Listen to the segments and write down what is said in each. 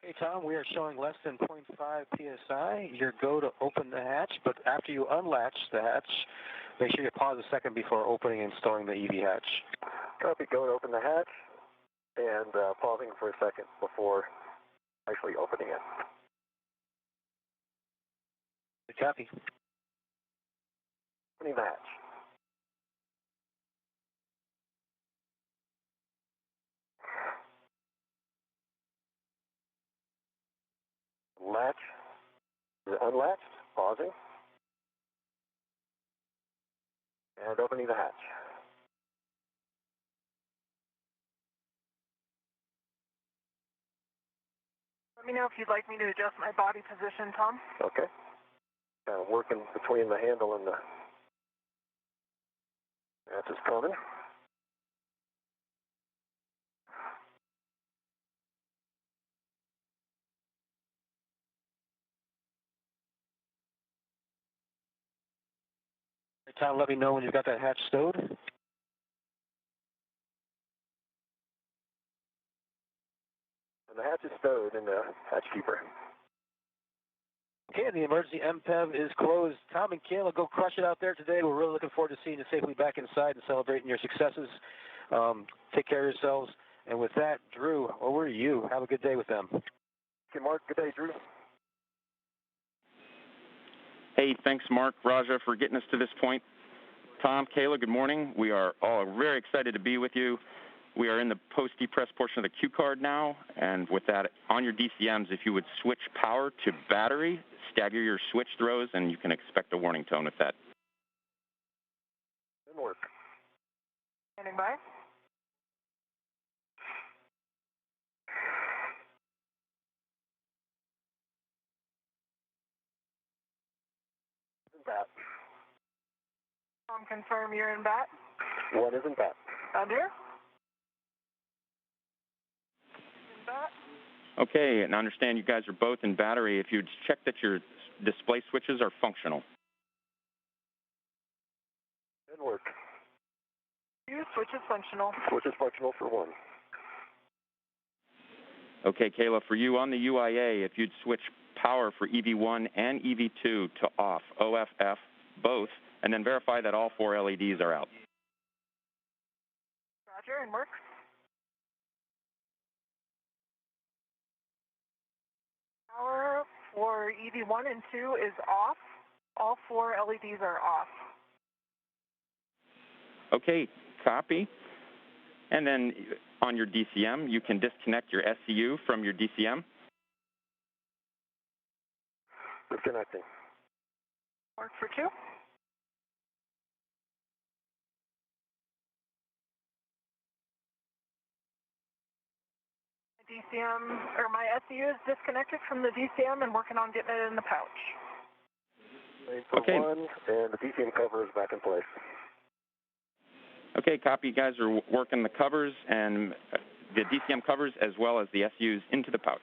Hey, Tom, we are showing less than 0.5 psi. Your go to open the hatch, but after you unlatch the hatch, make sure you pause a second before opening and storing the EV hatch. Copy, go to open the hatch and pausing for a second before actually opening it. Good copy. Opening the hatch. Latch is unlatched, pausing, and opening the hatch. Let me know if you'd like me to adjust my body position, Tom. Okay. Kind of working between the handle and the hatch is coming. Hey, Tom, let me know when you've got that hatch stowed. And the hatch is stowed in the hatch keeper. Okay, the emergency MPEV is closed. Tom and Kayla, go crush it out there today. We're really looking forward to seeing you safely back inside and celebrating your successes. Take care of yourselves. And with that, Drew, over to you. Have a good day with them. Okay, Mark. Good day, Drew. Hey, thanks, Mark, Raja, for getting us to this point. Tom, Kayla, good morning. We are all very excited to be with you. We are in the post-depress portion of the cue card now, and with that, on your DCMs, if you would switch power to battery, stagger your switch throws, and you can expect a warning tone with that. Good work. Standing by. Bat. Tom, confirm you're in bat. One is in bat. Under. In bat. Okay, and I understand you guys are both in battery. If you'd check that your display switches are functional. Good work. Two, switch is functional. Switch is functional for one. Okay, Kayla, for you on the UIA, if you'd switch power for EV1 and EV2 to off, OFF, both, and then verify that all 4 LEDs are out. Roger, and work. Power for EV1 and 2 is off. All 4 LEDs are off. Okay, copy. And then on your DCM, you can disconnect your SCU from your DCM. Disconnecting. Work for 2. DCM, or my SCU is disconnected from the DCM and working on getting it in the pouch. Waiting for Okay. one, and the DCM cover is back in place. Okay, copy. You guys are working the covers and the DCM covers as well as the SUs into the pouch.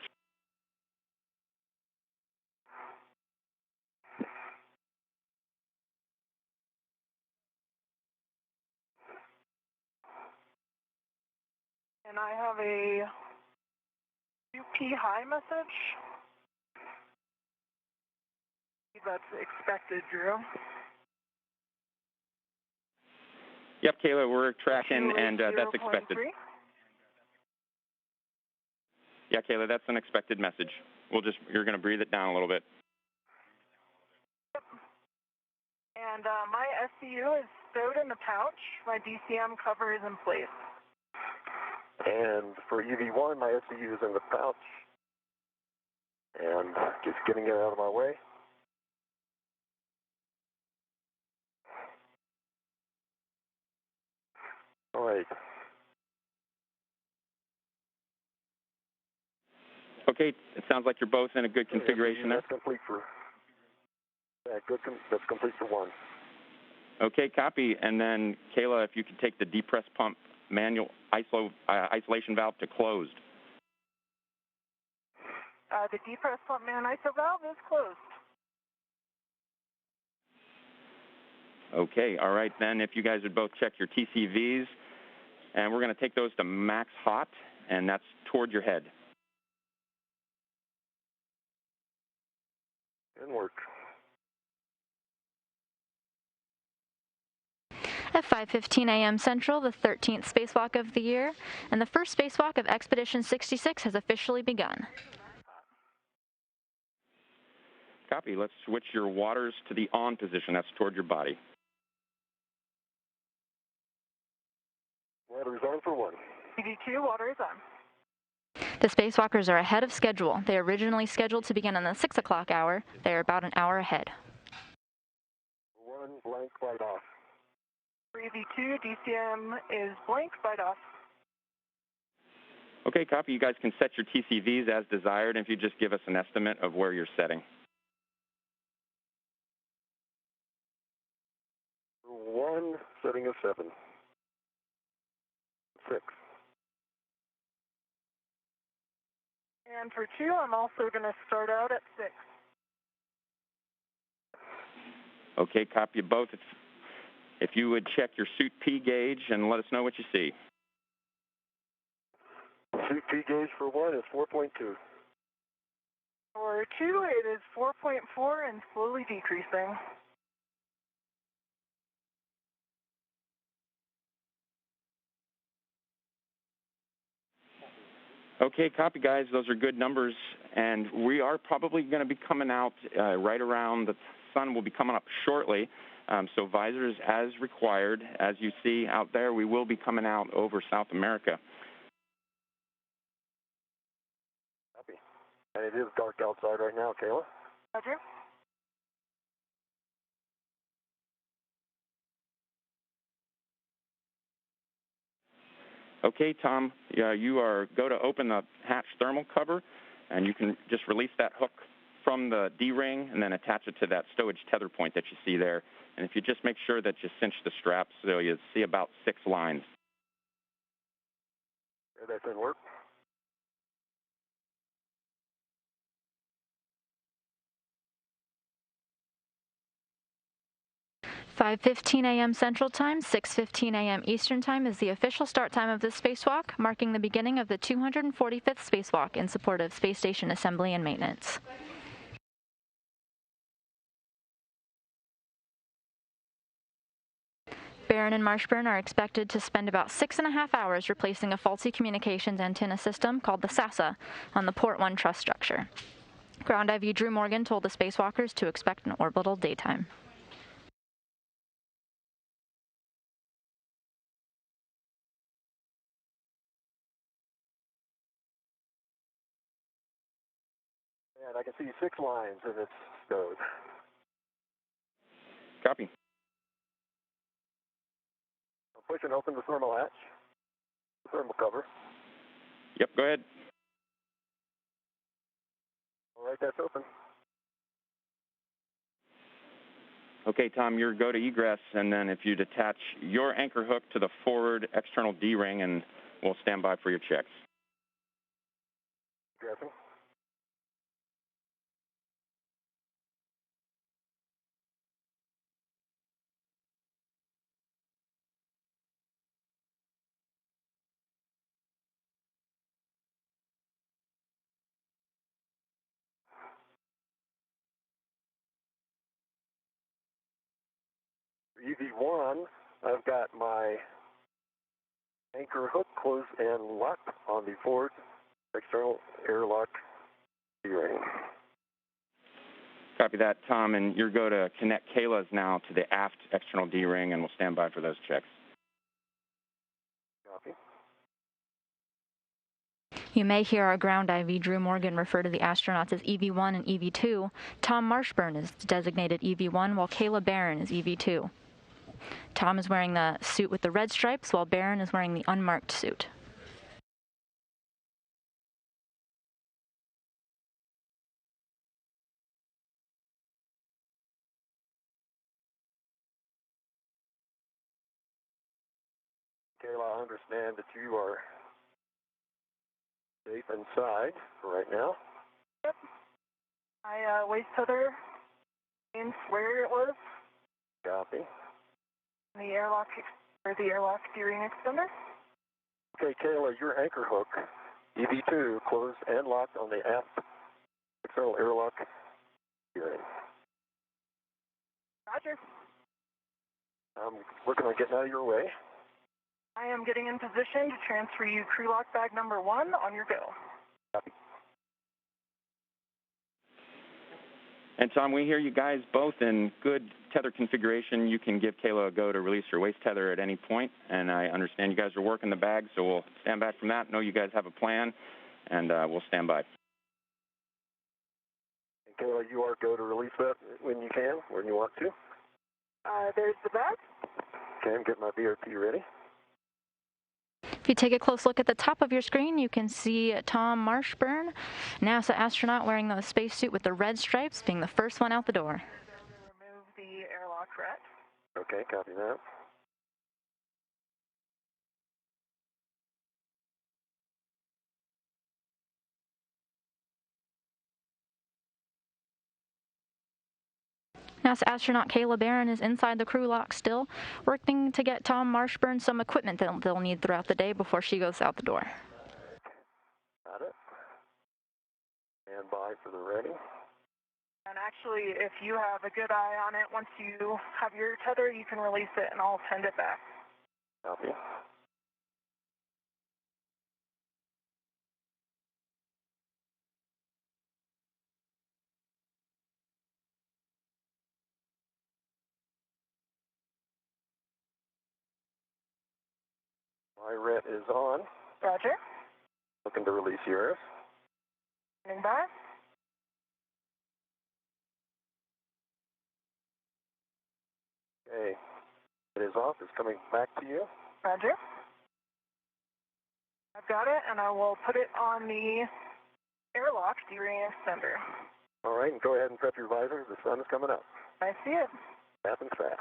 And I have a UP high message. That's expected, Drew. Yep, Kayla, we're tracking, and that's expected. 0.3. Yeah, Kayla, that's an expected message. You're going to breathe it down a little bit. Yep. And my SCU is stowed in the pouch. My DCM cover is in place. And for EV1, my SCU is in the pouch. And just getting it out of my way. All right. Okay, it sounds like you're both in a good configuration there. That's complete for. That's complete for one. Okay, copy. And then, Kayla, if you could take the depress pump manual isolation valve to closed. The depress pump man ISO valve is closed. Okay, all right then. If you guys would both check your TCVs, and we're going to take those to max hot, and that's toward your head. And work. At 5:15 a.m. Central, the 13th spacewalk of the year, and the first spacewalk of Expedition 66 has officially begun. Copy. Let's switch your waters to the on position. That's toward your body. Water is on for 1. EV2, water is on. The spacewalkers are ahead of schedule. They originally scheduled to begin on the 6 o'clock hour. They are about an hour ahead. 1 blank light off. For EV2, DCM is blank, light off. Okay, copy. You guys can set your TCVs as desired, and if you just give us an estimate of where you're setting. 1, setting of 7. 6. And for 2, I'm also going to start out at 6. Okay, copy both. If you would check your suit P gauge and let us know what you see. Suit P gauge for 1 is 4.2. For 2, it is 4.4 and slowly decreasing. Okay, copy, guys. Those are good numbers, and we are probably going to be coming out right around the sun will be coming up shortly. So visors as required. As you see out there, we will be coming out over South America. Copy. And it is dark outside right now, Kayla. Roger. Okay, Tom, you are go to open the hatch thermal cover, and you can just release that hook from the D-ring and then attach it to that stowage tether point that you see there. And if you just make sure that you cinch the straps so you see about 6 lines. Yeah, that didn't work. (5:15 a.m. Central Time, 6:15 a.m. Eastern Time is the official start time of this spacewalk, marking the beginning of the 245th spacewalk in support of space station assembly and maintenance. Bэрron and Marshbёrn are expected to spend about 6.5 hours replacing a faulty communications antenna system called the SASA on the Port 1 truss structure. Ground IV Drew Morgan told the spacewalkers to expect an orbital daytime. And I can see 6 lines and it's stowed. Copy. I'm pushing open the thermal hatch, the thermal cover. Yep, go ahead. All right, that's open. Okay, Tom, your go to egress, and then if you'd attach your anchor hook to the forward external D-ring, and we'll stand by for your checks. Egressing. EV1, I've got my anchor hook closed and locked on the forward external airlock D-ring. Copy that, Tom, and your go to connect Kayla's now to the aft external D-ring, and we'll stand by for those checks. Copy. You may hear our ground IV Drew Morgan refer to the astronauts as EV1 and EV2. Tom Marshbёrn is designated EV1, while Кейла Бэррон is EV2. Tom is wearing the suit with the red stripes, while Bэрron is wearing the unmarked suit. Kayla, I understand that you are safe inside for right now. Yep. I waist tether in where it was. Copy. The airlock D-ring extender. Okay, Kayla, your anchor hook, EV2, closed and locked on the aft external airlock You ready? Roger. I'm working on getting out of your way. I am getting in position to transfer you crew lock bag number 1 on your go. Copy. And Tom, we hear you guys both in good tether configuration. You can give Kayla a go to release your waist tether at any point, and I understand you guys are working the bag, so we'll stand back from that. Know you guys have a plan, and we'll stand by. And Kayla, you are go to release that when you can, when you want to. There's the bag. Okay, I'm getting my BRT ready. If you take a close look at the top of your screen, you can see Tom Marshbёrn, NASA astronaut wearing the spacesuit with the red stripes, being the first one out the door. Remove the airlock rat. Okay, copy that. NASA astronaut Кейла Бэррон is inside the crew lock still, working to get Tom Marshbёrn some equipment they'll need throughout the day before she goes out the door. Got it. Stand by for the ready. And actually, if you have a good eye on it, once you have your tether, you can release it and I'll send it back. Copy. My ret is on. Roger. Looking to release yours. Standing by. Okay. It is off. It's coming back to you. Roger. I've got it, and I will put it on the airlock D-ring extender. All right, and go ahead and prep your visor. The sun is coming up. I see it. Happens fast.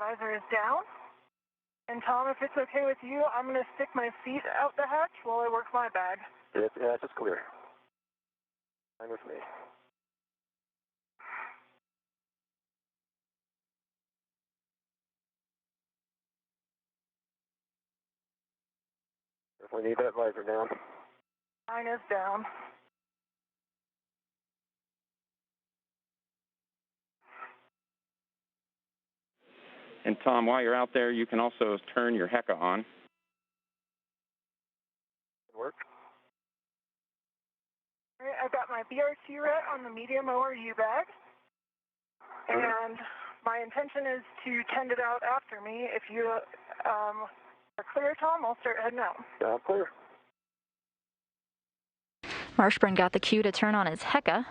My visor is down. And Tom, if it's okay with you, I'm going to stick my feet out the hatch while I work my bag. Yeah, it's clear. Fine with me. Definitely need that visor down. Mine is down. And Tom, while you're out there, you can also turn your HECA on. Work. All right, I've got my BRT ret on the medium ORU bag. And my intention is to tend it out after me. If you are clear, Tom, I'll start heading out. Yeah, clear. Marshbёrn got the cue to turn on his HECA.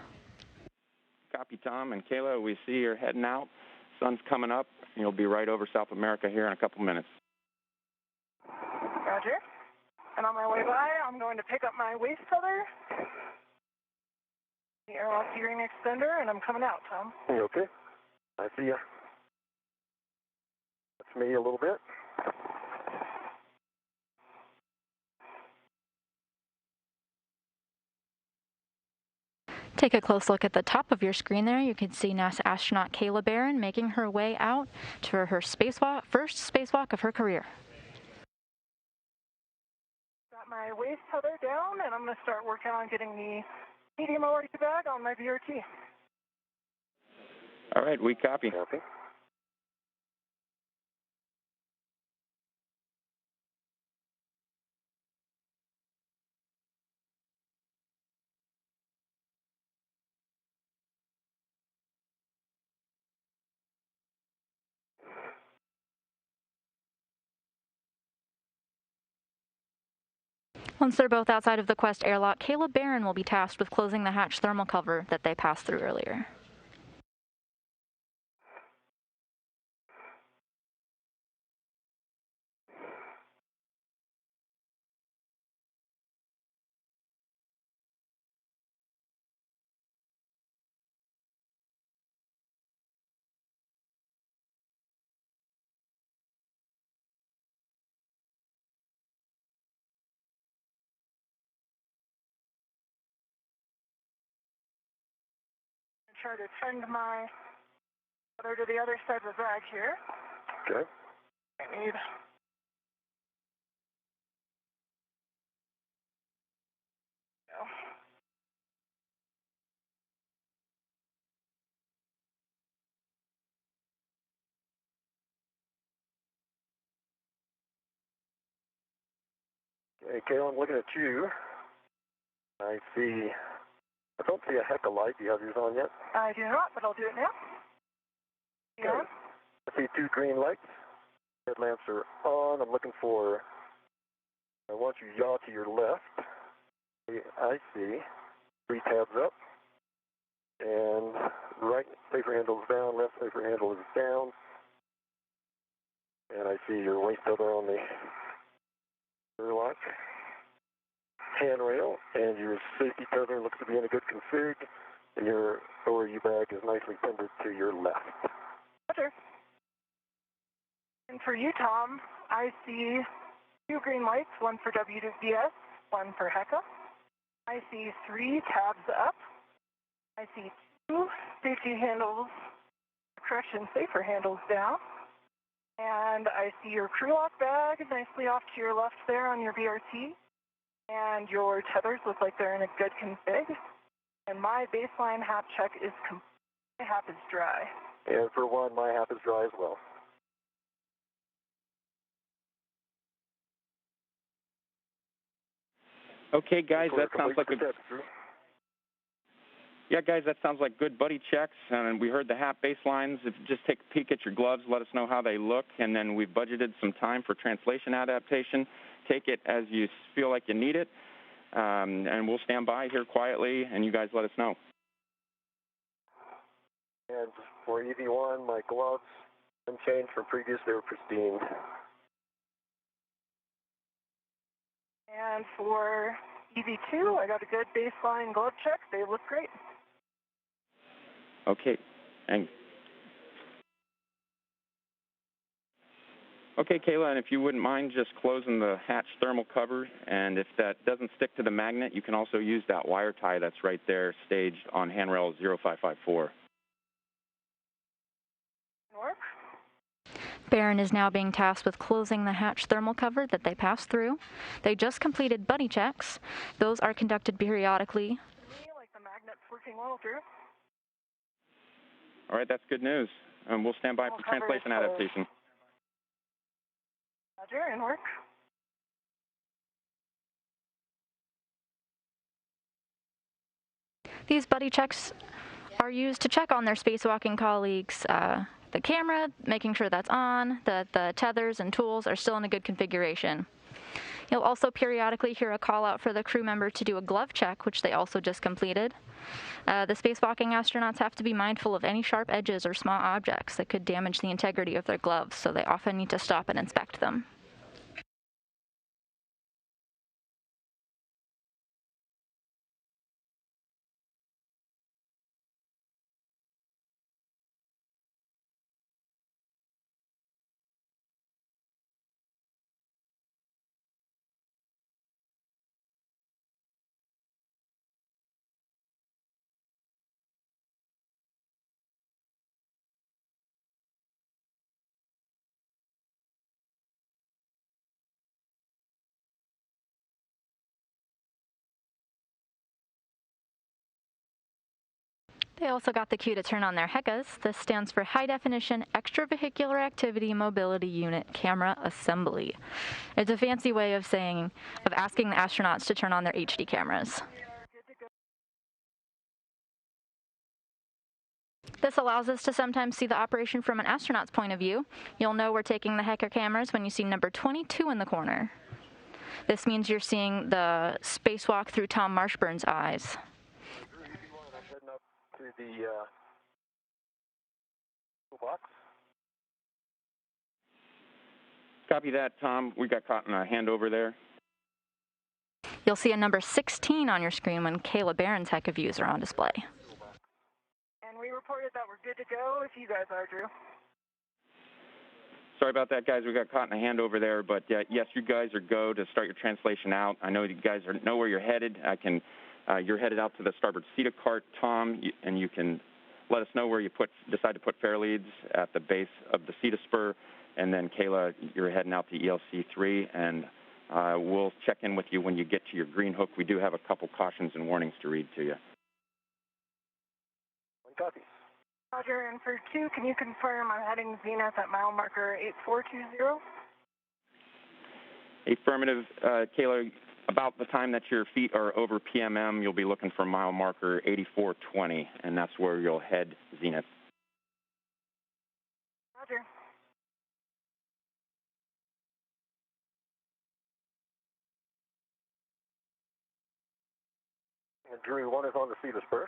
Copy, Tom. And Kayla, we see you're heading out. Sun's coming up. You'll be right over South America here in a couple minutes. Roger. And on my way by, I'm going to pick up my waist tether, the airlock D-ring extender, and I'm coming out, Tom. You okay? I see ya. That's me a little bit. Take a close look at the top of your screen there. You can see NASA astronaut Кейла Бэррон making her way out to her spacewalk, first spacewalk of her career. Got my waist tether down, and I'm going to start working on getting the medium ORU bag on my BRT. All right, we copy. Copy. Once they're both outside of the Quest airlock, Кейла Бэррон will be tasked with closing the hatch thermal cover that they passed through earlier. Try to trend my tether to the other side of the bag here. Okay. I need Hey, Kayla, I'm looking at you. I don't see a heck of light. Do you have yours on yet? I do not, but I'll do it now. Yeah. Okay. I see 2 green lights. Headlamps are on. I'm looking for, I want you yaw to your left. I see 3 tabs up. And right safer handle is down, left safer handle is down. And I see your weight tether on the airlock handrail, and your safety tether looks to be in a good config, and your ORU bag is nicely pinned to your left. Roger. And for you, Tom, I see 2 green lights, one for WDS, one for HECA. I see 3 tabs up. I see 2 safety handles, safer handles down. And I see your crew lock bag nicely off to your left there on your BRT. And your tethers look like they're in a good config. And my baseline HAP check is complete. My HAP is dry. And for one, my HAP is dry as well. Okay, guys, that sounds like that sounds like good buddy checks, and we heard the HAP baselines. If you just take a peek at your gloves, let us know how they look, and then we've budgeted some time for translation adaptation. Take it as you feel like you need it, and we'll stand by here quietly, and you guys let us know. And for EV1, my gloves, unchanged from previous, they were pristine. And for EV2, I got a good baseline glove check. They look great. Okay, okay, Kayla, and if you wouldn't mind just closing the hatch thermal cover, and if that doesn't stick to the magnet, you can also use that wire tie that's right there staged on handrail 0554. Work. Bэрron is now being tasked with closing the hatch thermal cover that they passed through. They just completed buddy checks. Those are conducted periodically. Like the magnet's working well through. All right, that's good news. And we'll stand by for translation adaptation. Roger, and work. These buddy checks are used to check on their spacewalking colleagues, the camera, making sure that's on, that the tethers and tools are still in a good configuration. You'll also periodically hear a call out for the crew member to do a glove check, which they also just completed. The spacewalking astronauts have to be mindful of any sharp edges or small objects that could damage the integrity of their gloves, so they often need to stop and inspect them. They also got the cue to turn on their HECAs. This stands for High Definition Extravehicular Activity Mobility Unit Camera Assembly. It's a fancy way of asking the astronauts to turn on their HD cameras. This allows us to sometimes see the operation from an astronaut's point of view. You'll know we're taking the HECA cameras when you see number 22 in the corner. This means you're seeing the spacewalk through Tom Marshburn's eyes. The box. Copy that, Tom. We got caught in a handover there. You'll see a number 16 on your screen when Кейла Бэррон's HECA views are on display. And we reported that we're good to go if you guys are, Drew. Sorry about that, guys. We got caught in a handover there, but yes, you guys are go to start your translation out. I know you guys know where you're headed. You're headed out to the starboard CETA cart, Tom, and you can let us know where you decide to put fair leads at the base of the CETA spur, and then Kayla, you're heading out to ELC3, and we'll check in with you when you get to your green hook. We do have a couple cautions and warnings to read to you. One copy. Roger, and for 2, can you confirm I'm heading zenith at mile marker 8420? Affirmative, Kayla. About the time that your feet are over PMM, you'll be looking for mile marker 8420, and that's where you'll head zenith. Roger. And Drew 1 is on the Cedar Spur.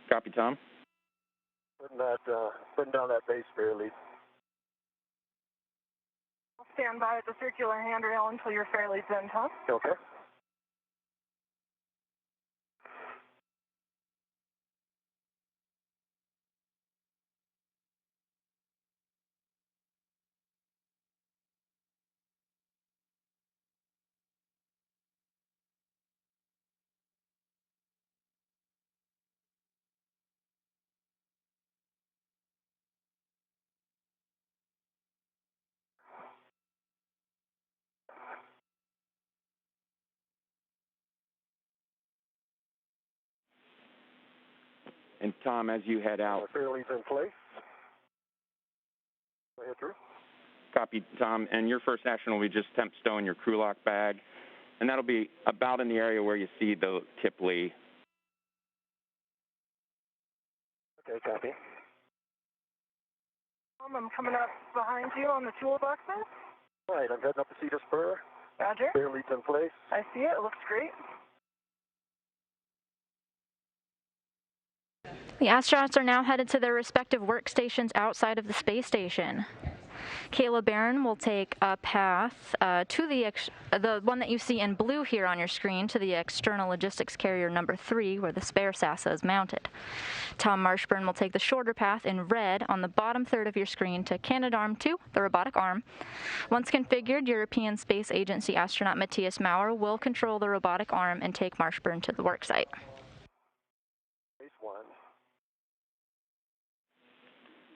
Copy, Tom. Putting down that base fair lead. I'll stand by at the circular handrail until your fair lead's in, Tom. Okay. And Tom, as you head out. Fair lead's in place. Go ahead, Drew. Copy, Tom. And your first action will be just temp stowing your crew lock bag. And that'll be about in the area where you see the tip lee. Okay, copy. Tom, I'm coming up behind you on the toolboxes. All right, I'm heading up the Cedar Spur. Roger. Fair lead's in place. I see it. It looks great. The astronauts are now headed to their respective workstations outside of the space station. Кейла Бэррон will take a path to the one that you see in blue here on your screen, to the external logistics carrier number 3, where the spare SASA is mounted. Tom Marshbёrn will take the shorter path in red on the bottom third of your screen to Canadarm2, the robotic arm. Once configured, European Space Agency astronaut Matthias Maurer will control the robotic arm and take Marshbёrn to the worksite. Base 1.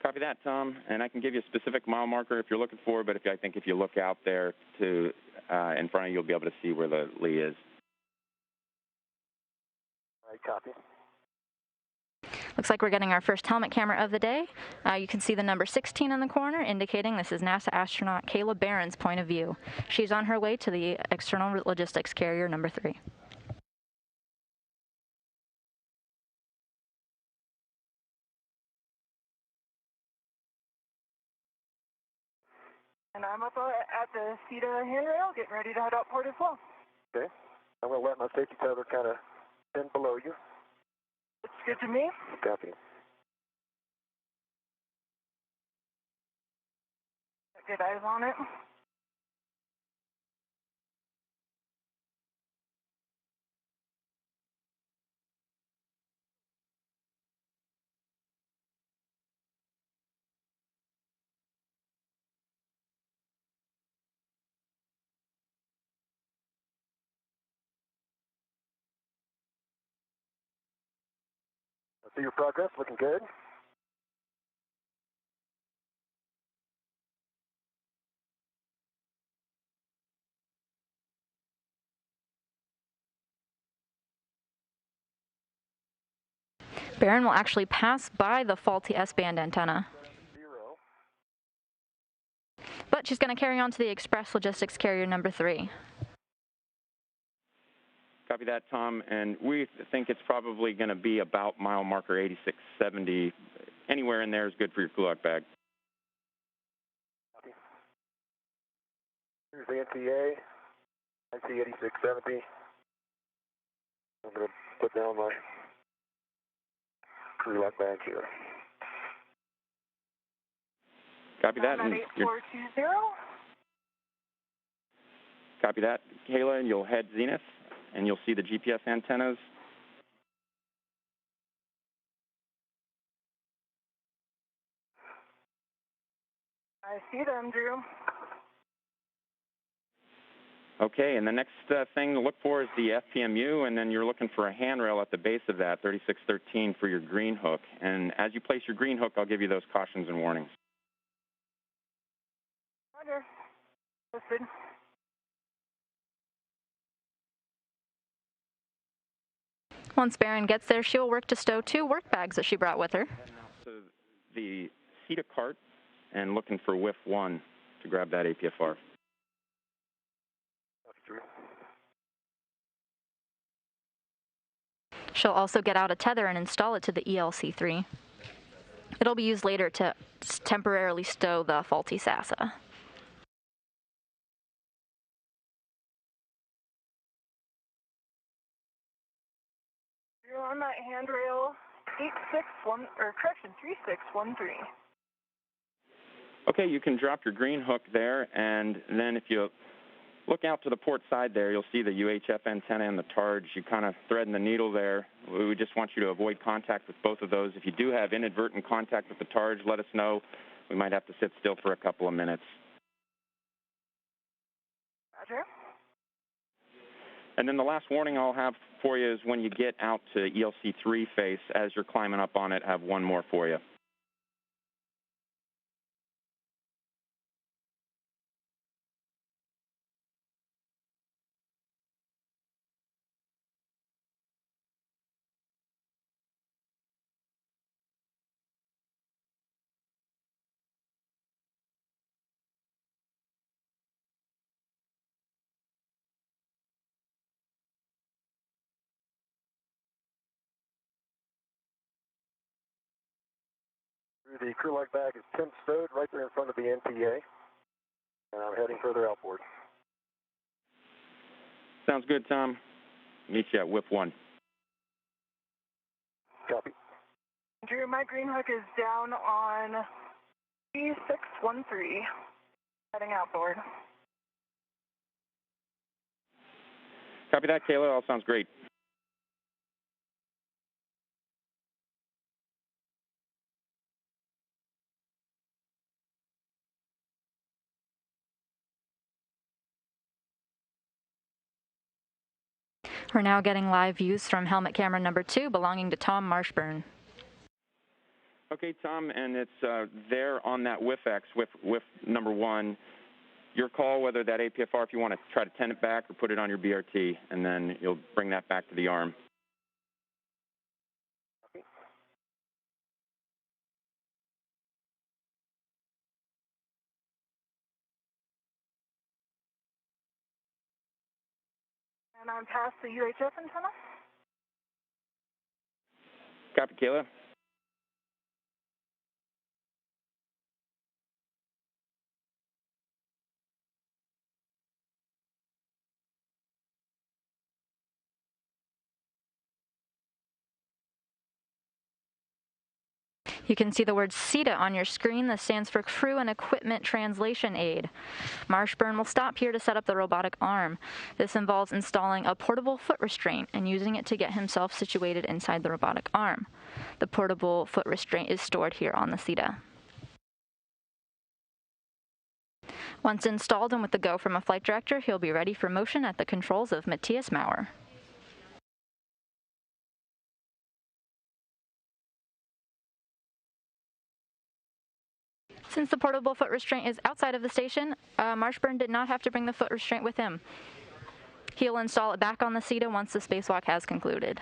Copy that, Tom. And I can give you a specific mile marker if you're looking for, but I think if you look out there to in front of you, you'll be able to see where the lee is. All right, copy. Looks like we're getting our first helmet camera of the day. You can see the number 16 in the corner, indicating this is NASA astronaut Кейла Бэррон's point of view. She's on her way to the external logistics carrier number 3. And I'm up at the CETA handrail, getting ready to head out port as well. Okay. I'm going to let my safety tether kind of bend below you. Looks good to me. Copy. Got good eyes on it. I see your progress, looking good. Bэрrón will actually pass by the faulty S-band antenna. 0. But she's going to carry on to the express logistics carrier number 3. Copy that, Tom. And we think it's probably going to be about mile marker 8670. Anywhere in there is good for your crew lock bag. Copy. Here's the NTA. I see 8670. I'm going to put down my crew lock bag here. Copy that. I'm at 8420. Copy that, Kayla, and you'll head zenith, and you'll see the GPS antennas. I see them, Drew. Okay, and the next thing to look for is the FPMU, and then you're looking for a handrail at the base of that, 3613, for your green hook. And as you place your green hook, I'll give you those cautions and warnings. Roger. Listen. Once Bэрrón gets there, she'll work to stow 2 work bags that she brought with her. So the CETA cart and looking for WIF 1. to grab that APFR. She'll also get out a tether and install it to the ELC-3. It'll be used later to temporarily stow the faulty SASA. You're on that handrail 3613. Okay, you can drop your green hook there, and then if you look out to the port side there, you'll see the UHF antenna and the targe. You kind of threading the needle there. We just want you to avoid contact with both of those. If you do have inadvertent contact with the targe, let us know. We might have to sit still for a couple of minutes. Roger. And then the last warning I'll have for you is when you get out to ELC-3 face, as you're climbing up on it, I have one more for you. The crew light bag is 10 stowed right there in front of the NTA, and I'm heading further outboard. Sounds good, Tom. Meet you at whip 1. Copy. Drew, my green hook is down on 3613, heading outboard. Copy that, Kayla. All sounds great. We're now getting live views from helmet camera number 2 belonging to Tom Marshbёrn. Okay, Tom, and it's there on that WIF-X, WIF number 1. Your call whether that APFR, if you want to try to tend it back or put it on your BRT, and then you'll bring that back to the arm. And I'm past the UHF antenna. Copy, Kayla. You can see the word CETA on your screen. This stands for Crew and Equipment Translation Aid. Marshbёrn will stop here to set up the robotic arm. This involves installing a portable foot restraint and using it to get himself situated inside the robotic arm. The portable foot restraint is stored here on the CETA. Once installed and with the go from a flight director, he'll be ready for motion at the controls of Matthias Maurer. Since the portable foot restraint is outside of the station, Marshbёrn did not have to bring the foot restraint with him. He'll install it back on the CETA once the spacewalk has concluded.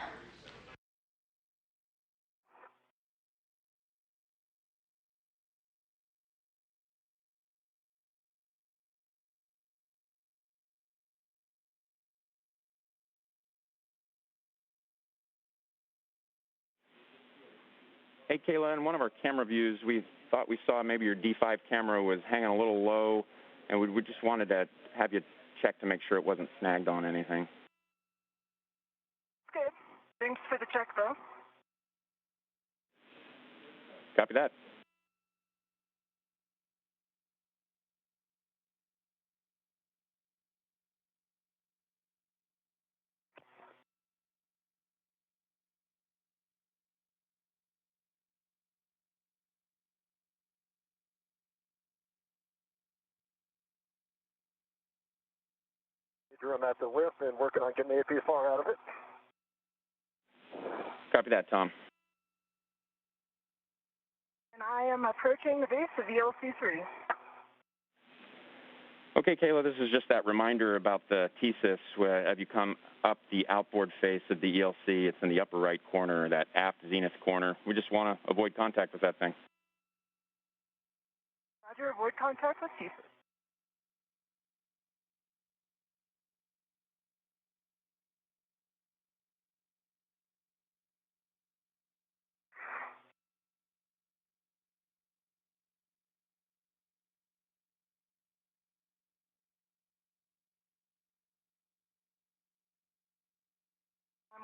Hey, Kayla, in one of our camera views, we thought we saw maybe your D5 camera was hanging a little low, and we just wanted to have you check to make sure it wasn't snagged on anything. Good. Thanks for the check, though. Copy that. Drew, I'm at the WIF and working on getting the APFR out of it. Copy that, Tom. And I am approaching the base of ELC-3. Okay, Kayla, this is just that reminder about the TSIS. Have you come up the outboard face of the ELC? It's in the upper right corner, that aft zenith corner. We just want to avoid contact with that thing. Roger, avoid contact with TSIS.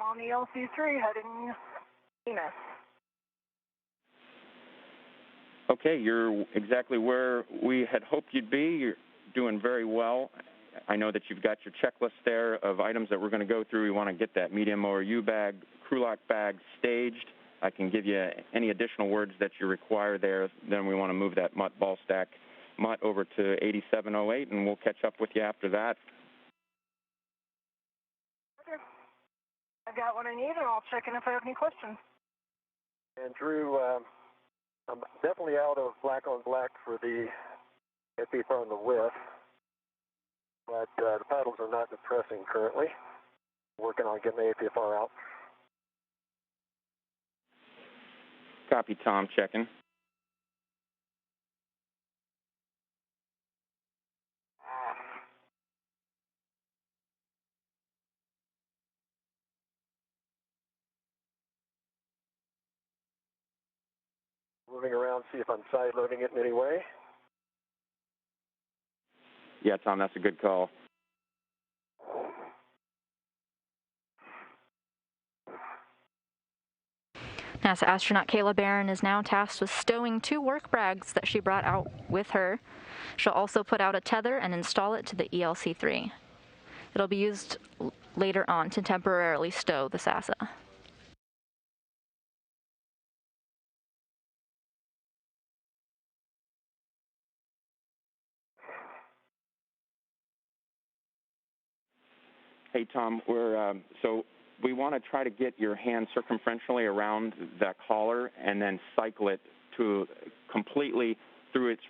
on ELC-3 heading Venus. Okay, you're exactly where we had hoped you'd be. You're doing very well. I know that you've got your checklist there of items that we're going to go through. We want to get that medium ORU bag, crew lock bag staged. I can give you any additional words that you require there. Then we want to move that MUT ball stack MUT over to 8708, and we'll catch up with you after that. Okay. I've got what I need, and I'll check in if I have any questions. And Drew, I'm definitely out of black on black for the APFR on the width, but the paddles are not depressing currently. Working on getting the APFR out. Copy, Tom, checking. Moving around, see if I'm side loading it in any way. Yeah, Tom, that's a good call. NASA astronaut Кейла Бэррон is now tasked with stowing 2 work bags that she brought out with her. She'll also put out a tether and install it to the ELC-3. It'll be used later on to temporarily stow the SASA. Hey, Tom, so we want to try to get your hand circumferentially around that collar and then cycle it to completely through its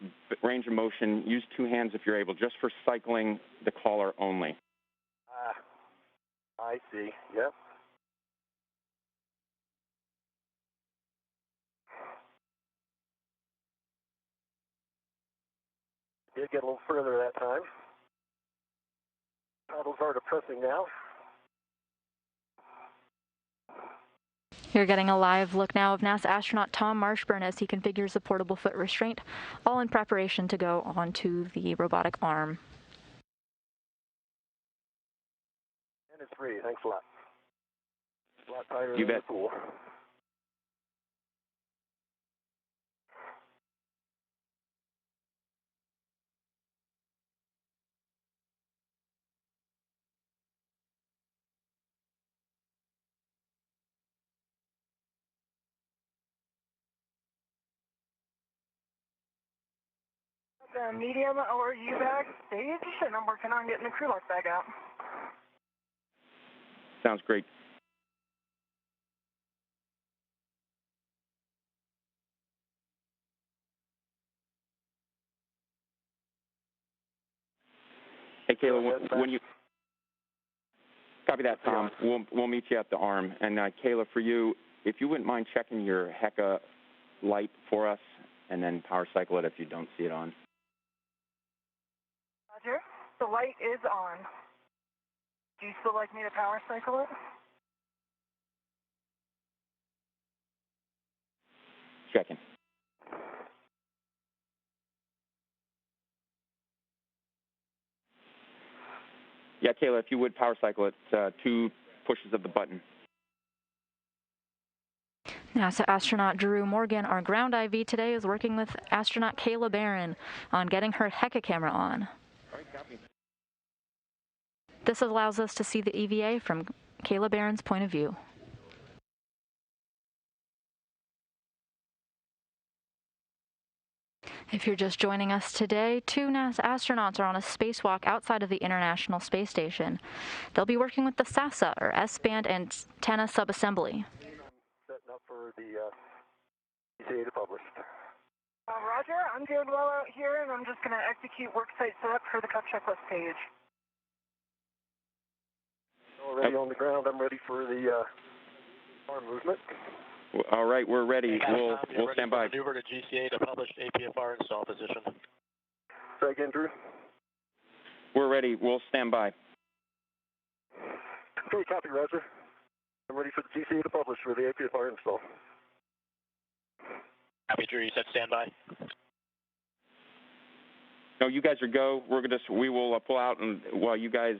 range of motion. Use 2 hands if you're able, just for cycling the collar only. I see. Yep. Did get a little further that time. Paddles are depressing now. You're getting a live look now of NASA astronaut Tom Marshbёrn as he configures the portable foot restraint, all in preparation to go onto the robotic arm. And it's free. Thanks a lot. A lot tighter You than bet. the pool. The medium ORU bag staged, and I'm working on getting the crew lock bag out. Sounds great. Hey, Кейla, when you copy that, Tom, we'll meet you at the arm. And Кейla, for you, if you wouldn't mind checking your HECA light for us, and then power cycle it if you don't see it on. Roger. The light is on. Do you still like me to power cycle it? Checking. Yeah, Кейla, if you would power cycle it, 2 pushes of the button. NASA astronaut Drew Morgan, our ground IV today, is working with astronaut Кейla Bэрrон on getting her HECA camera on. This allows us to see the EVA from Кейla Bэрron's point of view. If you're just joining us today, 2 NASA astronauts are on a spacewalk outside of the International Space Station. They'll be working with the SASA, or S-band antenna subassembly. Setting up for the ECA to publish. Roger, I'm doing well out here, and I'm just going to execute worksite setup for the cup checklist page. Already on the ground, I'm ready for the arm movement. All right, we're ready. We'll stand by. Maneuver to GCA to publish APFR install position. Say again, Drew. We're ready. We'll stand by. Okay, copy, Roger. I'm ready for the GCA to publish for the APFR install. Copy, Drew. You said stand by. No, you guys are go. We will pull out, and while you guys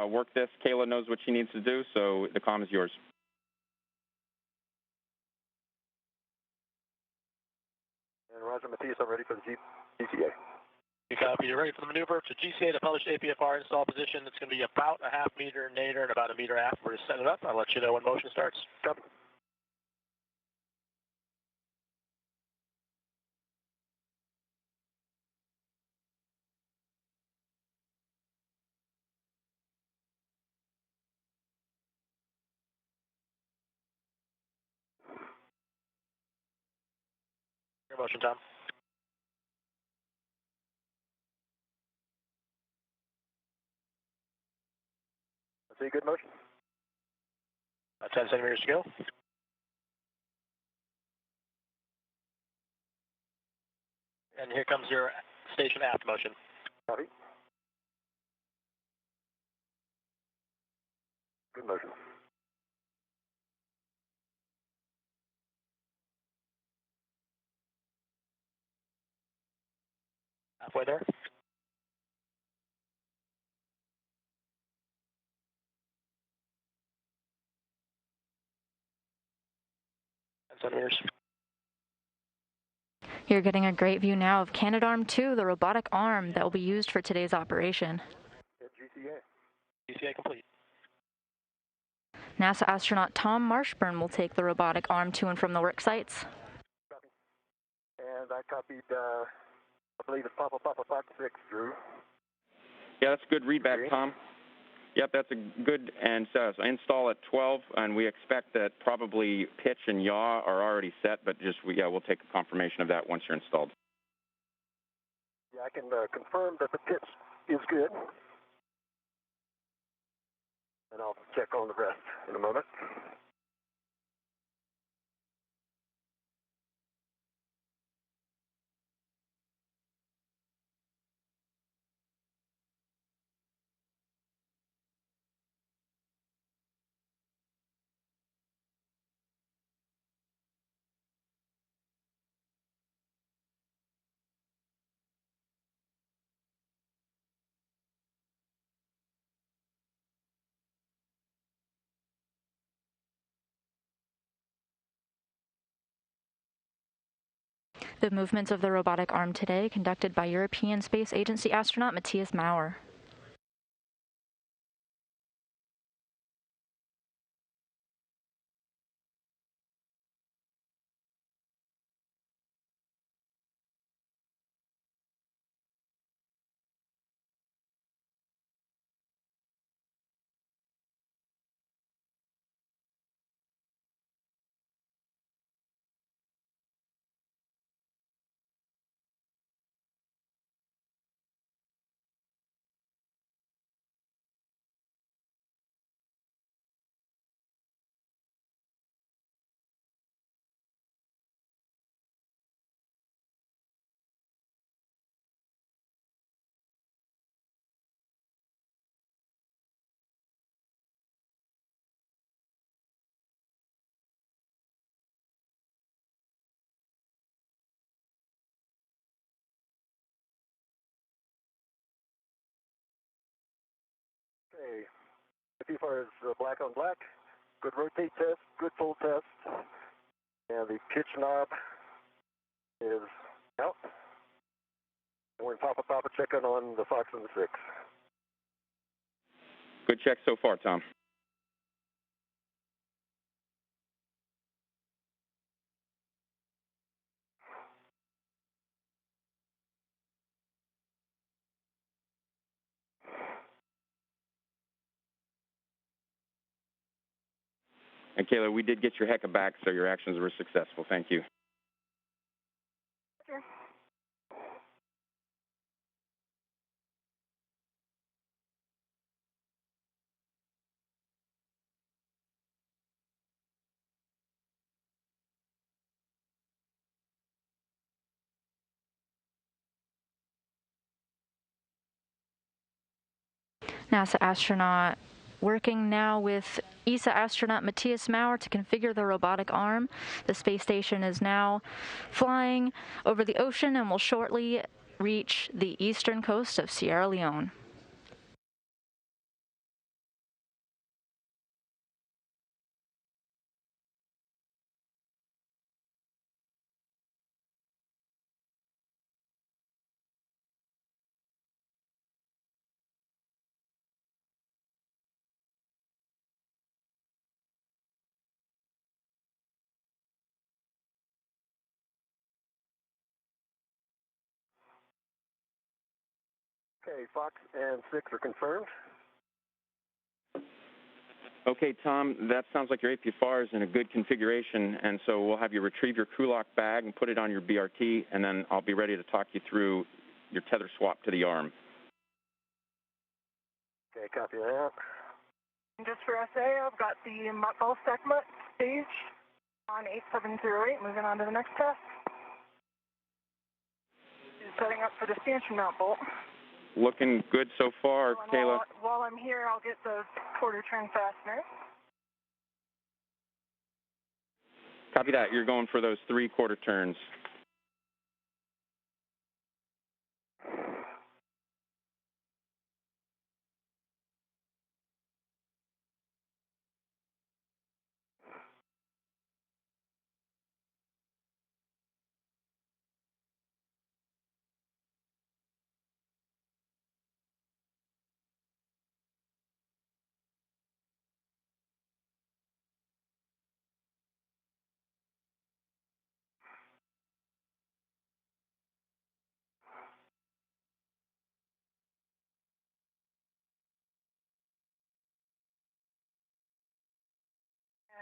work this, Кейla knows what she needs to do, so the comm is yours. Roger, Matthias, I'm ready for the GCA. You copy. You're ready for the maneuver to GCA to publish APFR install position. It's going to be about a half meter nadir and about a meter aft. We're just setting it up. I'll let you know when motion starts. Copy. Your motion, Tom. I see good motion. 10 centimeters to go. And here comes your station aft motion. Copy. Good motion. Halfway there. Centimeters. You're getting a great view now of Canadarm2, the robotic arm that will be used for today's operation. GCA. GCA complete. NASA astronaut Tom Marshbёrn will take the robotic arm to and from the work sites. Copy. And I copied, I believe it's Papa Fox 6, Drew. Yeah, that's a good readback, Tom. Yep, that's a good, and so install at 12, and we expect that probably pitch and yaw are already set, but just, we'll take a confirmation of that once you're installed. Yeah, I can confirm that the pitch is good. And I'll check on the rest in a moment. The movements of the robotic arm today conducted by European Space Agency astronaut Matthias Maurer. Okay. As far as black on black, good rotate test, good pull test, and the pitch knob is out. And we're in Papa checking on the Fox and the 6. Good check so far, Tom. And Kayla, we did get your Hecka back, so your actions were successful. Thank you. Sure. NASA astronaut working now with ESA astronaut Matthias Maurer to configure the robotic arm. The space station is now flying over the ocean and will shortly reach the eastern coast of Sierra Leone. Okay, Fox and 6 are confirmed. Okay, Tom, that sounds like your APFR is in a good configuration, and so we'll have you retrieve your crew lock bag and put it on your BRT, and then I'll be ready to talk you through your tether swap to the arm. Okay, copy that. Just for SA, I've got the ball segment stage on 8708, moving on to the next test. Setting up for the stanchion mount bolt. Looking good so far, Kayla. While I'm here, I'll get the quarter turn fastener. Copy that. You're going for those 3 quarter turns.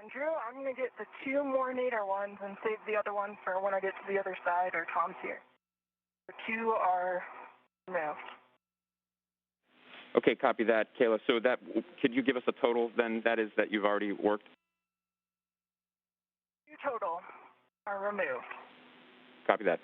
Andrew, I'm going to get the 2 more nadir ones and save the other one for when I get to the other side or Tom's here. The 2 are removed. Okay, copy that, Kayla. So that, could you give us a total then, that is, that you've already worked? 2 total are removed. Copy that.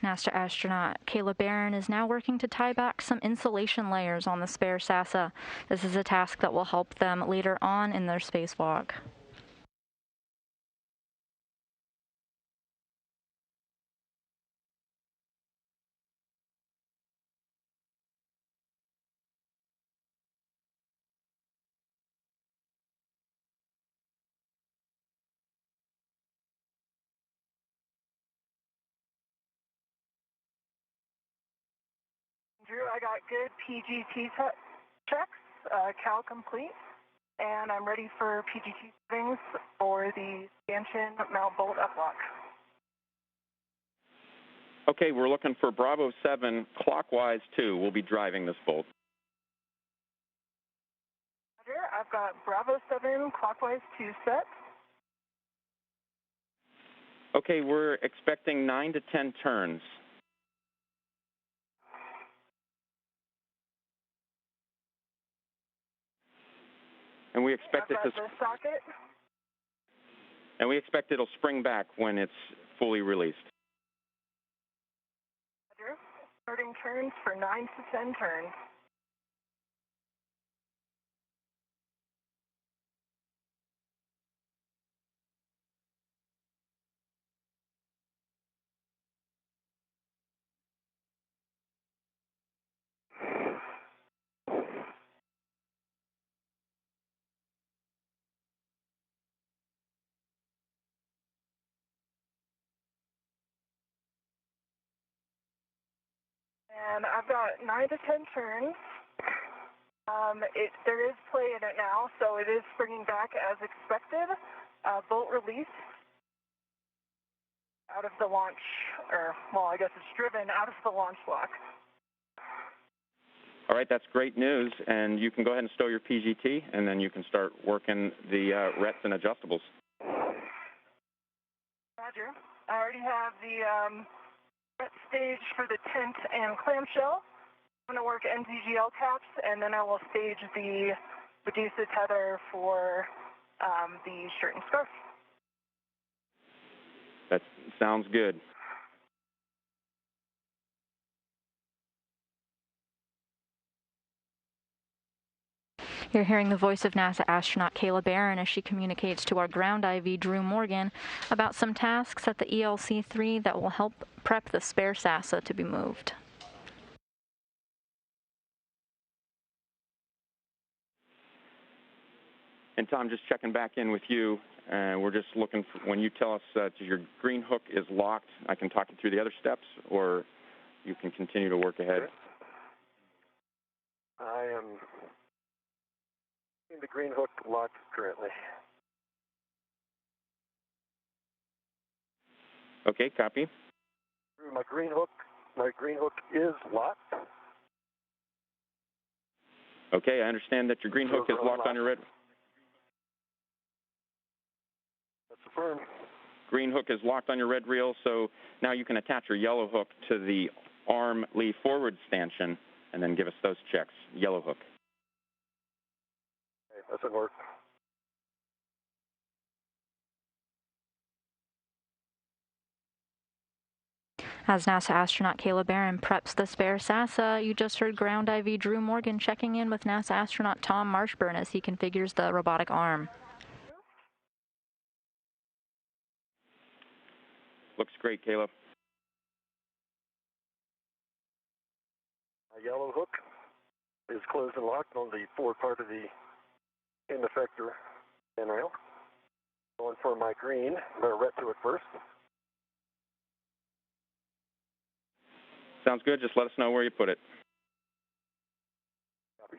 NASA astronaut Кейла Bэрrон is now working to tie back some insulation layers on the spare SASA. This is a task that will help them later on in their spacewalk. Drew, I got good PGT checks, Cal complete, and I'm ready for PGT settings for the stanchion mount bolt uplock. Okay, we're looking for Bravo 7 clockwise 2. We'll be driving this bolt. Roger, I've got Bravo 7 clockwise 2 set. Okay, we're expecting 9 to 10 turns. And we expect it to. The socket. And we expect it'll spring back when it's fully released. Roger. Starting turns for 9 to 10 turns. And I've got 9 to 10 turns. There is play in it now, so it is springing back as expected. Bolt release out of the launch, or, well, I guess it's driven out of the launch block. All right, that's great news, and you can go ahead and stow your PGT, and then you can start working the rets and adjustables. Roger. I already have the ret stage for the tent and clamshell. I'm going to work NZGL caps, and then I will stage the Medusa tether for the shirt and scarf. That sounds good. You're hearing the voice of NASA astronaut Кейла Bэрrон as she communicates to our ground IV Drew Morgan about some tasks at the ELC-3 that will help prep the spare SASA to be moved. And Tom, just checking back in with you, we're just looking for, when you tell us that your green hook is locked, I can talk you through the other steps, or you can continue to work ahead. I am in the green hook locked currently. Okay, copy. My green hook is locked. Okay, I understand that your green hook is locked on your red. That's affirmed. Green hook is locked on your red reel, so now you can attach your yellow hook to the arm lee forward stanchion and then give us those checks. Yellow hook. Okay, that should work. As NASA astronaut Кейла Bэрrон preps the spare SASA, you just heard ground IV Drew Morgan checking in with NASA astronaut Tom Marshbёrn as he configures the robotic arm. Looks great, Кейla. My yellow hook is closed and locked on the forward part of the end effector handrail. Going for my green, I'm going to ret to it first. Sounds good. Just let us know where you put it. Copy.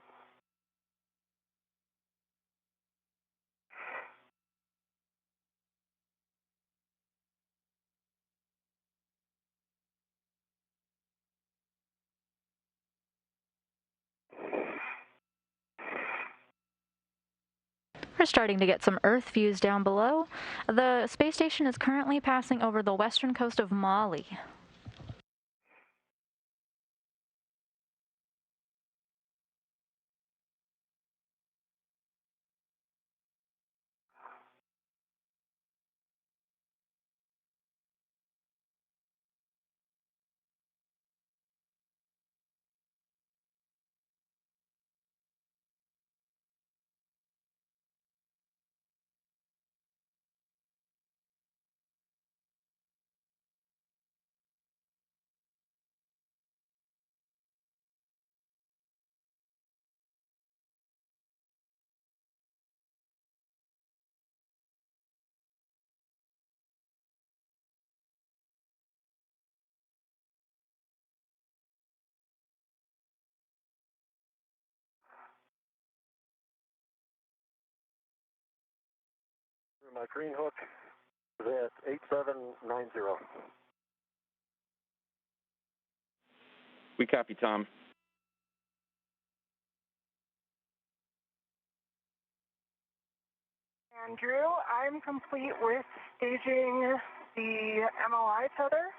We're starting to get some Earth views down below. The space station is currently passing over the western coast of Mali. My green hook is at 8790. We copy, Tom. And Drew, I'm complete with staging the MLI tether.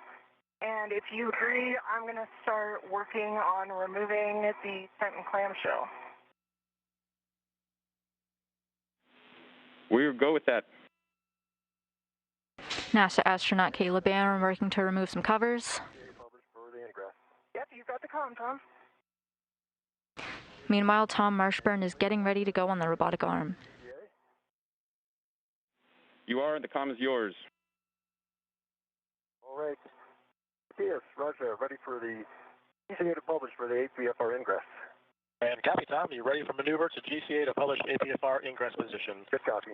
And if you agree, I'm going to start working on removing the tent and clamshell. We'll go with that. NASA astronaut Кейла Bэрron working to remove some covers. Yep, you've got the comm, Tom. Meanwhile, Tom Marshbёrn is getting ready to go on the robotic arm. You are, and the comm is yours. All right. Yes, Roger. Ready for the GCA to publish for the APFR ingress. And copy, Tom. You ready for maneuver to GCA to publish APFR ingress position? Good copy.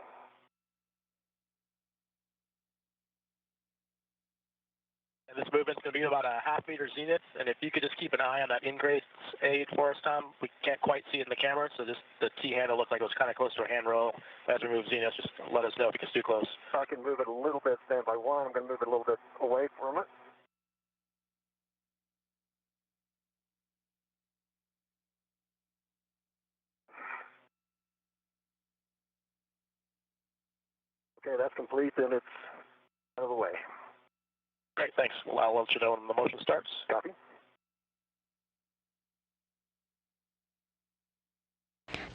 And this movement's going to be about a half-meter zenith, and if you could just keep an eye on that ingress aid for us, Tom. We can't quite see it in the camera, so just the T-handle looked like it was kind of close to a handrail. As we move zenith, just let us know if you can too close. I can move it a little bit, stand by one. I'm going to move it a little bit away from it. Okay, that's complete, and it's out of the way. Great, thanks. Well, I'll let you know when the motion starts. Copy.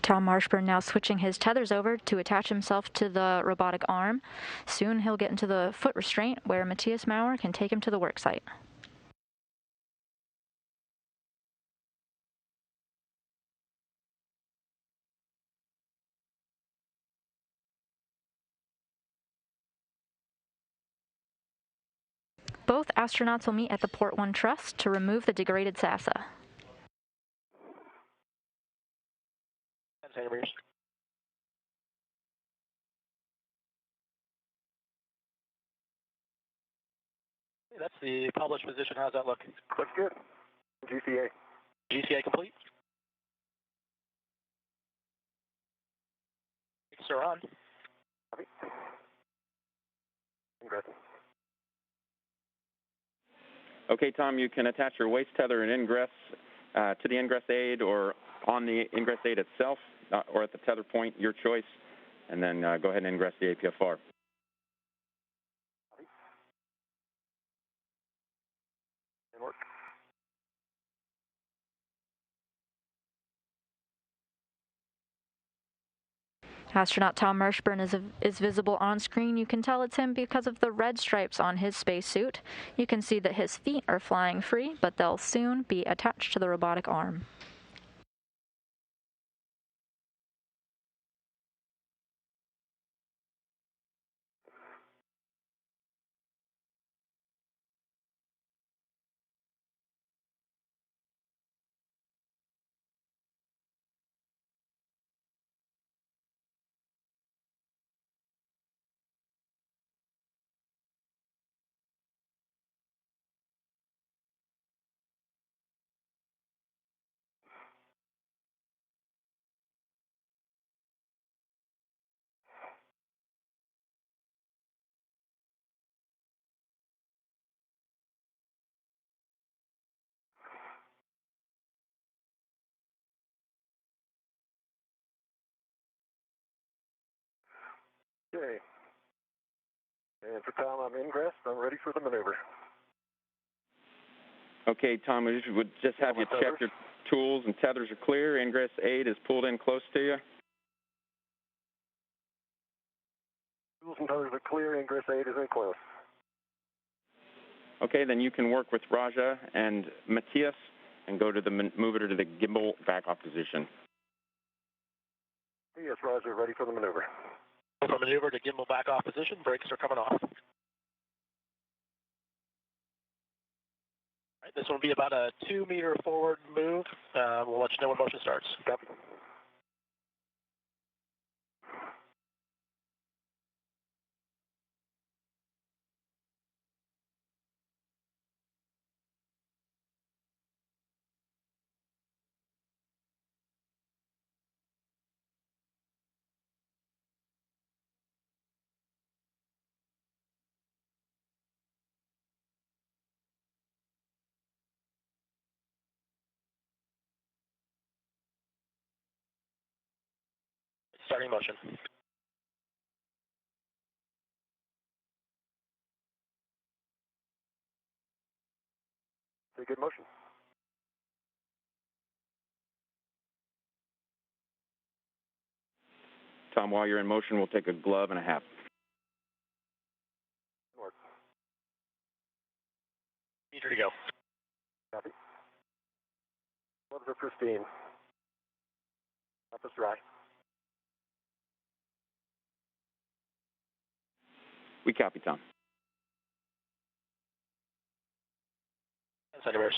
Tom Marshbёrn now switching his tethers over to attach himself to the robotic arm. Soon he'll get into the foot restraint where Matthias Maurer can take him to the worksite. Both astronauts will meet at the Port 1 truss to remove the degraded SASA. 10 centimeters. That's the published position. How's that look? Looks good. GCA. GCA complete? Sir, on. Copy. Ingress. Okay, Tom, you can attach your waist tether and ingress to the ingress aid or on the ingress aid itself or at the tether point, your choice, and then go ahead and ingress the APFR. And work. Astronaut Tom Marshbёrn is visible on screen. You can tell it's him because of the red stripes on his spacesuit. You can see that his feet are flying free, but they'll soon be attached to the robotic arm. Okay. And for Tom, I'm ingress. I'm ready for the maneuver. Okay, Tom, we would just have you check your tools and tethers are clear. Ingress aid is pulled in close to you. Tools and tethers are clear. Ingress aid is in close. Okay, then you can work with Raja and Matthias and go to the move it to the gimbal back off position. Yes, Roger, ready for the maneuver. For maneuver to gimbal back off position, brakes are coming off. All right, this will be about a 2-meter forward move. We'll let you know when motion starts. Copy. Starting motion. Pretty good motion. Tom, while you're in motion, we'll take a glove and a half. Work. Meter to go. Copy. Gloves are pristine. Up is dry. We copy, Tom. 10 centimeters.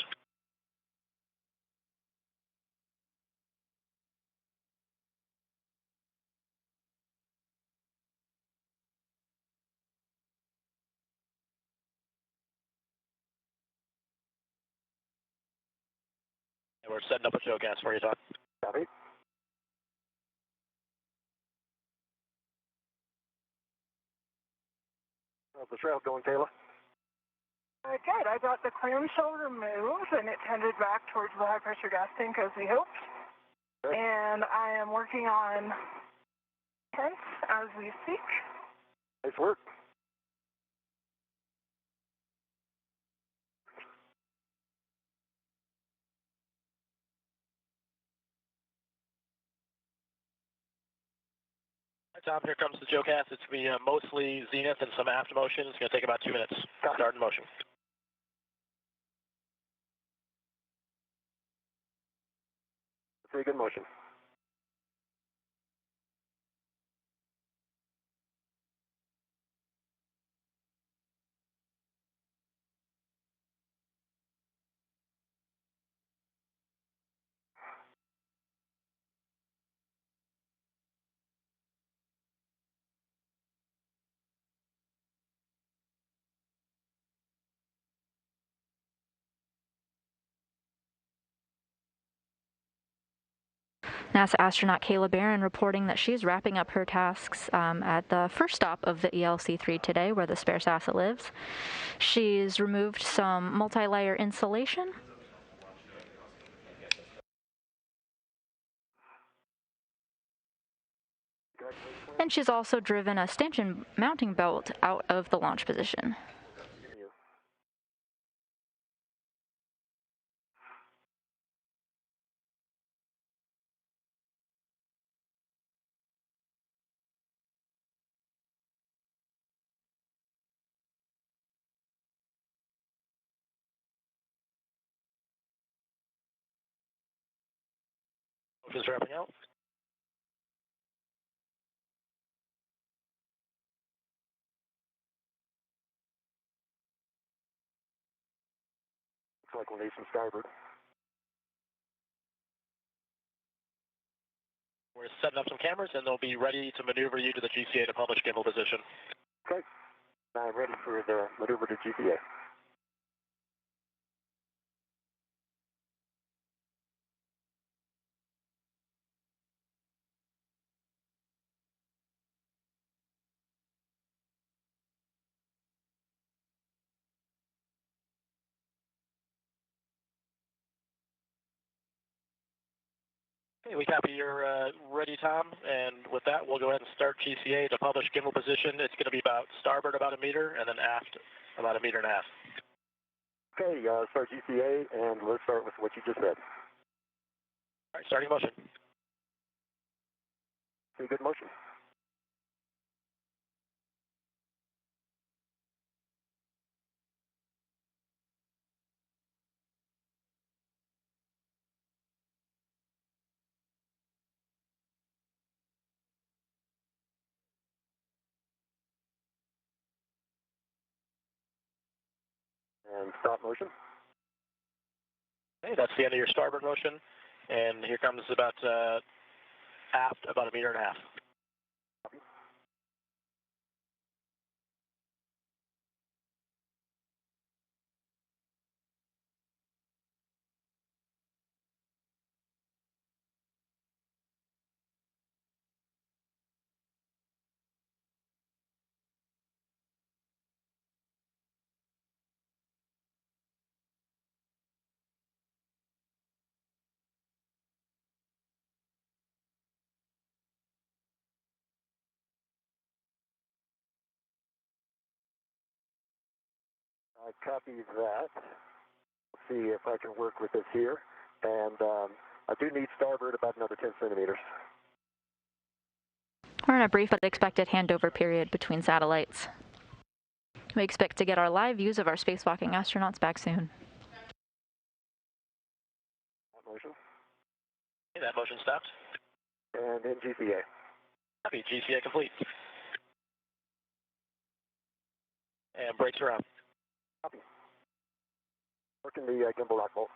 And we're setting up a show gas for you, Tom. Copy. How's the shroud going, Kayla? Good. I got the clamshell removed, and it tended back towards the high-pressure gas tank as we hoped. Okay. And I am working on tents as we speak. Nice work. Tom, here comes the Jocast. It's going to be mostly zenith and some aft motion. It's going to take about 2 minutes. Start in motion. Pretty good motion. NASA astronaut Кейла Bэрrон reporting that she's wrapping up her tasks at the first stop of the ELC-3 today, where the spare NASA lives. She's removed some multi-layer insulation. And she's also driven a stanchion mounting belt out of the launch position. Just wrapping out. Looks like we'll need some starboard. We're setting up some cameras, and they'll be ready to maneuver you to the GCA to publish gimbal position. Okay. I'm ready for the maneuver to GCA. Okay, we copy you're ready, Tom, and with that, we'll go ahead and start GCA to publish gimbal position. It's going to be about starboard about 1 meter, and then aft about 1.5 meters. Okay, start GCA, and let's start with what you just said. All right, starting motion. Pretty good motion. And stop motion. Okay, that's the end of your starboard motion, and here comes about aft about 1.5 meters. I copy that. See if I can work with this here. And I do need starboard about another 10 centimeters. We're in a brief but expected handover period between satellites. We expect to get our live views of our spacewalking astronauts back soon. Motion. Okay, that motion stopped. And in GCA. Copy, GCA complete. And brakes around. Copy. Working the gimbal lock bolts.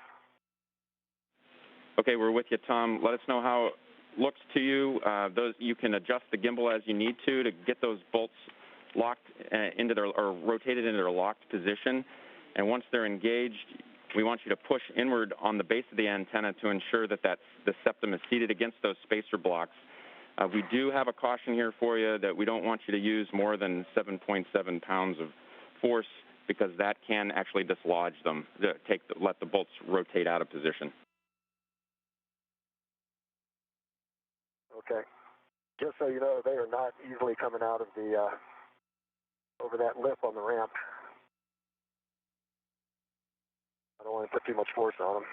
Okay, we're with you, Tom. Let us know how it looks to you. You can adjust the gimbal as you need to get those bolts locked into their, or rotated into their locked position. And once they're engaged, we want you to push inward on the base of the antenna to ensure that the septum is seated against those spacer blocks. We do have a caution here for you that we don't want you to use more than 7.7 pounds of force, because that can actually dislodge them, let the bolts rotate out of position. Okay. Just so you know, they are not easily coming out of the over that lip on the ramp. I don't want to put too much force on them.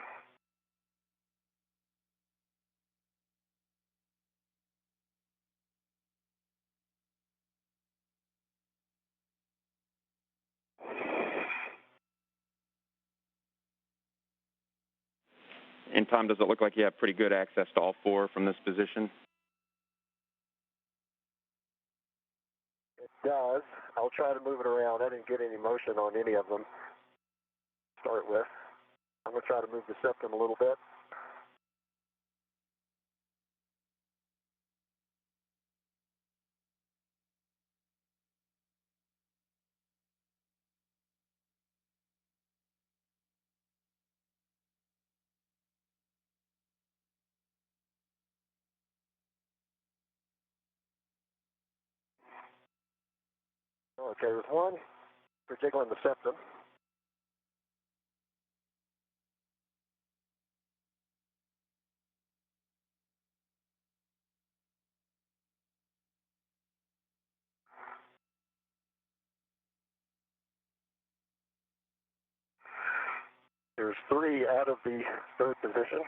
And Tom, does it look like you have pretty good access to all four from this position? It does. I'll try to move it around. I didn't get any motion on any of them to start with. I'm going to try to move the septum a little bit. Okay, with one, we're jiggling the septum. There's three out of the third position.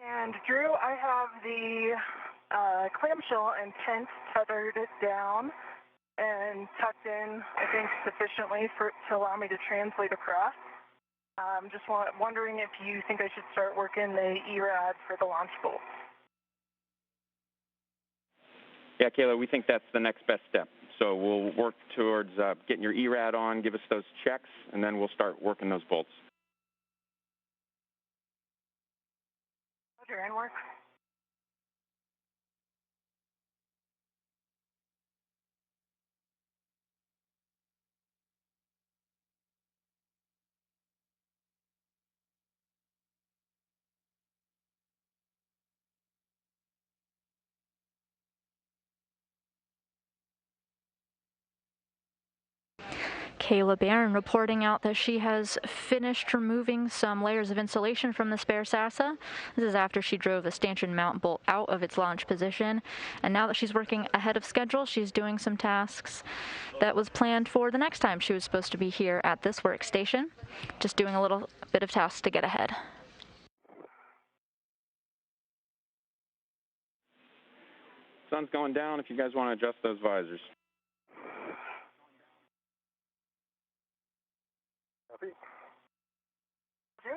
And Drew, I have the clamshell and tent tethered down and tucked in, I think, sufficiently to allow me to translate across. Just wondering if you think I should start working the ERAD for the launch bolt. Yeah, Kayla, we think that's the next best step. So we'll work towards getting your ERAD on, give us those checks, and then we'll start working those bolts. Roger, and work. Кейla Bэрron reporting out that she has finished removing some layers of insulation from the spare SASA. This is after she drove the stanchion mount bolt out of its launch position. And now that she's working ahead of schedule, she's doing some tasks that was planned for the next time she was supposed to be here at this workstation. Just doing a little bit of tasks to get ahead. Sun's going down if you guys want to adjust those visors. Copy. Drew?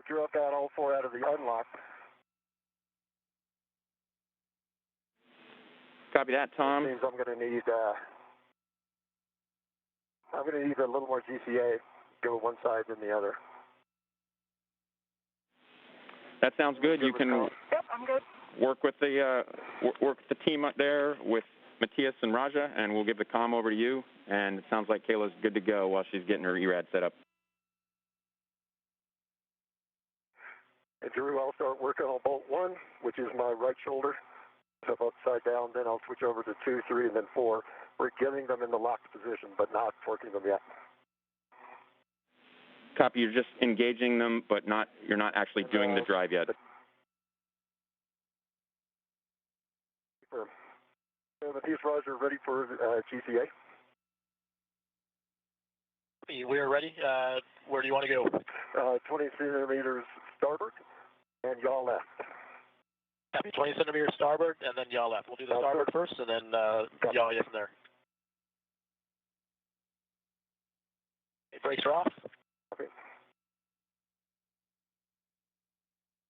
Drew, I've got all four out of the unlocked. Copy that, Tom. It seems I'm going to need a little more GCA, go one side than the other. That sounds good. You can Yep, I'm good. work with the team up there with Matthias and Raja, and we'll give the comm over to you. And it sounds like Kayla's good to go while she's getting her ERAD set up. And Drew, I'll start working on bolt 1, which is my right shoulder. So upside down, then I'll switch over to 2, 3, and then 4. We're getting them in the locked position, but not working them yet. Copy. You're just engaging them, but you're not actually doing the drive yet. Matthias, Roger, ready for GCA? We are ready. Where do you want to go? 20 centimeters starboard and yaw left. Copy. 20 centimeters starboard and then yaw left. We'll do the starboard first and then yaw you from there. Okay, brakes are off. Okay.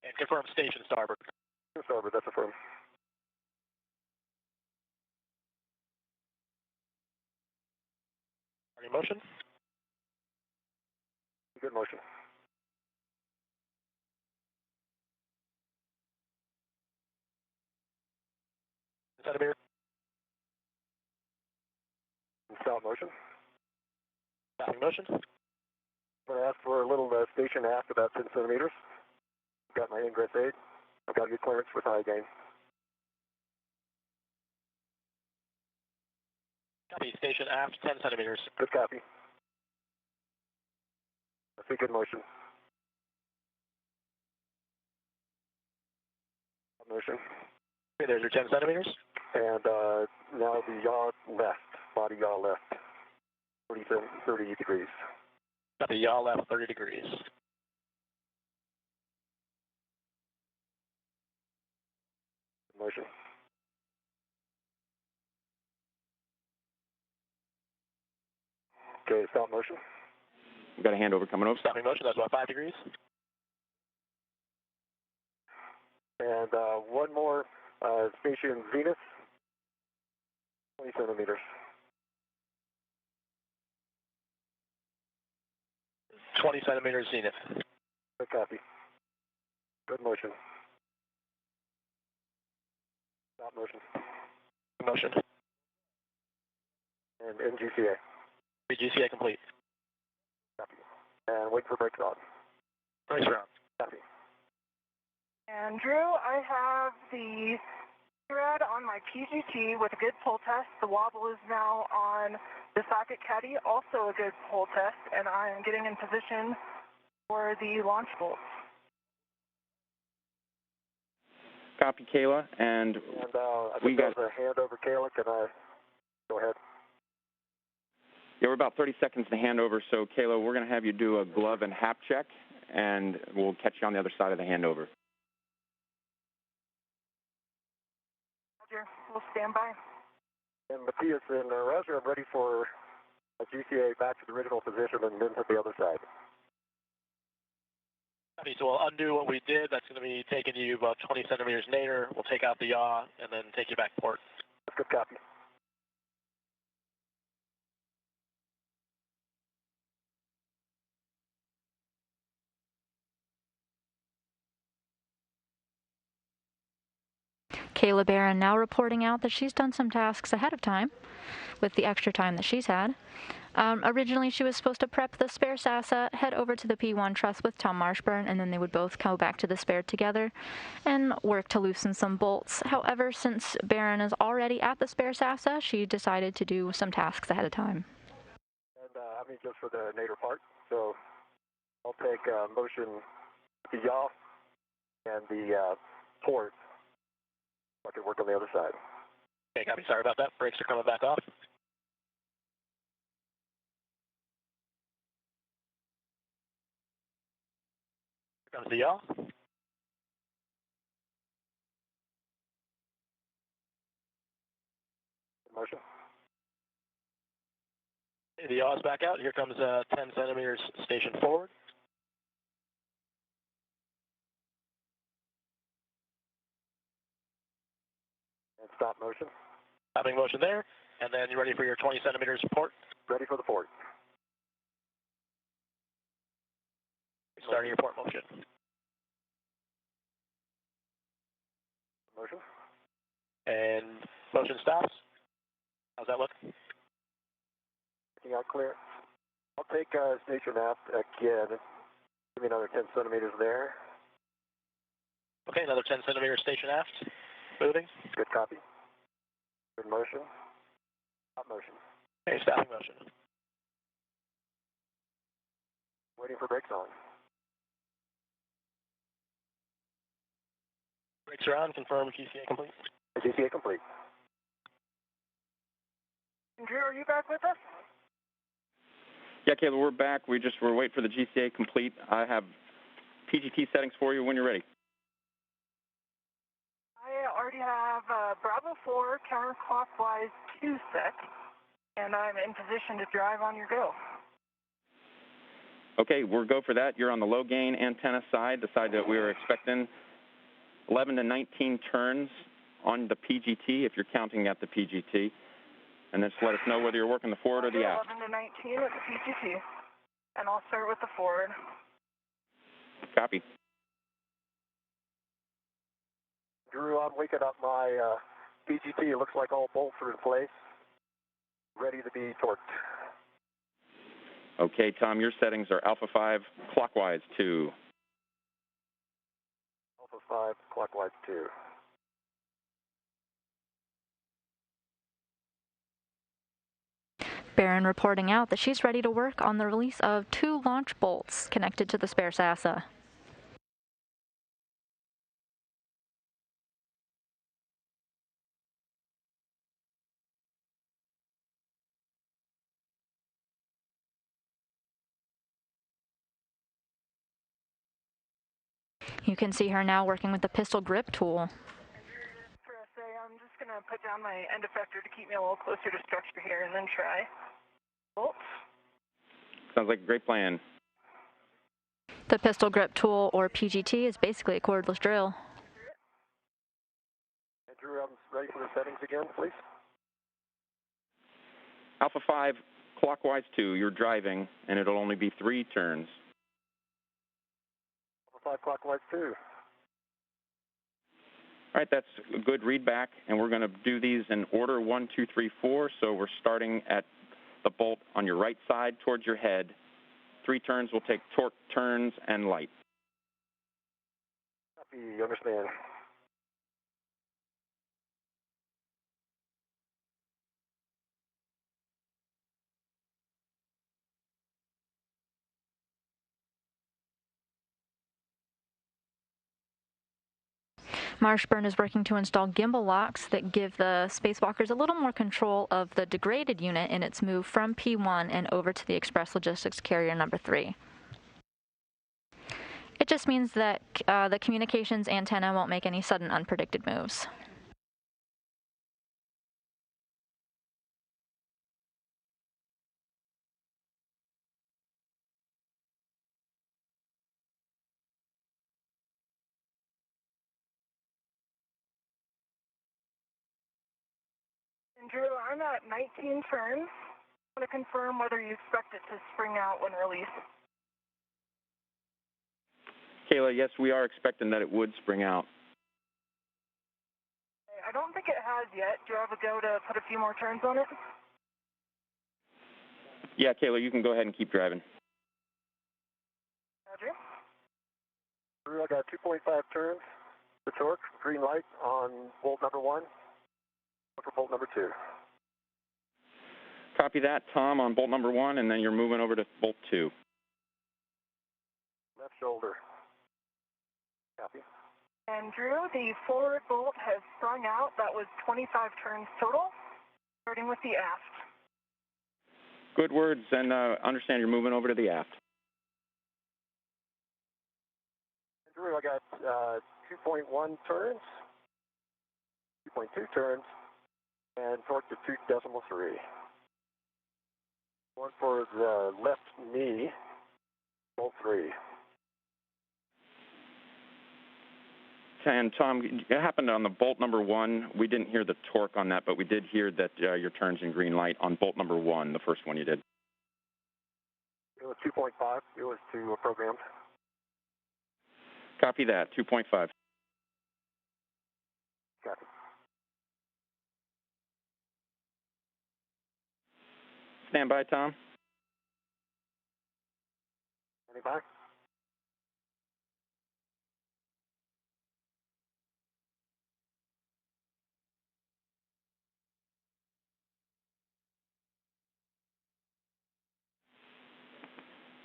And confirm station starboard. Starboard, that's affirmed. Starting motion. Good motion. Centimeter. Stop motion. Stopping motion. I'm going to ask for a little station aft about 10 centimeters. got my ingress aid. I've got good clearance with high gain. Copy, station aft, 10 centimeters. Good copy. I see good motion. Motion. Okay, there's your 10 centimeters. And now the yaw left, body yaw left, 30 degrees. Got the yaw left, 30 degrees. Motion. Okay, stop motion. We've got a handover coming over. Stopping motion, that's about 5 degrees. And one more, station zenith, 20 centimeters. 20 centimeters zenith. Good copy. Good motion. Stop motion. Motion. And NGCA. GCA complete. Copy. And wait for brakes on. Brakes are on. Copy. And Drew, I have the thread on my PGT with a good pull test. The wobble is now on the socket caddy, also a good pull test, and I am getting in position for the launch bolts. Copy, Kayla, and I think there's a hand over, Kayla. Can I go ahead? Yeah, we're about 30 seconds to hand over, so Kayla, we're going to have you do a glove and hap check, and we'll catch you on the other side of the handover. Roger, we'll stand by. And Matthias and Roger, I'm ready for a GCA back to the original position and then to the other side. Copy, so we'll undo what we did. That's going to be taking you about 20 centimeters later. We'll take out the yaw and then take you back to port. That's good copy. Кейla Bэрron now reporting out that she's done some tasks ahead of time with the extra time that she's had. Originally, she was supposed to prep the spare SASA, head over to the P1 truss with Tom Marshbёrn, and then they would both go back to the spare together and work to loosen some bolts. However, since Bэрron is already at the spare SASA, she decided to do some tasks ahead of time. And I mean, just for the nadir part, so I'll take motion the yaw and the port. I can work on the other side. Okay, copy. Sorry about that. Brakes are coming back off. Here comes the yaw. Motion. Okay, the yaw is back out. Here comes 10 centimeters station forward. And stop motion. Stopping motion there. And then you're ready for your 20 centimeters port. Ready for the port. Starting your port motion. Motion. And motion stops. How's that look? Looking out clear. I'll take station aft again. Give me another 10 centimeters there. Okay, another 10 centimeters station aft. Moving. Good copy. Good motion. Stop motion. Okay, stopping motion. Waiting for brakes on. Brakes are on. Confirm GCA complete. GCA complete. Drew, are you back with us? Yeah, Kayla, we're back. We're waiting for the GCA complete. I have PGT settings for you when you're ready. I already have Bravo 4 counterclockwise 2 set, and I'm in position to drive on your go. Okay, we'll go for that. You're on the low gain antenna side, the side that we were expecting. 11 to 19 turns on the PGT, if you're counting at the PGT. And then just let us know whether you're working the forward or the aft. 11 to 19 at the PGT, and I'll start with the forward. Copy. Drew, I'm waking up my PGT. It looks like all bolts are in place. Ready to be torqued. Okay, Tom, your settings are Alpha 5 clockwise 2. 5, clockwise 2. Bэрron reporting out that she's ready to work on the release of 2 launch bolts connected to the spare NASA. You can see her now working with the pistol grip tool. For SA, I'm just going to put down my end effector to keep me a little closer to structure here and then try. Bolts. Sounds like a great plan. The pistol grip tool, or PGT, is basically a cordless drill. Andrew, I'm ready for the settings again, please. Alpha 5, clockwise 2, you're driving, and it'll only be 3 turns. Alpha 5, clockwise 2. All right, that's a good read back, and we're going to do these in order 1, 2, 3, 4. So we're starting at the bolt on your right side towards your head. 3 turns will take torque, turns, and light. Copy, understand. Marshbёrn is working to install gimbal locks that give the spacewalkers a little more control of the degraded unit in its move from P1 and over to the Express Logistics Carrier number 3. It just means that the communications antenna won't make any sudden unpredicted moves. Drew, I'm at 19 turns. I want to confirm whether you expect it to spring out when released. Kayla, yes, we are expecting that it would spring out. I don't think it has yet. Do you have a go to put a few more turns on it? Yeah, Kayla, you can go ahead and keep driving. Roger. Drew, I got 2.5 turns. The torque, green light on bolt number 1. For bolt number 2. Copy that, Tom, on bolt number 1, and then you're moving over to bolt 2. Left shoulder. Copy. And Drew, the forward bolt has sprung out. That was 25 turns total, starting with the aft. Good words, and understand you're moving over to the aft. Drew, I got 2.1 turns, 2.2 turns, and torque to 2.3. One for the left knee, bolt 3. And Tom, it happened on the bolt number 1. We didn't hear the torque on that, but we did hear that your turns in green light on bolt number 1, the first one you did. It was 2.5. It was programmed. Copy that, 2.5. Copy. Stand by, Tom. Standing by.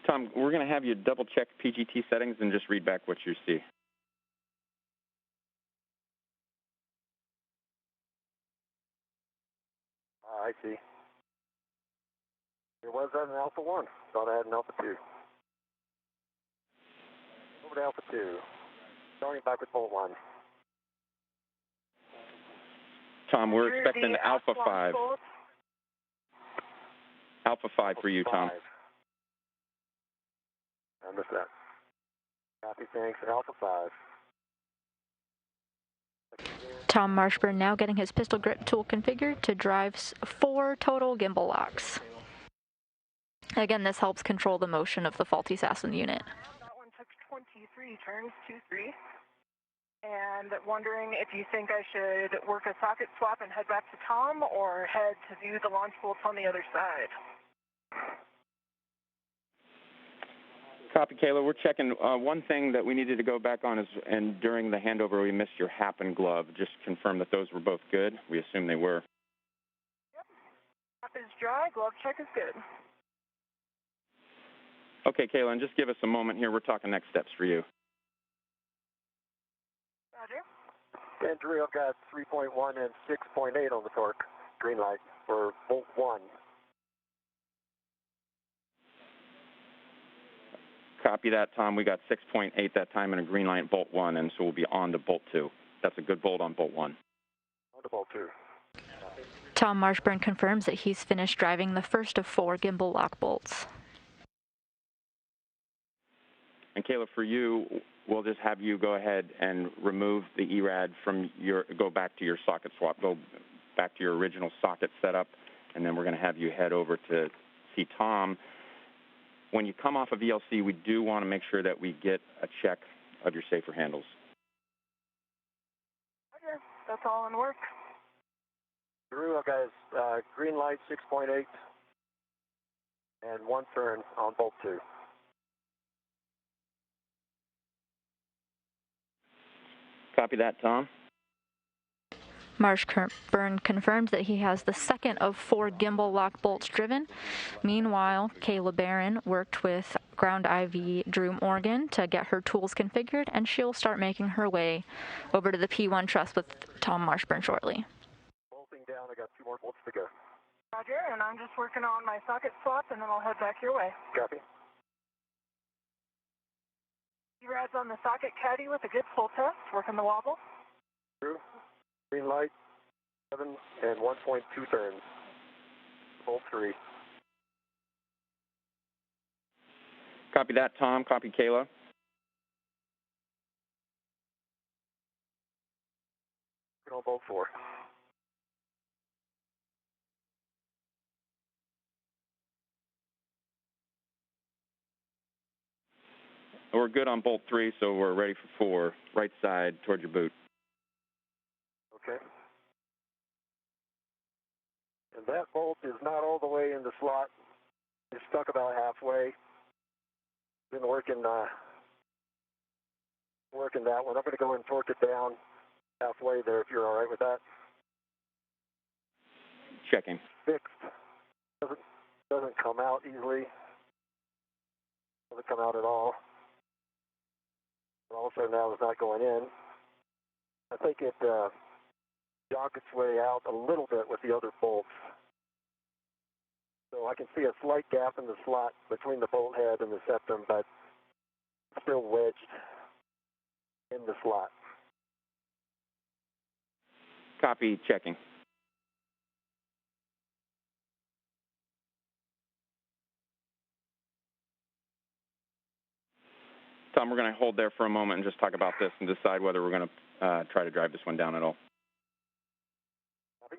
Tom, we're going to have you double check PGT settings and just read back what you see. I see. It was at an Alpha 1. Thought I had an Alpha 2. Over to Alpha 2. Starting back with bolt 1. Tom, we're expecting Alpha 5. Bolt. Alpha 5 for you, Tom. I missed that. Copy, thanks. Alpha 5. Tom Marshbёrn now getting his pistol grip tool configured to drive 4 total gimbal locks. Again, this helps control the motion of the faulty Sassen unit. That one took 23 turns, 2-3. And wondering if you think I should work a socket swap and head back to Tom, or head to view the launch bolts on the other side. Copy, Kayla. We're checking. One thing that we needed to go back on is, and during the handover, we missed your hat and glove. Just confirm that those were both good. We assume they were. Yep. Hat is dry, glove check is good. Okay, Kayla, and just give us a moment here. We're talking next steps for you. Roger. And Drew, I've got 3.1 and 6.8 on the torque. Green light for bolt 1. Copy that, Tom. We got 6.8 that time and a green light bolt 1, and so we'll be on to bolt 2. That's a good bolt on bolt 1. On to bolt 2. Tom Marshbёrn confirms that he's finished driving the first of 4 gimbal lock bolts. And Kayla, for you, we'll just have you go ahead and remove the ERAD from go back to your socket swap, go back to your original socket setup, and then we're going to have you head over to see Tom. When you come off of VLC, we do want to make sure that we get a check of your safer handles. Okay, that's all in work. Drew, I've got green light 6.8 and 1 turn on bolt 2. Copy that, Tom. Marshbёrn confirmed that he has the second of 4 gimbal lock bolts driven. Meanwhile, Кейла Бэррон worked with ground IV Drew Morgan to get her tools configured, and she'll start making her way over to the P1 truss with Tom Marshbёrn shortly. Bolting down, I got 2 more bolts to go. Roger, and I'm just working on my socket swap, and then I'll head back your way. Copy. ERAD's on the socket caddy with a good pull test, working the wobble. Drew, green light 7 and 1.2 turns. Bolt 3. Copy that, Tom. Copy, Kayla. On bolt 4. We're good on bolt 3, so we're ready for 4. Right side toward your boot. Okay. And that bolt is not all the way in the slot. It's stuck about halfway. Been working that one. I'm going to go and torque it down halfway there if you're all right with that. Checking. Fixed. Doesn't come out easily. Doesn't come out at all. Also now it's not going in. I think it jogged its way out a little bit with the other bolts. So I can see a slight gap in the slot between the bolt head and the septum, but still wedged in the slot. Copy, checking. Tom, we're going to hold there for a moment and just talk about this and decide whether we're going to try to drive this one down at all. Copy.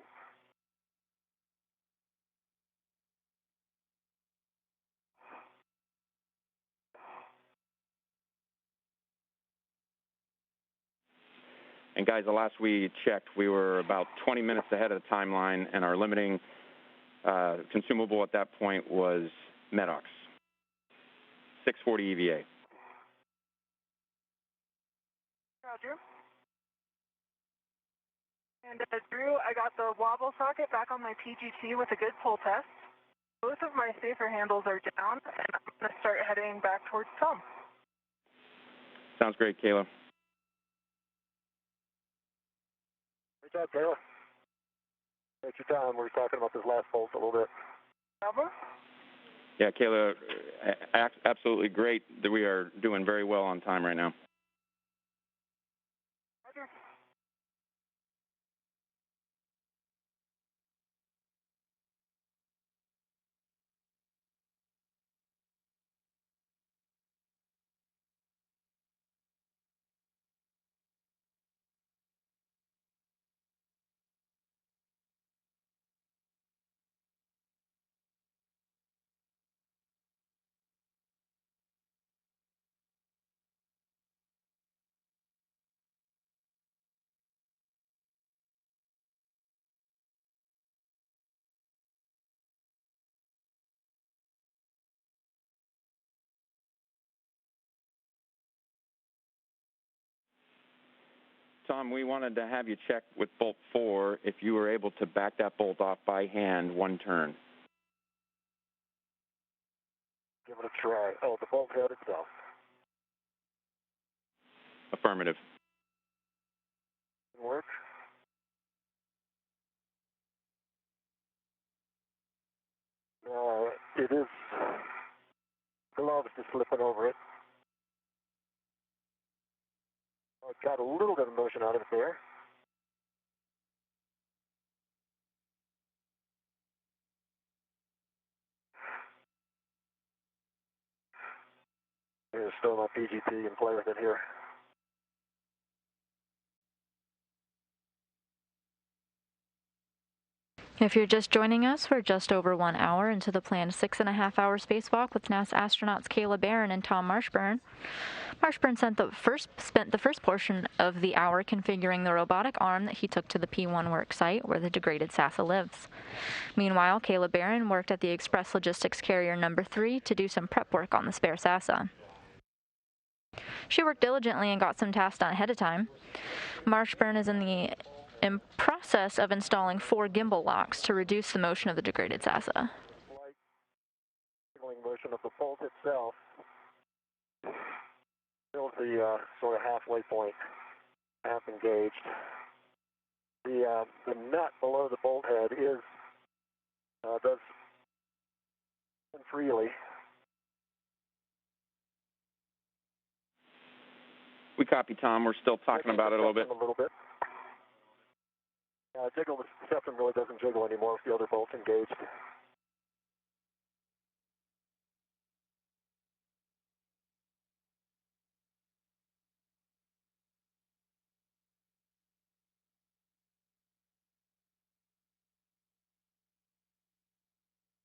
And guys, the last we checked, we were about 20 minutes ahead of the timeline, and our limiting consumable at that point was Medox, 640 EVA. Roger. And Drew, I got the wobble socket back on my PGT with a good pull test. Both of my safer handles are down, and I'm going to start heading back towards Tom. Sounds great, Kayla. Great job, Kayla. Take your time. We're talking about this last bolt a little bit. Over. Yeah, Kayla, absolutely great that we are doing very well on time right now. Tom, we wanted to have you check with bolt 4 if you were able to back that bolt off by hand one turn. Give it a try. Oh, the bolt head itself. Affirmative. Work. It is gloves just slipping over it. I got a little bit of motion out of it there. There's still my PGT and play with it here. If you're just joining us, we're just over 1 hour into the planned 6.5-hour spacewalk with NASA astronauts Кейla Bэрrон and Tom Marshbёrn. Marshbёrn spent the first portion of the hour configuring the robotic arm that he took to the P1 work site where the degraded SASA lives. Meanwhile, Кейla Bэрron worked at the Express Logistics Carrier No. 3 to do some prep work on the spare SASA. She worked diligently and got some tasks done ahead of time. Marshbёrn is in the process of installing 4 gimbal locks to reduce the motion of the degraded SASA. Slight signaling motion of the bolt itself. Still the sort of halfway point, half engaged. The nut below the bolt head does spin freely. We copy, Tom. We're still talking about it a little bit. Jiggle, the septum really doesn't jiggle anymore with the other bolts engaged.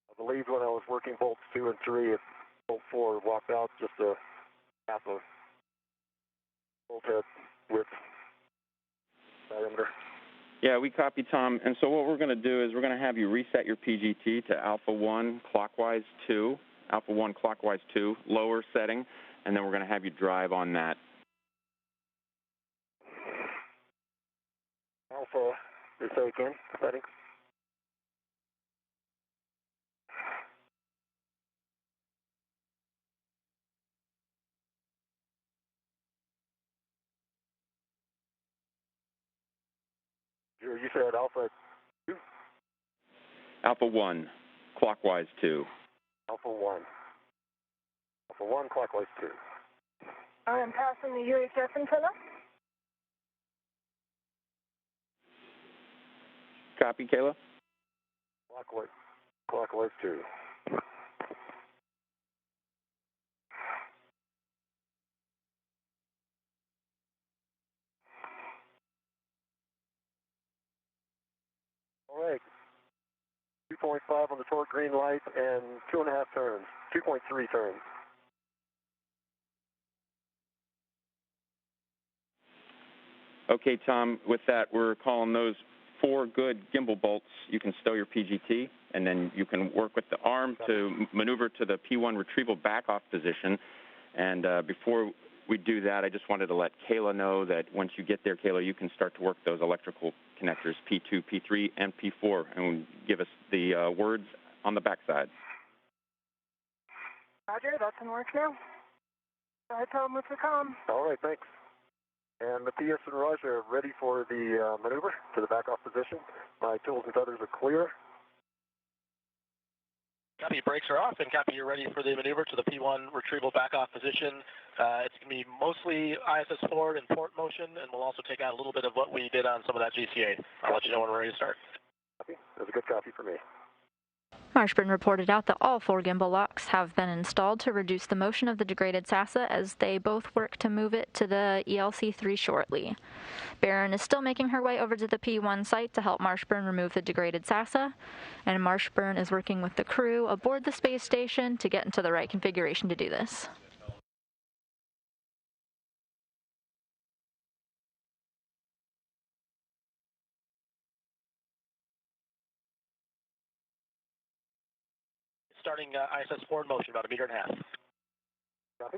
I believe when I was working bolts 2 and 3, bolt 4 walked out just a half a bolt head width diameter. Yeah, we copy, Tom. And so what we're going to do is we're going to have you reset your PGT to alpha 1 clockwise 2, lower setting, and then we're going to have you drive on that. Alpha, say again, setting. You said alpha 2? Alpha 1, clockwise 2. Alpha 1. Alpha 1, clockwise 2. I am passing the UHF antenna. Copy, Кейla? Clockwise 2. All right. 2.5 on the torque green light and 2.5 turns. 2.3 turns. Okay, Tom, with that, we're calling those 4 good gimbal bolts. You can stow your PGT, and then you can work with the arm to maneuver to the P1 retrieval back-off position. And before we do that, I just wanted to let Кейla know that once you get there, Кейla, you can start to work those electrical connectors, P2, P3, and P4, and give us the words on the backside. Roger, that's in work now. I tell them what's to come. All right, thanks. And the PS and Raj are ready for the maneuver to the back-off position. My tools and tethers are clear. Copy, brakes are off, and copy, you're ready for the maneuver to the P1 retrieval back-off position. It's going to be mostly ISS forward and port motion, and we'll also take out a little bit of what we did on some of that GCA. I'll let you know when we're ready to start. Copy. That's a good copy for me. Marshbёrn reported out that all 4 gimbal locks have been installed to reduce the motion of the degraded SASA as they both work to move it to the ELC-3 shortly. Bэрron is still making her way over to the P1 site to help Marshbёrn remove the degraded SASA, and Marshbёrn is working with the crew aboard the space station to get into the right configuration to do this. Starting ISS forward motion, about 1.5 meters. Copy.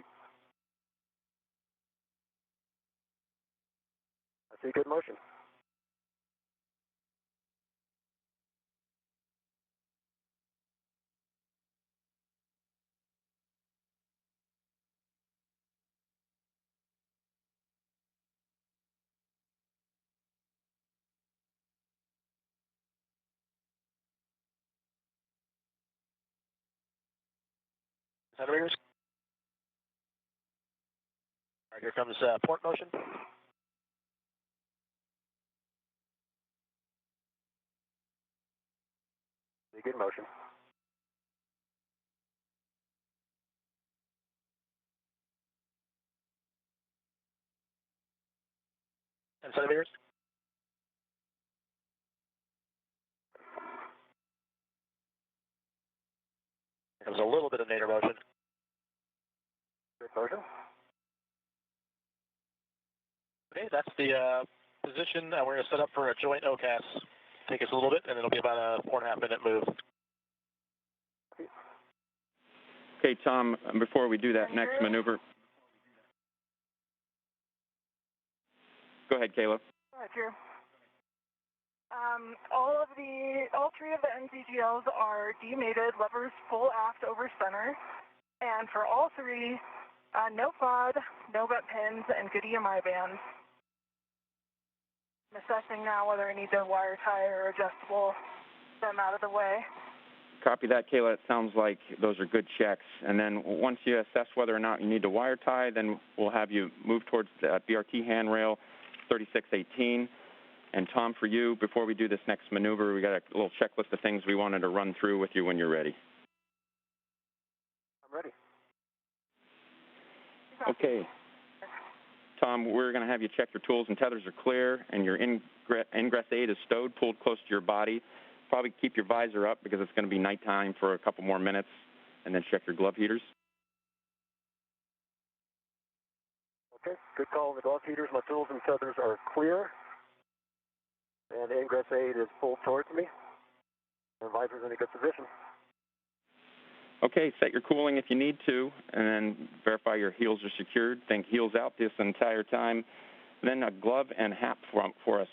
See good motion. Centimeters. All right, here comes port motion. See good motion. And centimeters. Here comes a little bit of nadir motion. Good motion. Okay, that's the position. We're going to set up for a joint OCAS. Take us a little bit, and it'll be about a 4.5 minute move. Okay, Tom, before we do that next maneuver. Go ahead, Kayla. Roger. All three of the NCGLs are demated, levers full aft over center. And for all three, no FOD, no butt pins, and good EMI bands. I'm assessing now whether I need to wire tie or adjustable them out of the way. Copy that, Kayla. It sounds like those are good checks. And then once you assess whether or not you need to wire tie, then we'll have you move towards the BRT handrail 3618. And Tom, for you, before we do this next maneuver, we got a little checklist of things we wanted to run through with you when you're ready. I'm ready. Okay. Tom, we're going to have you check your tools and tethers are clear, and your ingress aid is stowed, pulled close to your body. Probably keep your visor up because it's going to be nighttime for a couple more minutes, and then check your glove heaters. Okay, good call on the glove heaters. My tools and tethers are clear. And the ingress aid is pulled towards me. And the visor's in a good position. Okay, set your cooling if you need to, and then verify your heels are secured. Think heels out this entire time. Then a glove and hat for us.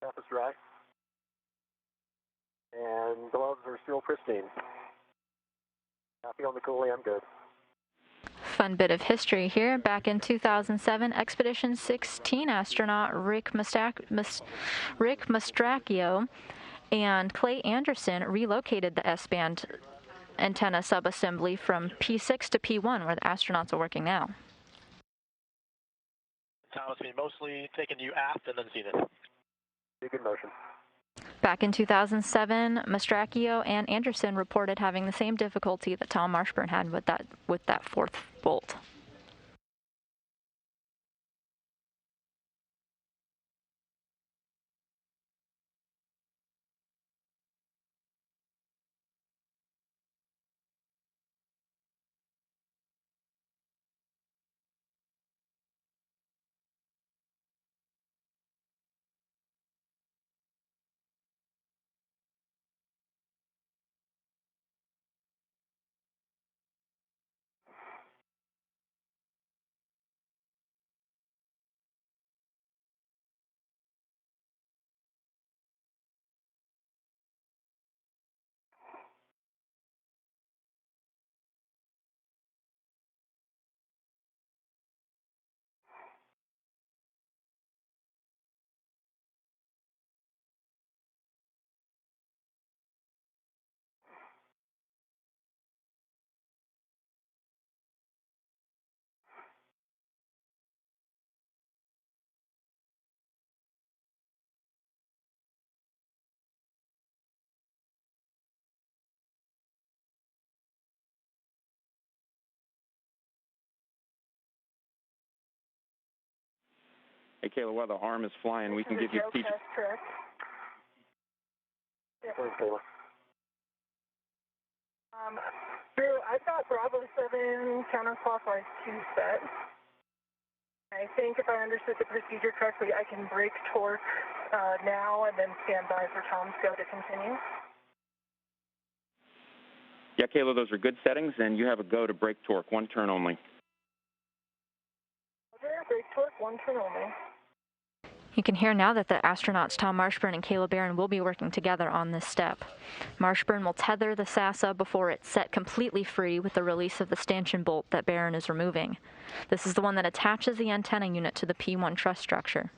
Cap is dry. And gloves are still pristine. Happy on the cooling, I'm good. Fun bit of history here. Back in 2007, Expedition 16 astronaut Rick Mastracchio and Clay Anderson relocated the S-band antenna subassembly from P6 to P1, where the astronauts are working now. Thomas, we mostly taking you aft and then zenith. Good motion. Back in 2007, Mastracchio and Anderson reported having the same difficulty that Tom Marshbёrn had with that fourth bolt. Hey, Kayla, while the arm is flying, we can give you PG. Correct. Yep. Where's Kayla? Drew, I've got Bravo 7 counterclockwise 2 set. I think if I understood the procedure correctly, I can break torque now and then stand by for Tom's go to continue. Yeah, Kayla, those are good settings, and you have a go to break torque, one turn only. Brake torque, 1 turn only. You can hear now that the astronauts Tom Marshbёrn and Кейla Bэрrон will be working together on this step. Marshbёrn will tether the NASA before it's set completely free with the release of the stanchion bolt that Bэрron is removing. This is the one that attaches the antenna unit to the P1 truss structure.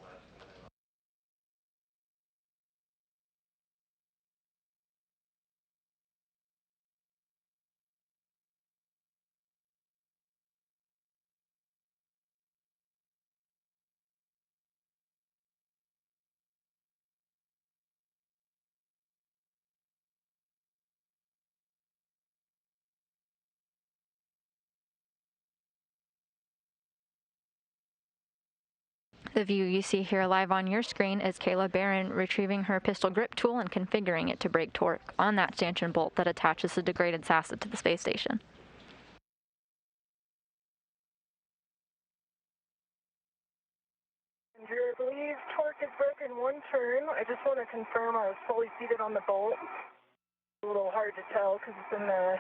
The view you see here live on your screen is Кейla Bэрrон retrieving her pistol grip tool and configuring it to break torque on that stanchion bolt that attaches the degraded NASA to the space station. Andrew, I believe torque is broken 1 turn. I just want to confirm I was fully seated on the bolt. It's a little hard to tell because it's in the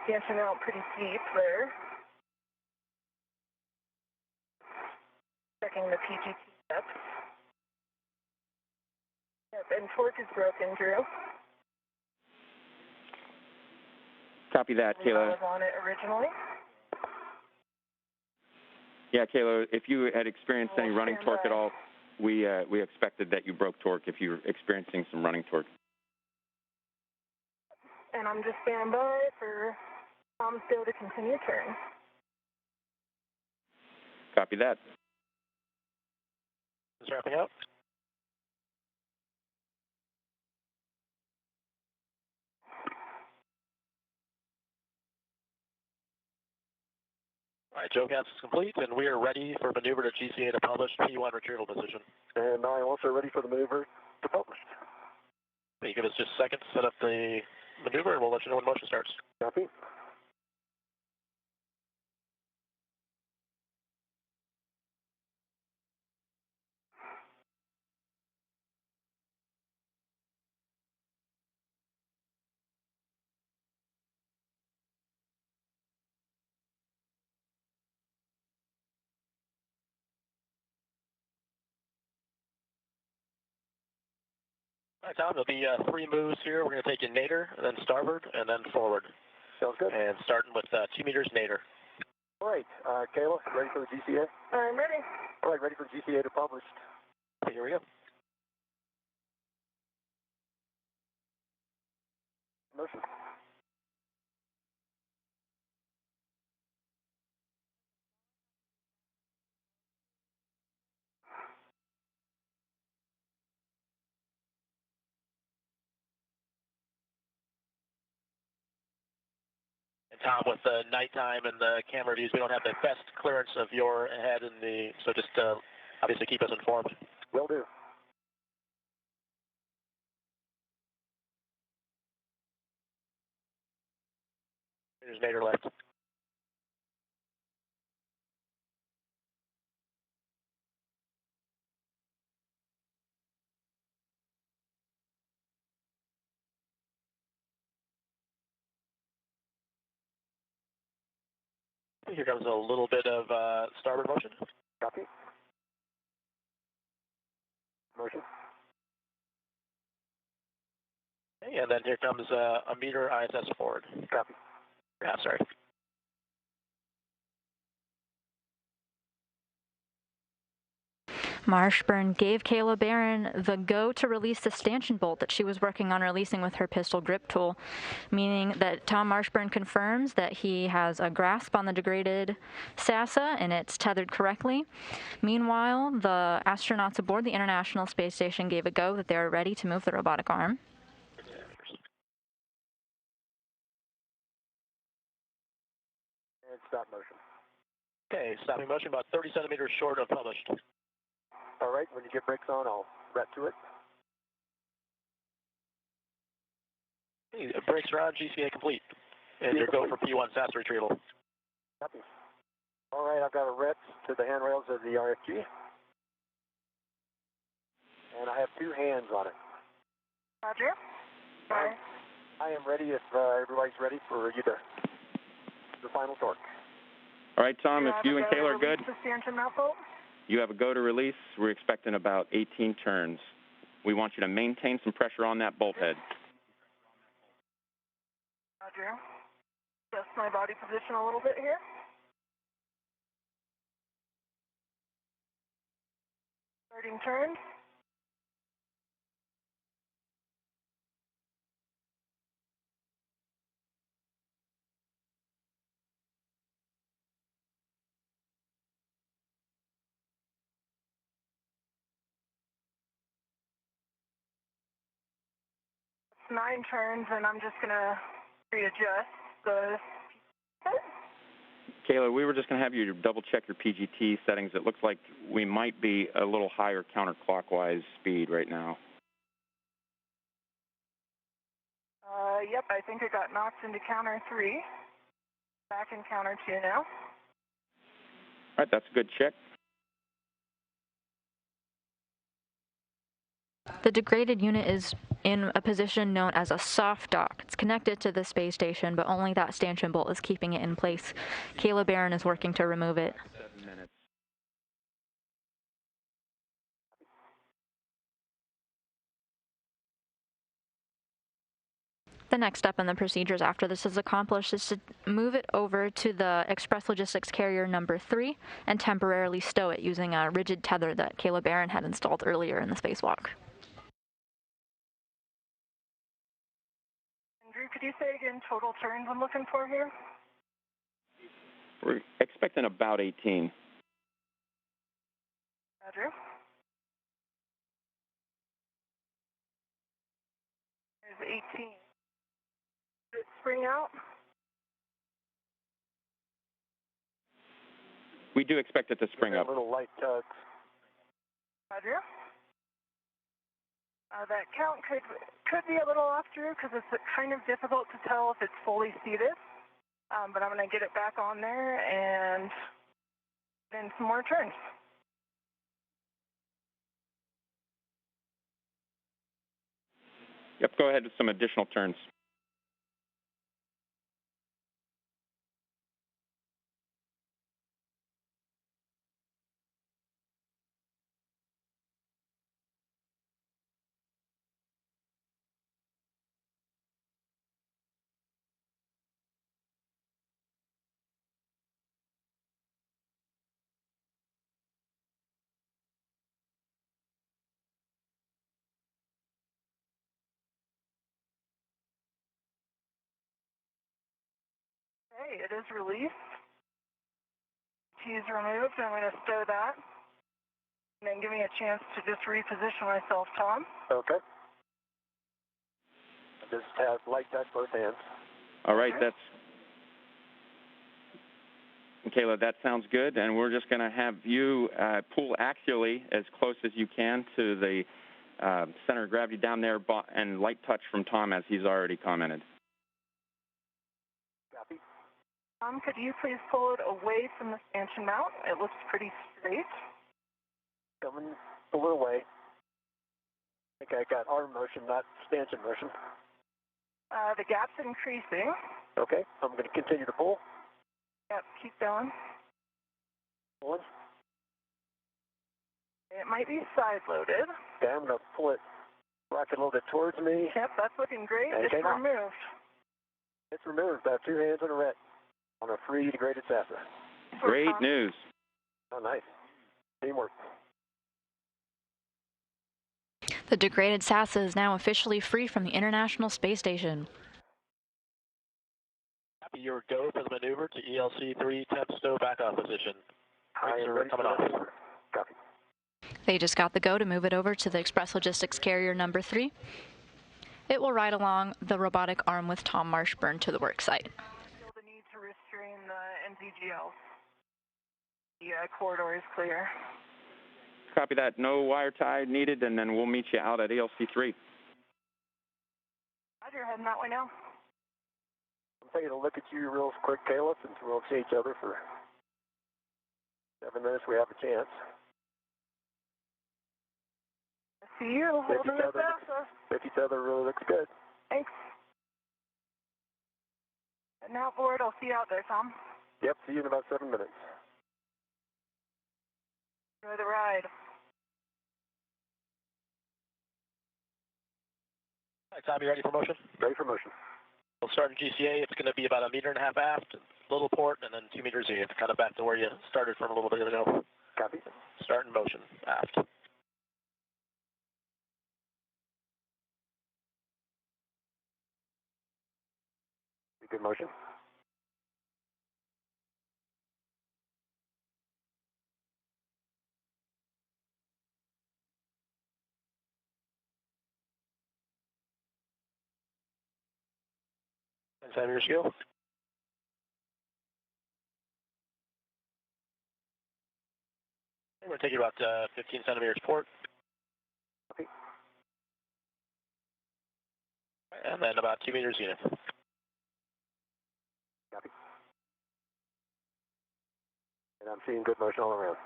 stanchion out pretty deep there. Checking the PGT steps. Yep, and torque is broken, Drew. Copy that, Кейla. I was on it originally. Yeah, Кейla, if you had experienced any running torque at all, we expected that you broke torque if you were experiencing some running torque. And I'm just standing by for Tom's go to continue turn. Copy that. Just wrapping up. All right, Joe Gas is complete, and we are ready for maneuver to GCA to published P1 retrieval position. And I am also ready for the maneuver to published. You give us just a second to set up the maneuver, and we'll let you know when motion starts. Copy. All right, Tom, there'll be 3 moves here. We're going to take you nadir, and then starboard, and then forward. Sounds good. And starting with 2 meters nadir. All right, Кейla, ready for the GCA? I'm ready. All right, ready for GCA to published. Okay, here we go. Motion. And Tom, with the nighttime and the camera views, we don't have the best clearance of your head in the, so just obviously keep us informed. Will do. There's nadir left. Here comes a little bit of starboard motion. Copy. Motion. Okay, and then here comes a meter ISS forward. Copy. Yeah, sorry. Marshbёrn gave Кейla Bэрron the go to release the stanchion bolt that she was working on releasing with her pistol grip tool, meaning that Tom Marshbёrn confirms that he has a grasp on the degraded NASA and it's tethered correctly. Meanwhile, the astronauts aboard the International Space Station gave a go that they are ready to move the robotic arm. And stop motion. Okay, stopping motion about 30 centimeters short of published. All right, when you get brakes on, I'll ret to it. Okay, brakes are on, GCA complete. And your go for P1 SAS retrieval. Copy. All right, I've got a ret to the handrails of the RFG. And I have 2 hands on it. Roger. Bye. I am ready if everybody's ready for you to the final torque. All right, Tom, if you and Kayla are good, you have a go to release. We're expecting about 18 turns. We want you to maintain some pressure on that bolt head. Roger. Adjust my body position a little bit here. Starting turn. It's 9 turns, and I'm just going to readjust the... Kayla, we were just going to have you double check your PGT settings. It looks like we might be a little higher counterclockwise speed right now. Yep, I think it got knocked into counter 3. Back in counter 2 now. All right, that's a good check. The degraded unit is in a position known as a soft dock. It's connected to the space station, but only that stanchion bolt is keeping it in place. Кейла Bэрrон is working to remove it. 7 minutes. The next step in the procedures after this is accomplished is to move it over to the Express Logistics Carrier number 3 and temporarily stow it using a rigid tether that Кейla Bэрron had installed earlier in the spacewalk. Drew, could you say again total turns I'm looking for here? We're expecting about 18. Roger. There's 18. Did it spring out? We do expect it to spring up. A little light tugs. Roger. That count could be a little off, Drew, because it's kind of difficult to tell if it's fully seated. But I'm going to get it back on there and then some more turns. Yep, go ahead with some additional turns. Okay, it is released. Keys removed. I'm going to stow that. And then give me a chance to just reposition myself, Tom. Okay. Just have light touch both hands. All right, that's... Kayla, that sounds good, and we're just going to have you pull axially as close as you can to the center of gravity down there, and light touch from Tom, as he's already commented. Copy. Tom, could you please pull it away from the stanchion mount? It looks pretty straight. Coming a little way. I think I got arm motion, not stanchion motion. The gap's increasing. Okay, I'm going to continue to pull. Yep, keep going. Pulling. It might be side-loaded. Okay, I'm going to pull it, rock it a little bit towards me. Yep, that's looking great. And it's removed. It's removed. I have 2 hands on a ret on a free degraded SASA. Great news. Oh, nice. Teamwork. The degraded SASA is now officially free from the International Space Station. Copy your go for the maneuver to ELC-3 temp stow back off position. I am ready coming for off. maneuver. Copy. They just got the go to move it over to the Express Logistics Carrier number 3. It will ride along the robotic arm with Tom Marshbёrn to the work site. Still the need to restrain the NZGL. The corridor is clear. Copy that. No wire tie needed, and then we'll meet you out at ELC-3. Roger, heading that way now. I'm taking a look at you real quick, Kayla, since we won't see each other for 7 minutes. We have a chance. I see you holding the SASA. If each other really looks good. Thanks. And now, board, I'll see you out there, Tom. Yep, see you in about 7 minutes. Enjoy the ride. All right, Tom, you ready for motion? Ready for motion. We'll start in GCA. It's going to be about 1.5 meters aft, little port, and then 2 meters in, kind of back to where you started from a little bit ago. Copy. Start in motion, aft. Good motion. And time your skill. We're going to take you about 15 centimeters port. Copy. And then about 2 meters unit. Copy. And I'm seeing good motion all around.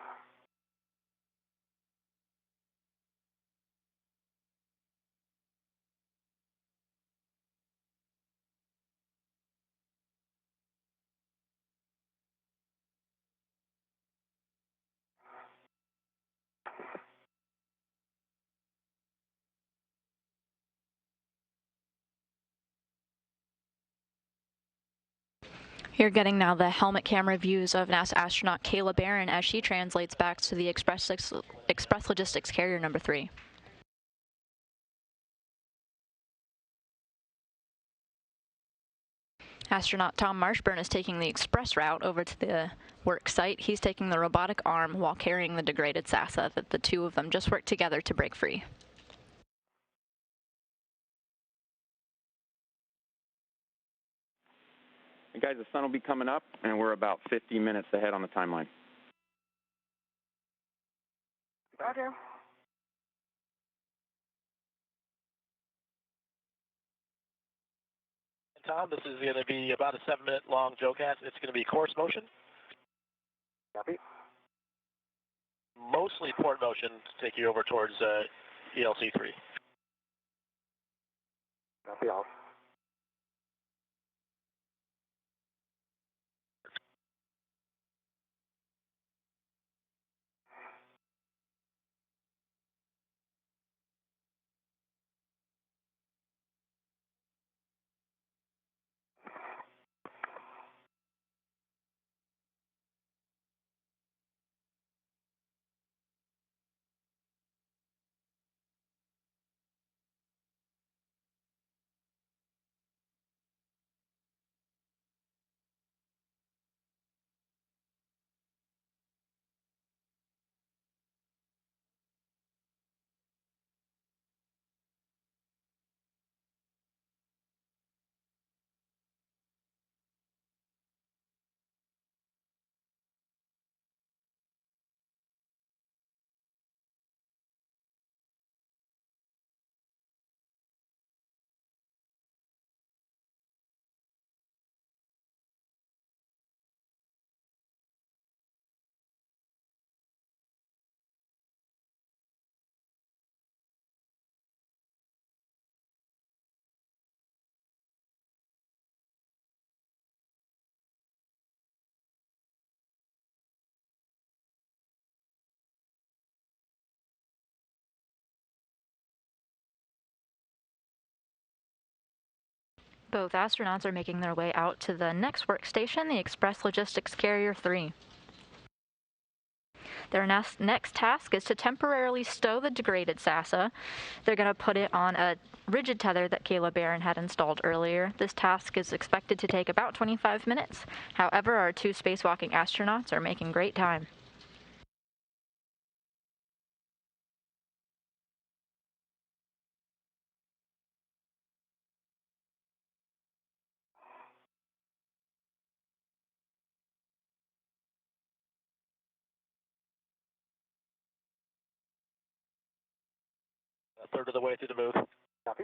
You're getting now the helmet camera views of NASA astronaut Кейла Бэррон as she translates back to the Express Logistics Carrier number 3. Astronaut Tom Marshbёrn is taking the express route over to the work site. He's taking the robotic arm while carrying the degraded SASA that the two of them just worked together to break free. And guys, the sun will be coming up, and we're about 50 minutes ahead on the timeline. Roger. Tom, this is going to be about a 7-minute long JOCAS. It's going to be course motion. Copy. Mostly port motion to take you over towards ELC3. Copy all. Both astronauts are making their way out to the next workstation, the Express Logistics Carrier 3. Their next task is to temporarily stow the degraded SASA. They're going to put it on a rigid tether that Кейла Бэррон had installed earlier. This task is expected to take about 25 minutes. However, our two spacewalking astronauts are making great time. A third of the way through the move. Copy.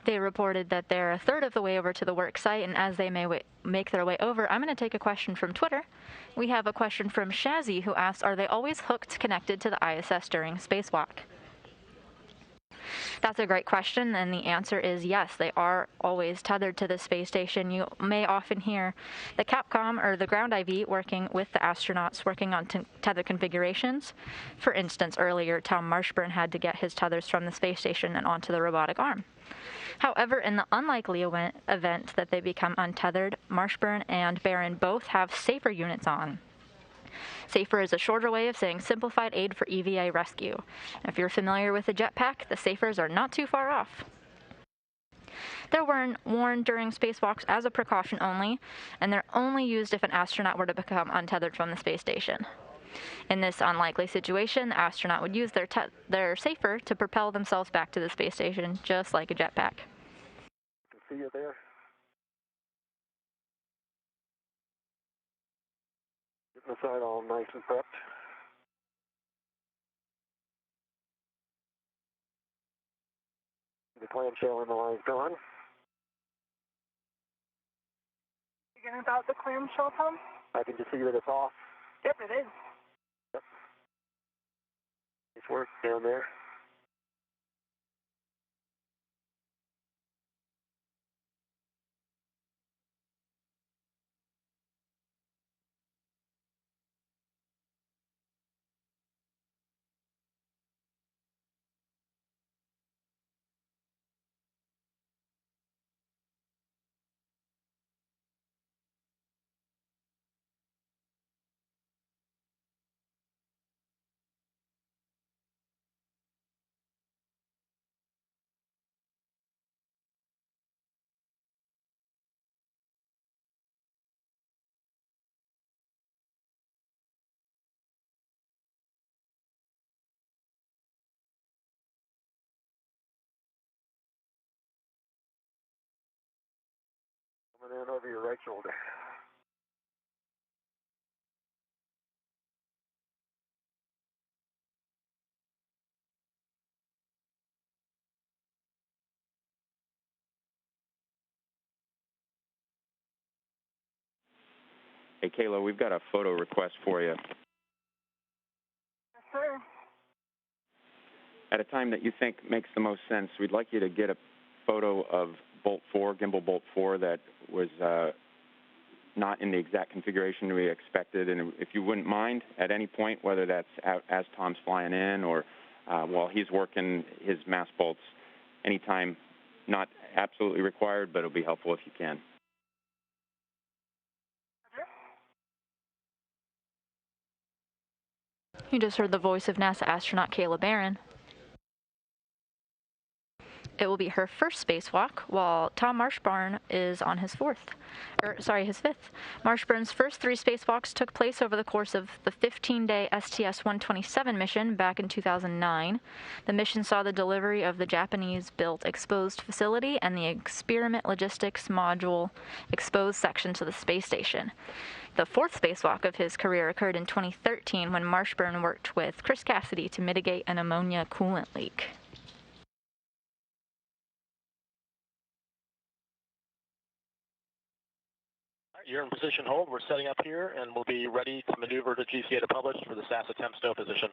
They reported that they're a third of the way over to the work site, and as they make their way over, I'm going to take a question from Twitter. We have a question from Shazzy, who asks, are they always connected to the ISS during spacewalk? That's a great question, and the answer is yes, they are always tethered to the space station. You may often hear the Capcom or the ground IV working with the astronauts working on tether configurations. For instance, earlier, Tom Marshbёrn had to get his tethers from the space station and onto the robotic arm. However, in the unlikely event that they become untethered, Marshbёrn and Bэрron both have SAFER units on. SAFER is a shorter way of saying Simplified Aid for EVA Rescue. If you're familiar with the jetpack, the SAFERs are not too far off. They're worn during spacewalks as a precaution only, and they're only used if an astronaut were to become untethered from the space station. In this unlikely situation, the astronaut would use their SAFER to propel themselves back to the space station, just like a jetpack. I can see you there. Getting the side all nice and prepped. The clamshell in the line's gone. Again about the clamshell, Tom? I can just see that it's off. Yep, it is. Yep. Nice work down there. Coming in over your right shoulder. Hey, Kayla, we've got a photo request for you. Yes, sir. At a time that you think makes the most sense, we'd like you to get a photo of Bolt 4, gimbal Bolt 4, that was not in the exact configuration we expected. And if you wouldn't mind, at any point, whether that's as Tom's flying in or while he's working his mass bolts, anytime, not absolutely required, but it'll be helpful if you can. You just heard the voice of NASA astronaut Кейла Бэррон. It will be her first spacewalk, while Tom Marshbёrn is on his fifth. Marshburn's first 3 spacewalks took place over the course of the 15-day STS-127 mission back in 2009. The mission saw the delivery of the Japanese-built exposed facility and the experiment logistics module exposed section to the space station. The 4th spacewalk of his career occurred in 2013 when Marshbёrn worked with Chris Cassidy to mitigate an ammonia coolant leak. You're in position hold. We're setting up here, and we'll be ready to maneuver to GCA to publish for the SAS attempt stow position.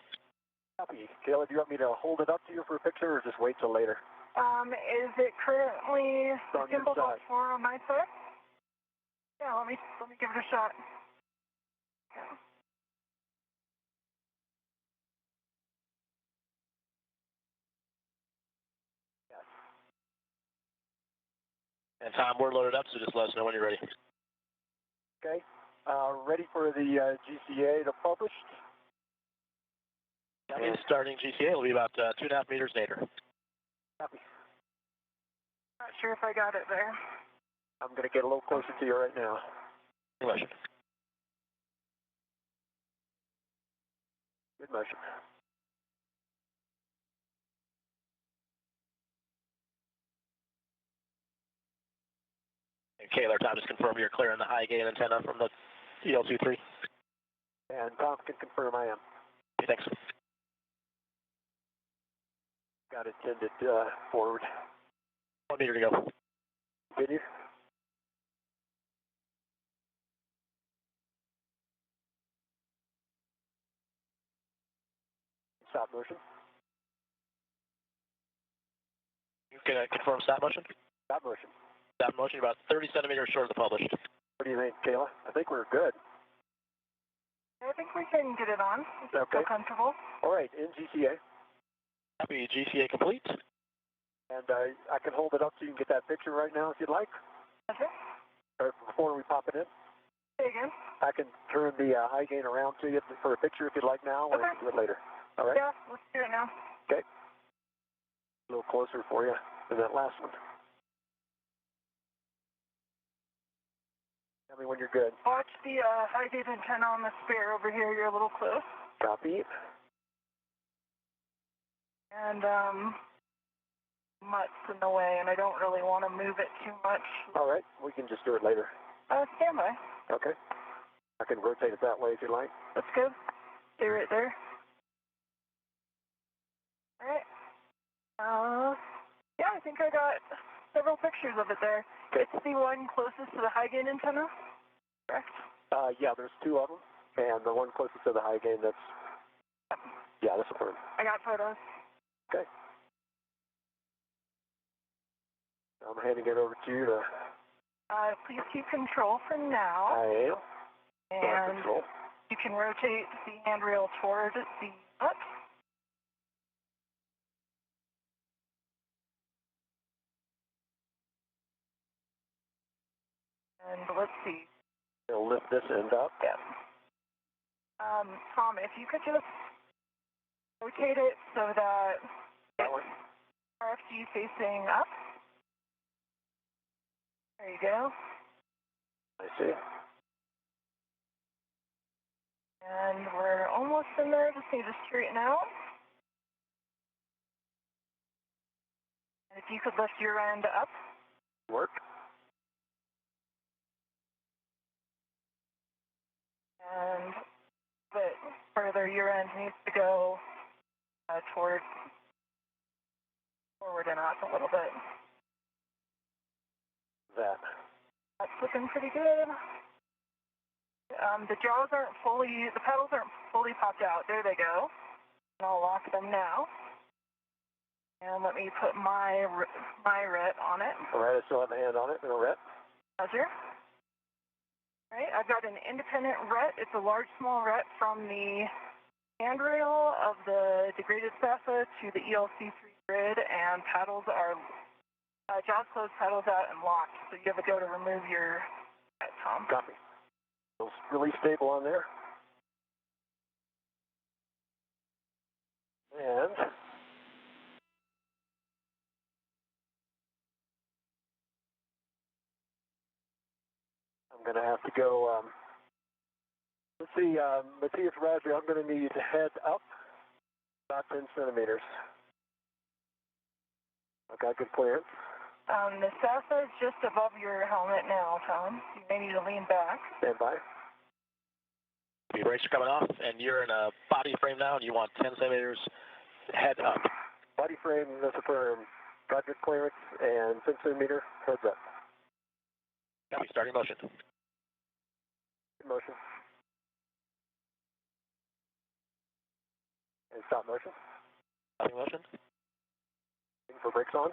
Copy. Kayla, do you want me to hold it up to you for a picture or just wait till later? Is it currently gimbal Bolt 4 on my side? Yeah, let me give it a shot. Yes. And Tom, we're loaded up, so just let us know when you're ready. Okay. Ready for the GCA to publish? That means starting GCA will be about 2.5 meters later. Copy. Not sure if I got it there. I'm going to get a little closer to you right now. Good motion. Good motion. And Kayla, Tom, just confirm you're clearing the high gain antenna from the EL23. And Tom can confirm I am. Okay, thanks. Got it tended forward. 1 meter to go. Continue. Stop motion. You can confirm stop motion? Stop motion. Stop motion, about 30 centimeters short of the published. What do you think, Kayla? I think we're good. I think we can get it on. If you Okay. feel comfortable. All right, in GCA. Copy, GCA complete. And I can hold it up so you can get that picture right now if you'd like. Okay. Or before we pop it in. Say again. I can turn the high gain around to you for a picture if you'd like now, or Okay. do it later. All right? Yeah, let's do it now. Okay. A little closer for you than that last one. Tell me when you're good. Watch the high gain antenna on the spare over here. You're a little close. Copy. And mutts in the way, and I don't really want to move it too much. All right, we can just do it later. Stand by. Okay. I can rotate it that way if you like. That's good. Stay right there. All right. Yeah, I think I got several pictures of it there. Okay. It's the one closest to the high gain antenna, correct? Yeah, there's two of them, and the one closest to the high gain, that's, yeah, that's the first. I got photos. Okay. I'm handing it over to you to... Please keep control for now. I am. And Control. you can rotate the handrail toward the up. And let's see. It'll lift this end up. Yeah. Tom, if you could just rotate it so that That one? RFG facing up. There you go. I see. And we're almost in there. Just need to straighten out. And if you could lift your end up. Work. And but further, your end needs to go toward forward and up a little bit. That. That's looking pretty good. The jaws aren't fully, the pedals aren't fully popped out. There they go. And I'll lock them now. And let me put my ret on it. All right, I still have a hand on it, and a ret. Pleasure. All right, I've got an independent ret. It's a large, small ret from the handrail of the degraded SASA to the ELC3 grid, and paddles are jaws closed, paddles out, and locked. So you have to go to remove your ret, Tom. Copy. Feels really stable on there. And I'm going to have to go, let's see, Matthias Raja, I'm going to need head up about 10 centimeters. Okay, good clearance. The SASA is just above your helmet now, Tom. You may need to lean back. Stand by. The brakes are coming off, and you're in a body frame now, and you want 10 centimeters head up. Body frame, that's affirm. Project clearance and 10 centimeter heads up. Copy, starting motion. Motion. And stop motion. Stopping motion. Waiting for brakes on.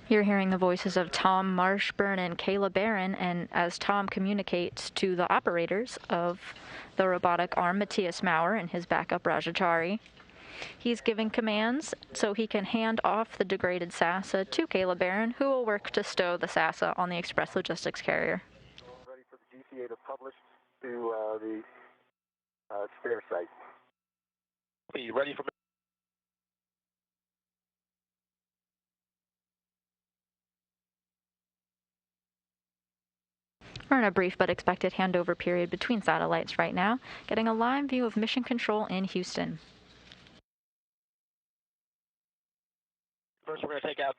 You're hearing the voices of Tom Marshbёrn and Кейла Bэрrон, and as Tom communicates to the operators of the robotic arm, Matthias Maurer and his backup Rajachari, he's giving commands so he can hand off the degraded SASA to Кейла Bэрrон, who will work to stow the SASA on the express logistics carrier. Ready for the GCA to publish to the spare site. Be ready for... We're in a brief but expected handover period between satellites right now, getting a live view of Mission Control in Houston. First, we're going to take out,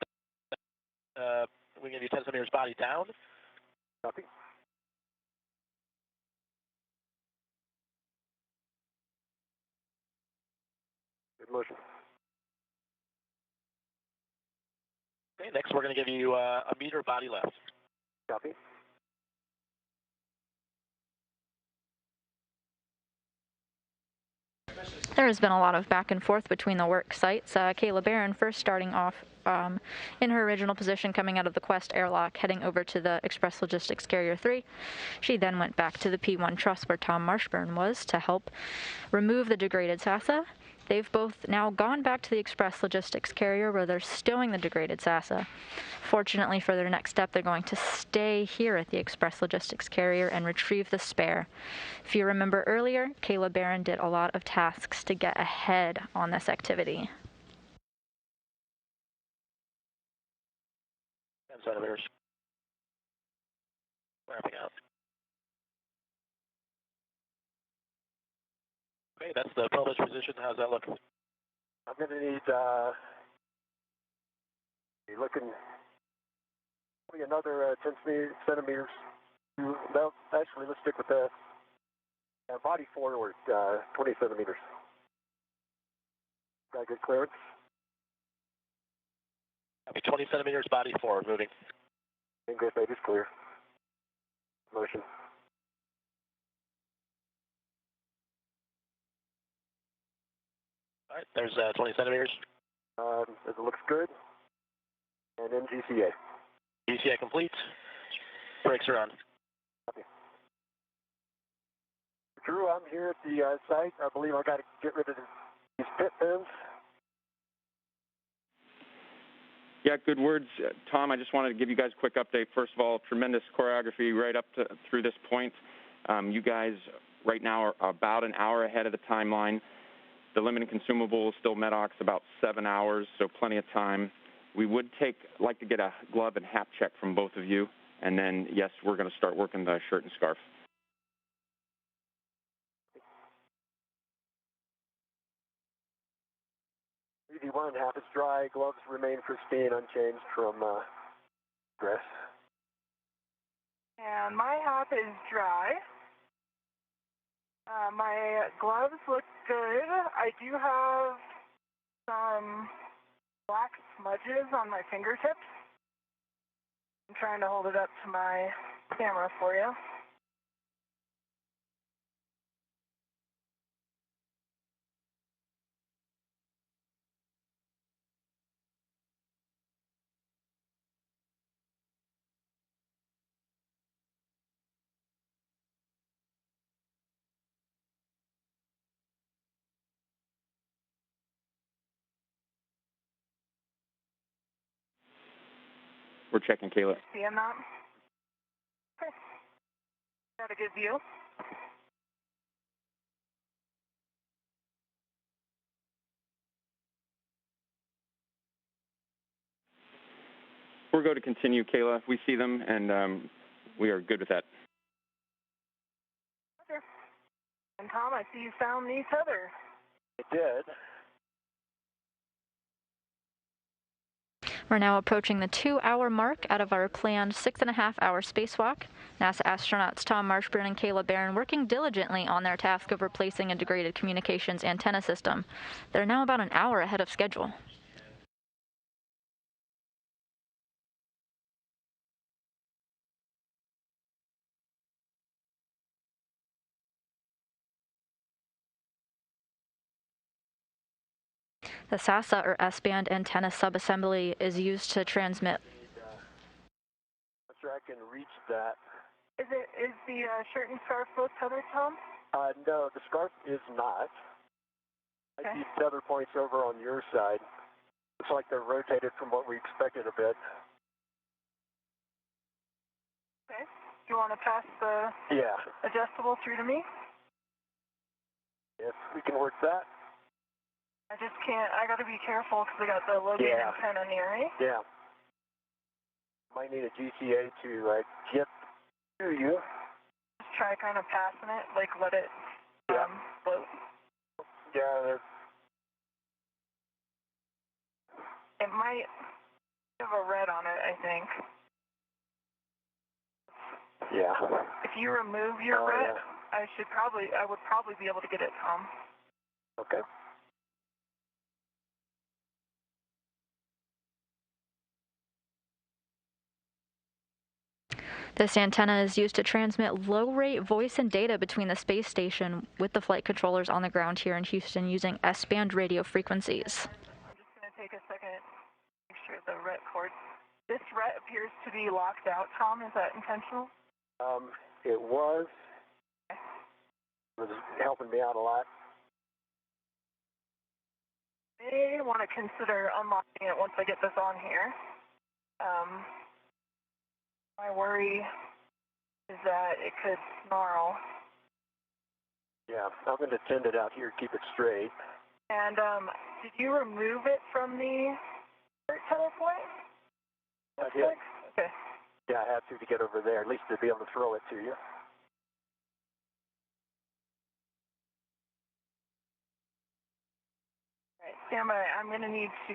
we give you 10 centimeters body down. Copy. Good motion. Okay, next we're going to give you a meter body left. Copy. There has been a lot of back and forth between the work sites. Кейла Бэррон first starting off in her original position coming out of the Quest airlock, heading over to the Express Logistics Carrier 3. She then went back to the P-1 truss where Tom Marshbёrn was to help remove the degraded SASA. They've both now gone back to the Express Logistics Carrier where they're stowing the degraded SASA. Fortunately for their next step, they're going to stay here at the Express Logistics Carrier and retrieve the spare. If you remember earlier, Кейла Бэррон did a lot of tasks to get ahead on this activity. 10 centimeters. Wrapping out. Okay, that's the published position. How's that look? I'm going to need, be looking probably another 10 centimeters. No, actually, let's stick with that. Body forward, 20 centimeters. Got good clearance? Copy, 20 centimeters, body forward, moving. English, baby's clear. Motion. All right, there's 20 centimeters. It looks good. And then GCA. GCA complete. Brakes are on. Copy. Drew, I'm here at the site. I believe I got to get rid of these pit fins. Yeah, good words. Tom, I just wanted to give you guys a quick update. First of all, tremendous choreography right up to through this point. You guys right now are about an hour ahead of the timeline. The limited consumable is still MEDOX about 7 hours, so plenty of time. We would like to get a glove and hat check from both of you, and then, yes, we're going to start working the shirt and scarf. EV1, half is dry. Gloves remain pristine, unchanged from dress. And my half is dry. My gloves look good. I do have some black smudges on my fingertips. I'm trying to hold it up to my camera for you. We're checking, Кейла. Seeing that? Okay. Got a good view. We're going to continue, Кейla. We see them, and we are good with that. Okay. And Tom, I see you found the tether. I did. We're now approaching the 2-hour mark out of our planned 6.5-hour spacewalk. NASA astronauts Tom Marshbёrn and Кейla Bэрrон working diligently on their task of replacing a degraded communications antenna system. They're now about an hour ahead of schedule. The SASA, or S-band antenna subassembly, is used to transmit. I'm sure I can reach that. Is the shirt and scarf both tethered, Tom? No, the scarf is not. Okay. I see tether points over on your side. Looks like they're rotated from what we expected a bit. Okay. Do you want to pass the adjustable through to me? Yes, we can work that. I just can't. I got to be careful because I got the low gain antenna near me. Yeah. Might need a GCA to get to you. Just try kind of passing it, like let it float. Yeah. It might have a red on it, I think. Yeah. If you remove your red, I would probably be able to get it, Tom. Okay. This antenna is used to transmit low-rate voice and data between the space station with the flight controllers on the ground here in Houston using S-band radio frequencies. I'm just going to take a second to make sure the RET cord. This RET appears to be locked out, Tom. Is that intentional? It was. It was helping me out a lot. I may want to consider unlocking it once I get this on here. My worry is that it could snarl. Yeah, I'm going to tend it out here, keep it straight. And did you remove it from the tether point? I did. Okay. Yeah, I had to get over there, at least to be able to throw it to you. All right, stand by. I'm going to need to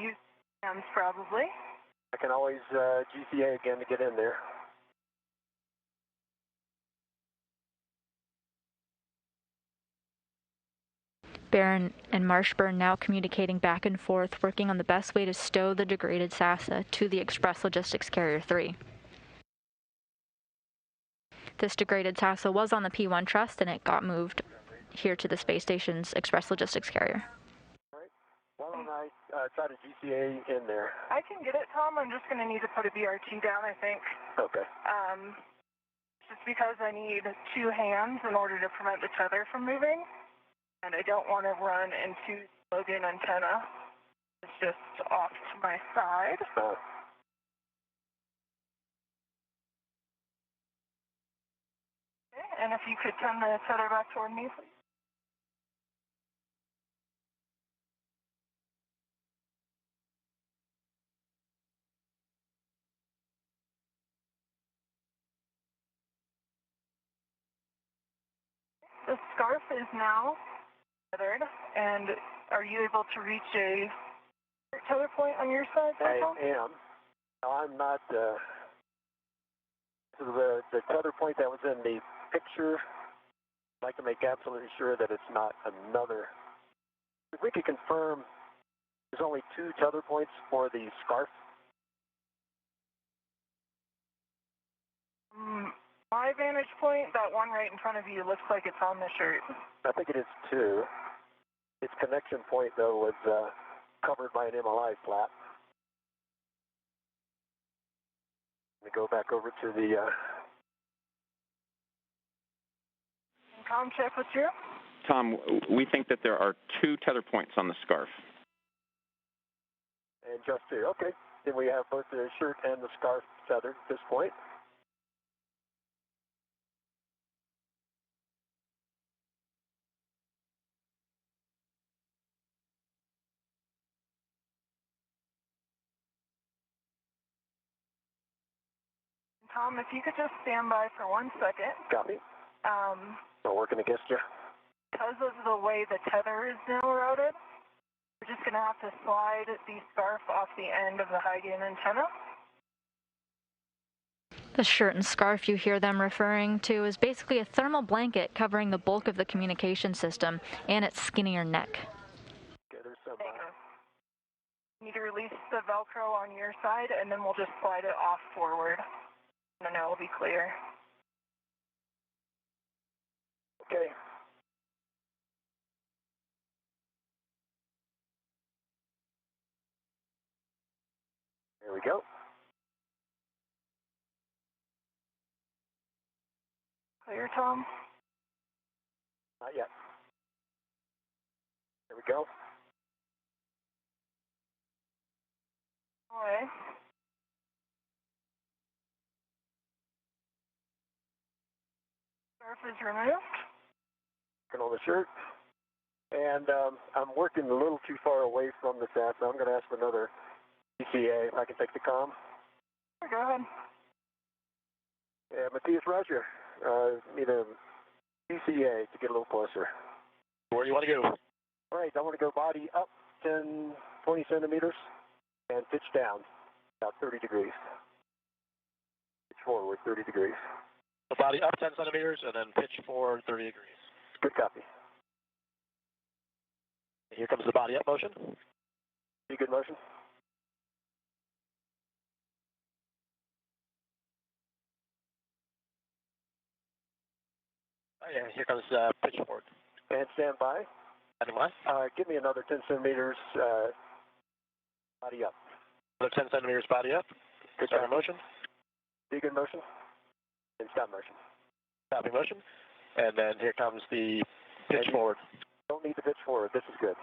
use hands probably. I can always GCA again to get in there. Bэрron and Marshbёrn now communicating back and forth, working on the best way to stow the degraded SASA to the Express Logistics Carrier 3. This degraded SASA was on the P-1 Trust, and it got moved here to the space station's Express Logistics Carrier. All right. Why don't I try to GCA in there? I can get it, Tom. I'm just going to need to put a BRT down, I think. Okay. Just because I need two hands in order to prevent the tether from moving. And I don't want to run into the Logan antenna. It's just off to my side. Okay, and if you could turn the tether back toward me, please. The scarf is now tethered, and are you able to reach a tether point on your side there, Tom? I am. No, I'm not. The tether point that was in the picture, I'd like to make absolutely sure that it's not another. If we could confirm there's only two tether points for the scarf. My vantage point, that one right in front of you, looks like it's on the shirt. I think it is two. Its connection point, though, was covered by an MLI flap. Let me go back over to the... Com check with you. Tom, we think that there are two tether points on the scarf. And just two. Okay. Then we have both the shirt and the scarf tethered at this point. Tom, if you could just stand by for 1 second. Copy. Not working against you. Because of the way the tether is now routed, we're just going to have to slide the scarf off the end of the high gain antenna. The shirt and scarf you hear them referring to is basically a thermal blanket covering the bulk of the communication system and its skinnier neck. Okay, there's some... You need to release the Velcro on your side, and then we'll just slide it off forward. And then it will be clear. Okay. There we go. Clear, Tom? Not yet. There we go. Away. Scarf is removed. Working on the shirt. And I'm working a little too far away from the SAT, so I'm going to ask for another GCA if I can take the comm. Go ahead. Yeah, Matthias, Roger. Need a GCA to get a little closer. Where do you want to go? All right, I want to go body up 10, 20 centimeters and pitch down about 30 degrees. Pitch forward 30 degrees. The body up 10 centimeters and then pitch forward 30 degrees. Good copy. Here comes the body up motion. See good motion? Oh, yeah, here comes pitch forward. And stand by. Standing by. Give me another 10 centimeters body up. Another 10 centimeters body up. Good Starting motion. Begin motion. And stop motion. Stopping motion. And then here comes the pitch forward. Don't need to pitch forward. This is good.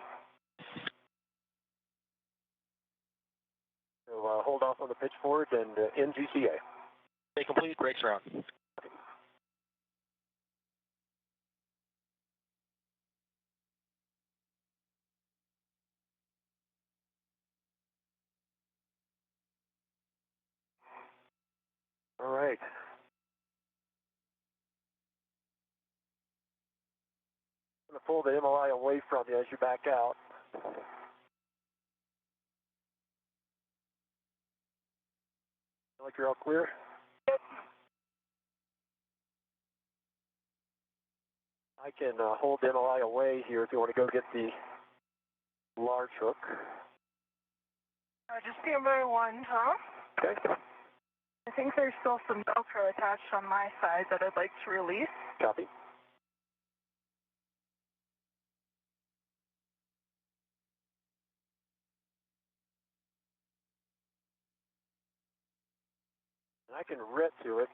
So hold off on the pitch forward and end GCA. Stay complete. Brakes are on. All right. I'm going to pull the MLI away from you as you back out. Feel like you're all clear? Yep. I can hold the MLI away here if you want to go get the large hook. Just stand by one, Tom. Okay. I think there's still some Velcro attached on my side that I'd like to release. Copy. And I can ret to it.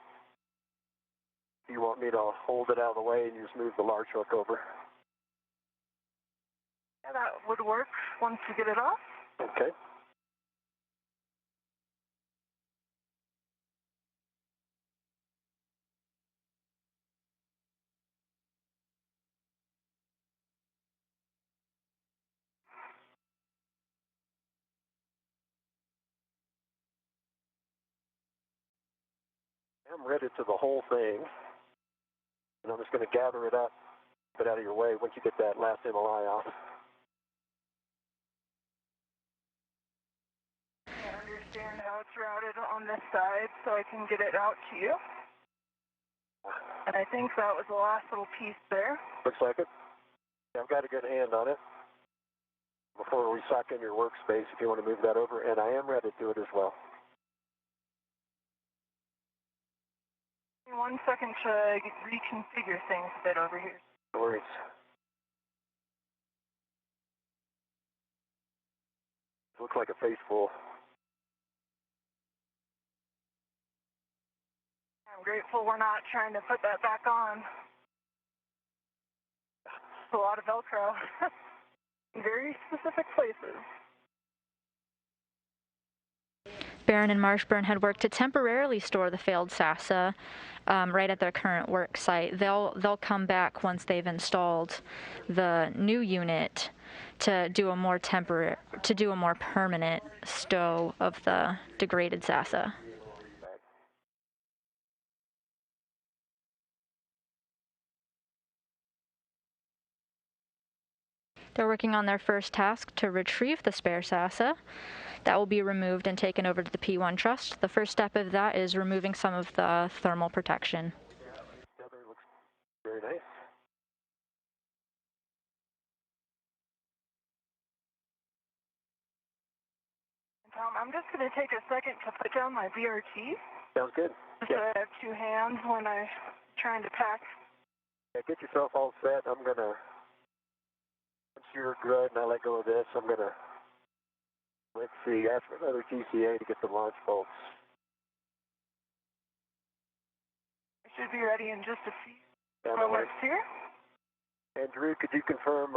If you want me to hold it out of the way and you just move the large hook over. Yeah, that would work once you get it off. Okay. I'm ready to the whole thing, and I'm just going to gather it up, put it out of your way once you get that last MLI off. I understand how it's routed on this side, so I can get it out to you. And I think that was the last little piece there. Looks like it. Yeah, I've got a good hand on it. Before we sock in your workspace, if you want to move that over, and I am ready to it as well. 1 second to reconfigure things a bit over here. No worries. Looks like a faceful. I'm grateful we're not trying to put that back on. It's a lot of Velcro. In very specific places. Bэрron and Marshbёrn had worked to temporarily store the failed SASA right at their current work site. They'll come back once they've installed the new unit to do a more permanent stow of the degraded SASA. They're working on their first task to retrieve the spare SASA. That will be removed and taken over to the P1 Trust. The first step of that is removing some of the thermal protection. Together looks very nice. Tom, I'm just going to take a second to put down my BRT. Sounds good. So I have two hands when I'm trying to pack. Yeah, get yourself all set. I'm going to, once you're good and I let go of this, I'm going to, let's see, ask for another GCA to get the launch bolts. I should be ready in just a few Down the way. moments here. And Drew, could you confirm,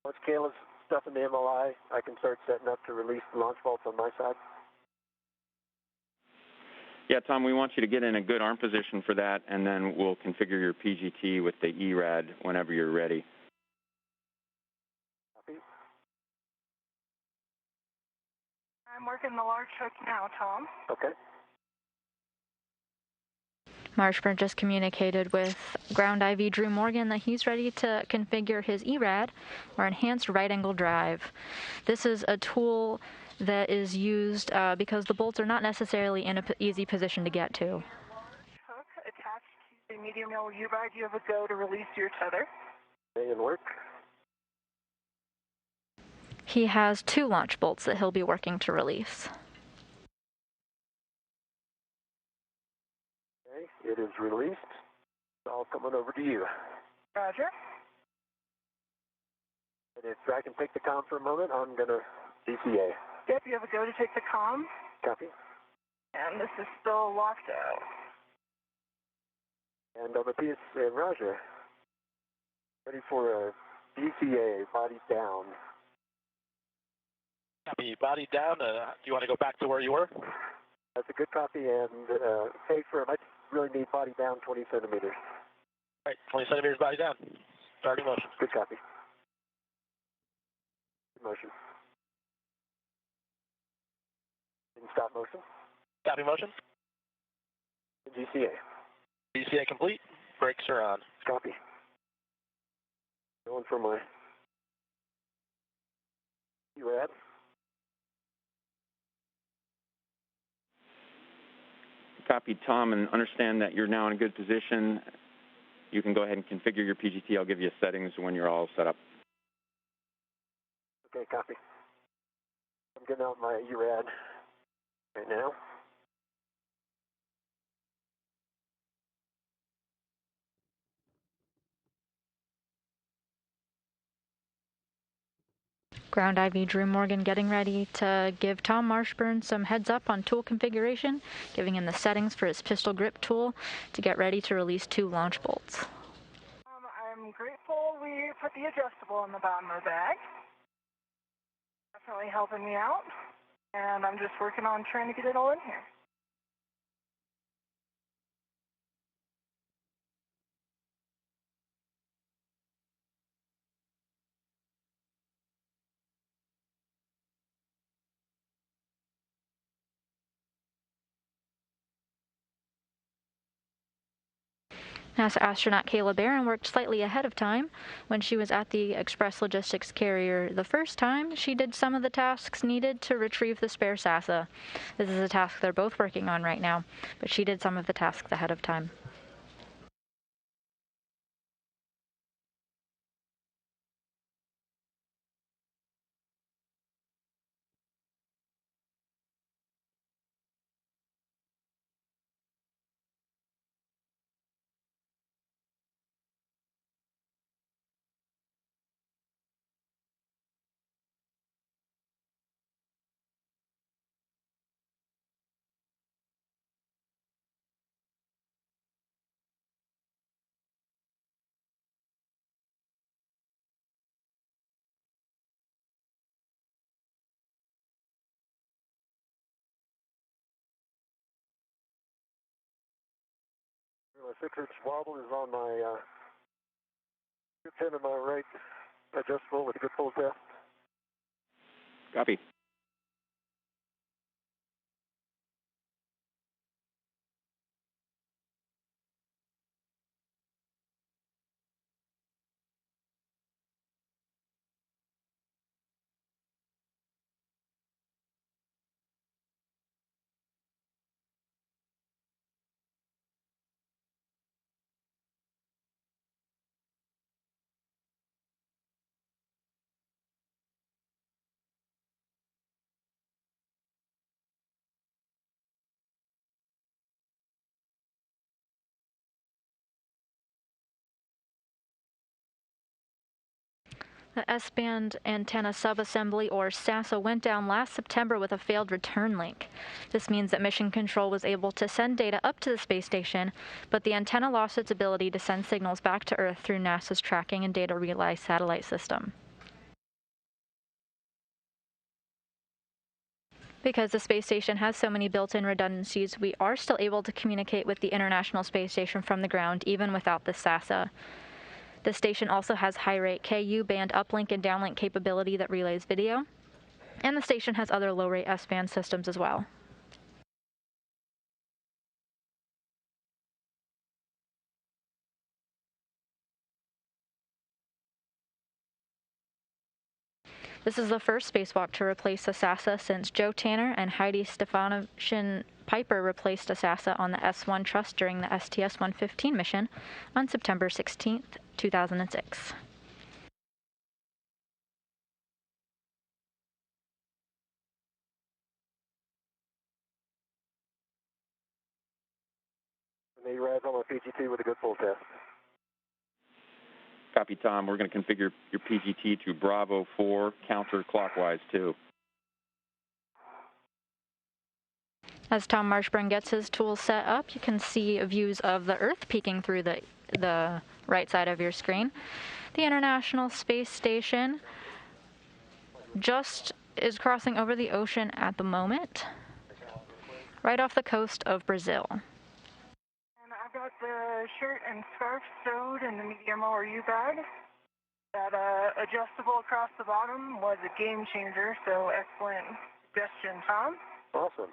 once Kayla's stuff in the MLI, I can start setting up to release the launch bolts on my side? Yeah, Tom, we want you to get in a good arm position for that, and then we'll configure your PGT with the ERAD whenever you're ready. Copy. I'm working the large hook now, Tom. Okay. Marshbёrn just communicated with ground IV Drew Morgan that he's ready to configure his ERAD, or enhanced right angle drive. This is a tool that is used because the bolts are not necessarily in an easy position to get to. Hook attached to the medium yellow U-bag. You have a go to release your tether. Okay, and work. He has 2 launch bolts that he'll be working to release. Okay, it is released. I'll come on over to you. Roger. And if I can take the comm for a moment, I'm going to GCA. Yep, you have a go to take the comm. Copy. And this is still locked out. And Matthias and Roger, ready for a GCA, body down. Copy. Body down. Do you want to go back to where you were? That's a good copy, and hey, firm, I really need body down 20 centimeters. All right, 20 centimeters body down. Starting motion. Good copy. Good motion. In stop motion. Copy motion. GCA. GCA complete. Brakes are on. Copy. Going for my URAD. Copy, Tom, and understand that you're now in a good position. You can go ahead and configure your PGT. I'll give you settings when you're all set up. Okay, copy. I'm getting out my URAD right now. Ground IV Drew Morgan getting ready to give Tom Marshbёrn some heads up on tool configuration, giving him the settings for his pistol grip tool to get ready to release 2 launch bolts. I'm grateful we put the adjustable in the bottom of the bag. Definitely helping me out. And I'm just working on trying to get it all in here. NASA astronaut Кейла Бэррон worked slightly ahead of time. When she was at the Express Logistics carrier the first time, she did some of the tasks needed to retrieve the spare SASA. This is a task they're both working on right now, but she did some of the tasks ahead of time. My 6-inch wobble is on my pin in my right adjustable with a good full test. Copy. The S-band antenna subassembly, or SASA, went down last September with a failed return link. This means that Mission Control was able to send data up to the space station, but the antenna lost its ability to send signals back to Earth through NASA's Tracking and Data Relay satellite system. Because the space station has so many built-in redundancies, we are still able to communicate with the International Space Station from the ground, even without the SASA. The station also has high-rate Ku-band uplink and downlink capability that relays video, and the station has other low-rate S-band systems as well. This is the first spacewalk to replace a SASA since Joe Tanner and Heidi Stefanovich Piper replaced a SASA on the S-1 Trust during the STS-115 mission on September 16, 2006. And they rise on my PGT with a good full test. Copy, Tom. We're going to configure your PGT to Bravo 4 counterclockwise, too. As Tom Marshbёrn gets his tools set up, you can see views of the Earth peeking through the right side of your screen. The International Space Station just is crossing over the ocean at the moment, right off the coast of Brazil. And I've got the shirt and scarf sewed in the medium ORU bag. That adjustable across the bottom was a game changer, so excellent suggestion, Tom. Awesome.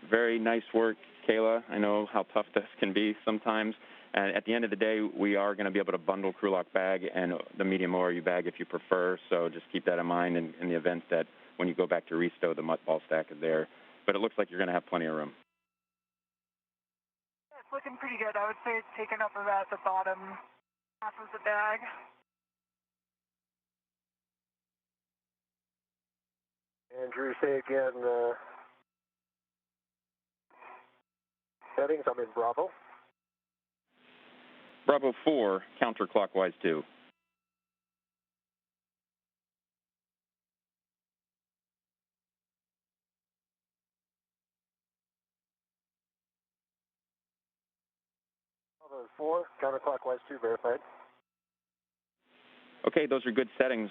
Very nice work, Kayla. I know how tough this can be sometimes. And at the end of the day, we are going to be able to bundle crew lock bag and the medium ORU bag if you prefer. So just keep that in mind in the event that when you go back to restow, the mutt ball stack is there. But it looks like you're going to have plenty of room. Yeah, it's looking pretty good. I would say it's taken up about the bottom half of the bag. Andrew, say again, settings. I'm in Bravo. Bravo 4, counterclockwise 2. Bravo 4, counterclockwise 2, verified. Okay, those are good settings.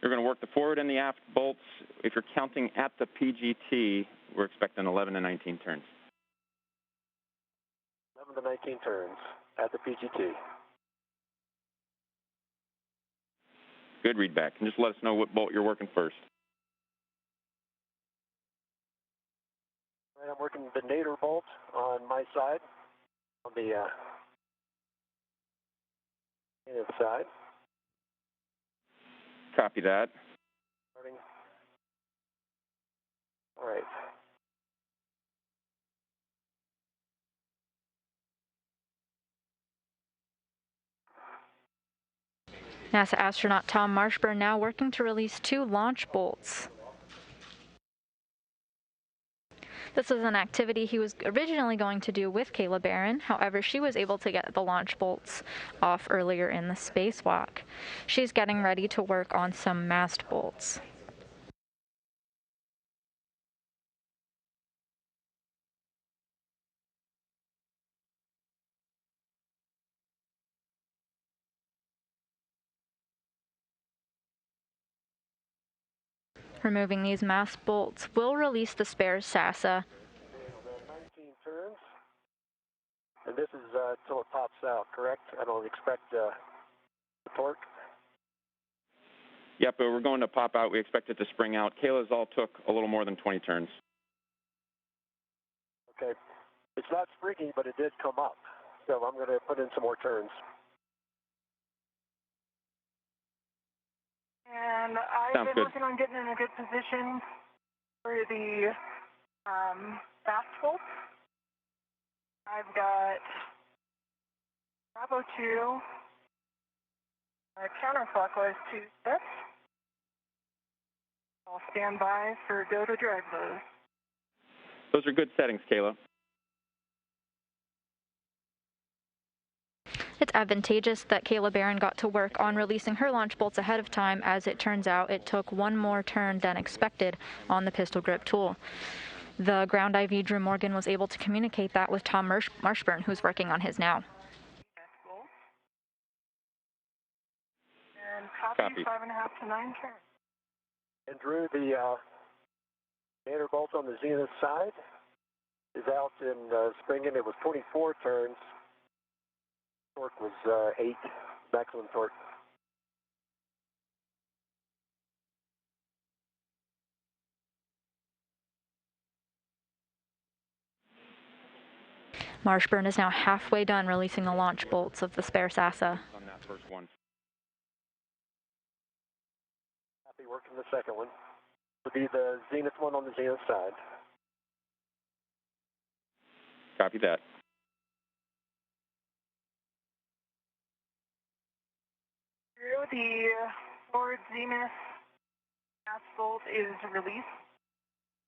You're going to work the forward and the aft bolts. If you're counting at the PGT, we're expecting 11 to 19 turns. 11 to 19 turns at the PGT. Good readback. And just let us know what bolt you're working first. All right, I'm working the nadir bolt on my side, on the inside. Copy that. Starting. All right. NASA astronaut Tom Marshbёrn now working to release 2 launch bolts. This was an activity he was originally going to do with Кейла Бэррон. However, she was able to get the launch bolts off earlier in the spacewalk. She's getting ready to work on some mast bolts. Removing these mast bolts will release the spare SASA. 19 turns. And this is till it pops out, correct? I don't expect the torque. Yep, but we're going to pop out. We expect it to spring out. Kayla's all took a little more than 20 turns. Okay. It's not springy, but it did come up. So I'm going to put in some more turns. And I've been working on getting in a good position for the fast bolts. I've got Bravo 2, counterclockwise 2 steps. I'll stand by for go to drive those. Those are good settings, Kayla. It's advantageous that Кейла Бэррон got to work on releasing her launch bolts ahead of time. As it turns out, it took one more turn than expected on the pistol grip tool. The ground IV Drew Morgan was able to communicate that with Tom Marshbёrn, who's working on his now. Cool. And copy 5.5 to 9 turns. And Drew, the nadir bolt on the zenith side is out in springing. It was 24 turns. Torque was 8, maximum torque. Marshbёrn is now halfway done releasing the launch bolts of the spare SASA. On that first one. Happy working the second one. Would be the zenith one on the zenith side. Copy that. The forward zenith fast bolt is released,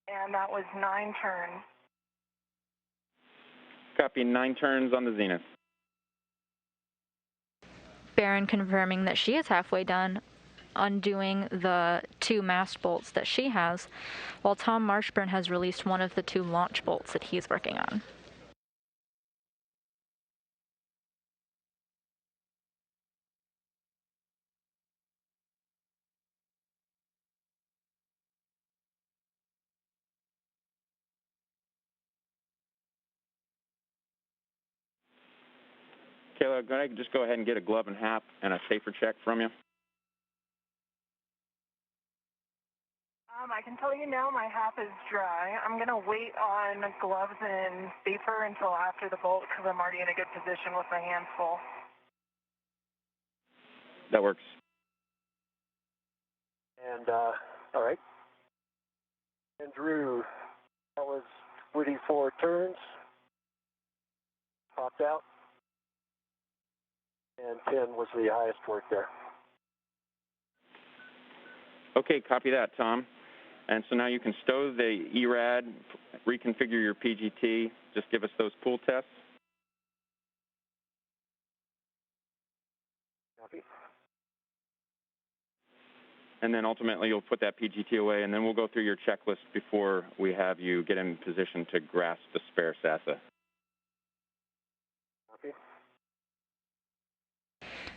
and that was 9 turns. Copy, 9 turns on the zenith. Bэрron confirming that she is halfway done undoing the 2 mast bolts that she has, while Tom Marshbёrn has released one of the 2 launch bolts that he's working on. Kayla, can I just go ahead and get a glove and hat and a safer check from you? I can tell you now my half is dry. I'm going to wait on gloves and safer until after the bolt because I'm already in a good position with my hands full. That works. And, all right. And Drew, that was 44 turns. Popped out. And 10 was the highest work there. Okay, copy that, Tom. And so now you can stow the ERAD, reconfigure your PGT, just give us those pool tests. Copy. And then ultimately you'll put that PGT away, and then we'll go through your checklist before we have you get in position to grasp the spare SASA. Copy.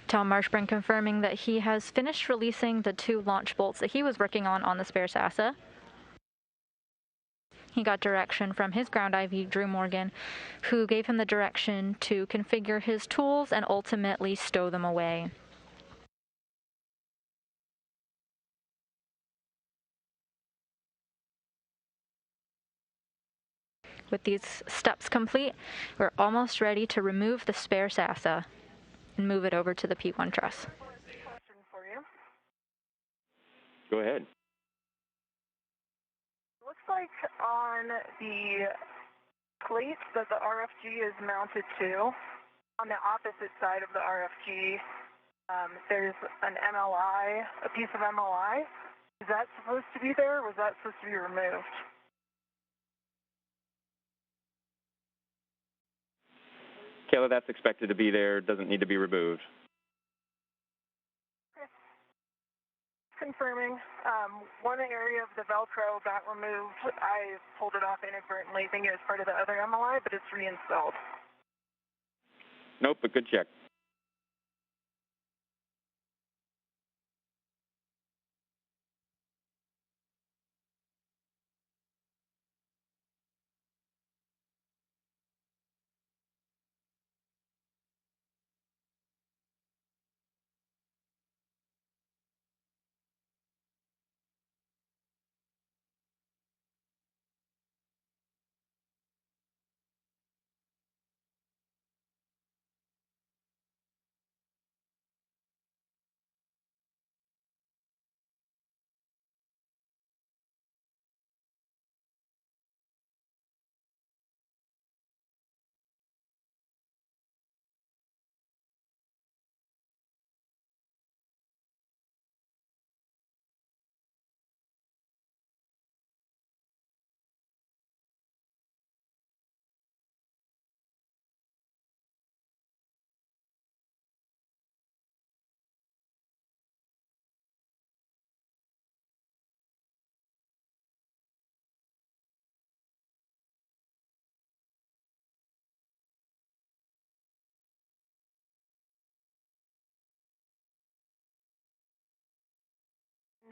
Tom Marshbёrn confirming that he has finished releasing the 2 launch bolts that he was working on the spare SASA. He got direction from his ground IV, Drew Morgan, who gave him the direction to configure his tools and ultimately stow them away. With these steps complete, we're almost ready to remove the spare SASA and move it over to the P1 truss. Question for you. Go ahead. Looks like on the plates that the RFG is mounted to, on the opposite side of the RFG, there's an MLI, a piece of MLI. Is that supposed to be there, or was that supposed to be removed? Kayla, that's expected to be there, doesn't need to be removed. Okay. Confirming. One area of the Velcro got removed. I pulled it off inadvertently, thinking it was part of the other MLI, but it's reinstalled. Nope, but good check.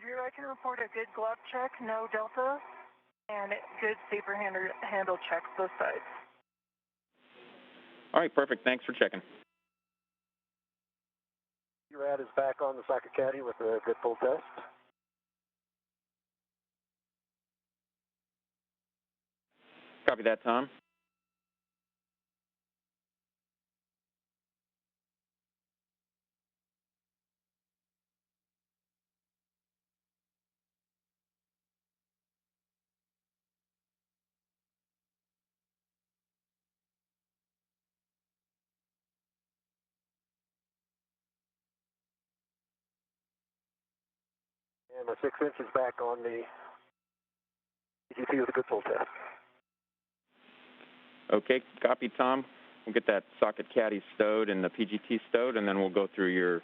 Drew, I can report a good glove check, no delta, and good safer handle checks, both sides. All right, perfect. Thanks for checking. ERAD is back on the socket caddy with a good pull test. Copy that, Tom. And the 6 inch is back on the PGT with a good pull test. Okay, copy, Tom. We'll get that socket caddy stowed and the PGT stowed, and then we'll go through your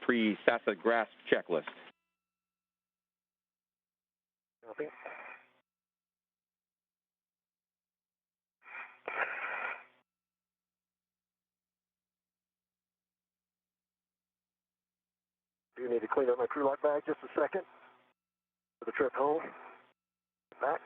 pre-SASA grasp checklist. Copy. Do need to clean up my crew lock bag just a second for the trip home. Back.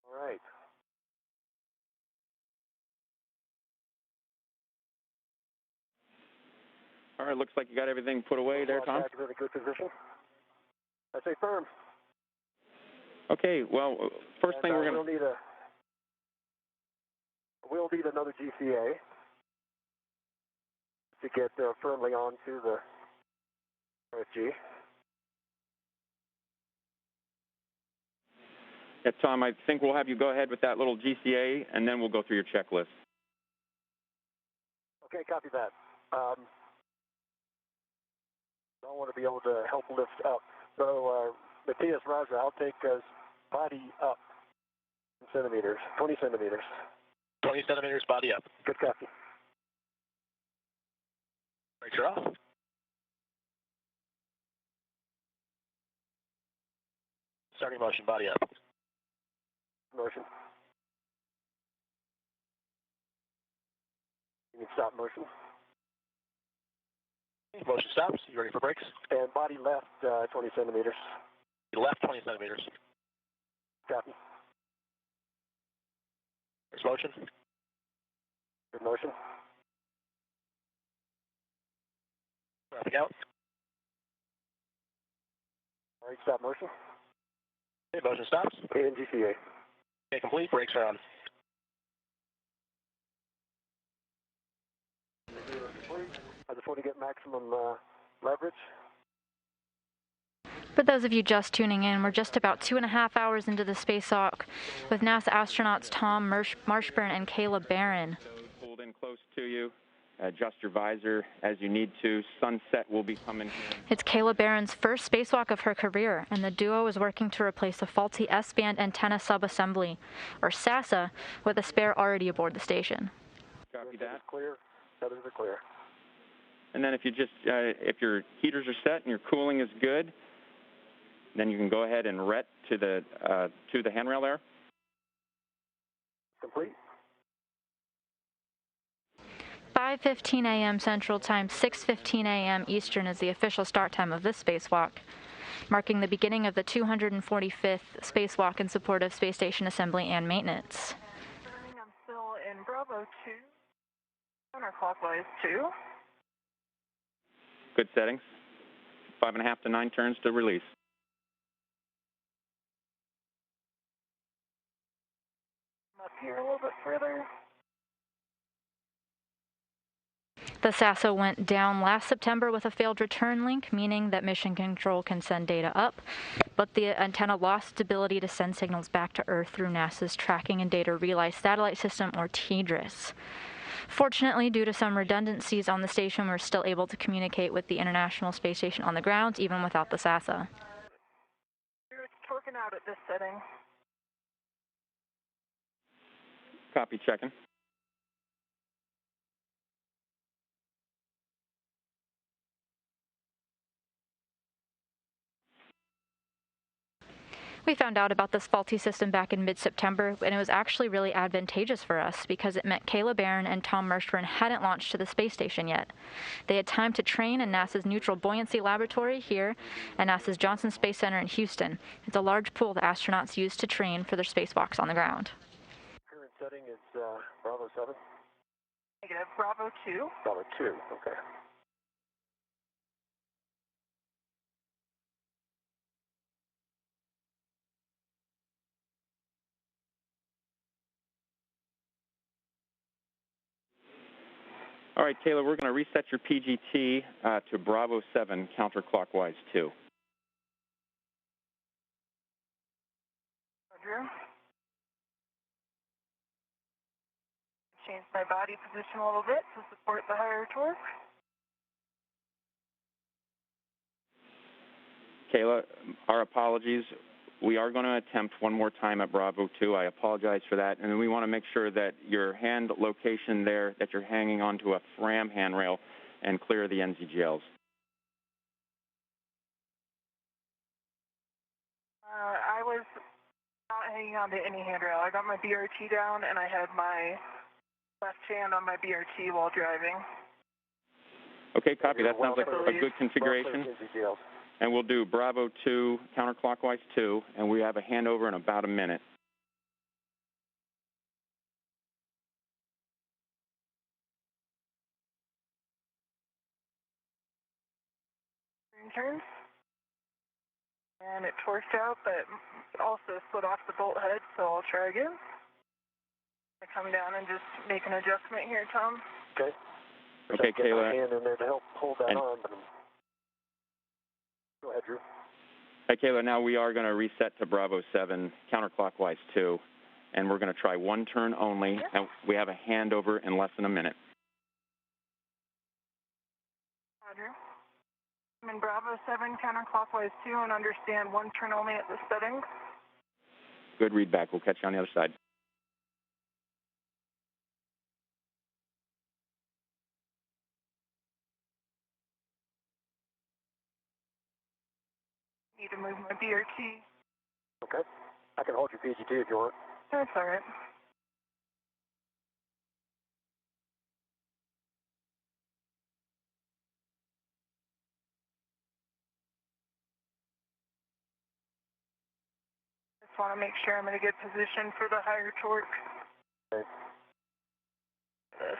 All right. All right, looks like you got everything put away there, Tom. Back is in a good position. I say firm. Okay, well, first thing we're going to... We'll need another GCA to get firmly onto the RFG. Yeah, Tom, I think we'll have you go ahead with that little GCA, and then we'll go through your checklist. Okay, copy that. I want to be able to help lift up. So, Matthias, Roger, I'll take body up in centimeters, 20 centimeters. 20 centimeters, body up. Good copy. Brakes are off. Starting motion, body up. Motion. You need stop motion. Motion stops. You ready for brakes? And body left 20 centimeters. Left 20 centimeters. Copy. There's motion. Good motion. Traffic out. All right, stop motion. Okay, motion stops. And GCA. Okay, complete. Brakes are on. I just want to get maximum leverage. For those of you just tuning in, we're just about 2.5 hours into the spacewalk with NASA astronauts Tom Marshbёrn and Кейla Bэрron. Pulled in close to you. Adjust your visor as you need to. Sunset will be coming. It's Кейla Bэрron's first spacewalk of her career, and the duo is working to replace a faulty S-band antenna subassembly, or SASA, with a spare already aboard the station. Copy that. Clear. Others are clear. And then if you just, if your heaters are set and your cooling is good, then you can go ahead and ret to the handrail there. Complete. 5:15 a.m. Central Time, 6:15 a.m. Eastern is the official start time of this spacewalk, marking the beginning of the 245th spacewalk in support of space station assembly and maintenance. I'm still in Bravo 2, counterclockwise 2. Good settings. 5.5 to 9 turns to release. Up here a little bit further. The SASA went down last September with a failed return link, meaning that Mission Control can send data up, but the antenna lost its ability to send signals back to Earth through NASA's Tracking and Data Relay Satellite System, or TDRS. Fortunately, due to some redundancies on the station, we're still able to communicate with the International Space Station on the ground, even without the SASA. It's torquing out at this setting. Copy, checking. We found out about this faulty system back in mid-September, and it was actually really advantageous for us because it meant Кейла Бэррон and Tom Marshbёrn hadn't launched to the space station yet. They had time to train in NASA's Neutral Buoyancy Laboratory here and NASA's Johnson Space Center in Houston. It's a large pool that astronauts use to train for their spacewalks on the ground. Current setting is Bravo 7? Negative. Bravo 2. Bravo 2, okay. All right, Кейла, we're going to reset your PGT to Bravo 7 counterclockwise 2. Roger. Change my body position a little bit to support the higher torque. Кейla, our apologies. We are going to attempt one more time at Bravo 2. I apologize for that. And we want to make sure that your hand location there, that you're hanging onto a FRAM handrail and clear the NZGLs. I was not hanging on to any handrail. I got my BRT down and I had my left hand on my BRT while driving. Okay, copy. That sounds like a good configuration. And we'll do Bravo 2 counterclockwise 2, and we have a handover in about a minute. Turn. And it torqued out, but also split off the bolt head, so I'll try again. I come down and just make an adjustment here, Tom. Okay. Okay, Кейla. Hand in there to help hold that on. But go ahead, Drew. Hey, Кейla, now we are going to reset to Bravo 7 counterclockwise 2, and we're going to try one turn only, and we have a handover in less than a minute. Roger. I'm in Bravo 7 counterclockwise 2 and understand one turn only at the settings. Good read back. We'll catch you on the other side. Need to move my BRT. Okay. I can hold your PGT if you want. That's all right. Just want to make sure I'm in a good position for the higher torque. Okay. This.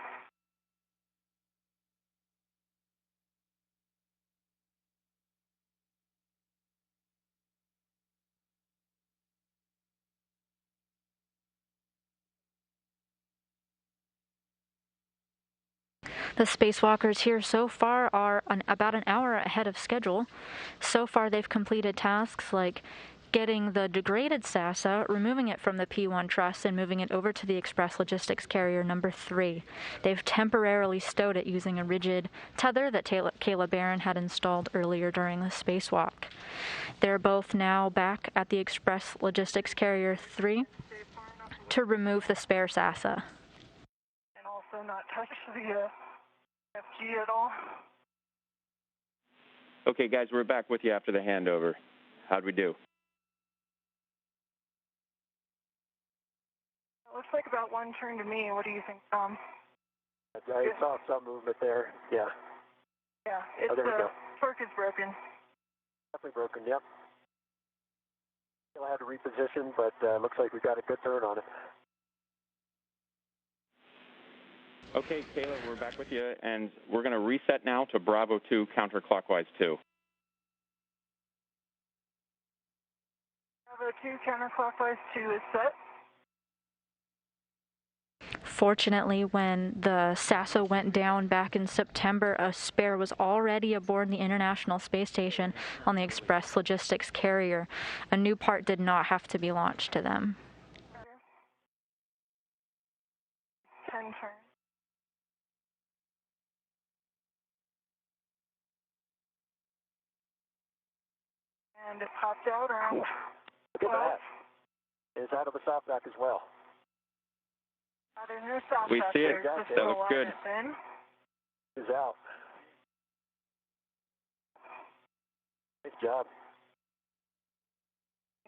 The spacewalkers here so far are about an hour ahead of schedule. So far, they've completed tasks like getting the degraded SASA, removing it from the P1 truss, and moving it over to the Express Logistics Carrier number 3. They've temporarily stowed it using a rigid tether that Кейла Бэррон had installed earlier during the spacewalk. They're both now back at the Express Logistics Carrier 3 to remove the spare SASA. And also not touch the FG at all. Okay, guys, we're back with you after the handover. How'd we do? It looks like about one turn to me. What do you think, Tom? I saw some movement there. Yeah. Yeah, it's there we go. torque is broken. Definitely broken, yep. Still had to reposition, but looks like we got a good turn on it. Okay, Кейla, we're back with you, and we're going to reset now to Bravo 2 counterclockwise 2. Bravo 2 counterclockwise 2 is set. Fortunately, when the SASA went down back in September, a spare was already aboard the International Space Station on the Express Logistics carrier. A new part did not have to be launched to them. 10 turns. And it popped out around 12. Look at that. It's out of the soft back as well. There's no soft We back see it. there, just That looks good. It's out. Nice job.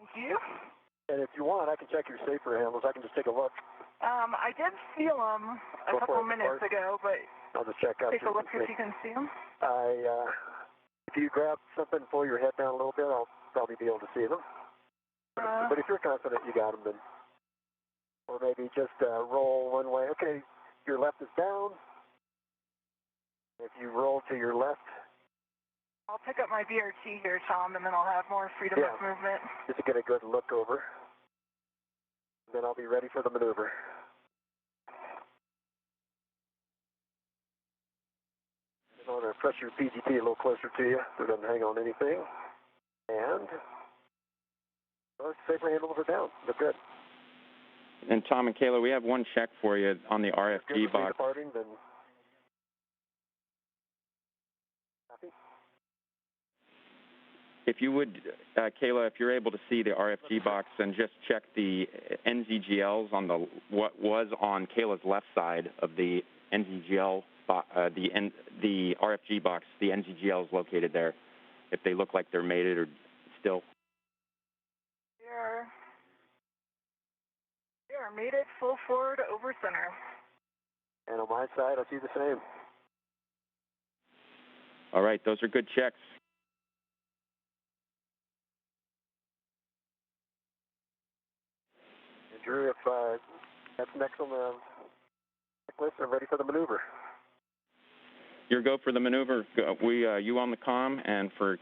Thank you. And if you want, I can check your safer handles. I can just take a look. I did feel them a couple minutes ago, but I'll just check out. take a look if you can see them. If you grab something and pull your head down a little bit, I'll probably be able to see them. But if you're confident you got them, then, or maybe just roll one way. Okay, your left is down. If you roll to your left, I'll pick up my BRT here, Tom, and then I'll have more freedom of movement. just to get a good look over. Then I'll be ready for the maneuver. I'm going to press your PGT a little closer to you so it doesn't hang on anything. And safer handles are down. They're good. And Tom and Kayla, we have one check for you on the RFG box. Departing, then copy. If you would, Kayla, if you're able to see the RFG box, and just check the NZGLs on the what was on Kayla's left side of the NZGL, the RFG box, the NZGLs located there, if they look like they're mated or still. They are mated full forward over center. And on my side, I see the same. All right, those are good checks. And Drew, if that's next on the checklist, I'm ready for the maneuver. Your go for the maneuver. You on the comm, and for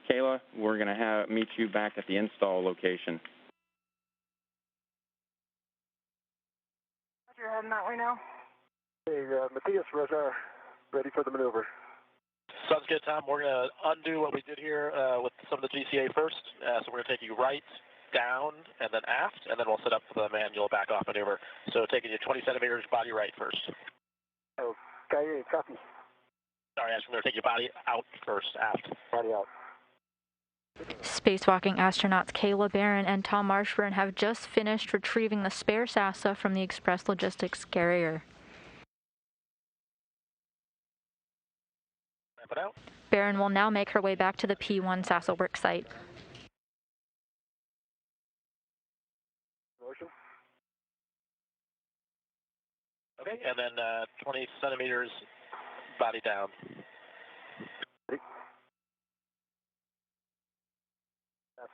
Kayla, we're going to meet you back at the install location. You're heading that way now? Hey, Matthias, Roger, ready for the maneuver. Sounds good, Tom. We're going to undo what we did here with some of the GCA first. So we're going to take you right, down, and then aft, and then we'll set up the manual back-off maneuver. So taking you 20 centimeters body right first. Okay, copy. Sorry, I'm going to take your body out first, aft. Body out. Spacewalking astronauts Кейла Бэррон and Tom Marshbёrn have just finished retrieving the spare SASA from the Express Logistics carrier. Wrap it out. Bэрron will now make her way back to the P1 SASA worksite. Motion. Okay, and then 20 centimeters body down.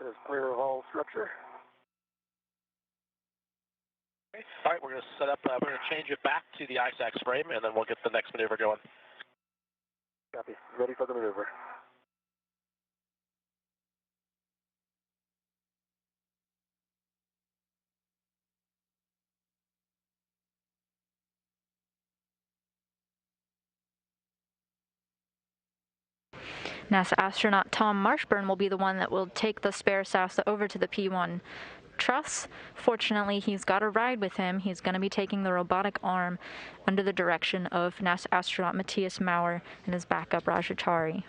That is clear of all structure. Okay. All right, we're going to set up, we're going to change it back to the ISACS frame, and then we'll get the next maneuver going. Copy. Ready for the maneuver. NASA astronaut Tom Marshbёrn will be the one that will take the spare SASA over to the P1 truss. Fortunately, he's got a ride with him. He's going to be taking the robotic arm under the direction of NASA astronaut Matthias Maurer and his backup Rajachari.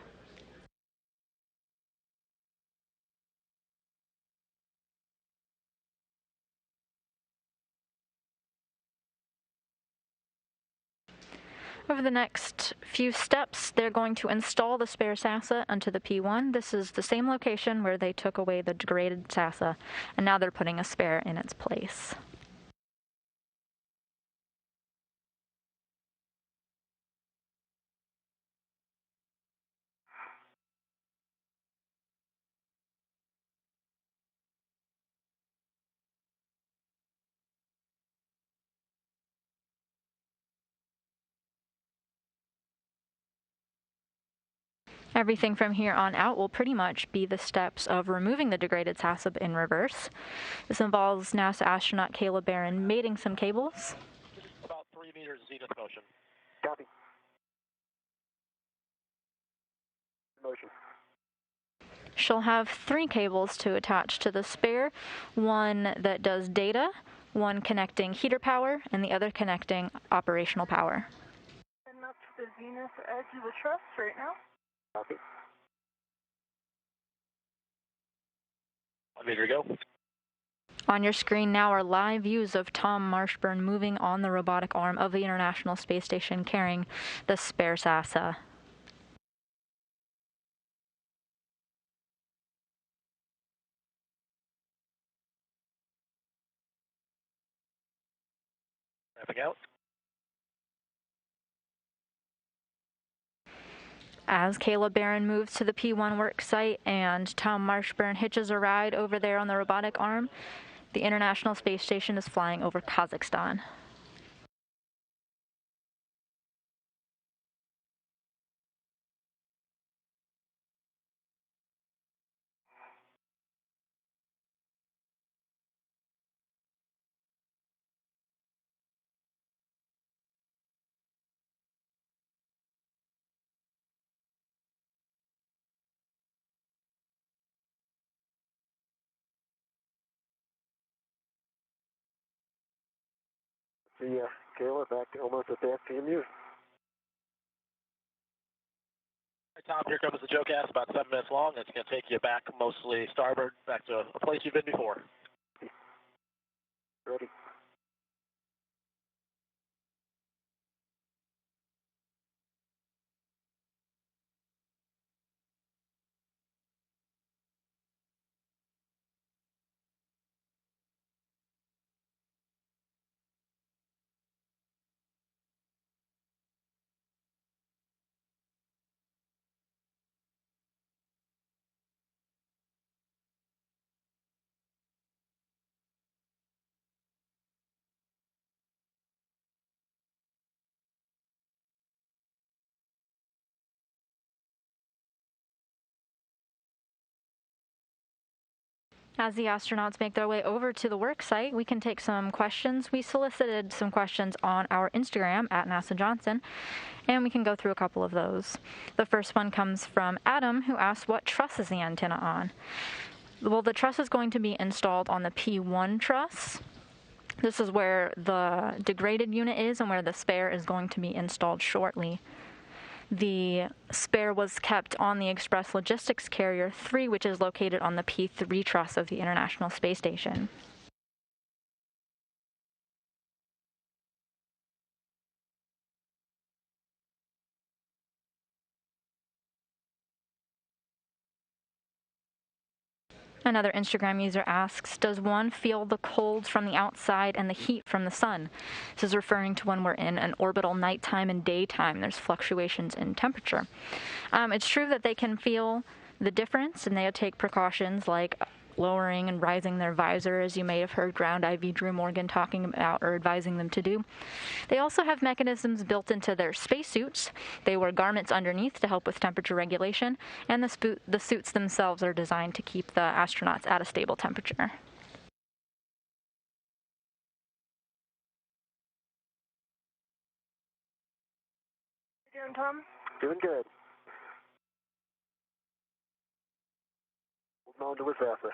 Over the next few steps, they're going to install the spare SASA onto the P1. This is the same location where they took away the degraded SASA, and now they're putting a spare in its place. Everything from here on out will pretty much be the steps of removing the degraded SASA in reverse. This involves NASA astronaut Кейла Бэррон mating some cables. About 3 meters zenith motion. Copy. Motion. She'll have 3 cables to attach to the spare, one that does data, one connecting heater power, and the other connecting operational power. And up to the zenith edge of the truss right now. Copy. 1 meter to go. On your screen now are live views of Tom Marshbёrn moving on the robotic arm of the International Space Station carrying the spare NASA. Wrapping out. As Кейla Bэрrон moves to the P1 work site and Tom Marshbёrn hitches a ride over there on the robotic arm, the International Space Station is flying over Kazakhstan. See ya, Kayla, back to almost at the FPMU. Tom, here comes the joke ass, about 7 minutes long. It's going to take you back, mostly starboard, back to a place you've been before. Ready. As the astronauts make their way over to the work site, we can take some questions. We solicited some questions on our Instagram at NASA Johnson, and we can go through a couple of those. The first one comes from Adam, who asks, what truss is the antenna on? Well, the truss is going to be installed on the P1 truss. This is where the degraded unit is and where the spare is going to be installed shortly. The spare was kept on the Express Logistics Carrier 3, which is located on the P3 truss of the International Space Station. Another Instagram user asks, does one feel the colds from the outside and the heat from the sun? This is referring to when we're in an orbital nighttime and daytime. There's fluctuations in temperature. It's true that they can feel the difference, and they take precautions like lowering and rising their visor, as you may have heard Ground IV Drew Morgan talking about or advising them to do. They also have mechanisms built into their spacesuits. They wear garments underneath to help with temperature regulation, and the suits themselves are designed to keep the astronauts at a stable temperature. How you doing, Tom? Doing good. Moving on to Wisasa.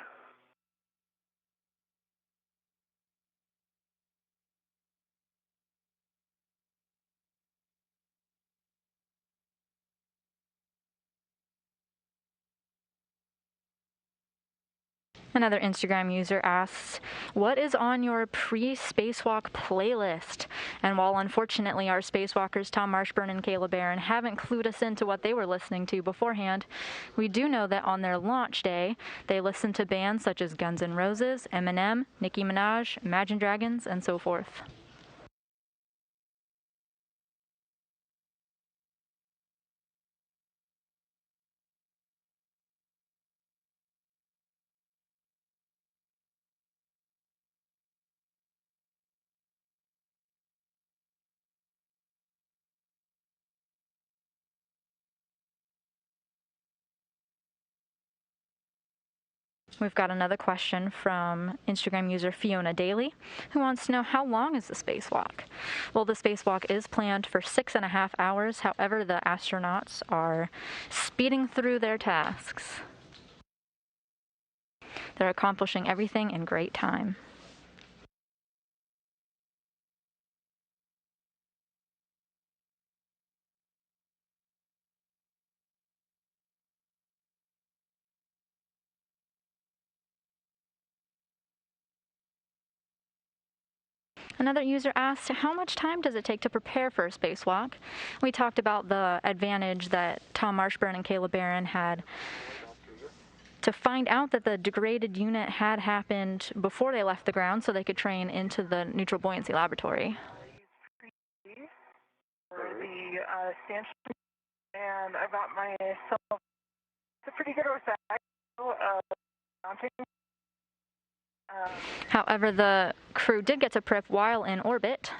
Another Instagram user asks, what is on your pre-spacewalk playlist? And while unfortunately our spacewalkers Tom Marshbёrn and Кейla Bэрrон haven't clued us into what they were listening to beforehand, we do know that on their launch day, they listened to bands such as Guns N' Roses, Eminem, Nicki Minaj, Imagine Dragons, and so forth. We've got another question from Instagram user Fiona Daly, who wants to know, how long is the spacewalk? Well, the spacewalk is planned for 6.5 hours. However, the astronauts are speeding through their tasks. They're accomplishing everything in great time. Another user asked, how much time does it take to prepare for a spacewalk? We talked about the advantage that Tom Marshbёrn and Кейла Bэрrон had to find out that the degraded unit had happened before they left the ground so they could train into the neutral buoyancy laboratory. For the stanchion, and I got myself a pretty good mounting. However, the crew did get to prep while in orbit.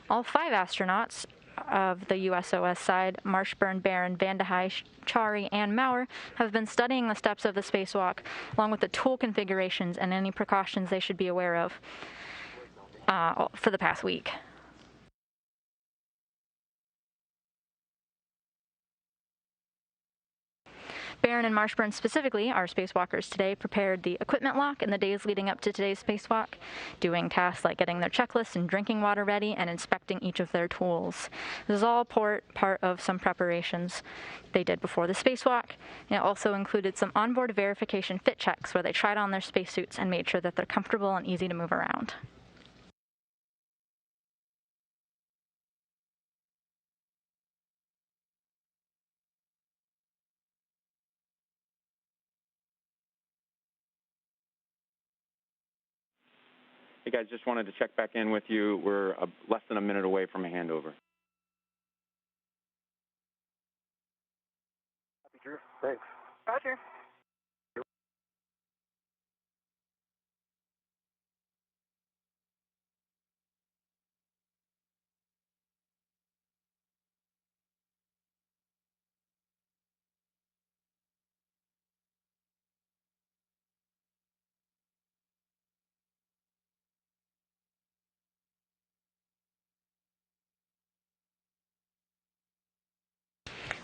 All 5 astronauts of the USOS side, Marshbёrn, Bэрron, Van de Heij, Chari, and Maurer, have been studying the steps of the spacewalk, along with the tool configurations and any precautions they should be aware of for the past week. Bэрron and Marshbёrn specifically, our spacewalkers today, prepared the equipment lock in the days leading up to today's spacewalk, doing tasks like getting their checklists and drinking water ready and inspecting each of their tools. This is all part of some preparations they did before the spacewalk. It also included some onboard verification fit checks where they tried on their spacesuits and made sure that they're comfortable and easy to move around. Hey guys, just wanted to check back in with you. We're less than a minute away from a handover. Copy, Drew. Thanks. Roger.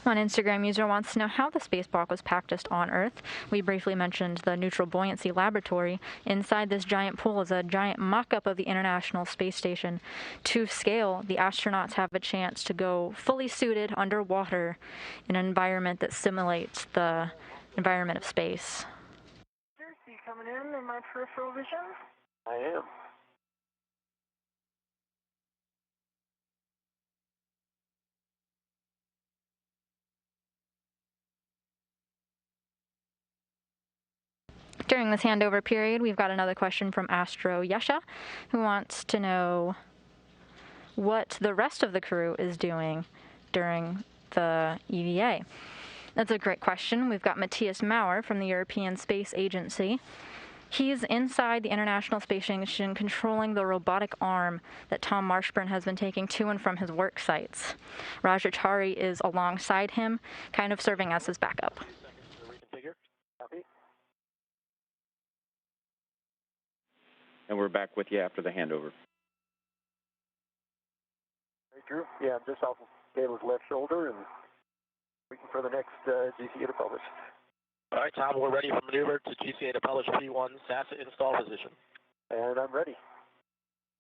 One Instagram user wants to know how the spacewalk was practiced on Earth. We briefly mentioned the neutral buoyancy laboratory. Inside this giant pool is a giant mock-up of the International Space Station. To scale, the astronauts have a chance to go fully suited underwater in an environment that simulates the environment of space. See coming in my peripheral vision? I am. During this handover period, we've got another question from Astro Yesha, who wants to know what the rest of the crew is doing during the EVA. That's a great question. We've got Matthias Maurer from the European Space Agency. He's inside the International Space Station controlling the robotic arm that Tom Marshbёrn has been taking to and from his work sites. Raja Chari is alongside him, kind of serving as his backup. Copy. And we're back with you after the handover. Hey, Drew. Yeah, I'm just off of Kayla's left shoulder and waiting for the next GCA to publish. All right, Tom, we're ready for maneuver to GCA to publish P1 NASA install position. And I'm ready.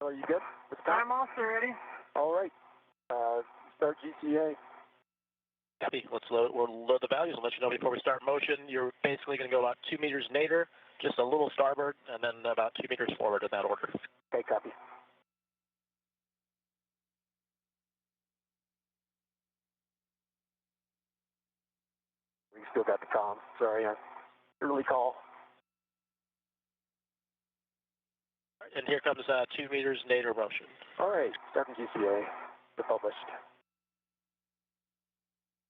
Are you good? I'm also ready. All right. Start GCA. Copy. We'll load the values and let you know before we start motion. You're basically going to go about 2 meters nadir, just a little starboard, and then about 2 meters forward in that order. Okay, copy. We still got the comm. Sorry, early call. And here comes 2 meters nadir motion. All right, starting GCA to published.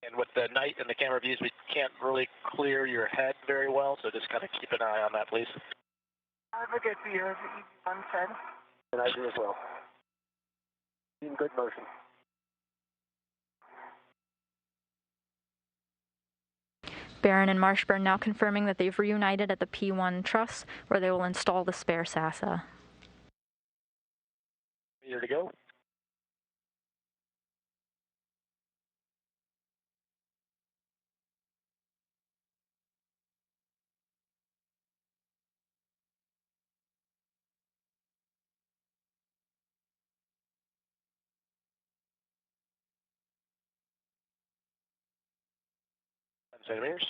And with the night and the camera views, we can't really clear your head very well, so just kind of keep an eye on that, please. I have a good view of the EV1 side. And I do as well. In good motion. Bэрron and Marshbёrn now confirming that they've reunited at the P1 truss, where they will install the spare SASA. Here to go. Centimeters.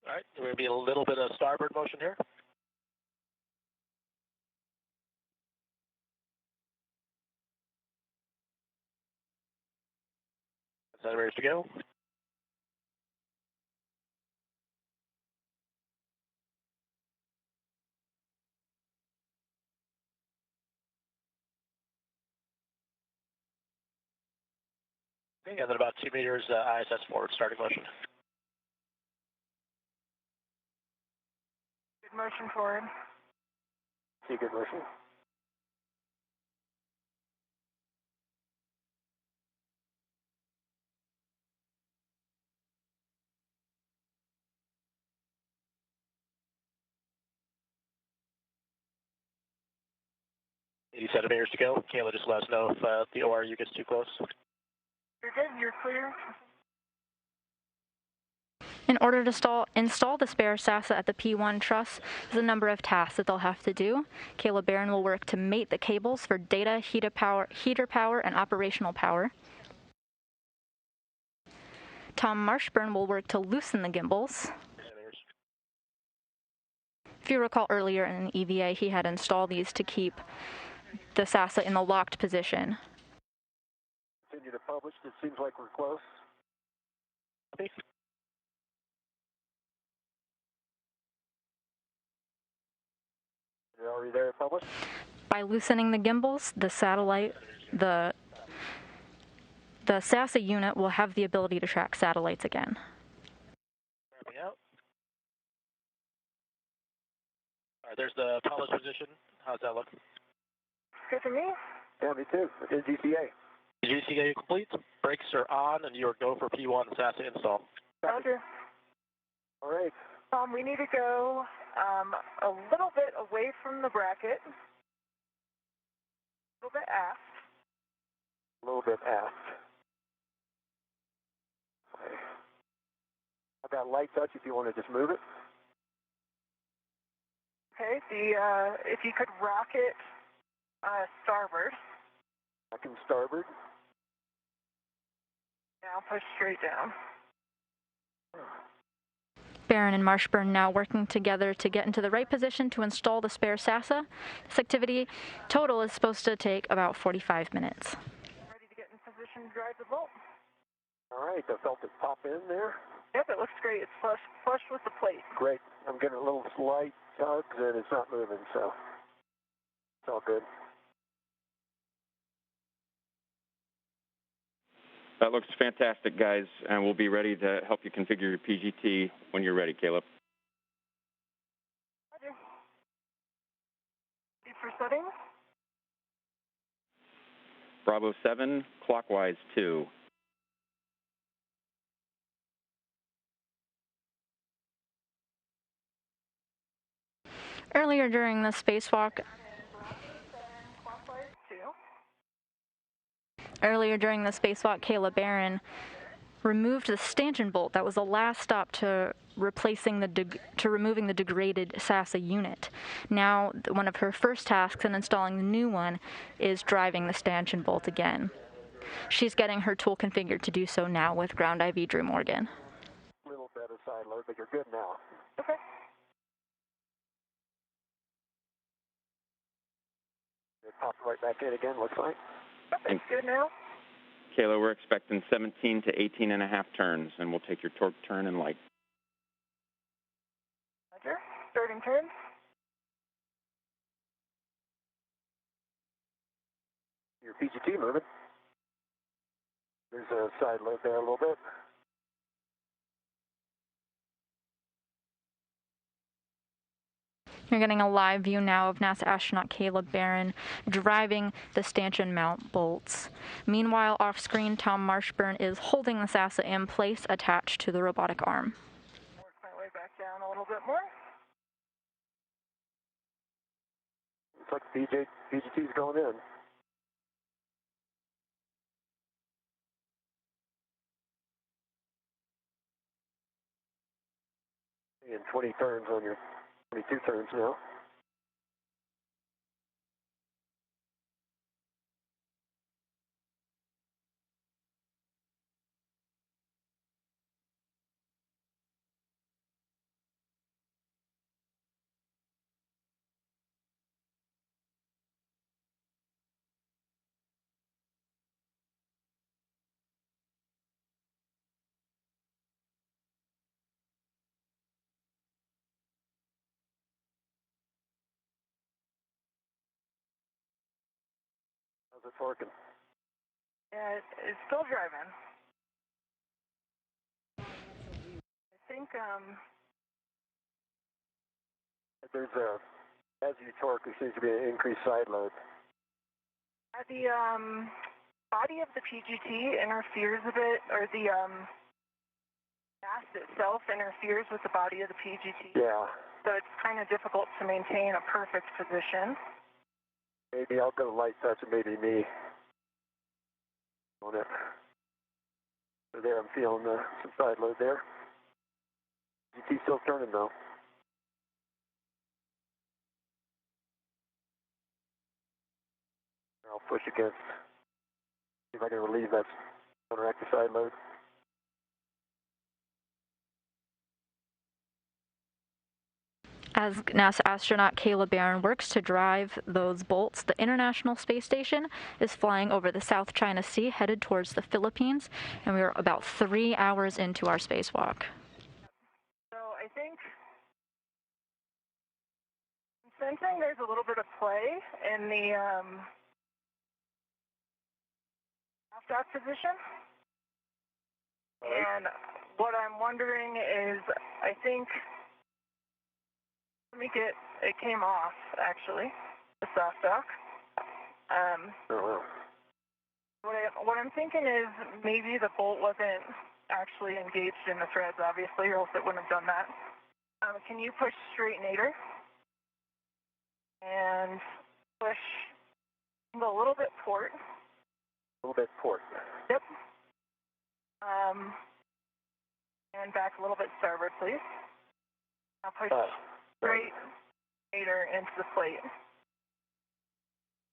All right, there will be a little bit of starboard motion here. Centimeters to go. Okay, and then about 2 meters ISS forward starting motion. Good motion forward. See good motion. Centimeters to go. Kayla, just let us know if the ORU gets too close. You're good. You're clear. In order to install the spare SASA at the P1 truss, there's a number of tasks that they'll have to do. Кейла Бэррон will work to mate the cables for data, heater power, and operational power. Tom Marshbёrn will work to loosen the gimbals. If you recall earlier in an EVA, he had installed these to keep the SASA in the locked position. Continue to publish. It seems like we're close. You're already there, published? By loosening the gimbals, the SASA unit will have the ability to track satellites again. Wrapping out. All right, there's the published position. How's that look? Good to me. Yeah, me too. It's GCA. GCA complete. Brakes are on, and you are go for P1 SASA install. Roger. All right. We need to go a little bit away from the bracket. A little bit aft. A little bit aft. Okay. I've got light touch if you want to just move it. Okay. If you could rock it starboard. I can starboard. Now push straight down. Bэрron and Marshbёrn now working together to get into the right position to install the spare SASA. This activity total is supposed to take about 45 minutes. Ready to get in position to drive the bolt. All right, I felt it pop in there. Yep, it looks great. It's flush with the plate. Great. I'm getting a little slight tugs and it's not moving, so it's all good. That looks fantastic, guys, and we'll be ready to help you configure your PGT when you're ready, Caleb. Roger. Ready for settings? Bravo 7, clockwise 2. Earlier during the spacewalk, Кейla Bэрron removed the stanchion bolt. That was the last stop to removing the degraded SASA unit. Now, one of her first tasks in installing the new one is driving the stanchion bolt again. She's getting her tool configured to do so now with ground IV Drew Morgan. A little bit of side load, but you're good now. Okay. It popped right back in again, looks like. It's good now. Kayla, we're expecting 17 to 18 and a half turns, and we'll take your torque turn and light. Roger. Starting turn. Your PGT moving. There's a side load there a little bit. You're getting a live view now of NASA astronaut Кейла Бэррон driving the stanchion mount bolts. Meanwhile, off-screen, Tom Marshbёrn is holding the NASA in place attached to the robotic arm. Work my way back down a little bit more. Looks like PGT's going in. In 20 turns on your 22 turns now. How's it working? Yeah, it's still driving. I think, There's as you torque, there seems to be an increased side load. the body of the PGT interferes a bit, or the mast itself interferes with the body of the PGT. Yeah. So it's kind of difficult to maintain a perfect position. Maybe I'll go light touch and maybe me on it. So there, I'm feeling some side load there. GT still turning though. I'll push against, see if I can relieve that counteract the side load. As NASA astronaut Кейла Бэррон works to drive those bolts, the International Space Station is flying over the South China Sea, headed towards the Philippines, and we are about 3 hours into our spacewalk. So I think I'm sensing there's a little bit of play in the half-dock position. Right. And what I'm wondering is, I think, it came off, actually, the soft dock. What I'm thinking is maybe the bolt wasn't actually engaged in the threads, obviously, or else it wouldn't have done that. Can you push straight nadir? And push a little bit port. A little bit port. Yep. And back a little bit starboard, please. Now push straight nadir into the plate.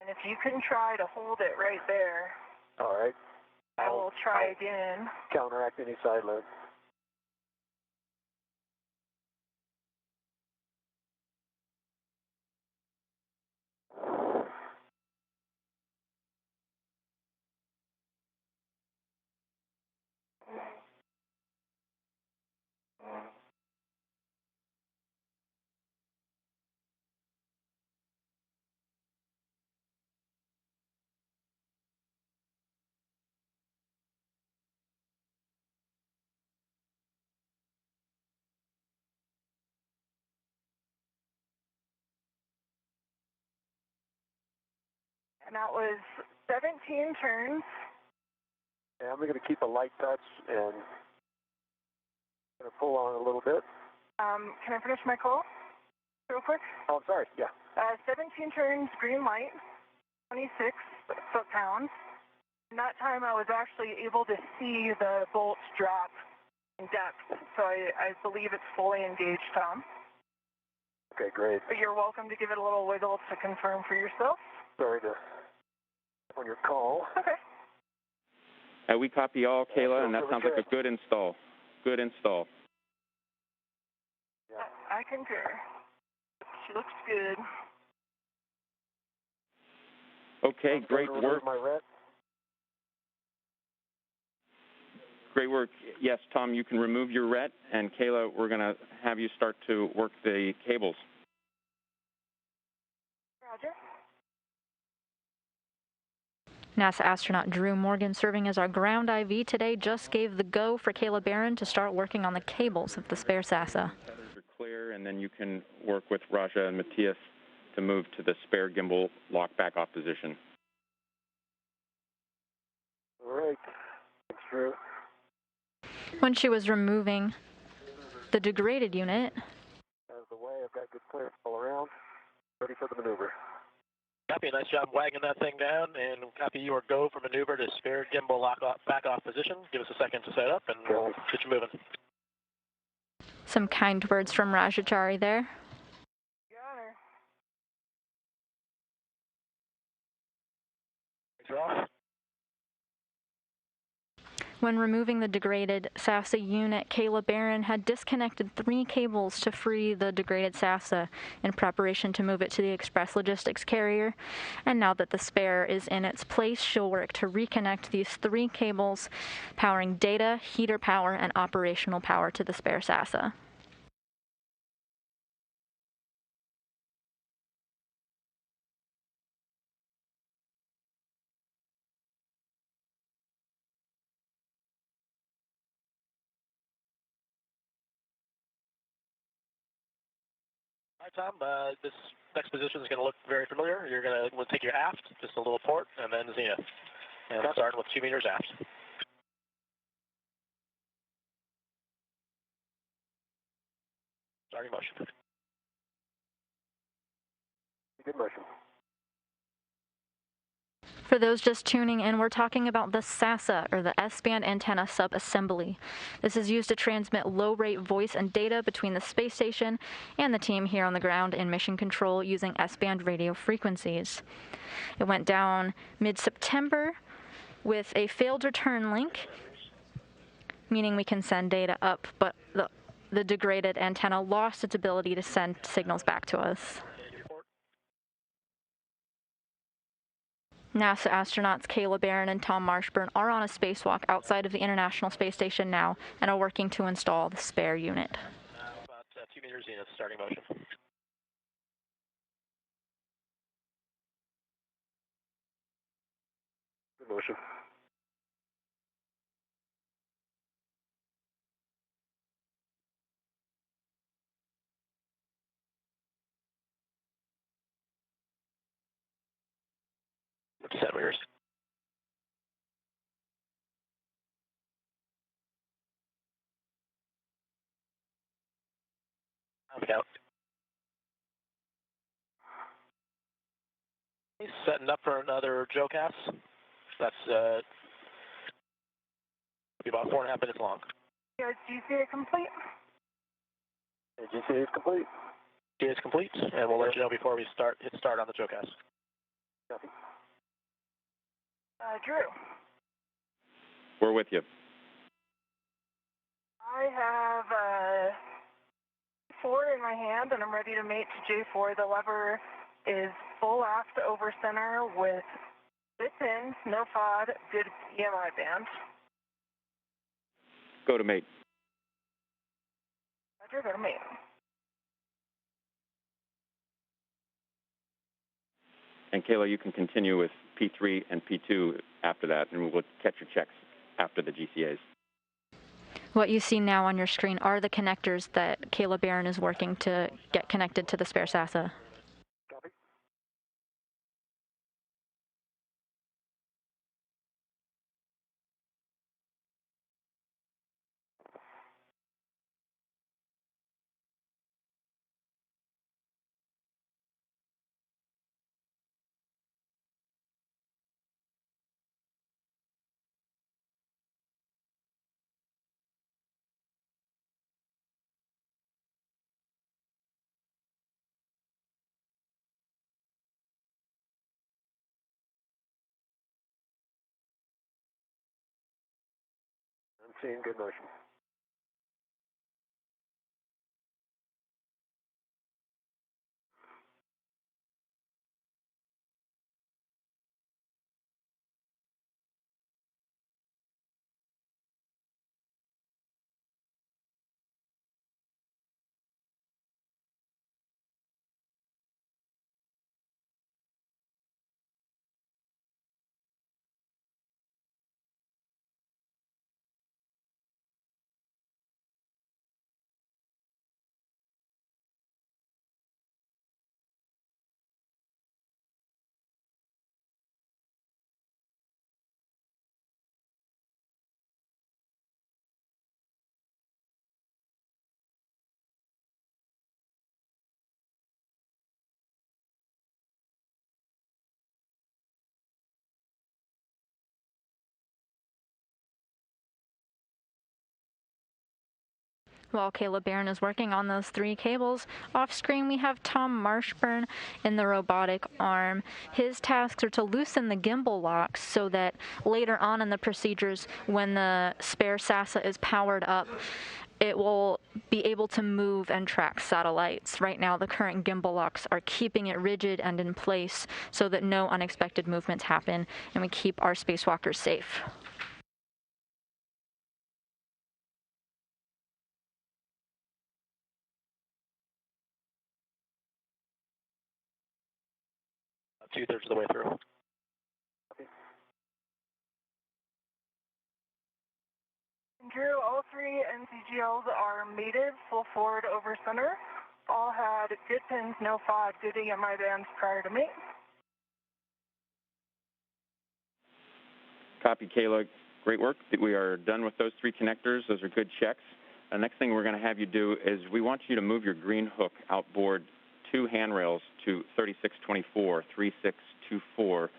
And if you can try to hold it right there, All right. I will try again. Counteract any side load. And that was 17 turns. Yeah, I'm going to keep a light touch and going to pull on a little bit. Can I finish my call real quick? Oh, sorry. Yeah. 17 turns, green light, 26 foot-pounds. In that time, I was actually able to see the bolts drop in depth, so I believe it's fully engaged, Tom. Okay, great. But you're welcome to give it a little wiggle to confirm for yourself. Sorry to on your call. Okay. We copy all, Кейla, and that sounds like a good install. Good install. Yeah. I concur. She looks good. Okay, great work. My ret. Great work. Yes, Tom, you can remove your ret, and Кейla, we're going to have you start to work the cables. Roger. NASA astronaut Drew Morgan, serving as our ground IV today, just gave the go for Кейla Bэрrон to start working on the cables of the spare NASA. clear, and then you can work with Raja and Matthias to move to the spare gimbal lock back off position. All right. Thanks, Drew. When she was removing the degraded unit. Out of the way, I've got good clearance all around. Ready for the maneuver. Copy, nice job wagging that thing down, and copy you are go for maneuver to spare gimbal lock off, back off position. Give us a second to set up, and we'll get you moving. Some kind words from Rajachari there. Got her. Thanks, off. When removing the degraded SASA unit, Кейла Бэррон had disconnected 3 cables to free the degraded SASA in preparation to move it to the express logistics carrier. And now that the spare is in its place, she'll work to reconnect these 3 cables, powering data, heater power, and operational power to the spare SASA. All right, Tom, this next position is going to look very familiar. We'll take your aft, just a little port, and then zenith. And starting with 2 meters aft. Starting motion. Good motion. For those just tuning in, we're talking about the SASA, or the S-band antenna subassembly. This is used to transmit low-rate voice and data between the space station and the team here on the ground in mission control using S-band radio frequencies. It went down mid-September with a failed return link, meaning we can send data up, but the degraded antenna lost its ability to send signals back to us. NASA astronauts Кейла Бэррон and Tom Marshbёrn are on a spacewalk outside of the International Space Station now and are working to install the spare unit. About 2 meters zenith, starting motion. Good motion. Centimeters. Out. He's setting up for another Joe cast. That's be about 4.5 minutes long. Is GCA complete? GCA is complete. GCA is complete, and we'll let you know before we hit start on the Joe cast. Copy. Drew. We're with you. I have 4 in my hand, and I'm ready to mate to J4. The lever is full aft over center with 6 ins, no FOD, good EMI band. Go to mate. Roger, go to mate. And Kayla, you can continue with P3 and P2 after that, and we'll catch your checks after the GCAs. What you see now on your screen are the connectors that Кейла Бэррон is working to get connected to the spare SASA. I'm seeing good motion. While Кейla Bэрron is working on those 3 cables, off screen we have Tom Marshbёrn in the robotic arm. His tasks are to loosen the gimbal locks so that later on in the procedures, when the spare NASA is powered up, it will be able to move and track satellites. Right now, the current gimbal locks are keeping it rigid and in place so that no unexpected movements happen and we keep our spacewalkers safe. Two-thirds of the way through. Drew, all 3 NCGLs are mated, full forward over center. All had good pins, no FOD, good EMI bands prior to mate. Copy, Kayla. Great work. We are done with those 3 connectors. Those are good checks. The next thing we're going to have you do is we want you to move your green hook outboard 2 handrails to 3624, 3624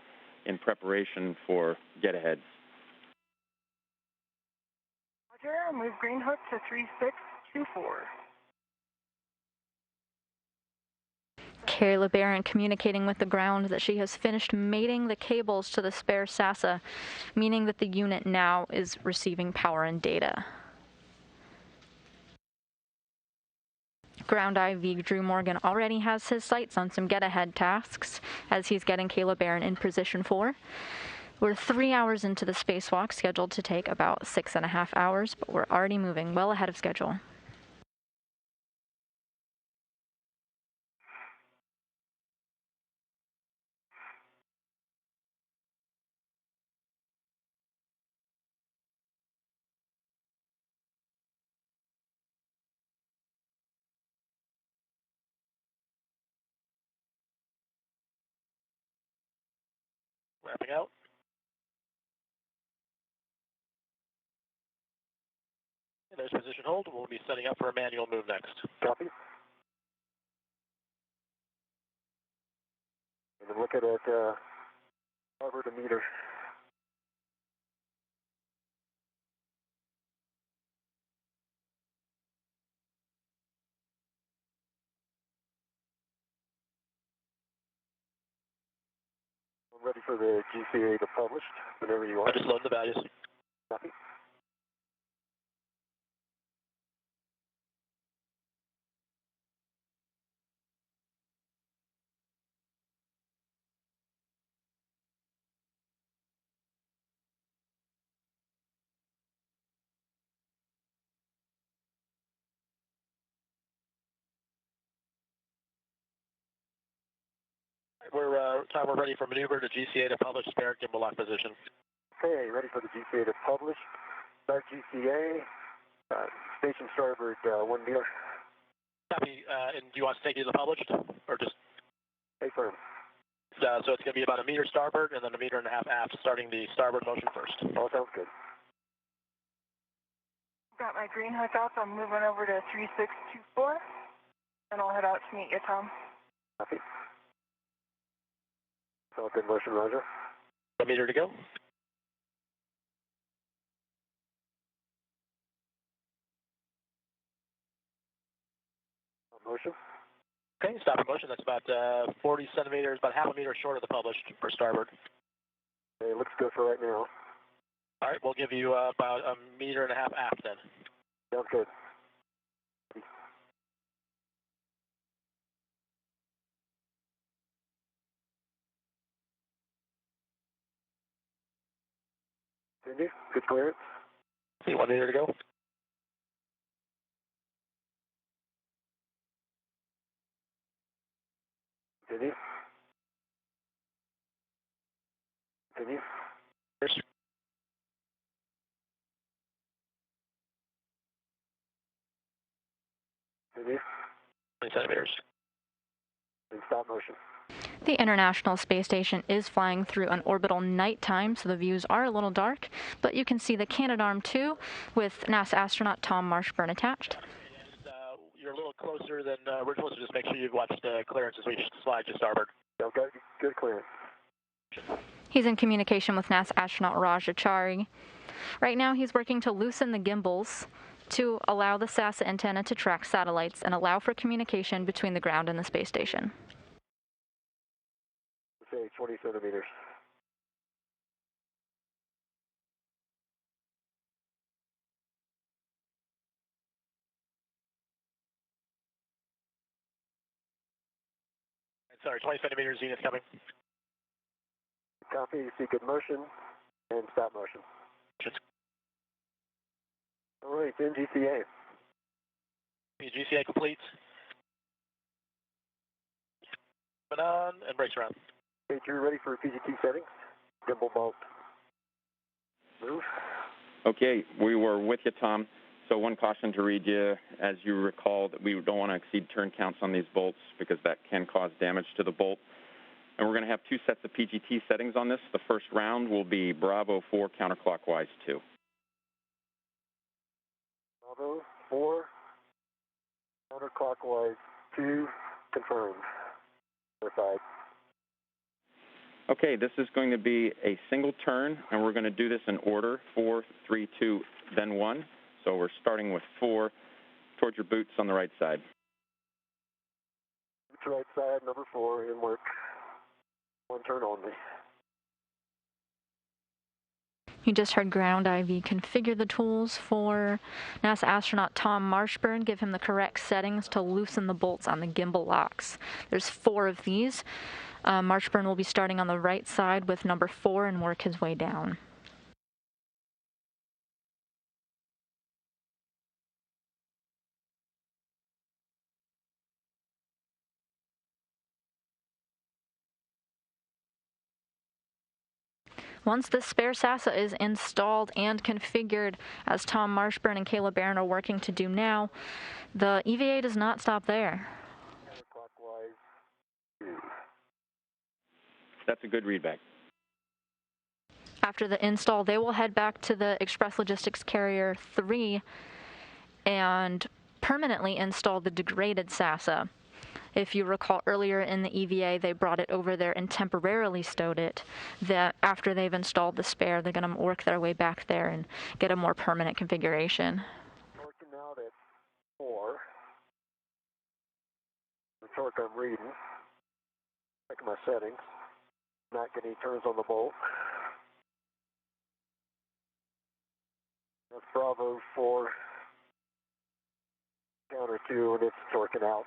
in preparation for get-aheads. Roger, move green hook to 3624. Кейla Bэрron communicating with the ground that she has finished mating the cables to the spare NASA, meaning that the unit now is receiving power and data. Ground IV Drew Morgan already has his sights on some get-ahead tasks as he's getting Кейla Bэрron in position 4. We're 3 hours into the spacewalk, scheduled to take about 6.5 hours, but we're already moving well ahead of schedule. Wrapping out. And there's position hold. We'll be setting up for a manual move next. Copy. And then look at it, cover the meter. I'm ready for the GCA to publish whenever you are. I just load the values. Copy. We're ready for maneuver to GCA to publish spare gimbal lock position. Okay, ready for the GCA to publish. Start GCA. Station starboard 1 meter. Copy. And do you want to take it to the published or just? Hey, firm. So it's going to be about 1 meter starboard and then 1.5 meters aft, starting the starboard motion first. All sounds good. Got my green hook up. I'm moving over to 3624, and I'll head out to meet you, Tom. Copy. All good motion, Roger. 1 meter to go. Motion. Okay, stop in motion. That's about 40 centimeters, about 0.5 meter short of the published for starboard. Okay, looks good for right now. All right, we'll give you about 1.5 meters aft then. Sounds good. Continue. Good clearance. See, 1 meter to go. Continue. Continue. Yes. Continue. 20 centimeters. And stop motion. The International Space Station is flying through an orbital nighttime, so the views are a little dark, but you can see the Canadarm2 with NASA astronaut Tom Marshbёrn attached. You're a little closer than original, so just make sure you've watched clearance as we slide to starboard. Okay, good clearance. He's in communication with NASA astronaut Raj Achari. Right now he's working to loosen the gimbals to allow the NASA antenna to track satellites and allow for communication between the ground and the space station. Say 20 centimeters. Sorry, 20 centimeters, zenith coming. Copy, you see good motion and stop motion. All right, then GCA. GCA complete. Coming on and brakes around. Okay, you're ready for PGT settings. Gimbal bolt. Move. Okay, we were with you, Tom. So one caution to read you, as you recall, that we don't want to exceed turn counts on these bolts because that can cause damage to the bolt. And we're going to have two sets of PGT settings on this. The first round will be Bravo 4 counterclockwise 2. Bravo 4 counterclockwise 2 confirmed. Verified. Okay, this is going to be a single turn, and we're going to do this in order, 4, 3, 2, then 1. So we're starting with 4 towards your boots on the right side. Boots right side, number 4, in work. One turn only. You just heard Ground IV configure the tools for NASA astronaut Tom Marshbёrn, give him the correct settings to loosen the bolts on the gimbal locks. There's 4 of these. Marshbёrn will be starting on the right side with number 4 and work his way down. Once the spare SASA is installed and configured, as Tom Marshbёrn and Кейла Bэрron are working to do now, the EVA does not stop there. That's a good readback. After the install, they will head back to the Express Logistics Carrier 3 and permanently install the degraded SASA. If you recall earlier in the EVA, they brought it over there and temporarily stowed it. That after they've installed the spare, they're going to work their way back there and get a more permanent configuration. Working out at 4. The torque I'm reading. Check my settings. Not getting turns on the bolt. That's Bravo 4. Counter 2, and it's torquing out.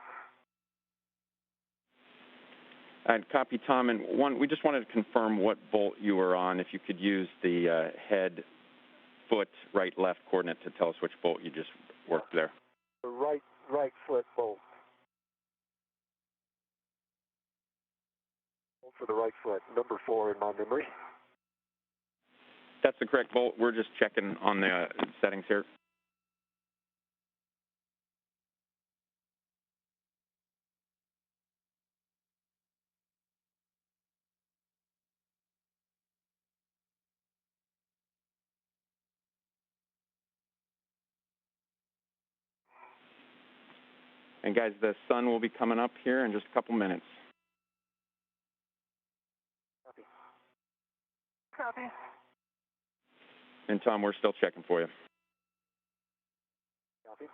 And copy, Tom. And one, we just wanted to confirm what bolt you were on. If you could use the head, foot, right, left coordinate to tell us which bolt you just worked there. The right foot bolt. Bolt for the right foot, number 4 in my memory. That's the correct bolt. We're just checking on the settings here. And guys, the sun will be coming up here in just a couple minutes. Copy. Copy. And Tom, we're still checking for you. Copy.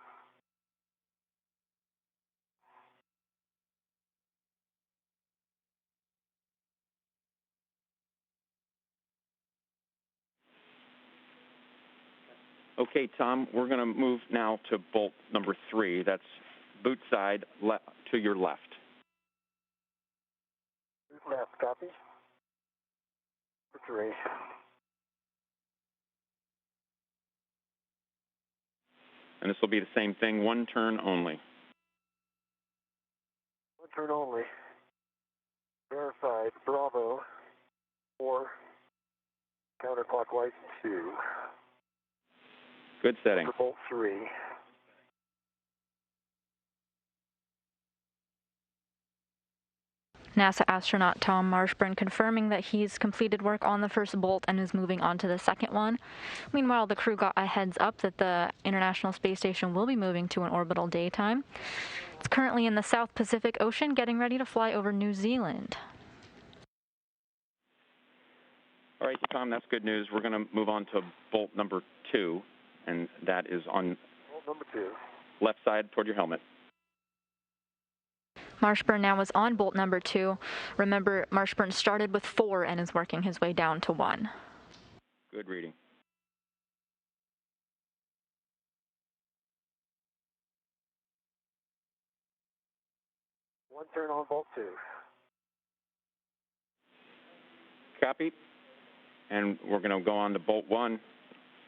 Okay, Tom, we're going to move now to bolt number 3. That's boot side to your left. Boot left, copy. 3. And this will be the same thing, one turn only. One turn only. Verified. Bravo 4 counterclockwise 2. Good setting. For bolt 3. NASA astronaut Tom Marshbёrn confirming that he's completed work on the first bolt and is moving on to the second one. Meanwhile, the crew got a heads up that the International Space Station will be moving to an orbital daytime. It's currently in the South Pacific Ocean, getting ready to fly over New Zealand. All right, Tom, that's good news. We're going to move on to bolt number 2, and that is on number 2. Left side toward your helmet. Marshbёrn now is on bolt number 2. Remember, Marshbёrn started with 4 and is working his way down to 1. Good reading. One turn on bolt 2. Copy. And we're going to go on to bolt 1,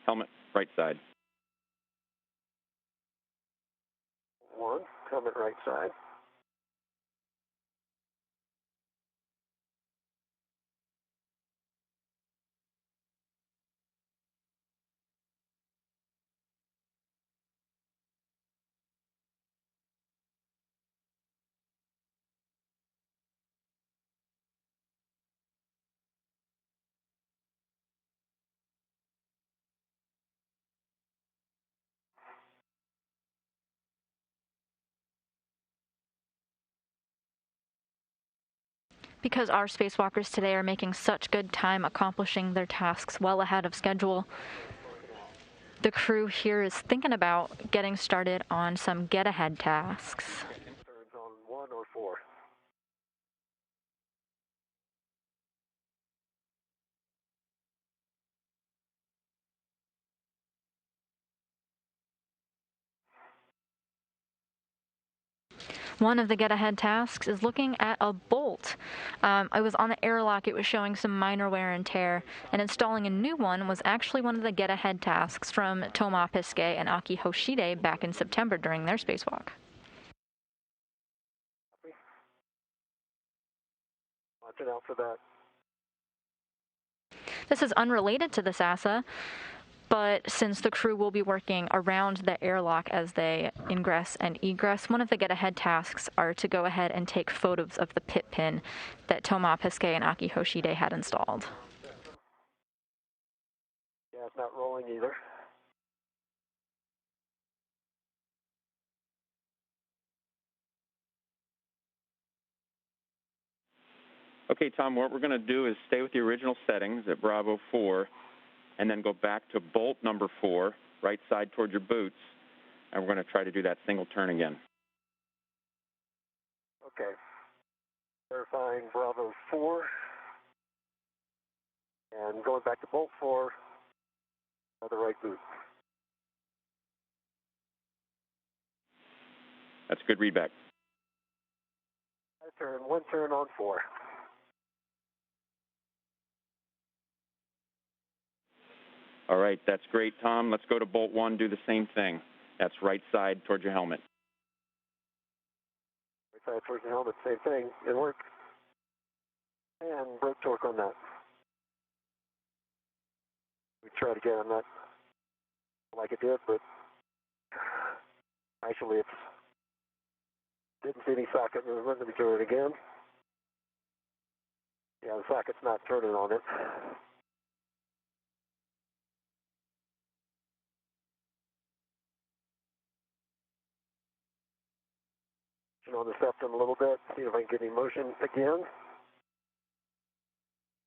helmet right side. 1, helmet right side. Because our spacewalkers today are making such good time accomplishing their tasks well ahead of schedule, the crew here is thinking about getting started on some get-ahead tasks. Turns on 1 or 4. One of the get-ahead tasks is looking at a bolt. I was on the airlock, it was showing some minor wear and tear, and installing a new one was actually one of the get-ahead tasks from Toma Piske and Aki Hoshide back in September during their spacewalk. Watching out for that. This is unrelated to this ASA, but since the crew will be working around the airlock as they ingress and egress, one of the get-ahead tasks are to go ahead and take photos of the pit pin that Toma Piske and Aki Hoshide had installed. Yeah, it's not rolling either. Okay, Tom, what we're going to do is stay with the original settings at Bravo 4, and then go back to bolt number 4, right side toward your boots, and we're going to try to do that single turn again. Okay. Verifying Bravo 4. And going back to bolt 4, the right boot. That's good readback. One turn on 4. All right, that's great, Tom. Let's go to bolt 1, do the same thing. That's right side towards your helmet. Right side towards the helmet, same thing. It worked. And broke torque on that. We tried again. I'm not like it did, but actually it's didn't see any socket movement. Let me do it again. Yeah, the socket's not turning on it. On the septum a little bit, see if I can get any motion again.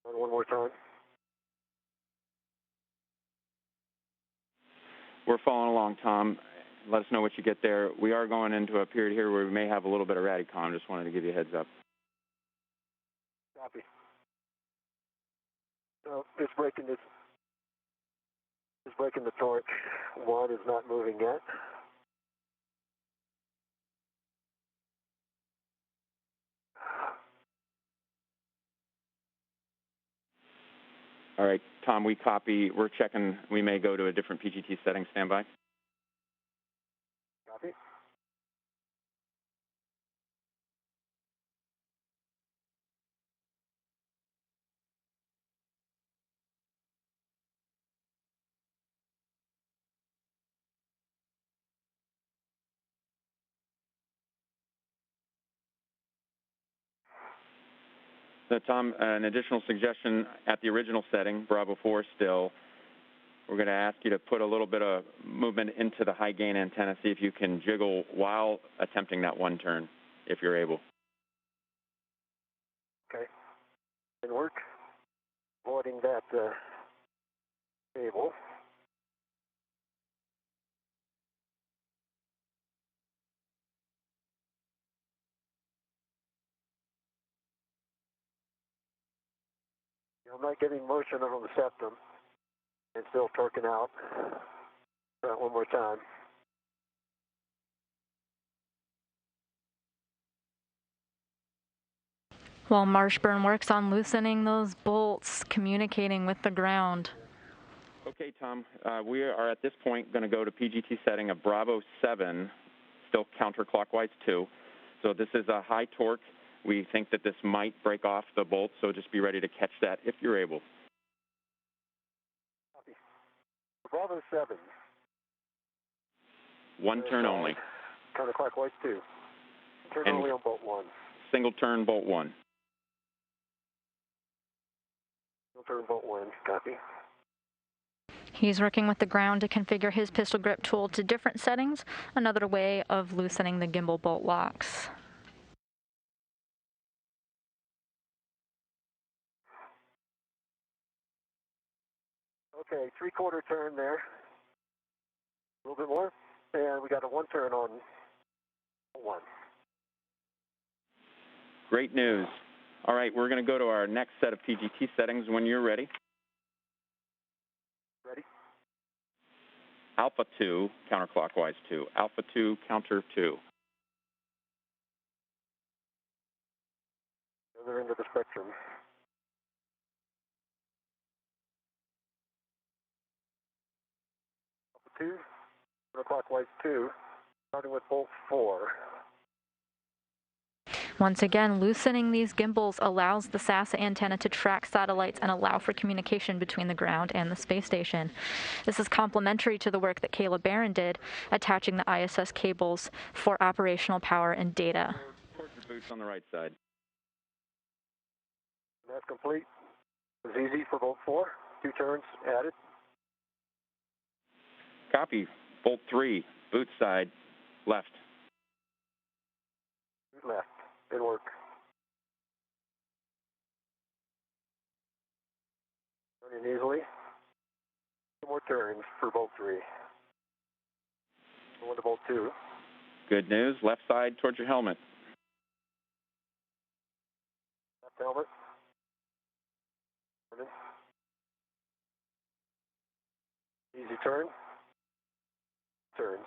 And one more time. We're following along, Tom. Let us know what you get there. We are going into a period here where we may have a little bit of radicom. Just wanted to give you a heads up. Copy. So it's breaking this. It's breaking the torque. 1 is not moving yet. All right, Tom, we copy. We're checking. We may go to a different PGT setting. Stand by. Copy. So, Tom, an additional suggestion at the original setting, Bravo 4 still, we're going to ask you to put a little bit of movement into the high gain antenna, see if you can jiggle while attempting that one turn, if you're able. Okay. Didn't work. Avoiding that cable. I'm not getting motion on the septum and still torquing out. One more time. While Marshbёrn works on loosening those bolts, communicating with the ground. Okay, Tom, we are at this point going to go to PGT setting of Bravo 7, still counterclockwise 2. So this is a high torque. We think that this might break off the bolt, so just be ready to catch that if you're able. Copy. Bravo 7. One turn only. Counterclockwise 2. Turn only on bolt 1. Single turn, bolt 1. Single turn, bolt 1. Copy. He's working with the ground to configure his pistol grip tool to different settings, another way of loosening the gimbal bolt locks. Okay, 3/4 turn there. A little bit more. And we got a 1 turn on 1. Great news. All right, we're going to go to our next set of PGT settings when you're ready. Ready? Alpha 2, counterclockwise 2. Alpha 2, counter 2. Other end of the spectrum. Alpha 2, counterclockwise 2, starting with bolt 4. Once again, loosening these gimbals allows the NASA antenna to track satellites and allow for communication between the ground and the space station. This is complementary to the work that Кейла Бэррон did, attaching the ISS cables for operational power and data. Towards your boots on the right side. That's complete. It was easy for bolt 4. 2 turns added. Copy. Bolt 3, boot side, left. Boot left. Good work. Turning easily. 2 more turns for bolt 3. Going to bolt 2. Good news. Left side towards your helmet. Left helmet. Turning. Easy turn. Turns.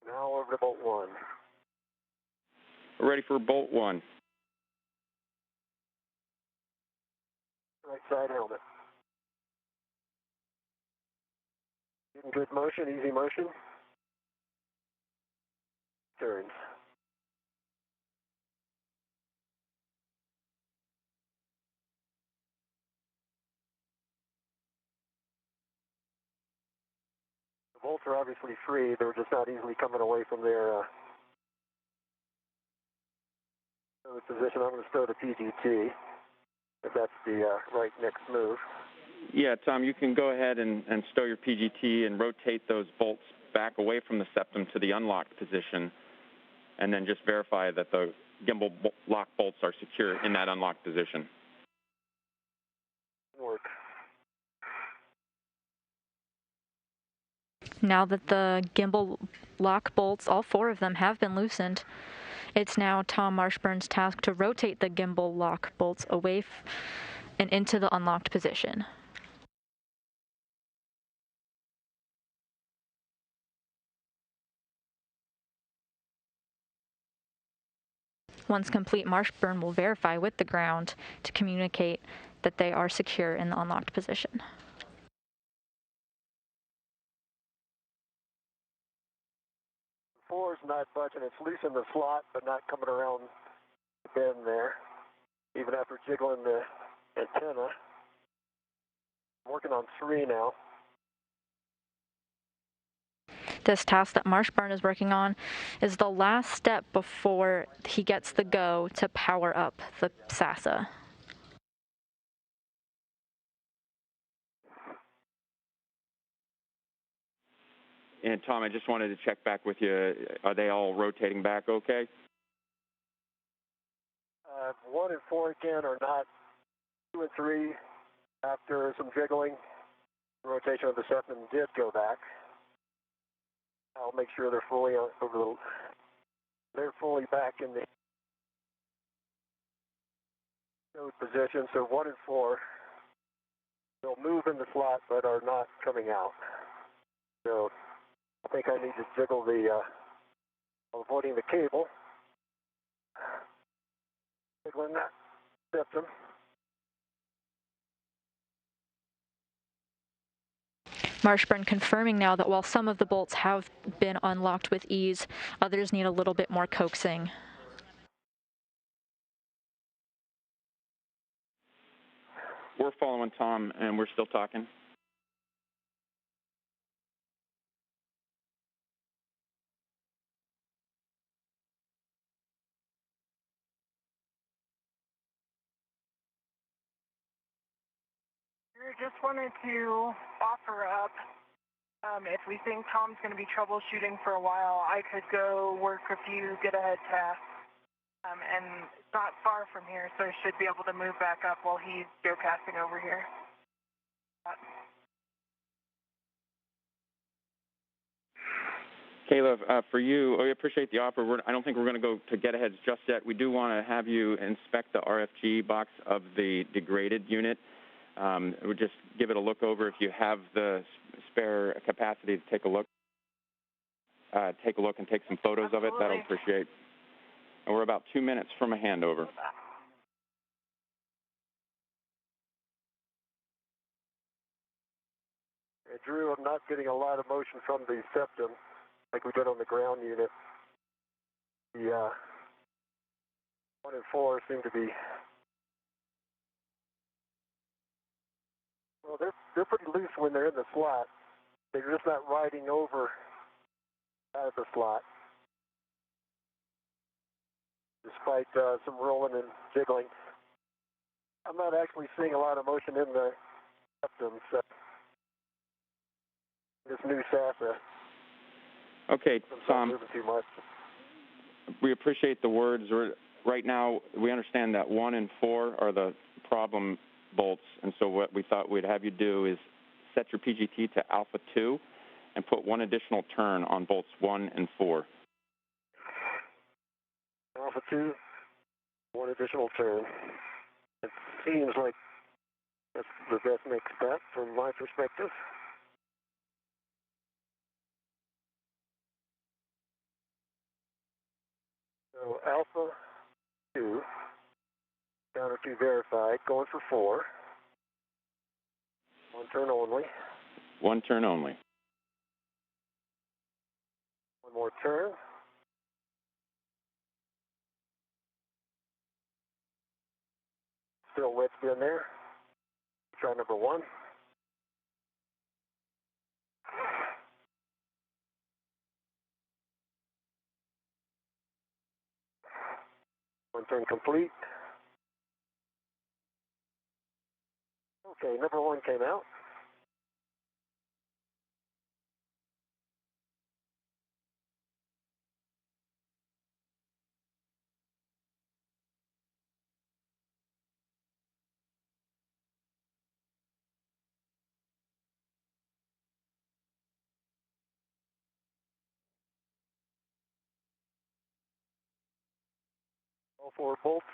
Now over to bolt 1. We're ready for bolt 1. Right side helmet. Getting good motion, easy motion. Turns. The bolts are obviously free. They're just not easily coming away from their position. I'm going to stow the PGT, if that's the right next move. Yeah, Tom, you can go ahead and stow your PGT and rotate those bolts back away from the septum to the unlocked position, and then just verify that the gimbal lock bolts are secure in that unlocked position. Work. Now that the gimbal lock bolts, all 4 of them, have been loosened, it's now Tom Marshburn's task to rotate the gimbal lock bolts away and into the unlocked position. Once complete, Marshbёrn will verify with the ground to communicate that they are secure in the unlocked position. Four is not budging. It's loose in the slot, but not coming around the bend there. Even after jiggling the antenna. I'm working on 3 now. This task that Marshbёrn is working on is the last step before he gets the go to power up the SASA. And Tom, I just wanted to check back with you. Are they all rotating back okay? 1 and 4 again are not. 2 and 3, after some jiggling, rotation of the septum did go back. I'll make sure they're fully they're fully back in the stowed position, so 1 and 4 will move in the slot but are not coming out. So I think I need to jiggle the, avoiding the cable. Jiggling that septum. Marshbёrn confirming now that while some of the bolts have been unlocked with ease, others need a little bit more coaxing. We're following Tom, and we're still talking. We just wanted to offer up, if we think Tom's going to be troubleshooting for a while, I could go work a few get-ahead tasks. And it's not far from here, so I should be able to move back up while he's geocaching over here. Caleb, for you, we appreciate the offer. I don't think we're going to go to get-aheads just yet. We do want to have you inspect the RFG box of the degraded unit. We'll just give it a look over. If you have the spare capacity to take a look and take some photos Absolutely. of it, that'll appreciate. And we're about 2 minutes from a handover. Drew, I'm not getting a lot of motion from the septum like we did on the ground unit. The 1 and 4 seem to be, well, they're pretty loose when they're in the slot. They're just not riding over out of the slot, despite some rolling and jiggling. I'm not actually seeing a lot of motion in the septum, so this new SASA. Okay, Tom, moving too much. we appreciate the words. Right now, we understand that 1 and 4 are the problem bolts, and so what we thought we'd have you do is set your PGT to alpha 2 and put 1 additional turn on bolts 1 and 4. Alpha 2, 1 additional turn. It seems like that's the best next step from my perspective. So alpha 2, counter 2 verified, going for 4. 1 turn only. 1 turn only. 1 more turn. Still wedged in there. Try number 1. One turn complete. Okay, number 1 came out. All 4 bolts.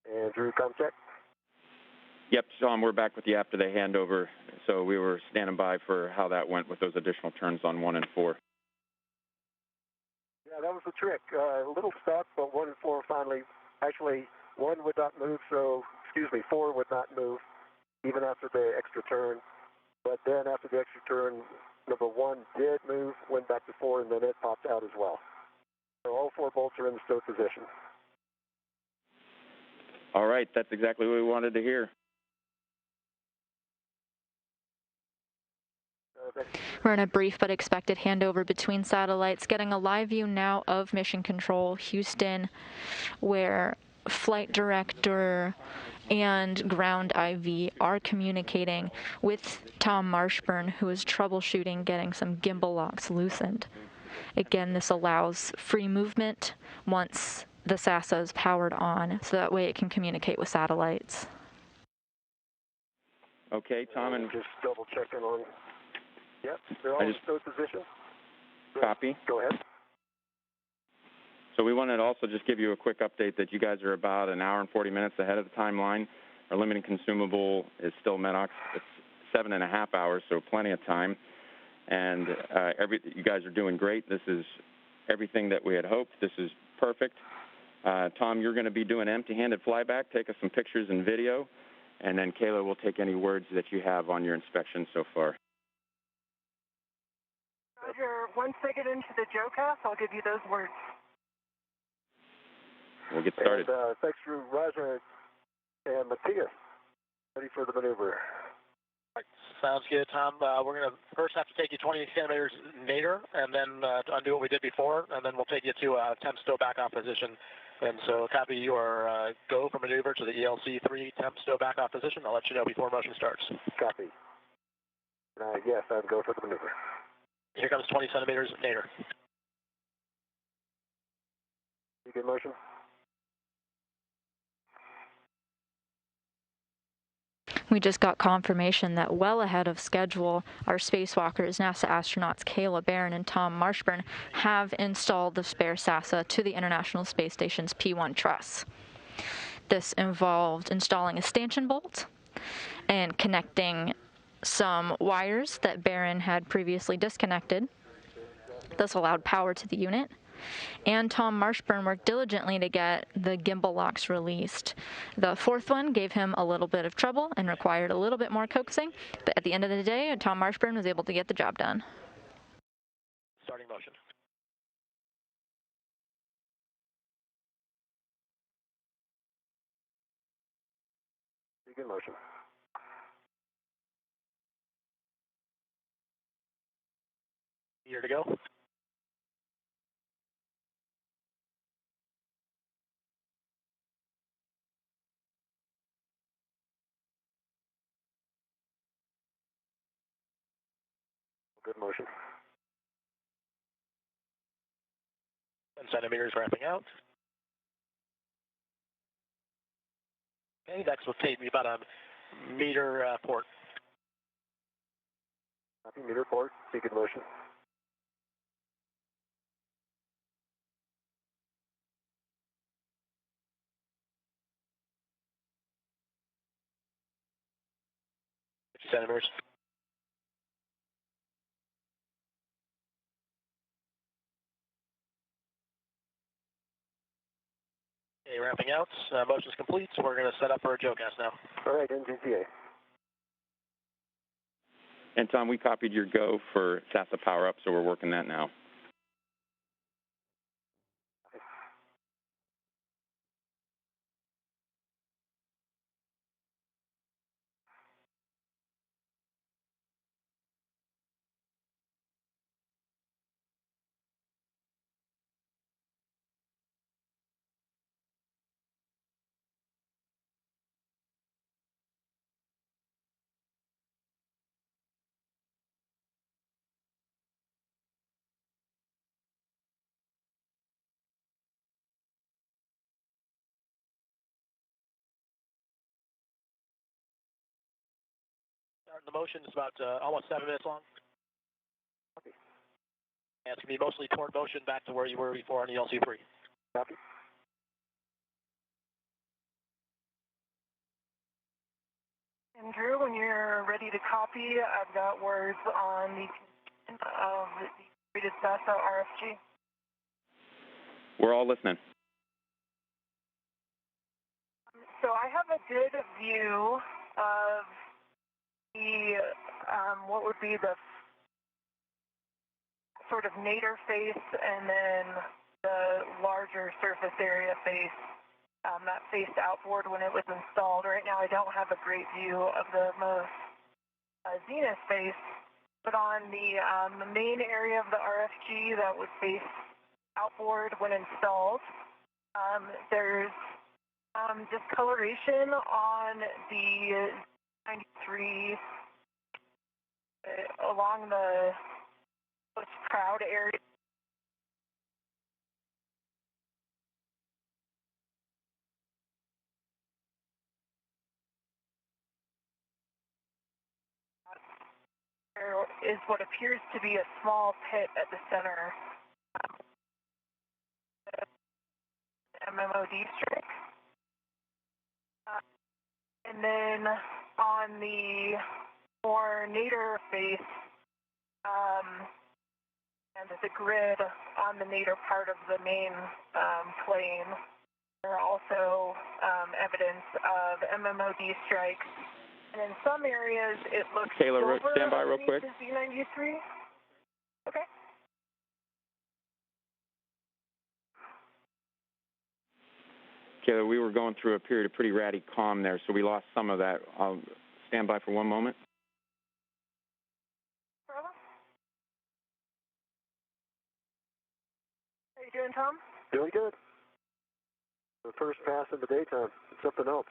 And Drew, come check. Yep, Tom, we're back with you after the handover. So we were standing by for how that went with those additional turns on 1 and 4. Yeah, that was the trick. A little stuck, but 1 and 4 finally, actually 1 would not move, 4 would not move, even after the extra turn. But then after the extra turn, number 1 did move, went back to 4, and then it popped out as well. So all 4 bolts are in the stowed position. All right, that's exactly what we wanted to hear. We're in a brief but expected handover between satellites, getting a live view now of Mission Control Houston, where Flight Director and Ground IV are communicating with Tom Marshbёrn, who is troubleshooting getting some gimbal locks loosened. Again, this allows free movement once the SASA is powered on, so that way it can communicate with satellites. Okay, Tom, and just double checking on. Yep, they're all in stowed position. Copy. Go ahead. So we wanted to also just give you a quick update that you guys are about an hour and 40 minutes ahead of the timeline. Our limiting consumable is still MEDOX. It's 7.5 hours, so plenty of time. And you guys are doing great. This is everything that we had hoped. This is perfect. Tom, you're going to be doing empty-handed flyback. Take us some pictures and video. And then Kayla will take any words that you have on your inspection so far. Roger, once they get into the JoeCast, I'll give you those words. We'll get started. And, thanks to Roger and Matthias. Ready for the maneuver. Sounds good, Tom. We're going to first have to take you 20 centimeters nadir, and then undo what we did before, and then we'll take you to a 10 stow back-off position. And so copy your go for maneuver to the ELC-3 temp stow back-off position. I'll let you know before motion starts. Copy. Yes, I'd go for the maneuver. Here comes 20 centimeters nadir. You good motion? We just got confirmation that well ahead of schedule, our spacewalkers, NASA astronauts Кейла Bэрrон and Tom Marshbёrn, have installed the spare SASA to the International Space Station's P1 truss. This involved installing a stanchion bolt and connecting some wires that Bэрron had previously disconnected. This allowed power to the unit. And Tom Marshbёrn worked diligently to get the gimbal locks released. The fourth one gave him a little bit of trouble and required a little bit more coaxing, but at the end of the day, Tom Marshbёrn was able to get the job done. Starting motion. Begin motion. Here to go. Good motion. 10 centimeters ramping out. Okay, next will take me about a meter port. Copy, meter port. Begin motion. Centimeters. Okay, ramping out. Motion's complete, so we're going to set up for a JoeCast now. All right, NGTA. And Tom, we copied your go for SASA power up, so we're working that now. Starting the motion is about almost 7 minutes long. Copy. And it's going to be mostly toward motion back to where you were before on the ELC-3. Copy. And Drew, when you're ready to copy, I've got words on the condition of the completed SASA RFG. We're all listening. So I have a good view of the, what would be the sort of nadir face and then the larger surface area face that faced outboard when it was installed. Right now I don't have a great view of the most zenith face, but on the main area of the RFG that would face outboard when installed, there's discoloration on the 93 along the most proud area. There is what appears to be a small pit at the center. MMOD strike. And then on the more nadir face, and the grid on the nadir part of the main plane, there are also evidence of MMOD strikes. And in some areas, it looks Kayla, silver stand by real quick. The Z93. Okay. Kayla, we were going through a period of pretty ratty calm there, so we lost some of that. I'll stand by for one moment. Problem? How you doing, Tom? Doing good. The first pass in the daytime. It's something else.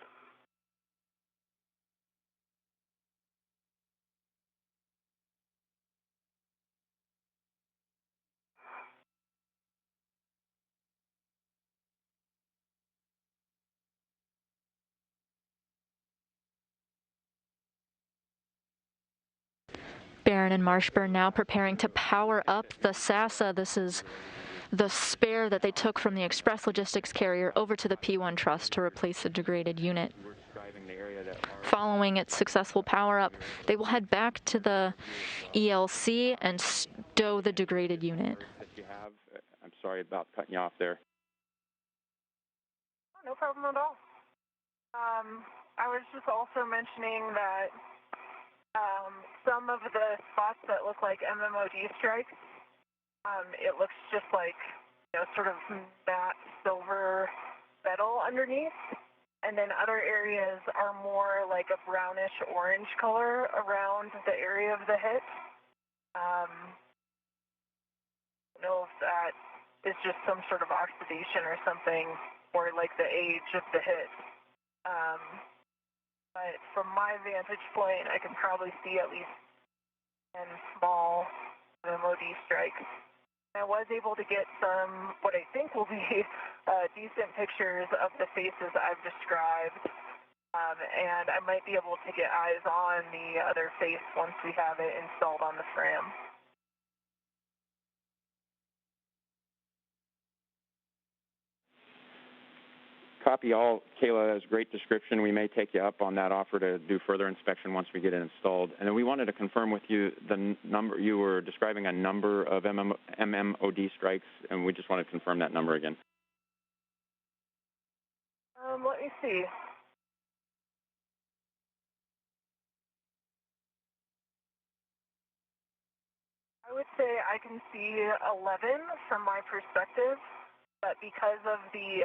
Bэрron and Marshbёrn now preparing to power up the SASA. This is the spare that they took from the express logistics carrier over to the P-1 truss to replace the degraded unit. Following its successful power-up, they will head back to the ELC and stow the degraded unit. I'm sorry about cutting you off there. No problem at all. I was just also mentioning that some of the spots that look like MMOD strikes, it looks just like, sort of matte silver metal underneath. And then other areas are more like a brownish orange color around the area of the hit. I don't know if that is just some sort of oxidation or something, or like the age of the hit. But from my vantage point, I can probably see at least 10 small MOD strikes. I was able to get some, what I think will be decent pictures of the faces I've described, and I might be able to get eyes on the other face once we have it installed on the frame. Copy all. Kayla has a great description. We may take you up on that offer to do further inspection once we get it installed. And then we wanted to confirm with you the number. You were describing a number of MMOD strikes, and we just want to confirm that number again. Let me see. I would say I can see 11 from my perspective. But because of the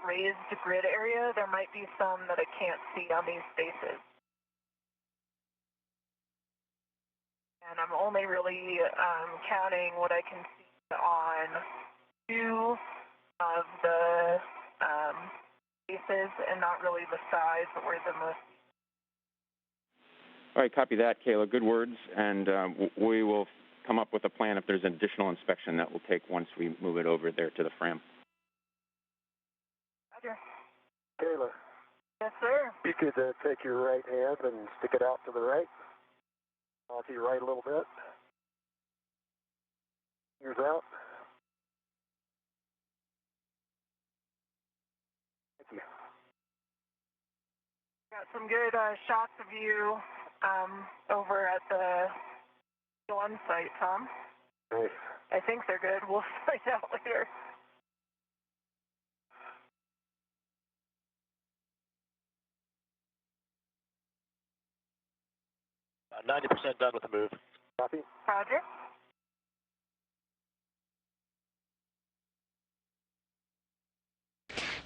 raised grid area, there might be some that I can't see on these spaces. And I'm only really counting what I can see on 2 of the spaces, and not really the size or the most. All right, copy that, Kayla. Good words, and we will come up with a plan if there's additional inspection that we'll take once we move it over there to the frame. Roger. Kayla. Yes, sir. You could take your right hand and stick it out to the right. To your right a little bit. Fingers out. Thank you. Got some good shots of you over at the on site, Tom. Nice. I think they're good. We'll find out later. 90% done with the move. Copy. Roger.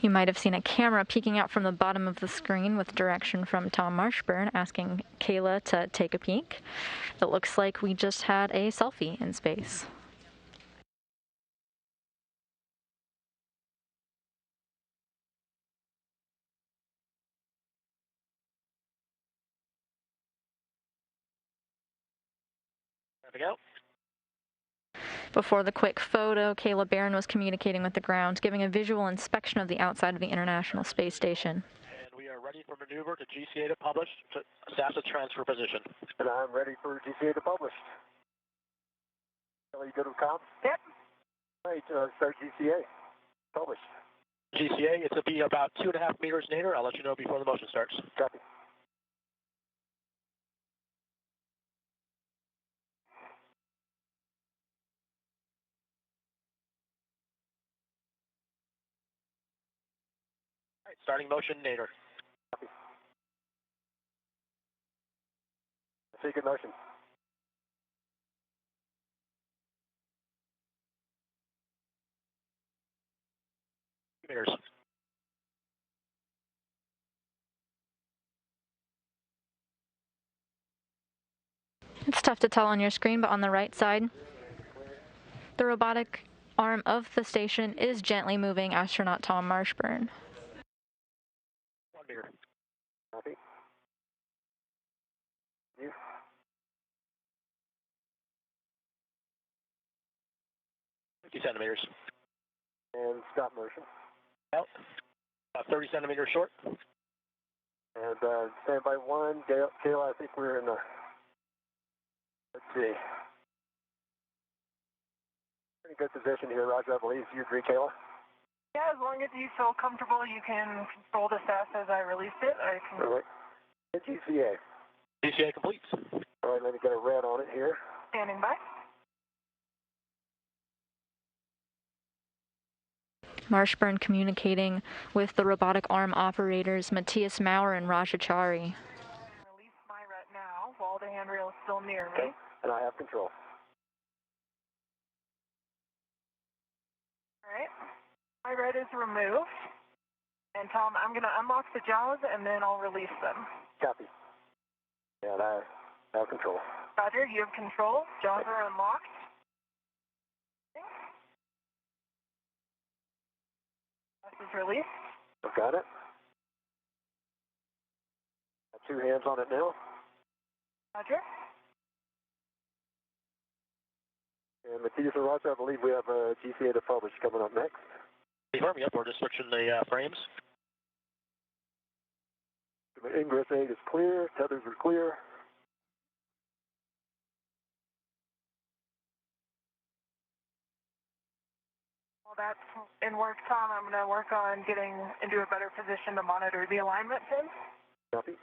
You might have seen a camera peeking out from the bottom of the screen with direction from Tom Marshbёrn asking Kayla to take a peek. It looks like we just had a selfie in space. Out. Before the quick photo, Кейла Бэррон was communicating with the ground, giving a visual inspection of the outside of the International Space Station. And we are ready for maneuver to GCA to publish, to SASA transfer position. And I'm ready for GCA to publish. Are you good with comms? Yep. All right, start GCA. Publish. GCA, it's going to be about 2.5 meters nadir. I'll let you know before the motion starts. Copy. All right, starting motion nadir. Copy. I see good motion. Meters. It's tough to tell on your screen, but on the right side, the robotic arm of the station is gently moving astronaut Tom Marshbёrn. 1 meter. Copy. You. 50 centimeters. And stop motion. Out. About 30 centimeters short. And standby 1, Kayla, I think we're in the, let's see, pretty good position here, Roger, I believe. Do you agree, Kayla? Yeah, as long as you feel comfortable, you can control the SAS as I released it. I can. All right. And GCA. GCA complete. All right, let me get a red on it here. Standing by. Marshbёrn communicating with the robotic arm operators Matthias Maurer and Rajachari. Release my ret now while the handrail is still near me. Okay, and I have control. All right. My ret is removed. And Tom, I'm going to unlock the jaws and then I'll release them. Copy. And I have control. Roger, you have control. Jaws are unlocked. This is released. I've got it. Got 2 hands on it now. Roger. And Matthias and Roger, I believe we have a GCA to publish coming up next. Confirm, yep, we're just switching the frames. Ingress 8 is clear, tethers are clear. Well, that's in work, Tom. I'm going to work on getting into a better position to monitor the alignment pins. Copy.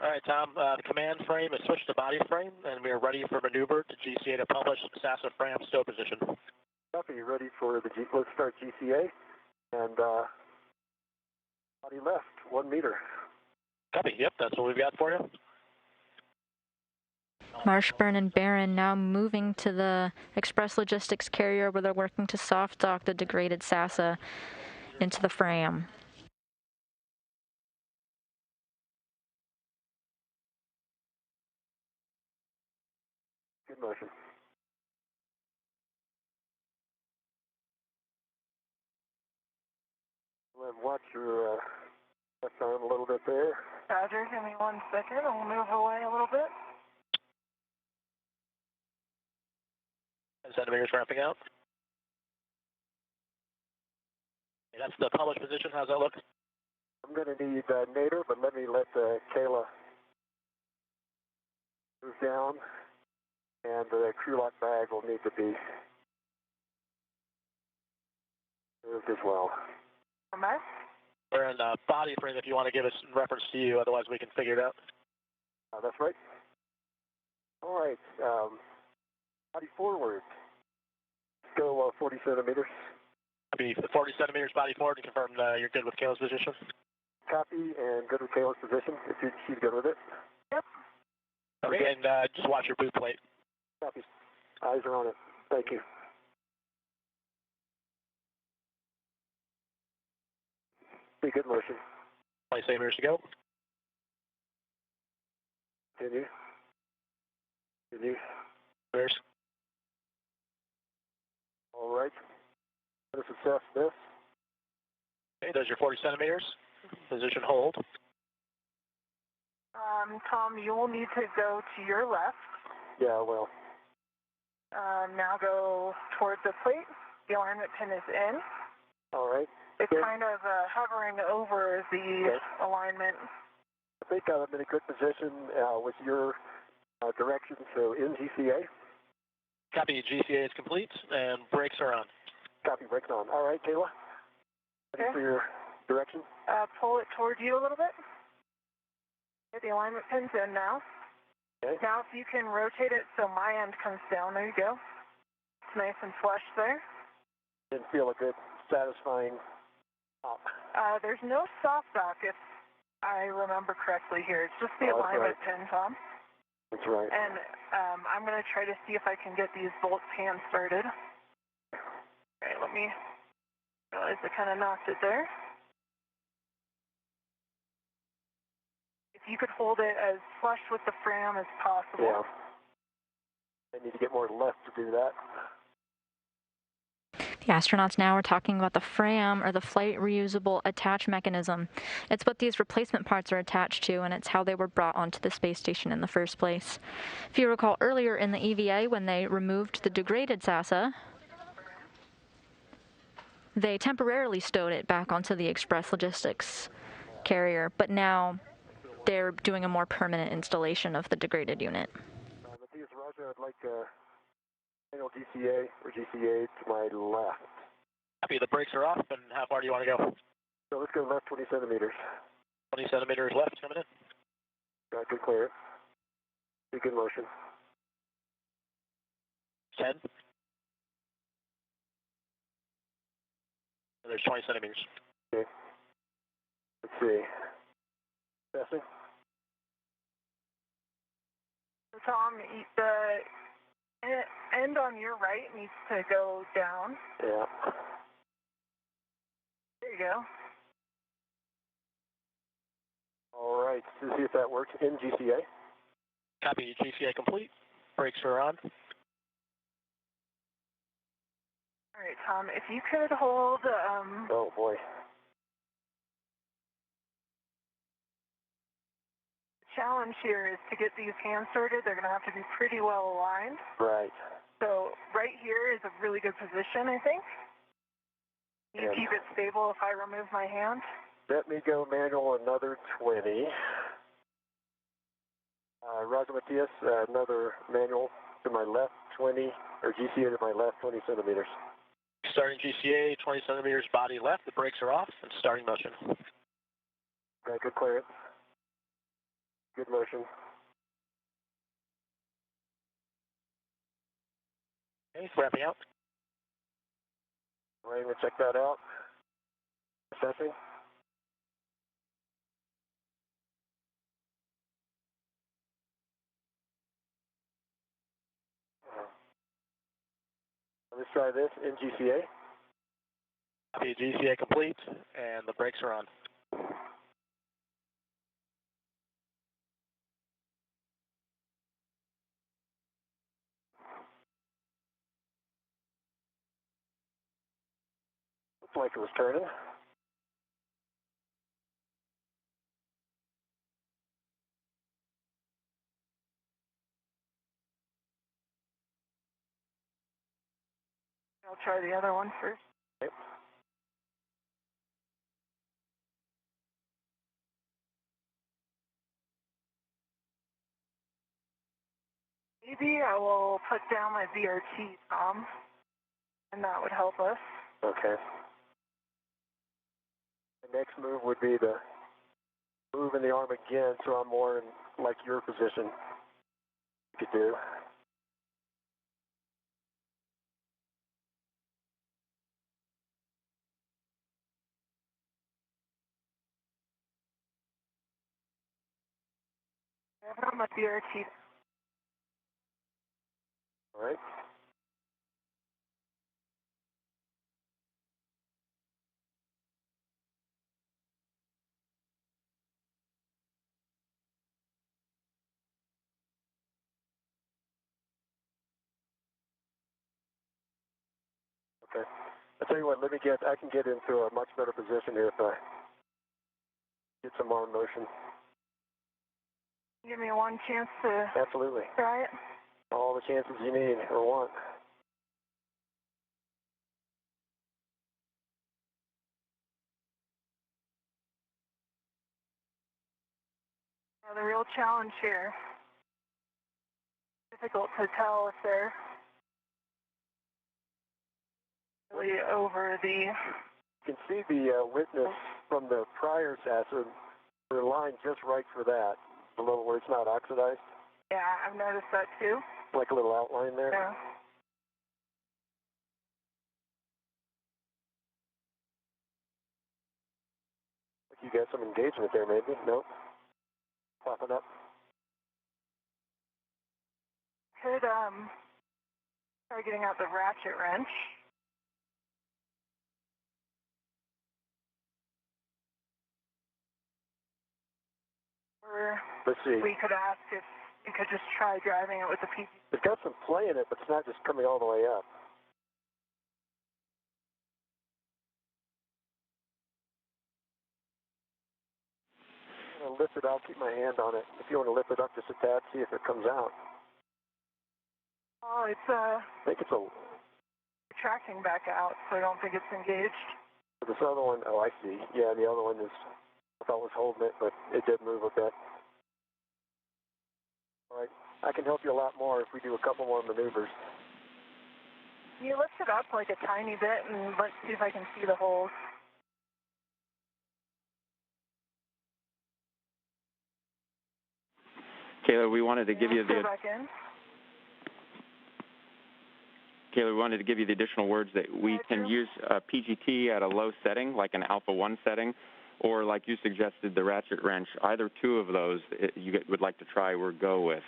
All right, Tom, the command frame is switched to body frame, and we are ready for maneuver to GCA to publish SAS frame stow position. Copy, you ready for the let's start GCA, and body left, 1 meter. Copy, yep, that's what we've got for you. Marshbёrn and Bэрrón now moving to the express logistics carrier where they're working to soft dock the degraded SASA into the frame. Good motion. Watch your left arm a little bit there. Roger, give me 1 second. I'll move away a little bit. 10 centimeters ramping out. Okay, that's the published position. How's that look? I'm going to need nadir, but let Kayla move down, and the crew lock bag will need to be moved as well. Am I? We're in body frame if you want to give us reference to you, otherwise we can figure it out. That's right. All right, body forward. Let's go 40 centimeters. Be 40 centimeters body forward to confirm you're good with Kayla's position. Copy, and good with Kayla's position, if she's good with it. Yep. Okay, and just watch your boot plate. Copy. Eyes are on it. Thank you. Be good motion. 20 centimeters to go. Continue. Continue. There's. All right. Let us assess this. Okay, there's your 40 centimeters. Position hold. Tom, you will need to go to your left. Yeah, well. Now go towards the plate. the alignment pin is in. All right. It's kind of hovering over the alignment. I think I'm in a good position with your direction, so in GCA. Copy, GCA is complete, and brakes are on. Copy, brakes on. All right, Kayla. Ready for your direction? Pull it toward you a little bit. The alignment pin's in now. Okay. Now if you can rotate it so my end comes down, there you go. It's nice and flush there. Didn't feel a good, satisfying pop. There's no soft dock if I remember correctly here. It's just the alignment pin, Tom. That's right. And I'm going to try to see if I can get these bolts hand started. All right, let me realize I kind of knocked it there. If you could hold it as flush with the frame as possible. Yeah. I need to get more left to do that. The astronauts now are talking about the FRAM, or the Flight Reusable Attach Mechanism. It's what these replacement parts are attached to, and it's how they were brought onto the space station in the first place. If you recall earlier in the EVA, when they removed the degraded SASA, they temporarily stowed it back onto the Express Logistics carrier, but now they're doing a more permanent installation of the degraded unit. Matthias, Roger, I'd like manual GCA or GCA to my left. Copy, the brakes are off, and how far do you want to go? So let's go left 20 centimeters. 20 centimeters left, coming in. Got good clearance. Be good motion. 10. There's 20 centimeters. Okay. Let's see. Testing. So Tom, the end on your right needs to go down. Yeah. There you go. All right. Let's see if that works in GCA. Copy, GCA complete. Brakes are on. All right, Tom, if you could hold... Oh, boy. The challenge here is to get these hand sorted. They're going to have to be pretty well aligned. Right. So right here is a really good position, I think. You keep it stable if I remove my hand. Let me go manual another 20. Roger Matthias, another manual to my left 20, or GCA to my left 20 centimeters. Starting GCA, 20 centimeters body left. The brakes are off, and starting motion. Got good clearance. Good motion. Okay, wrapping out. All right, I'm going to check that out. Assessing. Let's try this in GCA. Copy, GCA complete, and the brakes are on. Looks like it was turning. I'll try the other one first. Okay. Maybe I will put down my VRT, Tom, and that would help us. Okay. The next move would be to move in the arm again, so I'm more in like your position. You could do. I have it on my VRT. All right. Okay. I'll tell you what, I can get into a much better position here if I get some arm motion. Give me one chance to Absolutely. try it. All the chances you need or want. The real challenge here. Difficult to tell if they're really over the... You can see the witness from the prior SASA. They're aligned just right for that, below where it's not oxidized. Yeah, I've noticed that too. Like a little outline there. Yeah. You got some engagement there, maybe? No? Popping up. Could try getting out the ratchet wrench. Or let's see. We could ask if you could just try driving it with the PG. It's got some play in it, but it's not just coming all the way up. I'm going to lift it out, keep my hand on it. If you want to lift it up just a tad, see if it comes out. Oh, it's I think it's a... retracting back out, so I don't think it's engaged. This other one, oh, I see. Yeah, the other one is, I thought was holding it, but it did move a bit. All right, I can help you a lot more if we do a couple more maneuvers. Can you lift it up like a tiny bit and let's see if I can see the holes? Kayla, we wanted to give you the... back in. Kayla, we wanted to give you the additional words that we can use PGT at a low setting, like an alpha 1 setting, or like you suggested, the ratchet wrench. Either two of those you would like to try or go with.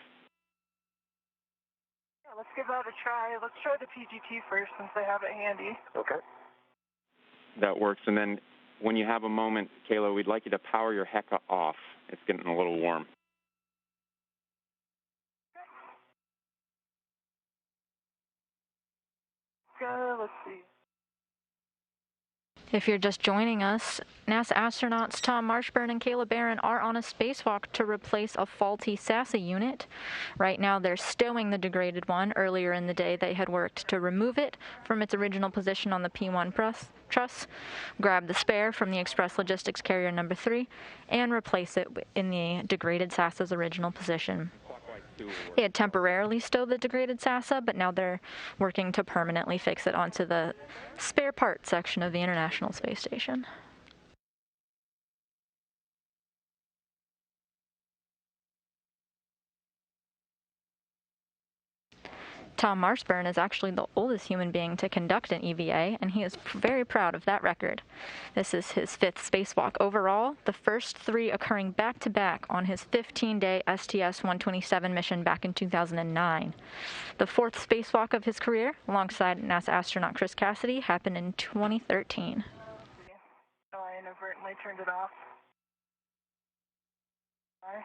Yeah, let's give that a try. Let's try the PGT first since I have it handy. Okay. That works. And then when you have a moment, Kayla, we'd like you to power your HECA off. It's getting a little warm. Let's see. If you're just joining us, NASA astronauts Tom Marshbёrn and Кейла Бэррон are on a spacewalk to replace a faulty SASA unit. Right now, they're stowing the degraded one. Earlier in the day, they had worked to remove it from its original position on the P1 truss, grab the spare from the Express Logistics Carrier number 3, and replace it in the degraded SASA's original position. They had temporarily stowed the degraded SASA, but now they're working to permanently fix it onto the spare part section of the International Space Station. Tom Marshbёrn is actually the oldest human being to conduct an EVA, and he is very proud of that record. This is his 5th spacewalk overall, the first 3 occurring back-to-back on his 15-day STS-127 mission back in 2009. The 4th spacewalk of his career, alongside NASA astronaut Chris Cassidy, happened in 2013. Oh, I inadvertently turned it off. Sorry.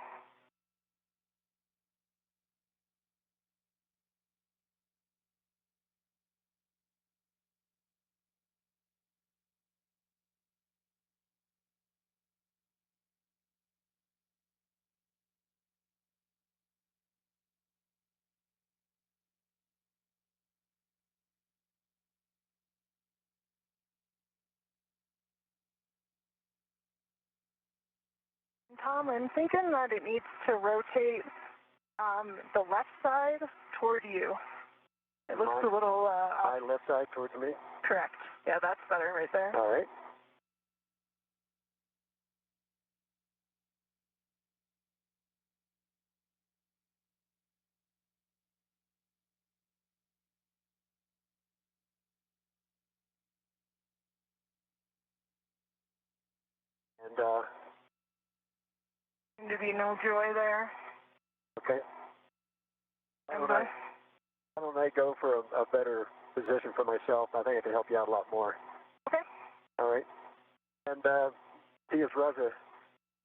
Tom, I'm thinking that it needs to rotate the left side toward you. It looks a little... my left side towards me? Correct. Yeah, that's better right there. All right. And, seem to be no joy there. okay. Why don't I go for a better position for myself? I think I can help you out a lot more. Okay. All right. And T.S. Raja,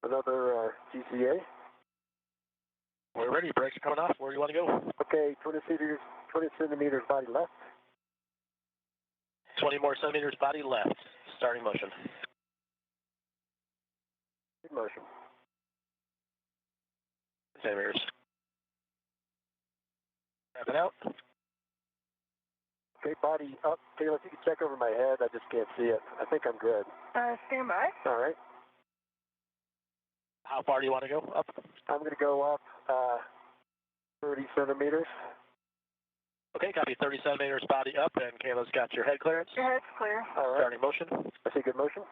another GCA. We're ready. Brakes are coming off. Where do you want to go? Okay, 20 centimeters body left. 20 more centimeters body left. Starting motion. Good motion. Centimeters. Wrap it out. Okay, body up. Taylor, if you can check over my head, I just can't see it. I think I'm good. Stand by. All right. How far do you want to go up? I'm going to go up 30 centimeters. Okay, copy. 30 centimeters body up, and Kayla's got your head clearance. Your head's clear. All right. Starting motion. I see good motion.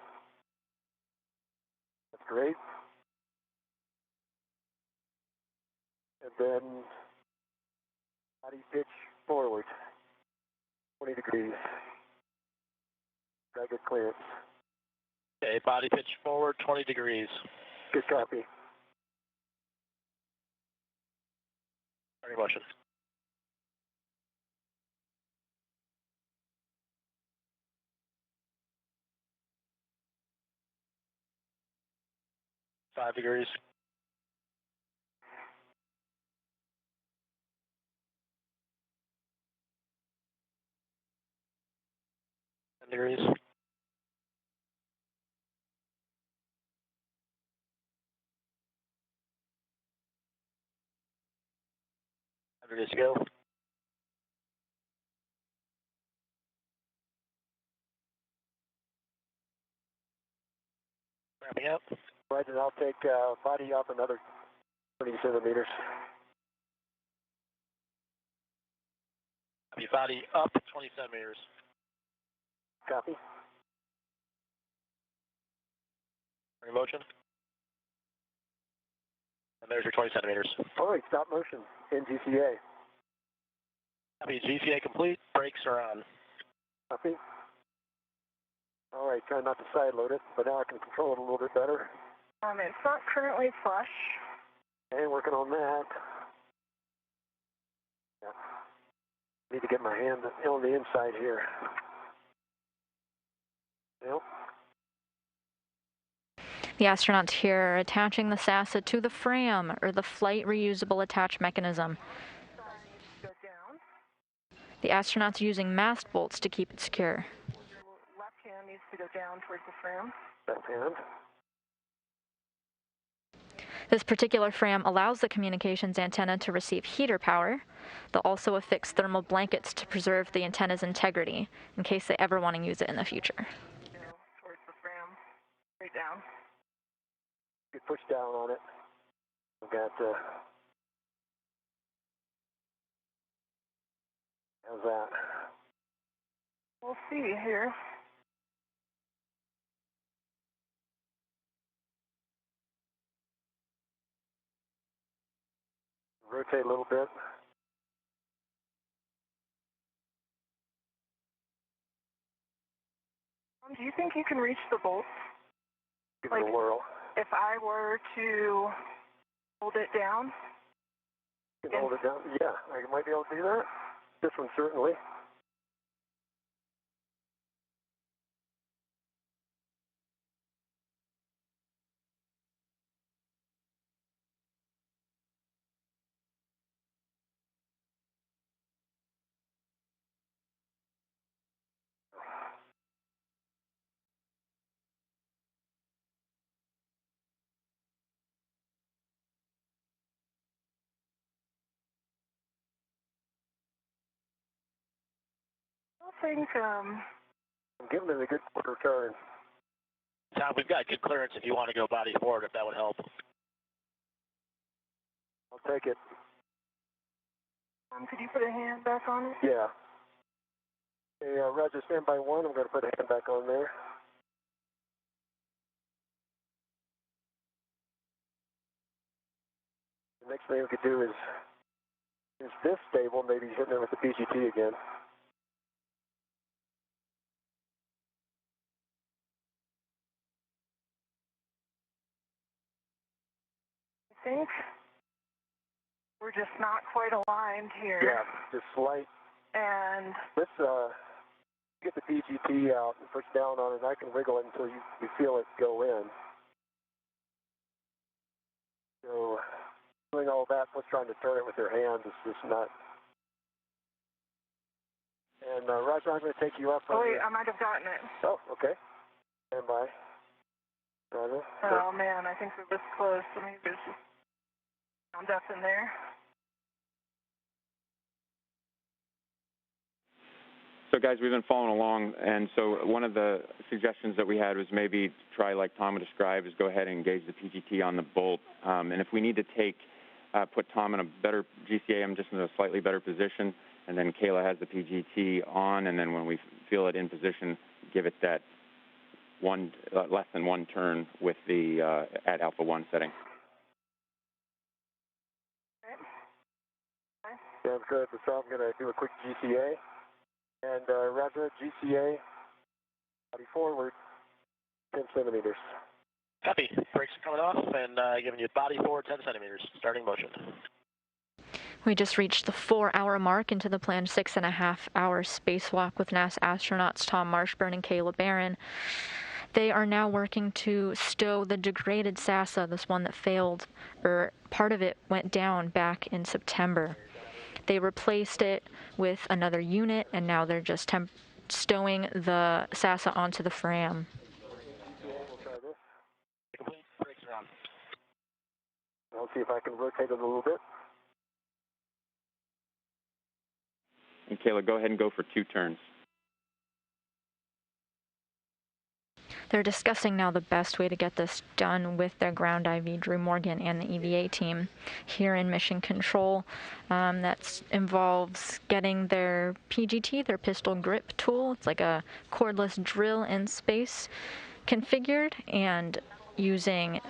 That's great. And then body pitch forward, 20 degrees. Got good clearance. Okay, body pitch forward, 20 degrees. Good copy. Starting motion. Five degrees. Degrees. Degrees to go. Ramping up. Right, and I'll take body up another 20 centimeters. Copy. Body up 20 centimeters. Copy. Starting motion. And there's your 20 centimeters. All right, stop motion in GCA. Copy. GCA complete. Brakes are on. Copy. All right, try not to side load it, but now I can control it a little bit better. It's not currently flush. Okay, working on that. Yeah. Need to get my hand on the inside here. Yep. The astronauts here are attaching the SASA to the FRAM, or the Flight Reusable Attach Mechanism. Go down. The astronauts are using mast bolts to keep it secure. Your left hand needs to go down towards the FRAM. Left hand. This particular FRAM allows the communications antenna to receive heater power. They'll also affix thermal blankets to preserve the antenna's integrity in case they ever want to use it in the future. Go towards the FRAM. Straight down. Good push down on it. I've got, how's that? We'll see here. Rotate a little bit. Do you think you can reach the bolts? Give it a whirl. If I were to hold it down? You can hold it down? Yeah, I might be able to do that. This one certainly. I think, I'm giving it a good quarter turn. Tom, we've got good clearance if you want to go body forward, if that would help. I'll take it. could you put a hand back on it? Yeah. Okay, Roger, stand by one. I'm going to put a hand back on there. The next thing we could do is this stable, maybe hitting it with the PGT again. I think we're just not quite aligned here. Yeah, just slight. And let's get the PGT out and push down on it. I can wiggle it until you feel it go in. So doing all that plus trying to turn it with your hands is just not. And Roger, I'm going to take you up. Oh wait, I might have gotten it. Oh, okay. Stand by. Roger. Oh man, I think we're this close. Let me just sound up in there. So guys, we've been following along, and so one of the suggestions that we had was maybe try, like Tom described, is go ahead and engage the PGT on the bolt. And if we need to put Tom in a better GCA, I'm just in a slightly better position, and then Kayla has the PGT on, and then when we feel it in position, give it that less than one turn with the at alpha 1 setting. Sounds good. So I'm going to do a quick GCA. And Roger, GCA, body forward, 10 centimeters. Copy. Brakes coming off and giving you body forward 10 centimeters. Starting motion. We just reached the 4-hour mark into the planned 6.5-hour spacewalk with NASA astronauts Tom Marshbёrn and Кейла Bэрrон. They are now working to stow the degraded SASA, this one that failed, or part of it went down back in September. They replaced it with another unit, and now they're just stowing the SASA onto the FRAM. We'll try this. Complete brakes are on. I'll see if I can rotate it a little bit. And Kayla, go ahead and go for 2 turns. They're discussing now the best way to get this done with their ground IV, Drew Morgan, and the EVA team here in Mission Control. That involves getting their PGT, their pistol grip tool, it's like a cordless drill in space, configured, and using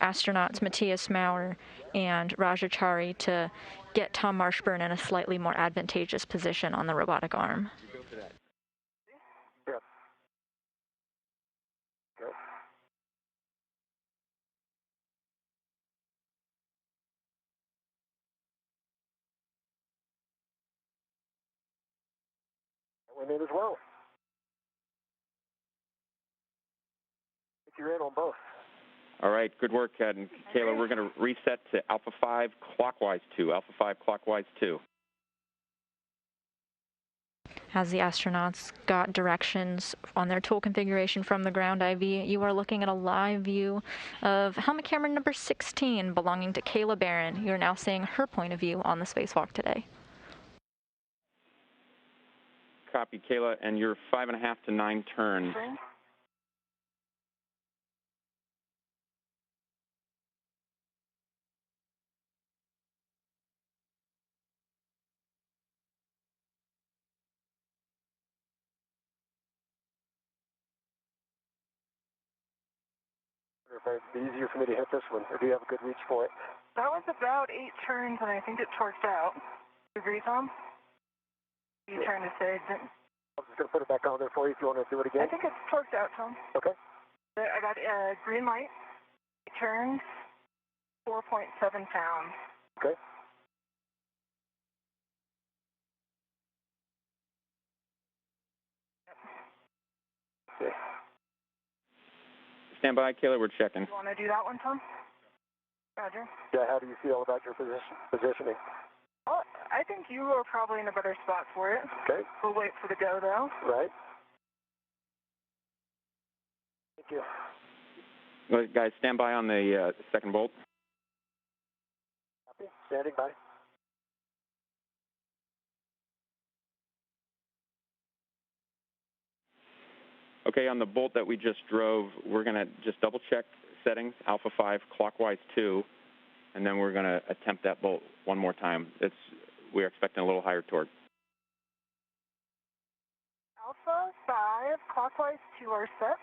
astronauts Matthias Maurer and Rajachari to get Tom Marshbёrn in a slightly more advantageous position on the robotic arm. Went in as well. I think you're in on both. All right, good work, Ed. And Kayla, we're going to reset to alpha 5 clockwise 2, alpha 5 clockwise 2. As the astronauts got directions on their tool configuration from the ground IV, you are looking at a live view of helmet camera number 16 belonging to Кейла Bэрrон. You're now seeing her point of view on the spacewalk today. Copy, Kayla, and you're 5.5 to 9 turns. Okay. If it'd be easier for me to hit this one, or do you have a good reach for it? That was about 8 turns, and I think it torqued out. You agree, Tom? You trying to say that? I'm just going to put it back on there for you if you want to do it again. I think it's torqued out, Tom. Okay. I got a green light. 8 turns, 4.7 pounds. Okay. Okay. Stand by, Kayla, we're checking. You want to do that one, Tom? Roger. Yeah, how do you feel about your positioning? Well, I think you are probably in a better spot for it. Okay. We'll wait for the go, though. Right. Thank you. Well, guys, stand by on the second bolt. Copy. Standing by. Okay, on the bolt that we just drove, we're going to just double check settings, alpha 5 clockwise 2, and then we're going to attempt that bolt one more time. We're expecting a little higher torque. Alpha 5, clockwise 2 are set.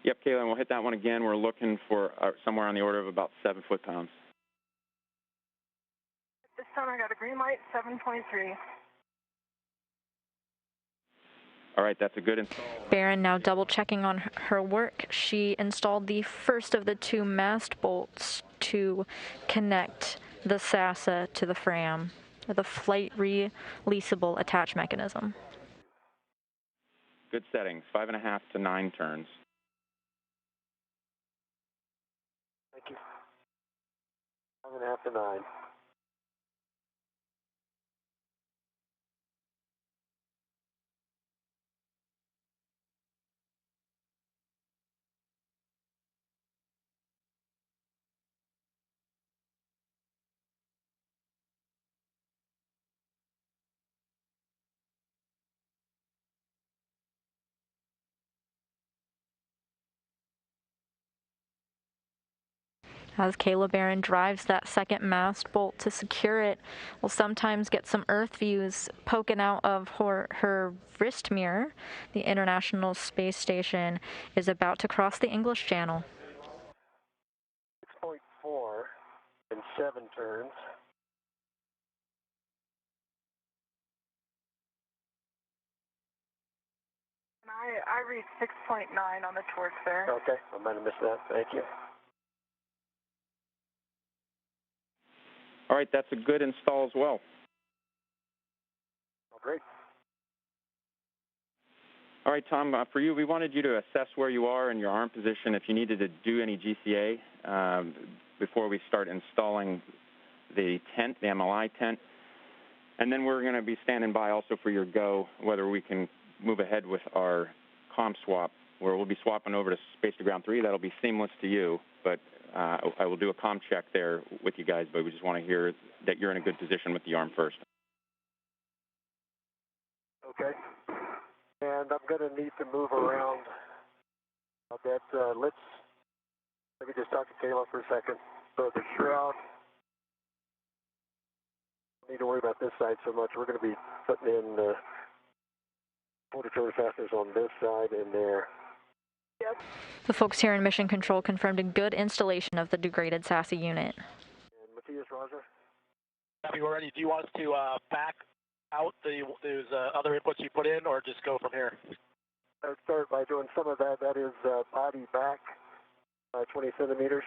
Yep, Kayla, and we'll hit that one again. We're looking for somewhere on the order of about 7 foot-pounds. This time I got a green light, 7.3. All right, that's a good install. Bэрron now double checking on her work. She installed the first of the 2 mast bolts to connect the SASA to the FRAM, the flight releasable attach mechanism. Good settings, 5.5 to 9 turns. Thank you. 5.5 to 9. As Кейla Bэрron drives that second mast bolt to secure it, we'll sometimes get some Earth views poking out of her wrist mirror. The International Space Station is about to cross the English Channel. 6.4 in 7 turns. I read 6.9 on the torque there. Okay, I might have missed that. Thank you. All right, that's a good install as well. Oh, great. All right, Tom, for you, we wanted you to assess where you are in your arm position if you needed to do any GCA before we start installing the tent, the MLI tent. And then we're going to be standing by also for your go, whether we can move ahead with our comm swap, where we'll be swapping over to Space to Ground 3. That'll be seamless to you, but I will do a comm check there with you guys, but we just want to hear that you're in a good position with the arm first. Okay. And I'm going to need to move around a bit. Let me just talk to Кейла for a second. So the shroud, don't need to worry about this side so much. We're going to be putting in portatory fasteners on this side and there. Yep. The folks here in Mission Control confirmed a good installation of the degraded SASE unit. And Matthias, Roger? Copy, we're ready. Do you want us to back out those other inputs you put in, or just go from here? I'd start by doing some of that. That is body back 20 centimeters.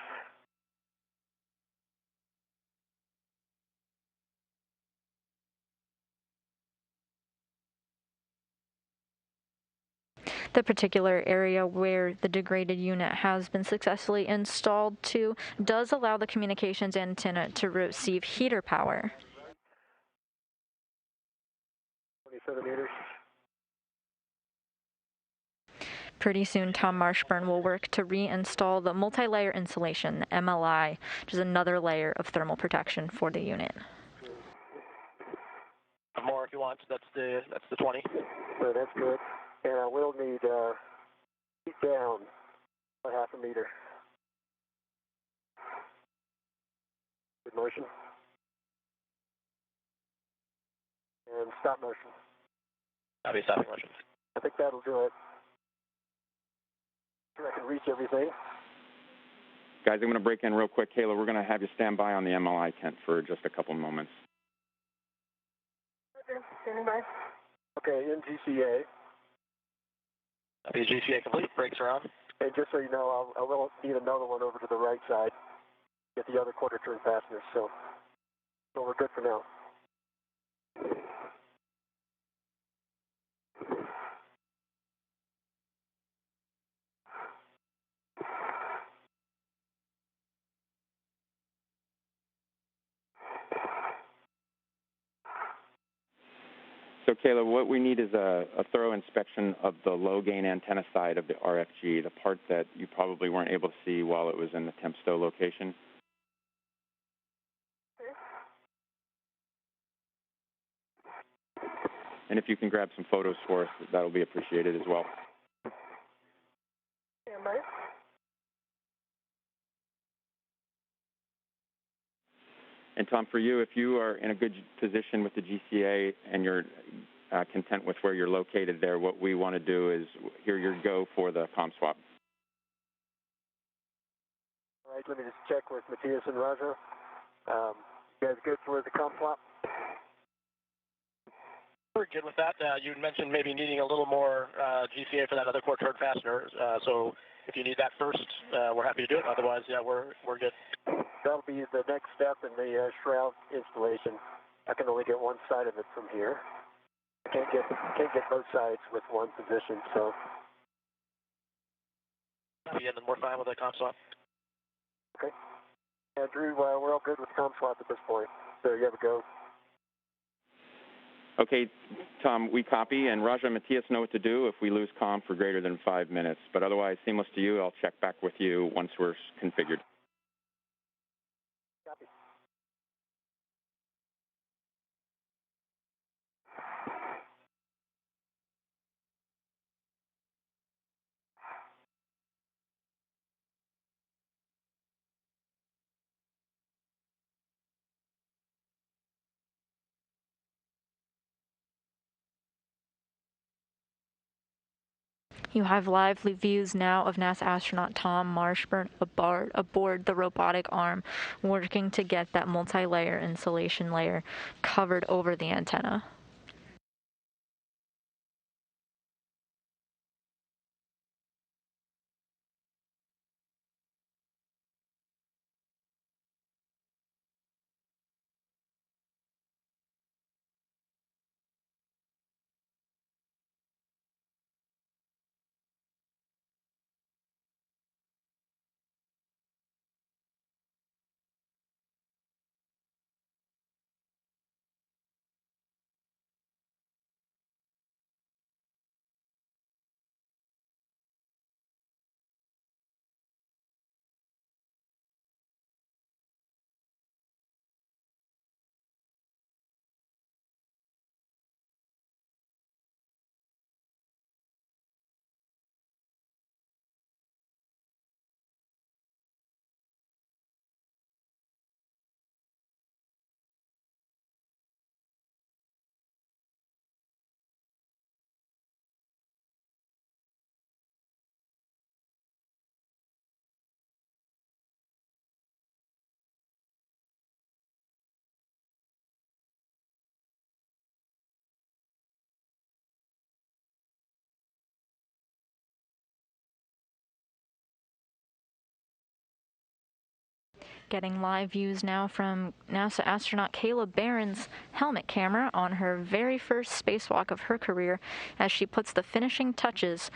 The particular area where the degraded unit has been successfully installed to does allow the communications antenna to receive heater power. 20 centimeters. Pretty soon, Tom Marshbёrn will work to reinstall the multi-layer insulation, the MLI, which is another layer of thermal protection for the unit. More if you want. That's the 20. So that's good. And I will need heat down a half a meter. Good motion. And stop motion. That'll be stopping motion. I think that'll do it. I can reach everything. Guys, I'm going to break in real quick. Кейla, we're going to have you stand by on the MLI tent for just a couple moments. Okay, standing by. Okay, in GCA. That'll be GCA complete. Brakes are on. And just so you know, I will need another one over to the right side. Get the other quarter turn fasteners. So we're good for now. So, Кейla, what we need is a thorough inspection of the low-gain antenna side of the RFG, the part that you probably weren't able to see while it was in the temp stow location. And if you can grab some photos for us, that'll be appreciated as well. Stand by. And Tom, for you, if you are in a good position with the GCA and you're content with where you're located there, what we want to do is hear your go for the comm swap. All right, let me just check with Matthias and Roger. You guys good for the comm swap? We're good with that. You mentioned maybe needing a little more GCA for that other quarter turn fastener. So if you need that first, we're happy to do it. Otherwise, yeah, we're good. That'll be the next step in the shroud installation. I can only get one side of it from here. I can't get both sides with one position, so. Yeah, then we're fine with the comm swap. Okay. Yeah, Drew, we're all good with comm swap at this point. So you have a go. Okay, Tom, we copy, and Raja and Matthias know what to do if we lose comm for greater than 5 minutes. But otherwise, seamless to you. I'll check back with you once we're configured. Copy. You have live views now of NASA astronaut Tom Marshbёrn aboard the robotic arm, working to get that multi-layer insulation layer covered over the antenna. Getting live views now from NASA astronaut Кейла Bэрron's helmet camera on her very first spacewalk of her career as she puts the finishing touches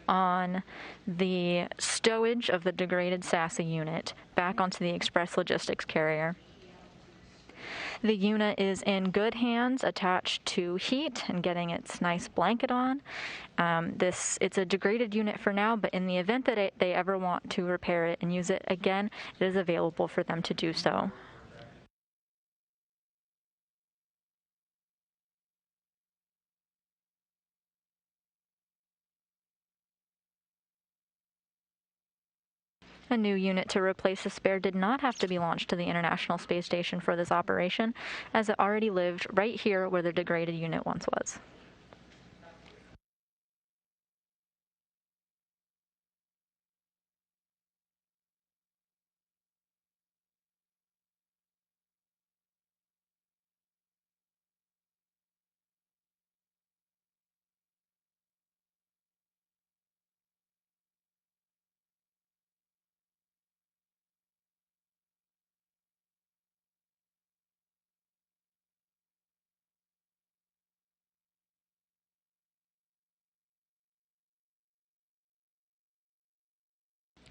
on the stowage of the degraded SASA unit back onto the Express Logistics carrier. The unit is in good hands, attached to heat and getting its nice blanket on. It's a degraded unit for now, but in the event that they ever want to repair it and use it again, it is available for them to do so. A new unit to replace the spare did not have to be launched to the International Space Station for this operation, as it already lived right here where the degraded unit once was.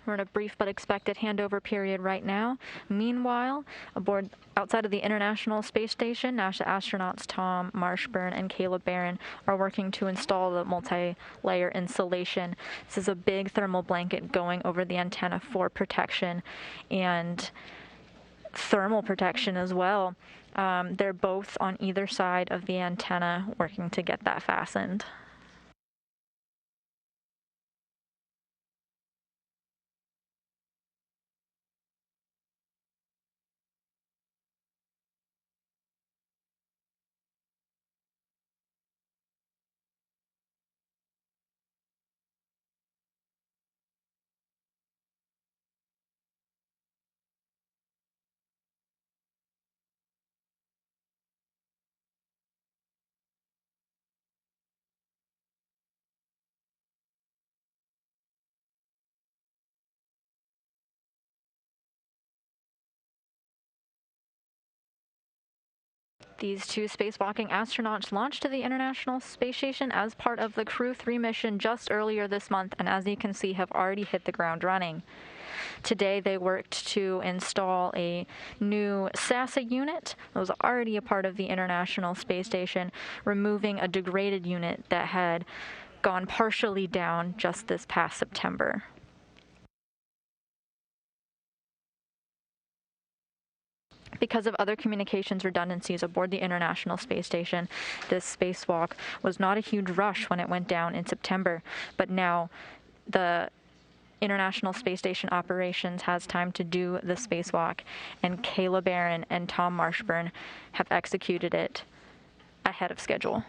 We're in a brief but expected handover period right now. Meanwhile, outside of the International Space Station, NASA astronauts Tom Marshbёrn and Кейла Bэрrон are working to install the multi-layer insulation. This is a big thermal blanket going over the antenna for protection and thermal protection as well. They're both on either side of the antenna working to get that fastened. These two spacewalking astronauts launched to the International Space Station as part of the Crew 3 mission just earlier this month, and as you can see, have already hit the ground running. Today, they worked to install a new SASA unit that was already a part of the International Space Station, removing a degraded unit that had gone partially down just this past September. Because of other communications redundancies aboard the International Space Station, this spacewalk was not a huge rush when it went down in September, but now the International Space Station operations has time to do the spacewalk, and Кейла Bэрrон and Tom Marshbёrn have executed it ahead of schedule.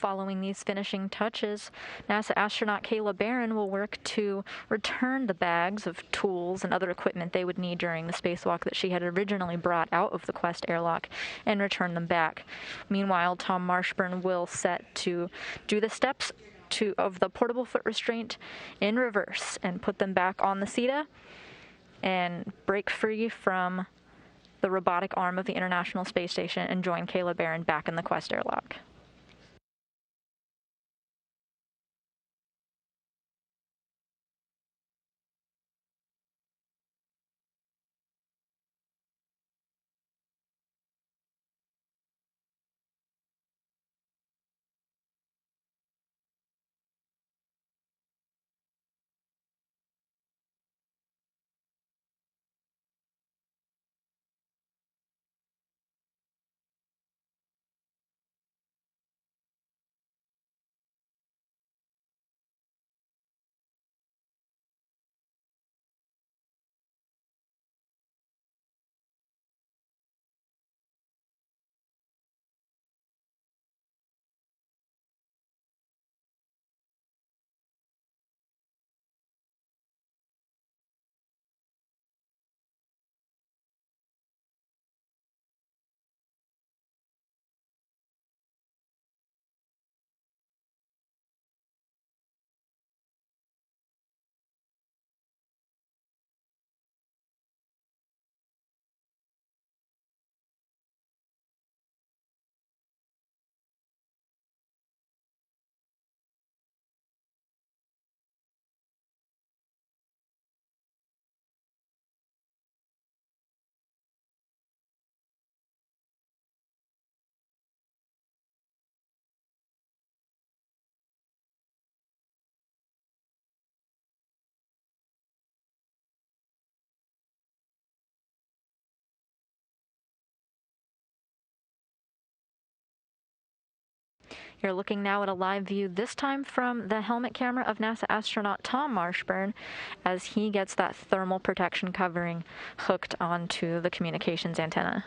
Following these finishing touches, NASA astronaut Кейла Бэррон will work to return the bags of tools and other equipment they would need during the spacewalk that she had originally brought out of the Quest airlock and return them back. Meanwhile, Tom Marshbёrn will set to do the steps of the portable foot restraint in reverse and put them back on the SETA and break free from the robotic arm of the International Space Station and join Кейла Бэррон back in the Quest airlock. You're looking now at a live view, this time from the helmet camera of NASA astronaut Tom Marshbёrn as he gets that thermal protection covering hooked onto the communications antenna.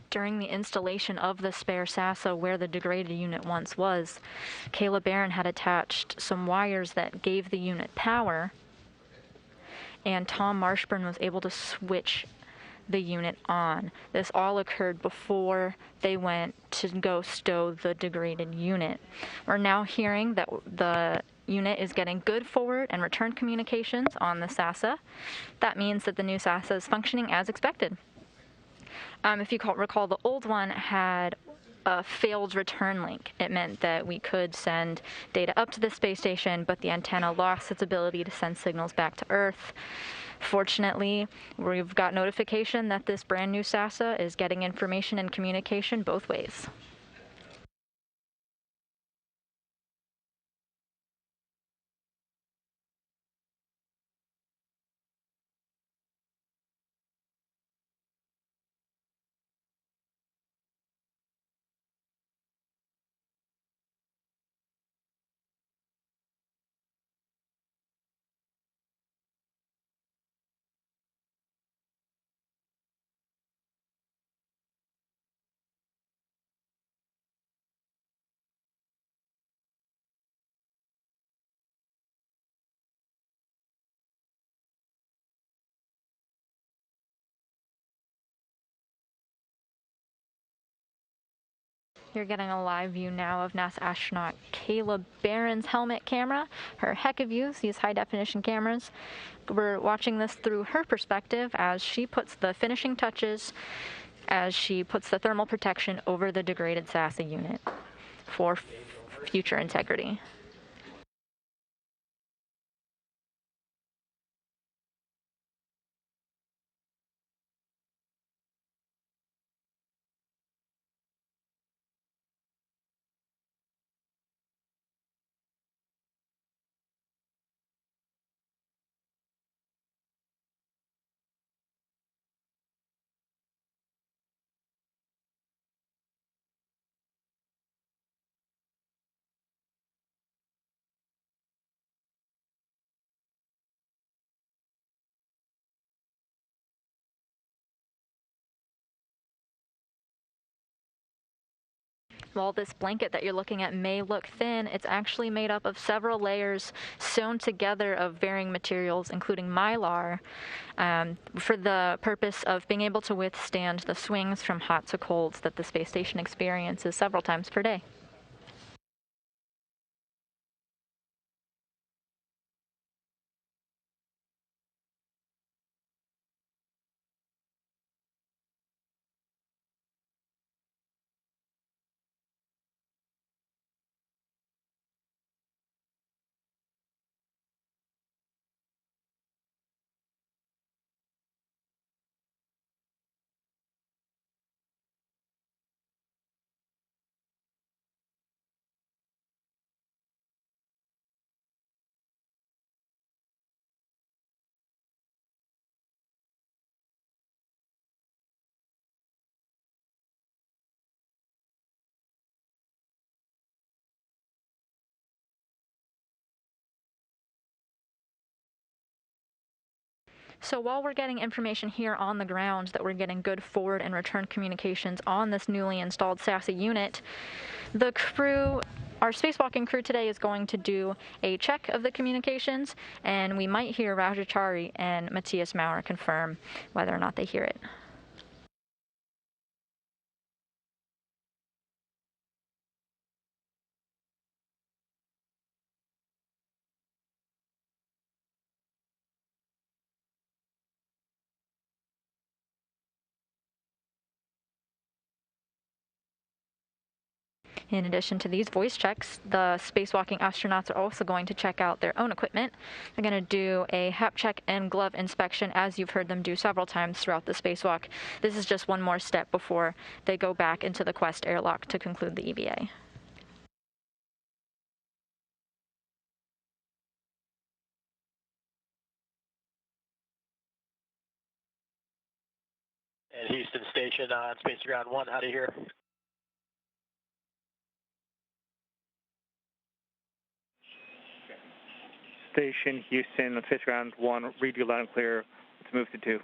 During the installation of the spare SASA where the degraded unit once was, Кейла Бэррон had attached some wires that gave the unit power, and Tom Marshbёrn was able to switch the unit on. This all occurred before they went to go stow the degraded unit. We're now hearing that the unit is getting good forward and return communications on the SASA. That means that the new SASA is functioning as expected. If you recall, the old one had a failed return link. It meant that we could send data up to the space station, but the antenna lost its ability to send signals back to Earth. Fortunately, we've got notification that this brand new SASA is getting information and communication both ways. You're getting a live view now of NASA astronaut Кейла Bэрron's helmet camera. Her heck of use, these high-definition cameras. We're watching this through her perspective as she puts the finishing touches, as she puts the thermal protection over the degraded SASA unit for future integrity. While this blanket that you're looking at may look thin, it's actually made up of several layers sewn together of varying materials, including mylar, for the purpose of being able to withstand the swings from hot to colds that the space station experiences several times per day. So while we're getting information here on the ground that we're getting good forward and return communications on this newly installed SASA unit, the crew, our spacewalking crew today, is going to do a check of the communications, and we might hear Rajachari and Matthias Maurer confirm whether or not they hear it. In addition to these voice checks, the spacewalking astronauts are also going to check out their own equipment. They're going to do a hap check and glove inspection, as you've heard them do several times throughout the spacewalk. This is just one more step before they go back into the Quest airlock to conclude the EVA. And Houston Station on Space Ground 1, how do you hear? Station Houston on Space Ground 1, read you loud and clear. Let's move to 2.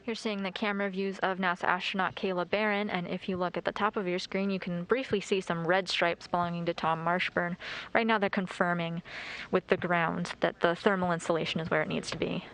You're seeing the camera views of NASA astronaut Кейла Бэррон, and if you look at the top of your screen, you can briefly see some red stripes belonging to Tom Marshbёrn. Right now they're confirming with the ground that the thermal insulation is where it needs to be.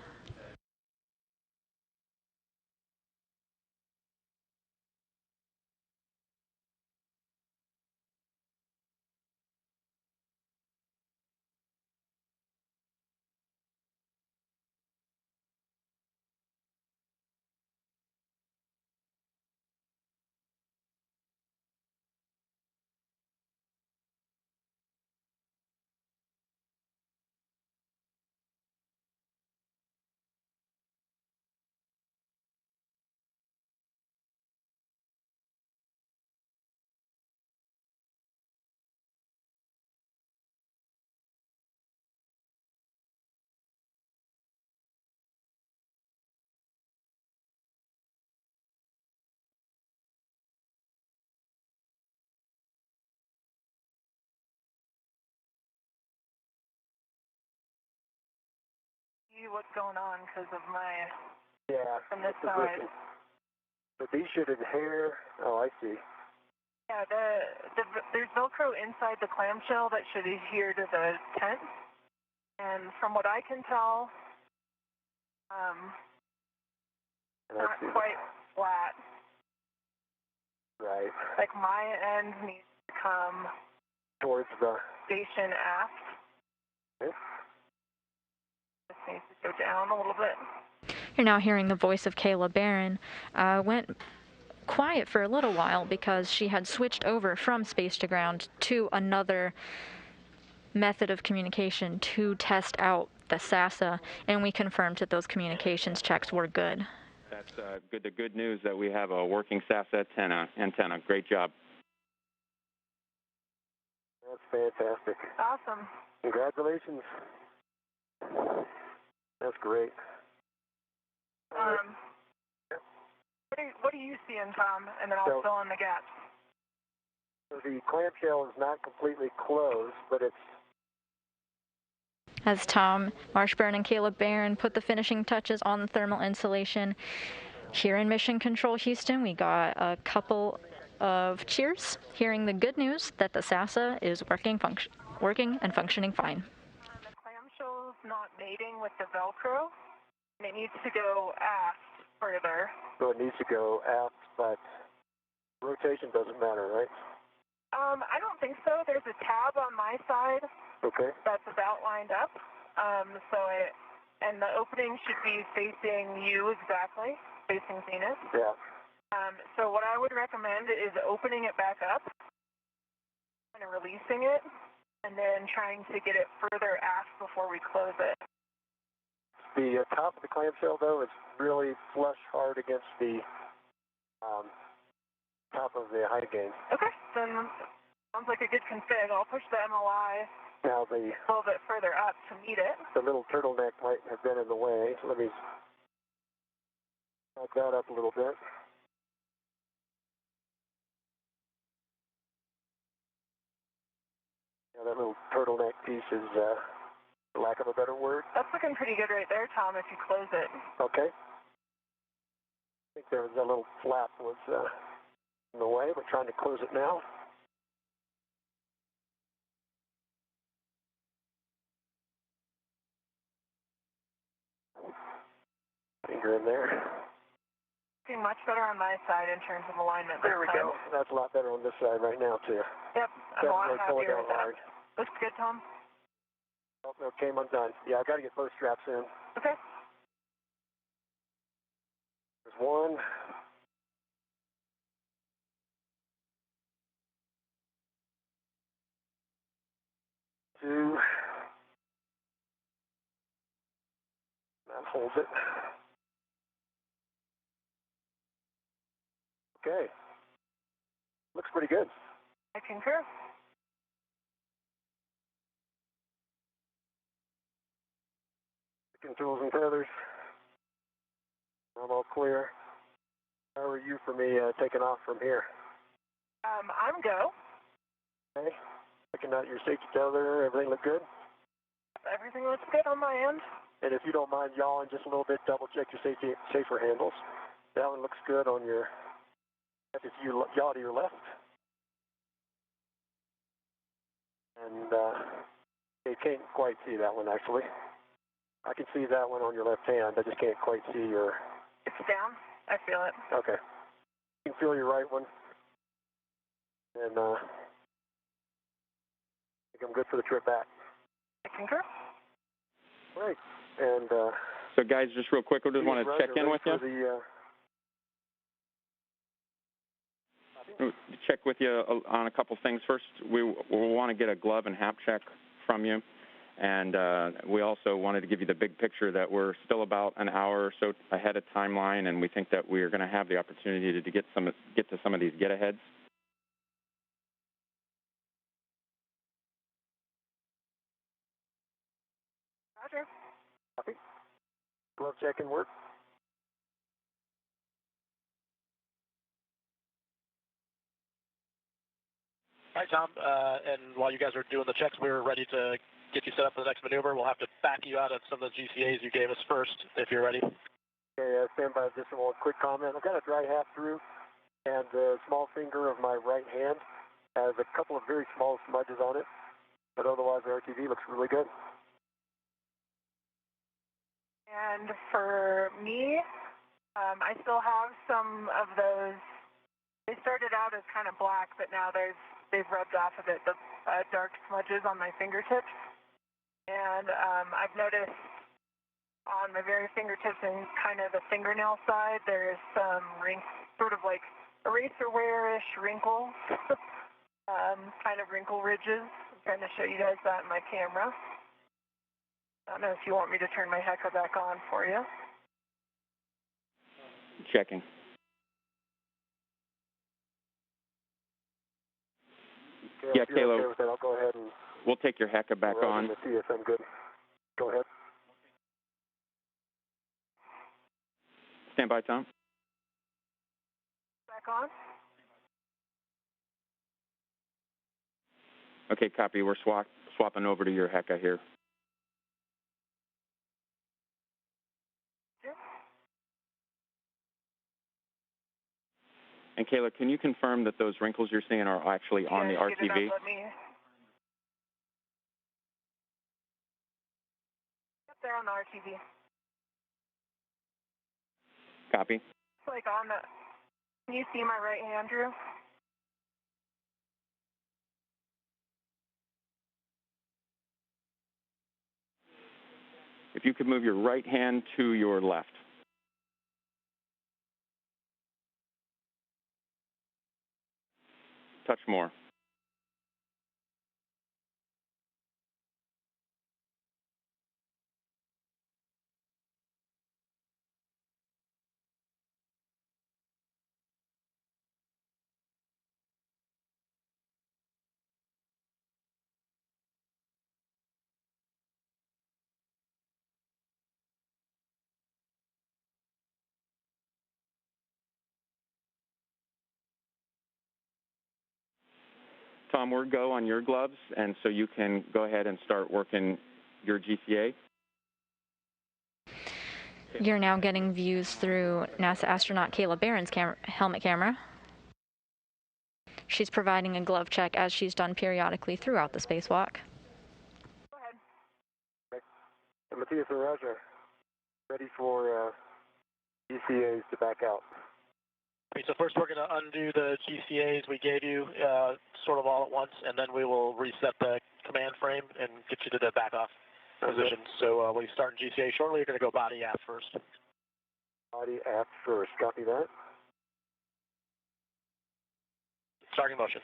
What's going on because of my from this side. side. But these should adhere. Oh, I see. Yeah, there's Velcro inside the clamshell that should adhere to the tent, and from what I can tell, not quite flat. Right. Like my end needs to come towards the station aft. Okay. This needs to go down a little bit. You're now hearing the voice of Кейла Бэррон. Went quiet for a little while because she had switched over from space to ground to another method of communication to test out the SASA, and we confirmed that those communications checks were good. That's good. The good news that we have a working SASA antenna. Great job. That's fantastic. Awesome. Congratulations. That's great. What do you see in, Tom? And then I'll fill in the gaps. The clamshell is not completely closed, but it's... As Tom Marshbёrn and Кейla Bэрrон put the finishing touches on the thermal insulation. Here in Mission Control Houston, we got a couple of cheers, hearing the good news that the SASA is working and functioning fine. The clamshell's not mating with the Velcro, and it needs to go aft further. So it needs to go aft, but rotation doesn't matter, right? I don't think so. There's a tab on my side. Okay. That's about lined up. And the opening should be facing you exactly, facing Zenith. Yeah. So what I would recommend is opening it back up and releasing it, and then trying to get it further aft before we close it. The top of the clamshell, though, is really flush hard against the top of the height gain. Okay, then sounds like a good config. I'll push the MLI now a little bit further up to meet it. The little turtleneck might have been in the way, so let me back that up a little bit. Yeah, that little turtleneck piece is, for lack of a better word. That's looking pretty good right there, Tom, if you close it. Okay. I think there was a little flap was in the way. We're trying to close it now. Finger in there. Looking much better on my side in terms of alignment. There we go. That's a lot better on this side right now, too. Yep, I'm a lot happier with that. Looks good, Tom. Oh, no, came undone. Yeah, I got to get both straps in. Okay. There's one. Two. That holds it. Okay. Looks pretty good. I concur. Controls and tethers. I'm all clear. How are you for me taking off from here? I'm go. Okay. Checking out your safety tether. Everything look good? Everything looks good on my end. And if you don't mind yawing just a little bit, double check your safer handles. That one looks good on your, if you yaw to your left. And you can't quite see that one actually. I can see that one on your left hand. I just can't quite see your... It's down. I feel it. Okay. You can feel your right one. And I think I'm good for the trip back. I concur. Great. And so guys, just real quick, I just want to check in with you. Check with you on a couple things. First, we want to get a glove and hap check from you. And we also wanted to give you the big picture that we're still about an hour or so ahead of timeline, and we think that we're going to have the opportunity to get to some of these get-aheads. Roger. Copy. Glove check and work. All right, Tom, and while you guys are doing the checks, we're ready to get you set up for the next maneuver. We'll have to back you out of some of the GCAs you gave us first, if you're ready. Okay, stand by. Just one quick comment. I've got a dry half through, and the small finger of my right hand has a couple of very small smudges on it, but otherwise the RTV looks really good. And for me, I still have some of those. They started out as kind of black, but now they've rubbed off a bit, the dark smudges on my fingertips. And I've noticed on my very fingertips and kind of the fingernail side, there's some sort of like eraser wear-ish wrinkles, kind of wrinkle ridges. I'm trying to show you guys that in my camera. I don't know if you want me to turn my Hecka back on for you. Checking. Okay, yeah, Kayla, okay with that, I'll go ahead and we'll take your Hecka back on. See if I'm good. Go ahead. Stand by, Tom. Back on. Okay, copy. We're swapping over to your Hecka here. Sure. And Kayla, can you confirm that those wrinkles you're seeing are actually on the RTV? Yep, they're on the RTV. Copy. It's like on the... Can you see my right hand, Drew? If you could move your right hand to your left. Touch more. Tom, we're go on your gloves, and so you can go ahead and start working your GCA. You're now getting views through NASA astronaut Кейла Бэррон's helmet camera. She's providing a glove check as she's done periodically throughout the spacewalk. Go ahead. Okay. Matthias and Roger, ready for GCAs to back out. Okay, so first we're going to undo the GCAs we gave you sort of all at once, and then we will reset the command frame and get you to the back-off position. So when you start in GCA shortly, you're going to go body aft first. Body aft first. Copy that. Starting motion.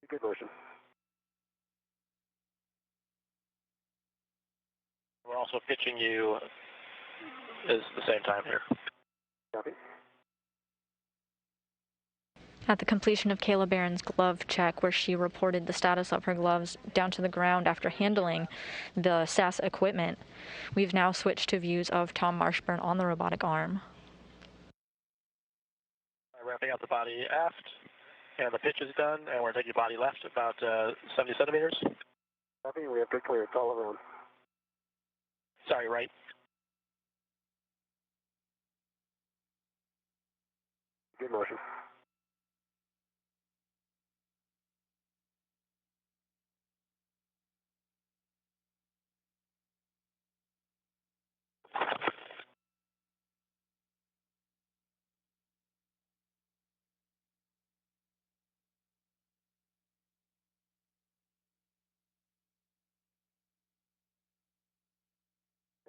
Good motion. We're also pitching you is the same time here. Copy. At the completion of Кейла Бэррон's glove check, where she reported the status of her gloves down to the ground after handling the SAS equipment, we've now switched to views of Tom Marshbёrn on the robotic arm. Ramping out the body aft, and the pitch is done, and we're taking body left about 70 centimeters. Copy, we have good clearance all around. Sorry, right. Good motion.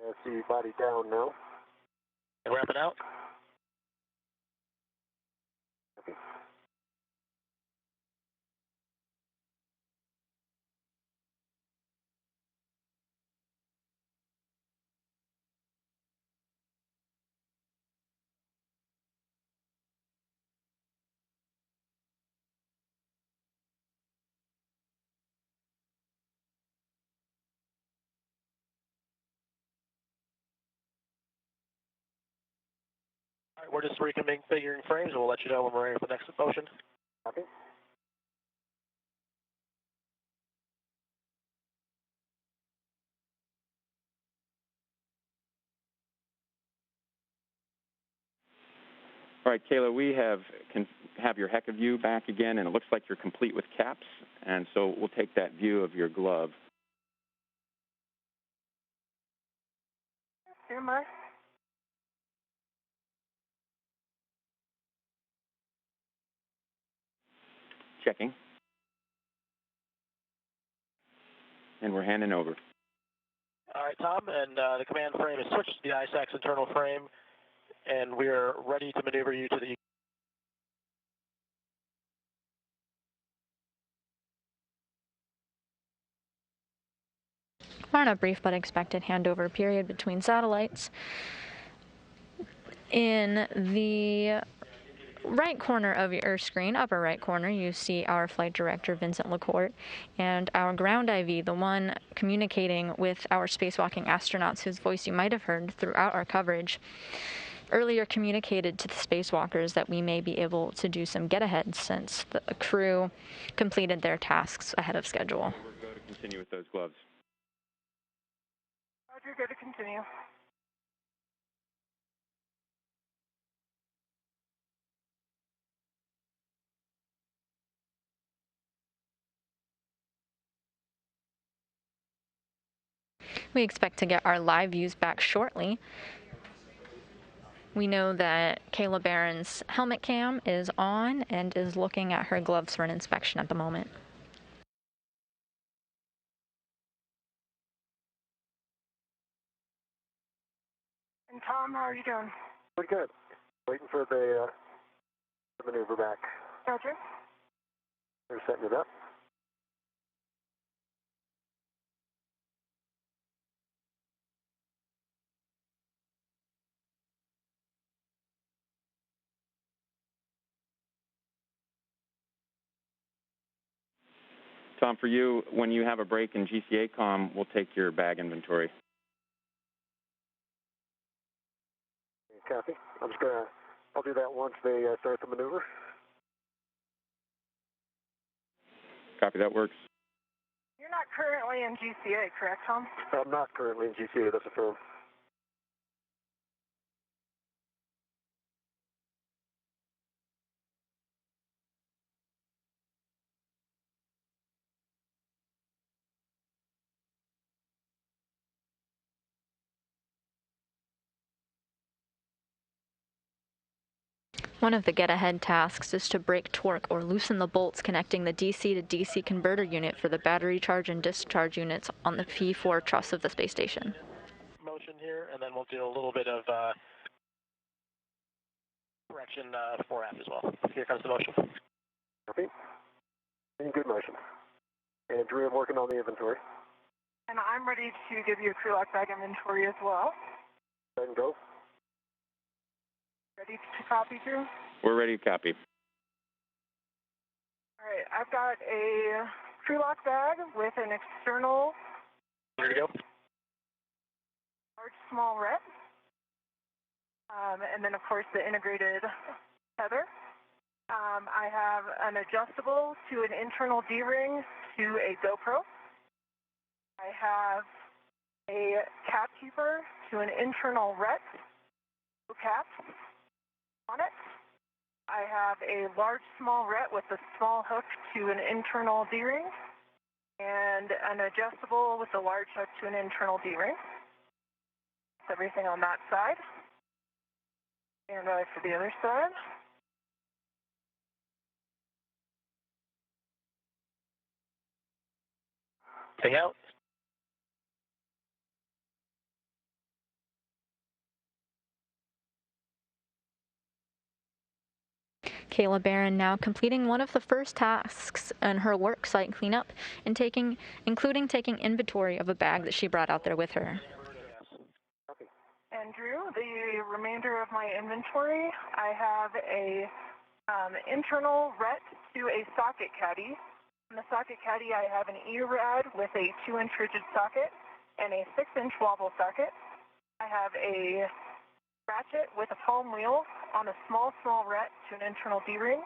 I see body down now. And wrapping out. Okay. All right, we're just reconfiguring frames, and we'll let you know when we're ready for the next motion. Copy. All right, Kayla, we can have your HECA view back again, and it looks like you're complete with caps, and so we'll take that view of your glove. Here, Mark. Checking. And we're handing over. All right, Tom, and the command frame is switched to the ISAC's internal frame, and we are ready to maneuver you to the... We're on a brief but expected handover period between satellites. In the right corner of your screen, upper right corner, you see our flight director, Vincent LaCourte, and our ground IV, the one communicating with our spacewalking astronauts whose voice you might have heard throughout our coverage, earlier communicated to the spacewalkers that we may be able to do some get-ahead since the crew completed their tasks ahead of schedule. We're going to continue with those gloves. Roger, good to continue. We expect to get our live views back shortly. We know that Кейла Bэрron's helmet cam is on and is looking at her gloves for an inspection at the moment. And Tom, how are you doing? Pretty good. Waiting for the maneuver back. Roger. We're setting it up. Tom, for you, when you have a break in GCA comm, we'll take your bag inventory. Copy. I'll do that once they start the maneuver. Copy, that works. You're not currently in GCA, correct, Tom? I'm not currently in GCA, that's affirmed. One of the get-ahead tasks is to break torque or loosen the bolts connecting the DC to DC converter unit for the battery charge and discharge units on the P4 truss of the space station. Motion here, and then we'll do a little bit of correction 4F as well. Here comes the motion. Copy. In good motion. And Drew, I'm working on the inventory. And I'm ready to give you a crew lock bag inventory as well. Go ahead and go. Ready to copy, Drew? We're ready to copy. All right, I've got a crew lock bag with an external Ready to go? large, small ret. And then, of course, the integrated tether. I have an adjustable to an internal D-ring to a GoPro. I have a cap keeper to an internal ret, cap on it. I have a large small ret with a small hook to an internal D-ring, and an adjustable with a large hook to an internal D-ring. That's everything on that side. And for the other side. Anything else? Кейla Bэрrон now completing one of the first tasks in her work site cleanup and including taking inventory of a bag that she brought out there with her. Andrew, the remainder of my inventory, I have a internal ret to a socket caddy. In the socket caddy, I have an E-rad with a 2-inch rigid socket and a 6-inch wobble socket. I have a ratchet with a palm wheel on a small ret to an internal D-ring.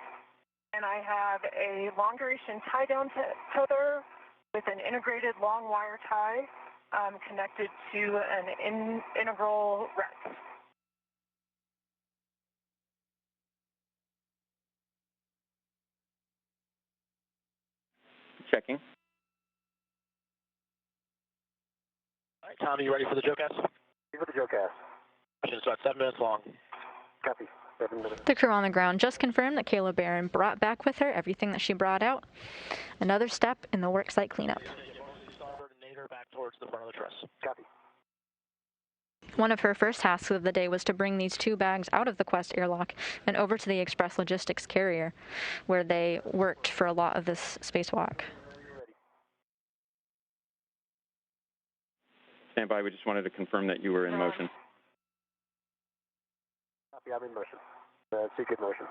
And I have a long-duration tie-down tether with an integrated long wire tie connected to an integral ret. Checking. All right, Tom, are you ready for the joke cast? Ready for the joke cast. It's about 7 minutes long. Copy. 7 minutes. The crew on the ground just confirmed that Кейla Bэрrон brought back with her everything that she brought out. Another step in the worksite cleanup. Starboard and nadir back towards the front of the truss. Copy. One of her first tasks of the day was to bring these 2 bags out of the Quest airlock and over to the Express Logistics carrier, where they worked for a lot of this spacewalk. Stand by. We just wanted to confirm that you were in motion. Copy. I'm in motion. Seek in motion.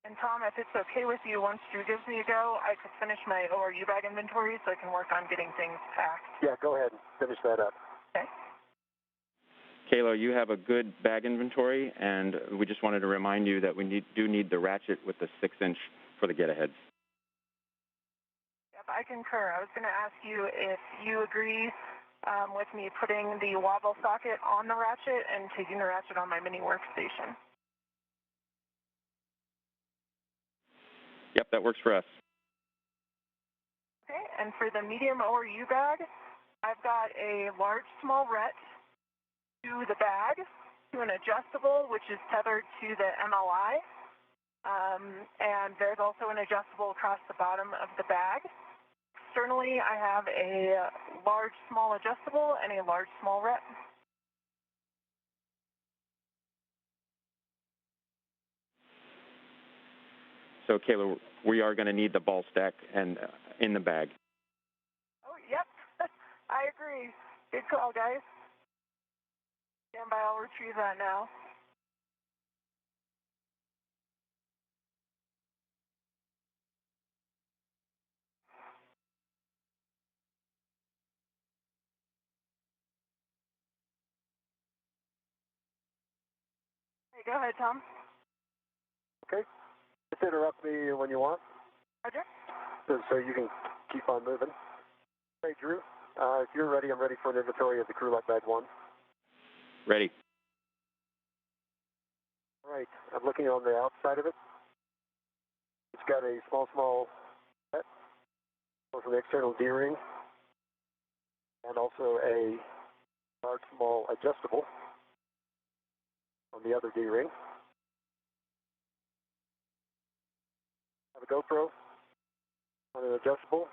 And Tom, if it's okay with you, once Drew gives me a go, I could finish my ORU bag inventory so I can work on getting things packed. Yeah, go ahead and finish that up. Okay. Кейla, you have a good bag inventory, and we just wanted to remind you that we do need the ratchet with the 6-inch for the get-aheads. Yep, I concur. I was going to ask you if you agree with me putting the wobble socket on the ratchet and taking the ratchet on my mini workstation. Yep, that works for us. Okay, and for the medium ORU bag, I've got a large small ret to the bag, to an adjustable, which is tethered to the MLI, and there's also an adjustable across the bottom of the bag. Externally, I have a large small adjustable and a large small ret. So, Кейla, we are going to need the ball stack and in the bag. Oh, yep. I agree. Good call, guys. Stand by, I'll retrieve that now. Hey, go ahead, Tom. Okay. Just interrupt me when you want. Roger. So you can keep on moving. Hey, Drew, if you're ready, I'm ready for an inventory of the crew light bag 1. Ready. All right. I'm looking on the outside of it. It's got a small set, also an external D-ring, and also a large small adjustable on the other D-ring. Have a GoPro on an adjustable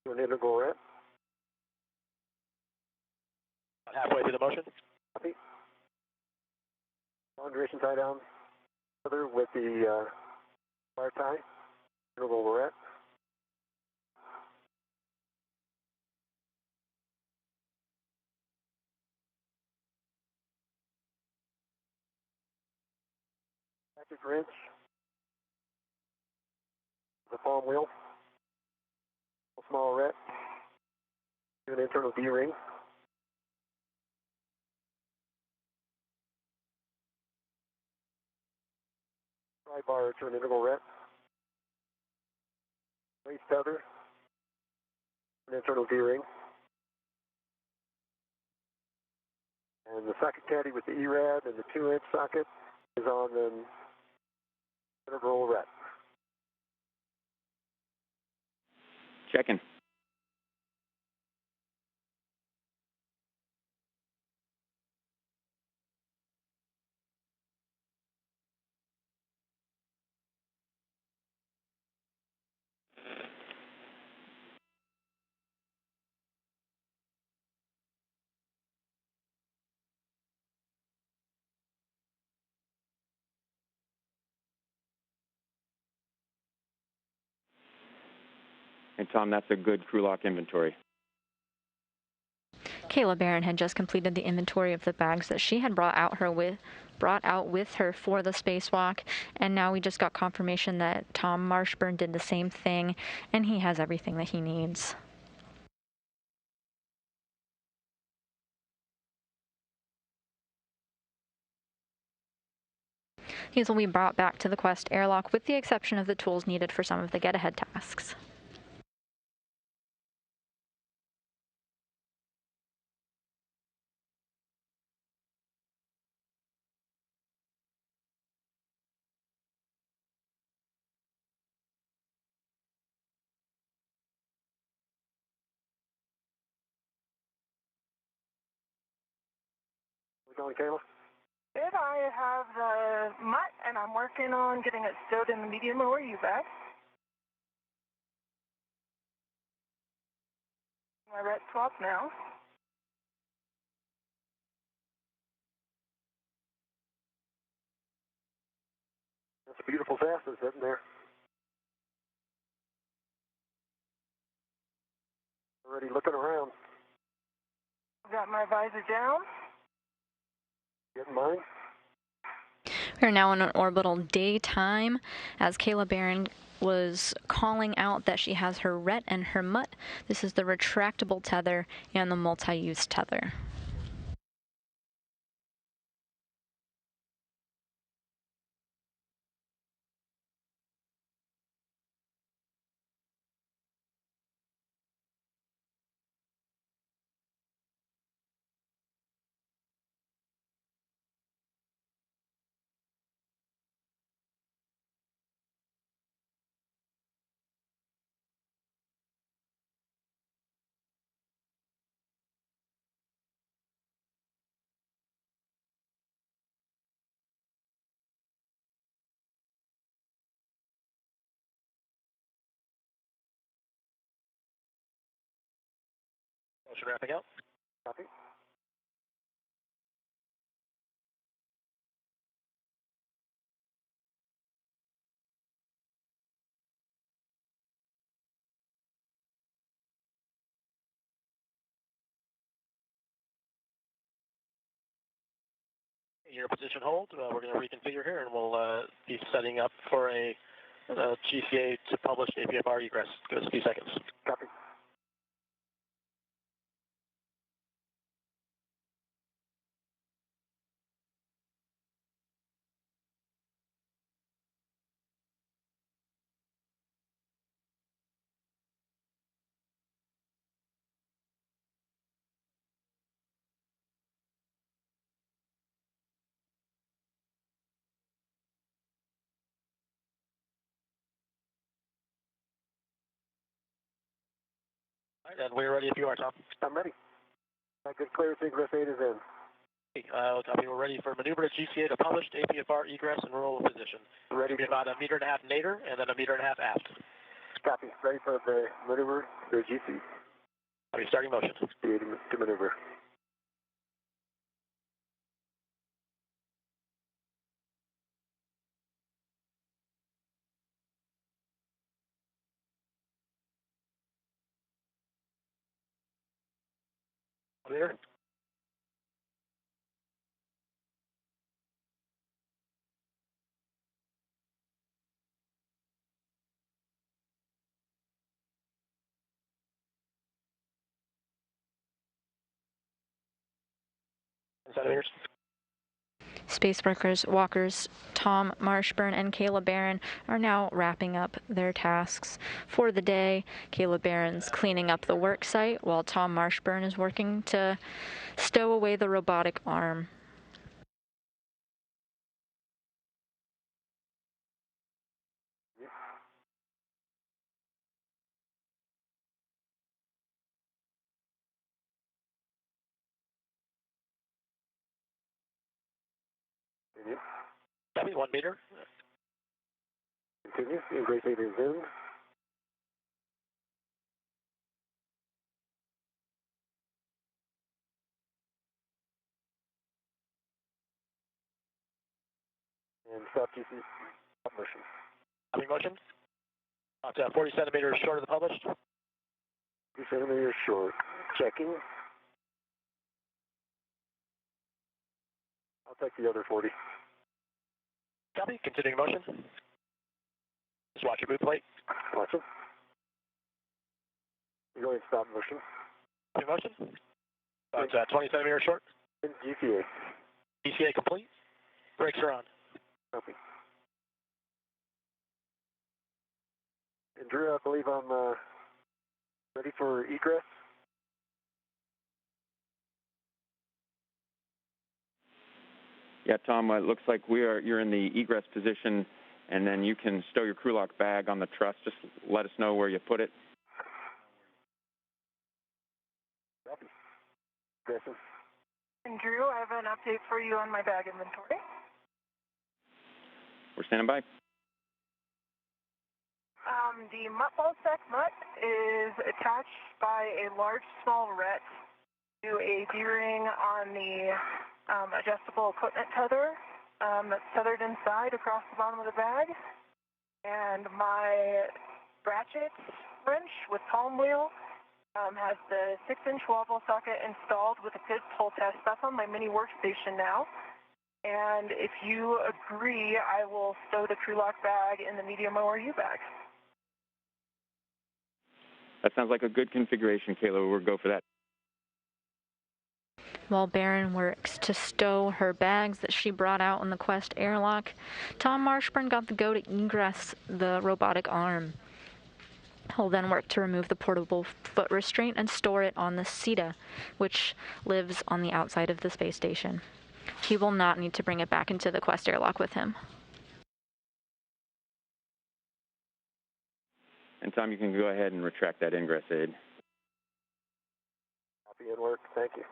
to an integral ret. Halfway through the motion. Copy. Long duration tie down tether with the wire tie, integral ret. Active wrench. The palm wheel. A small ret. To an internal D-ring. Bar to an integral ret. Waist tether internal gearing. And the socket caddy with the ERAD and the 2-inch socket is on the integral ret. Checking. And Tom, that's a good crew lock inventory. Кейla Bэрrон had just completed the inventory of the bags that she had brought out with her for the spacewalk, and now we just got confirmation that Tom Marshbёrn did the same thing, and he has everything that he needs. These will be brought back to the Quest airlock with the exception of the tools needed for some of the get-ahead tasks. How's it going, Kayla? Good. I have the mutt, and I'm working on getting it stowed in the medium lower U-bag. My ret swap now. That's a beautiful Cessna sitting there. Already looking around. Got my visor down. Getting mine. We are now in an orbital daytime as Кейla Bэрrон was calling out that she has her ret and her mutt. This is the retractable tether and the multi-use tether. Motion wrapping up. Copy. Your position hold. We're going to reconfigure here, and we'll be setting up for a GCA to publish APFR egress. Give us a few seconds. Copy. All right, and we're ready if you are, Tom. I'm ready. My good clearance egress 8 is in. Copy. We're ready for maneuver to GCA to published APFR egress and roll position. Ready. Be about 1.5 meters nadir and then 1.5 meters aft. Copy. Ready for the maneuver to GC. Copy. Starting motion. To maneuver. Clear. Centimeters. Space walkers Tom Marshbёrn and Кейла Bэрrон are now wrapping up their tasks for the day. Кейla Bэрron's cleaning up the work site while Tom Marshbёrn is working to stow away the robotic arm. Copy, 1 meter. Continue. Embrace meter zoom. And stop GC. Stop motion. Copy motion. About 40 centimeters short of the published. 40 centimeters short. Checking. I'll take the other 40. Copy. Continuing motion. Just watch your boot plate. Watch it. You're going to stop motion. Copy motion. About 20 centimeters short. GCA. GCA complete. Brakes are on. Copy. And Drew, I believe I'm ready for egress. Yeah, Tom, it looks like you're in the egress position, and then you can stow your crew lock bag on the truss. Just let us know where you put it. Copy. Aggressive. And Drew, I have an update for you on my bag inventory. We're standing by. The mutt ball sack mutt is attached by a large small ret to a D-ring on the adjustable equipment tether that's tethered inside across the bottom of the bag. And my ratchet wrench with palm wheel has the 6-inch wobble socket installed with a PID pull test. That's on my mini workstation now. And if you agree, I will stow the crew lock bag in the medium ORU bag. That sounds like a good configuration, Kayla. We'll go for that. While Bэрron works to stow her bags that she brought out in the Quest airlock, Tom Marshbёrn got the go to egress the robotic arm. He'll then work to remove the portable foot restraint and store it on the SETA, which lives on the outside of the space station. He will not need to bring it back into the Quest airlock with him. And Tom, you can go ahead and retract that ingress aid. Copy and work. Thank you.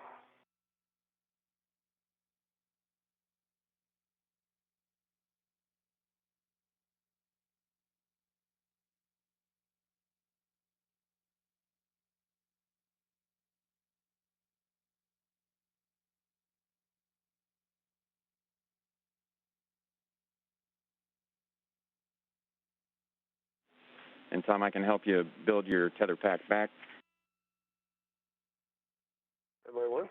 And Tom, I can help you build your tether pack back. MI1.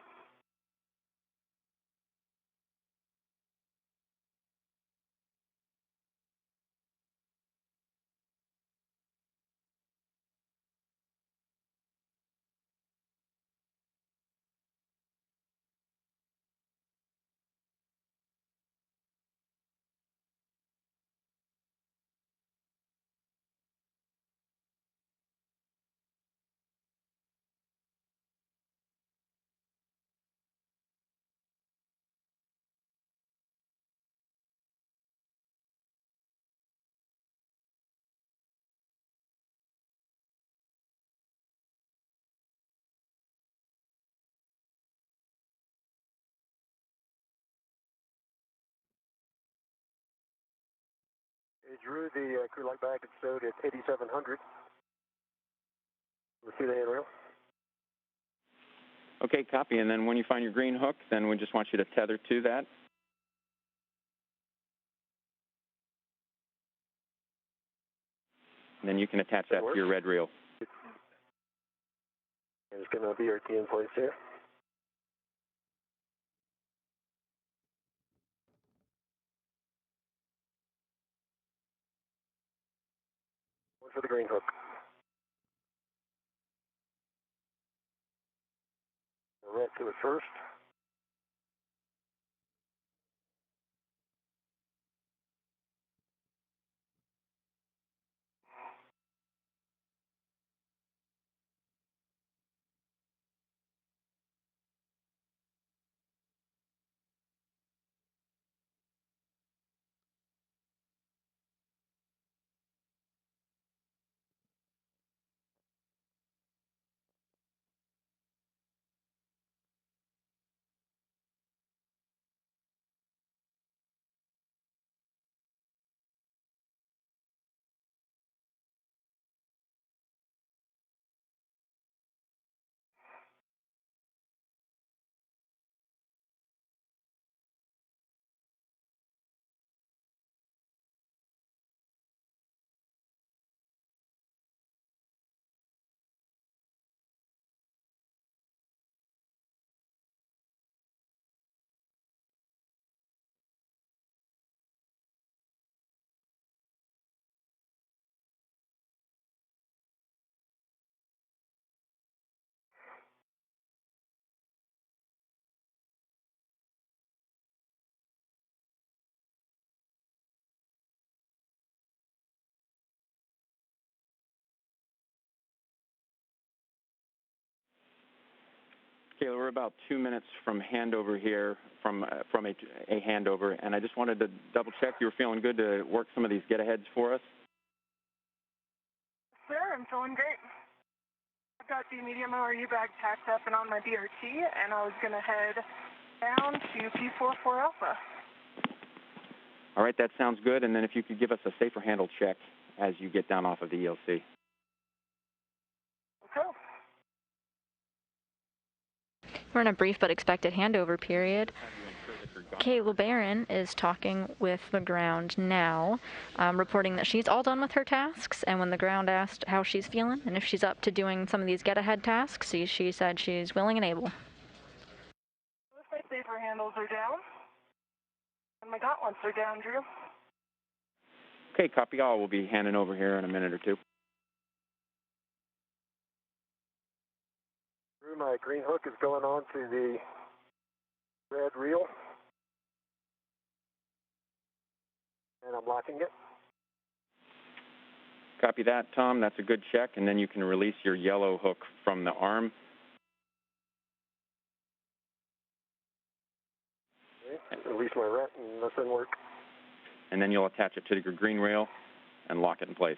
Hey, Drew, the crew lock bag is stowed at 8,700. We'll see the handrail. Okay, copy. And then when you find your green hook, then we just want you to tether to that. And then you can attach that to your red reel. There's going to be our key in place here. One for the green hook. Red to it first. Kayla, we're about 2 minutes from handover here, from a handover, and I just wanted to double check you were feeling good to work some of these get-aheads for us. Sir, I'm feeling great. I've got the medium ORU bag packed up and on my BRT, and I was going to head down to P44 Alpha. All right, that sounds good. And then if you could give us a safer handle check as you get down off of the ELC. Okay. We're in a brief but expected handover period. Кейла Bэрrон is talking with the ground now, reporting that she's all done with her tasks, and when the ground asked how she's feeling and if she's up to doing some of these get-ahead tasks, she said she's willing and able. Looks like safer handles are down, and my gauntlets are down, Drew. Okay, copy all. We'll be handing over here in a minute or two. Drew, my green hook is going on to the red reel, and I'm locking it. Copy that, Tom. That's a good check, and then you can release your yellow hook from the arm. Okay. Release my rat and nothing work. And then you'll attach it to your green rail and lock it in place.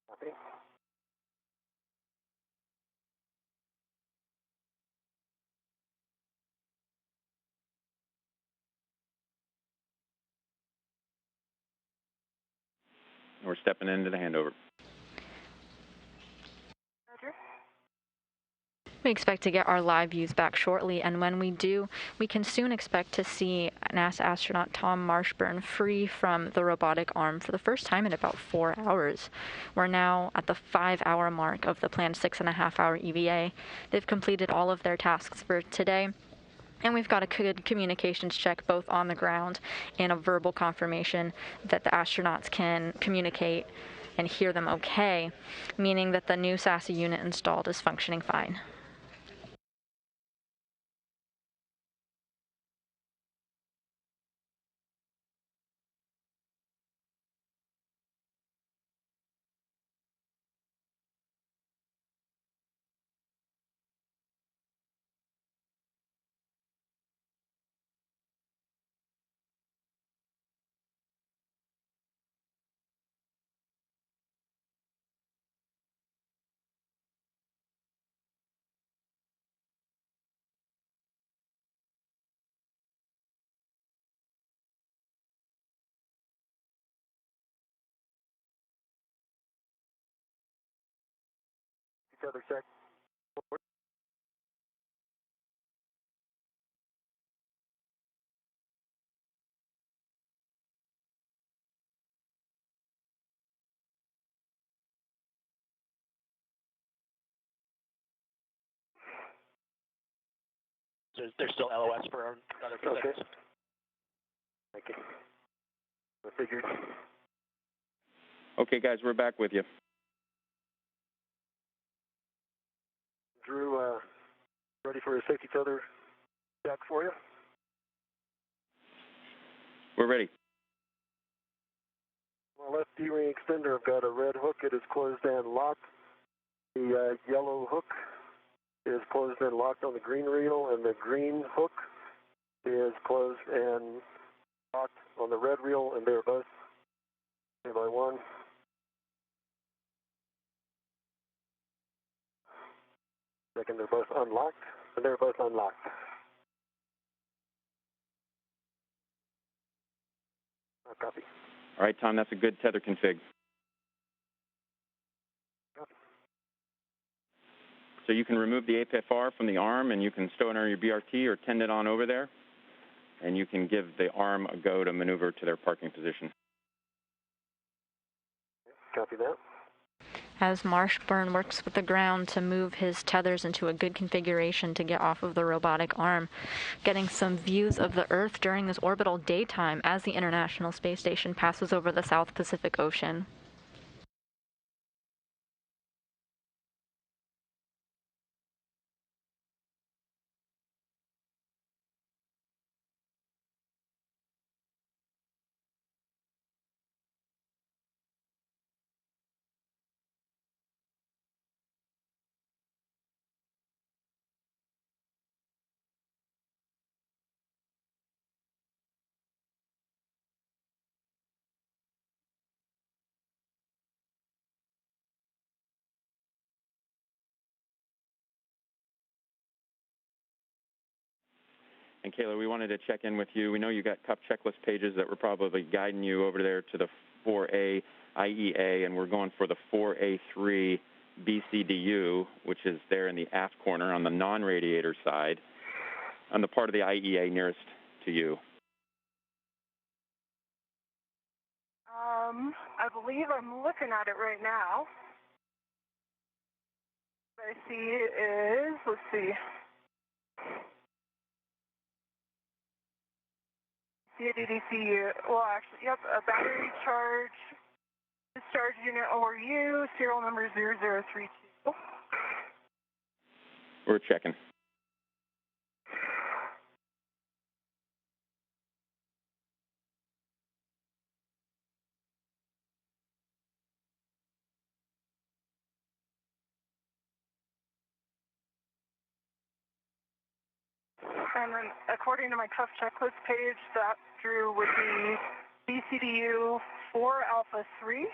Copy. We're stepping into the handover. Roger. We expect to get our live views back shortly, and when we do, we can soon expect to see NASA astronaut Tom Marshbёrn free from the robotic arm for the first time in about 4 hours. We're now at the 5-hour mark of the planned 6.5-hour EVA. They've completed all of their tasks for today, and we've got a good communications check both on the ground and a verbal confirmation that the astronauts can communicate and hear them okay, meaning that the new SASA unit installed is functioning fine. Tether check. There's still LOS for another few Okay. seconds. Thank you. I figured. Okay, guys, we're back with you. Drew, ready for a safety tether check for you? We're ready. My left D-ring extender, I've got a red hook. It is closed and locked. The yellow hook is closed and locked on the green reel, and the green hook is closed and locked on the red reel, and they're both one by one. Second, they're both unlocked, and they're both unlocked. Copy. All right, Tom, that's a good tether config. Copy. So you can remove the APFR from the arm, and you can stow it under your BRT or tend it on over there, and you can give the arm a go to maneuver to their parking position. Copy that. As Marshbёrn works with the ground to move his tethers into a good configuration to get off of the robotic arm, getting some views of the Earth during this orbital daytime as the International Space Station passes over the South Pacific Ocean. And Kayla, we wanted to check in with you. We know you got CUP checklist pages that were probably guiding you over there to the 4A IEA, and we're going for the 4A3 BCDU, which is there in the aft corner on the non-radiator side, on the part of the IEA nearest to you. I believe I'm looking at it right now. What I see is, let's see. CADDC, well, actually, yep, a battery charge, discharge unit ORU, serial number 0032. We're checking. And then, according to my tough checklist page, that drew would be BCDU 4 Alpha 3,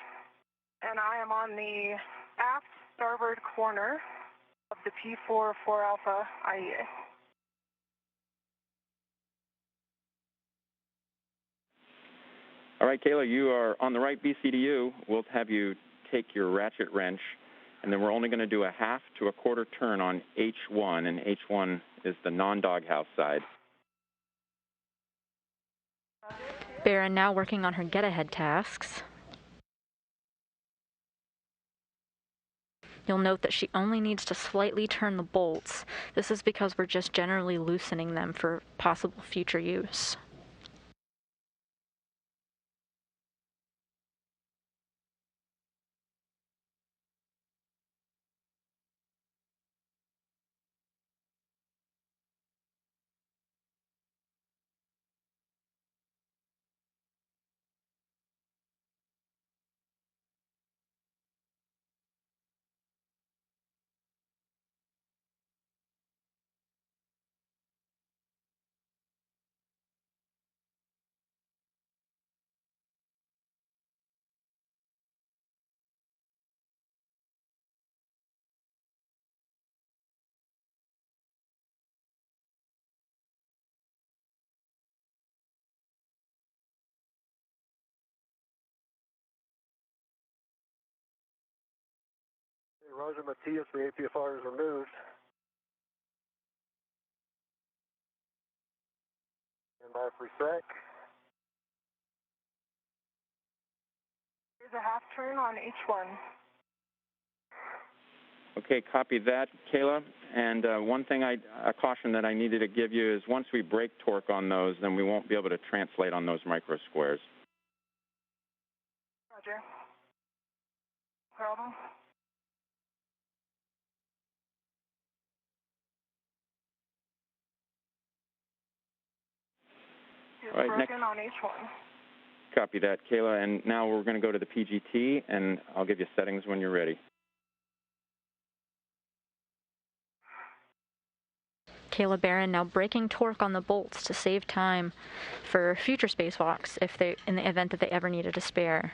and I am on the aft starboard corner of the P4 4 Alpha IEA. All right, Kayla, you are on the right BCDU. We'll have you take your ratchet wrench, and then we're only going to do a half to a quarter turn on H1, and H1 is the non-doghouse side. Bэрron now working on her get-ahead tasks. You'll note that she only needs to slightly turn the bolts. This is because we're just generally loosening them for possible future use. Roger, Matthias, the APFR is removed. And by for sec. Here's a half turn on H1. Okay, copy that, Kayla. And one thing, a caution that I needed to give you is once we break torque on those, then we won't be able to translate on those micro squares. Roger. Problem? All right, broken on H1. Copy that, Kayla. And now we're going to go to the PGT, and I'll give you settings when you're ready. Кейла Bэрrон now breaking torque on the bolts to save time for future spacewalks in the event that they ever needed a spare.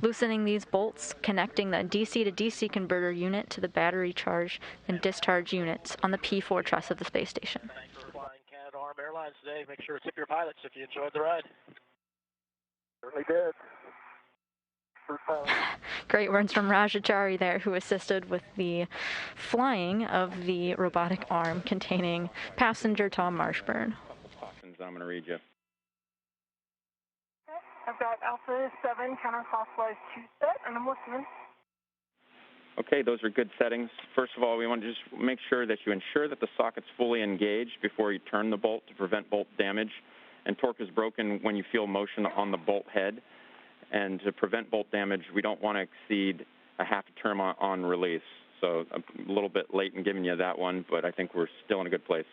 Loosening these bolts, connecting the DC to DC converter unit to the battery charge and discharge units on the P4 truss of the space station. Thanks for flying Canada Arm Airlines today. Make sure to tip your pilots if you enjoyed the ride. Certainly did. Great words from Rajachari there, who assisted with the flying of the robotic arm containing passenger Tom Marshbёrn. Cautions, I'm going to read you. Okay, I've got Alpha 7 counterclockwise 2 set, and I'm listening. Okay, those are good settings. First of all, we want to just make sure that you ensure that the socket's fully engaged before you turn the bolt to prevent bolt damage. And torque is broken when you feel motion on the bolt head. And to prevent bolt damage, we don't want to exceed a half a turn on release. So a little bit late in giving you that one, but I think we're still in a good place.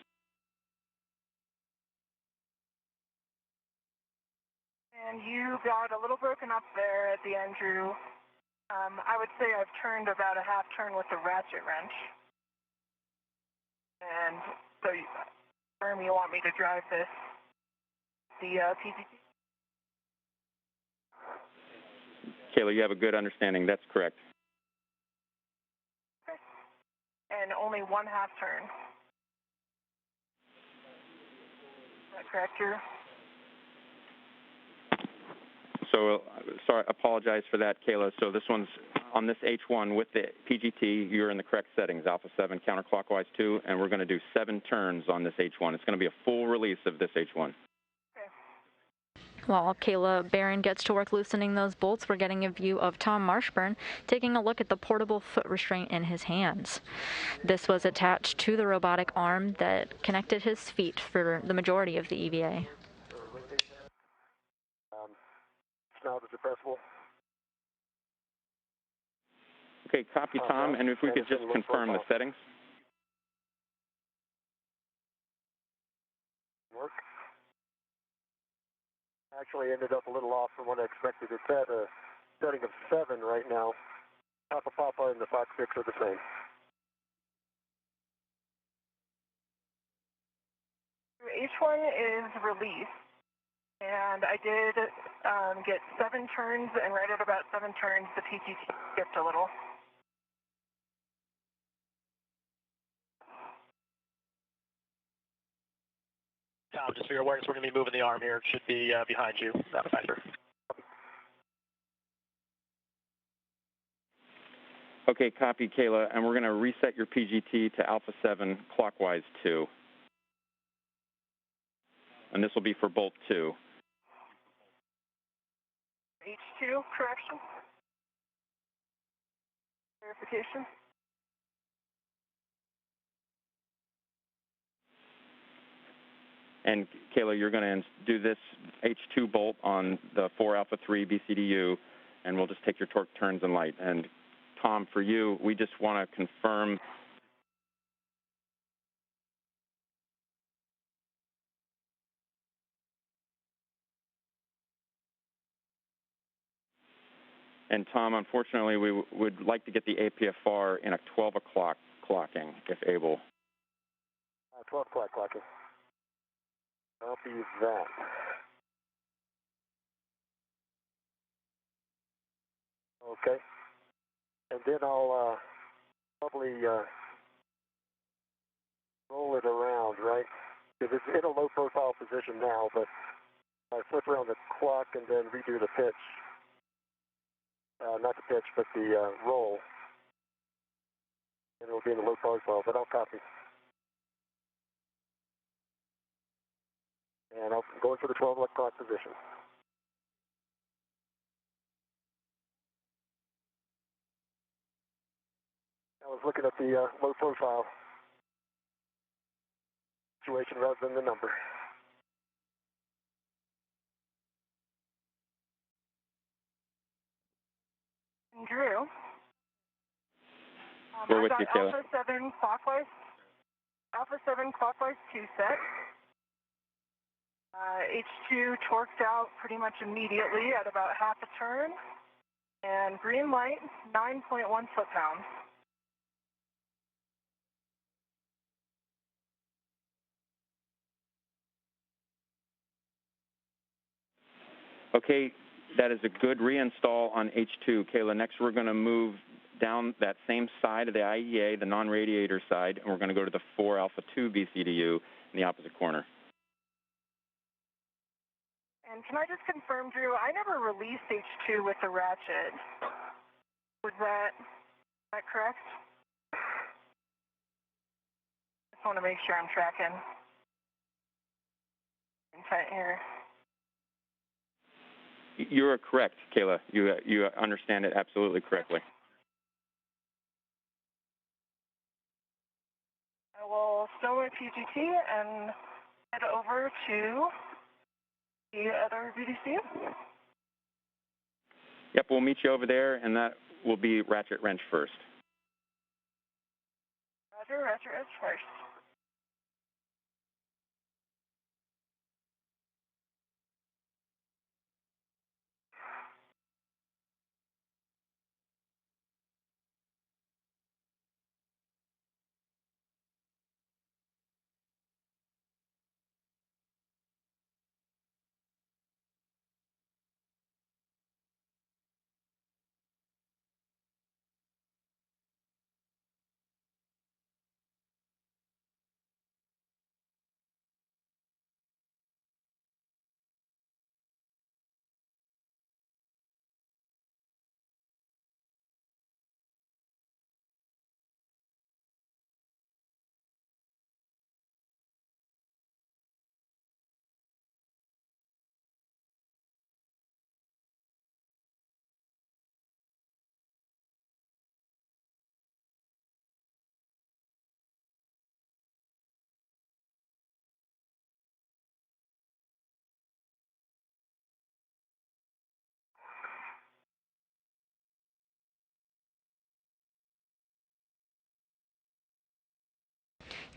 And you got a little broken up there at the end, Drew. I would say I've turned about a half turn with the ratchet wrench. And so you want me to drive this, the PGT? Kayla, you have a good understanding. That's correct. Okay. And only one half turn. correct, Drew. So, sorry, apologize for that, Kayla. So this one's on this H1 with the PGT. You're in the correct settings, alpha 7 counterclockwise 2, and we're going to do 7 turns on this H1. It's going to be a full release of this H1. While Кейла Бэррон gets to work loosening those bolts, we're getting a view of Tom Marshbёrn taking a look at the portable foot restraint in his hands. This was attached to the robotic arm that connected his feet for the majority of the EVA. Now the depressible. Okay, copy, Tom, and if we could just confirm the settings. Work. Actually ended up a little off from what I expected. It's at a setting of 7 right now. Papa and the Fox 6 are the same. H1 is released, and I did get 7 turns, and right at about 7 turns, the PGT skipped a little. Tom, just for your awareness, we're going to be moving the arm here. It should be behind you, not a factor. Okay, copy, Kayla, and we're going to reset your PGT to alpha 7 clockwise 2. And this will be for bolt 2. H2, correction. Verification. And Kayla, you're going to do this H2 bolt on the 4 alpha 3 BCDU, and we'll just take your torque turns and light. And Tom, for you, we just want to confirm. And Tom, unfortunately, we would like to get the APFR in a 12 o'clock clocking, if able. 12 o'clock clocking. I'll be that. Okay. And then I'll probably roll it around, right? Because it's in a low profile position now, but I flip around the clock and then redo the pitch. Not the pitch, but the roll. And it'll be in the low profile, but I'll copy. And I'm going for the 12 o'clock position. I was looking at the low profile situation rather than the number. Drew. We're with I've you, got Kayla. Alpha 7 clockwise 2 set. H2 torqued out pretty much immediately at about half a turn. And green light, 9.1 foot-pounds. Okay, that is a good reinstall on H2. Kayla, next we're going to move down that same side of the IEA, the non-radiator side, and we're going to go to the 4 alpha 2 BCDU in the opposite corner. And can I just confirm, Drew, I never released H2 with the ratchet. Was that correct? Just want to make sure I'm tracking. Intent here. You are correct, Kayla. You understand it absolutely correctly. I will stow my PGT and head over to the other BDC. Yep, we'll meet you over there, and that will be ratchet wrench first. Roger, ratchet wrench first.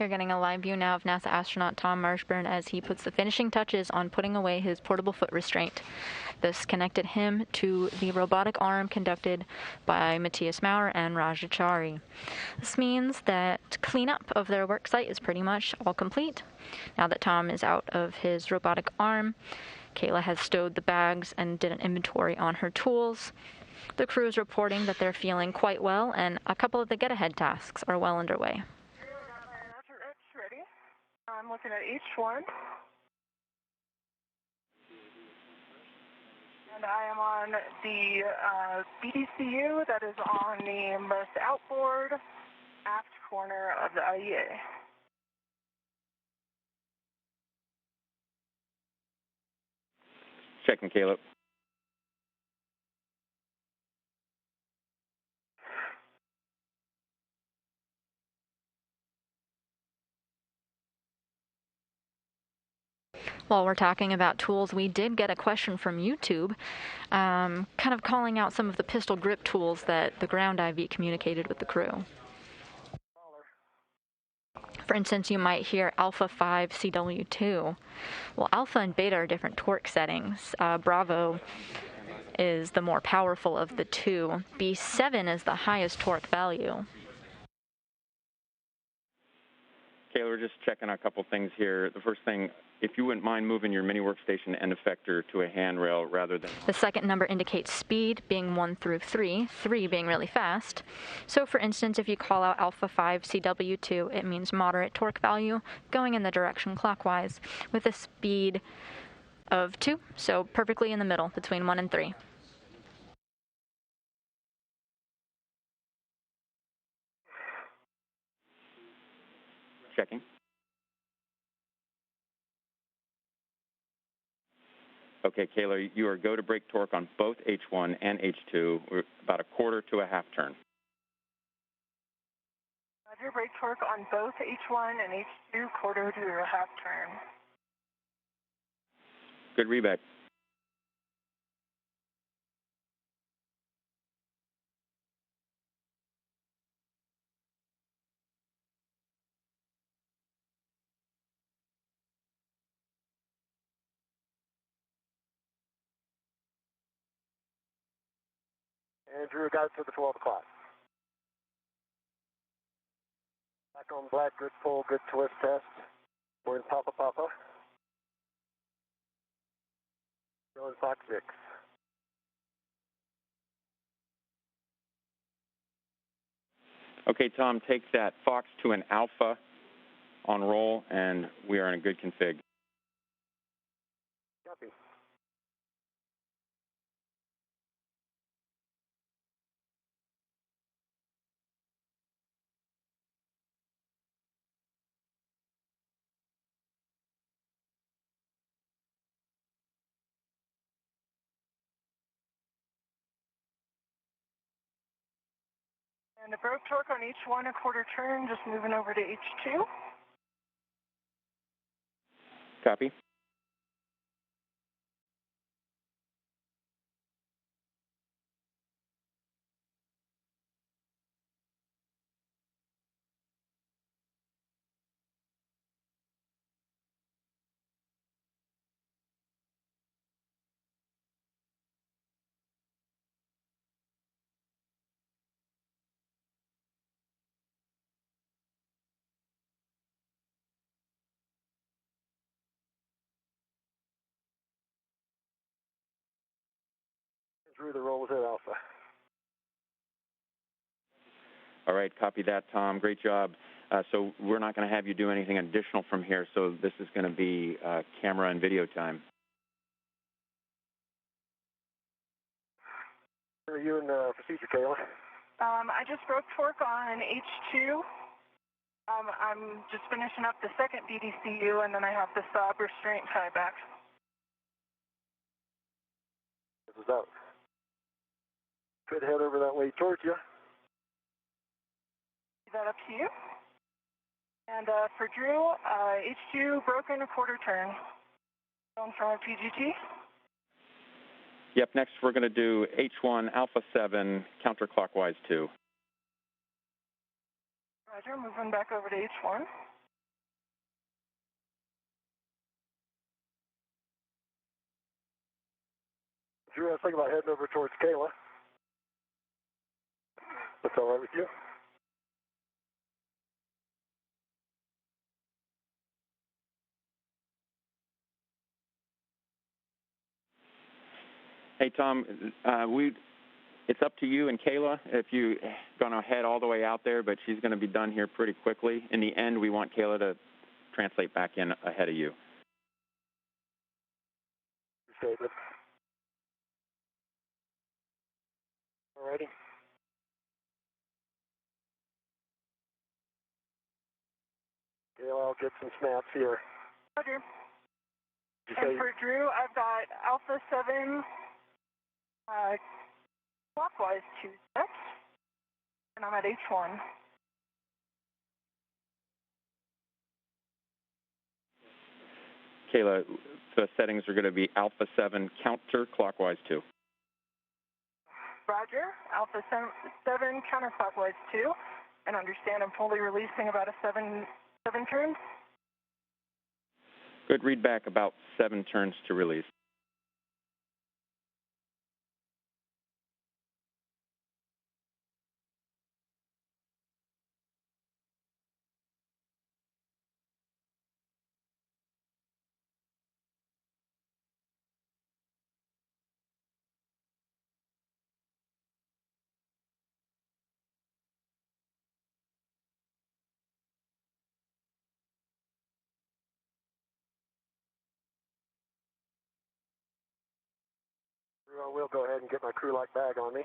You're getting a live view now of NASA astronaut Tom Marshbёrn as he puts the finishing touches on putting away his portable foot restraint. This connected him to the robotic arm conducted by Matthias Maurer and Rajachari. This means that cleanup of their work site is pretty much all complete. Now that Tom is out of his robotic arm, Kayla has stowed the bags and did an inventory on her tools. The crew is reporting that they're feeling quite well, and a couple of the get-ahead tasks are well underway. Ready. I'm looking at each one. And I am on the BDCU that is on the most outboard aft corner of the IEA. Checking, Caleb. While we're talking about tools, we did get a question from YouTube, kind of calling out some of the pistol grip tools that the ground IV communicated with the crew. For instance, you might hear Alpha 5 CW2. Well, Alpha and Beta are different torque settings. Bravo is the more powerful of the two. B7 is the highest torque value. Kayla, we're just checking a couple things here. The first thing, if you wouldn't mind moving your mini workstation end effector to a handrail rather than... The second number indicates speed, being 1 through 3, 3 being really fast. So for instance, if you call out Alpha 5 CW2, it means moderate torque value, going in the direction clockwise, with a speed of 2, so perfectly in the middle, between 1 and 3. Checking. Okay, Kayla, you are go to brake torque on both H1 and H2. We're about a quarter to a half turn. Roger, brake torque on both H1 and H2, quarter to a half turn. Good reback. Andrew, got it to the 12 o'clock. Back on black, good pull, good twist test. We're in Papa Papa. Still in Fox 6. Okay, Tom, take that Fox to an Alpha on roll, and we are in a good config. Copy. And the broke torque on H1, a quarter turn, just moving over to H2. Copy. Drew, the roll was at Alpha. All right, copy that, Tom. Great job. So we're not going to have you do anything additional from here, so this is going to be camera and video time. Where are you in procedure, Kayla? I just broke torque on H2. I'm just finishing up the second BDCU, and then I have the stop restraint tie back. This is out. Could head over that way towards you. Is that up to you? And for Drew, H2 broken, a quarter turn. Going from a PGT. Yep, next we're going to do H1 Alpha 7 counterclockwise 2. Roger, moving back over to H1. Drew, I was thinking about heading over towards Кейла. That's all right with you? Hey, Tom, it's up to you and Кейla if you're going to head all the way out there, but she's going to be done here pretty quickly. In the end, we want Кейla to translate back in ahead of you. Appreciate it. All righty. Кейla, I'll get some snaps here. Roger. You And say, for Drew, I've got Alpha 7 clockwise 2 sets, and I'm at H1. Кейla, the settings are going to be Alpha 7 counterclockwise 2. Roger. Alpha 7 counterclockwise 2, and understand I'm fully releasing about a 7 turns. Good, read back about 7 turns to release. Drew, I will go ahead and get my crew light bag on me.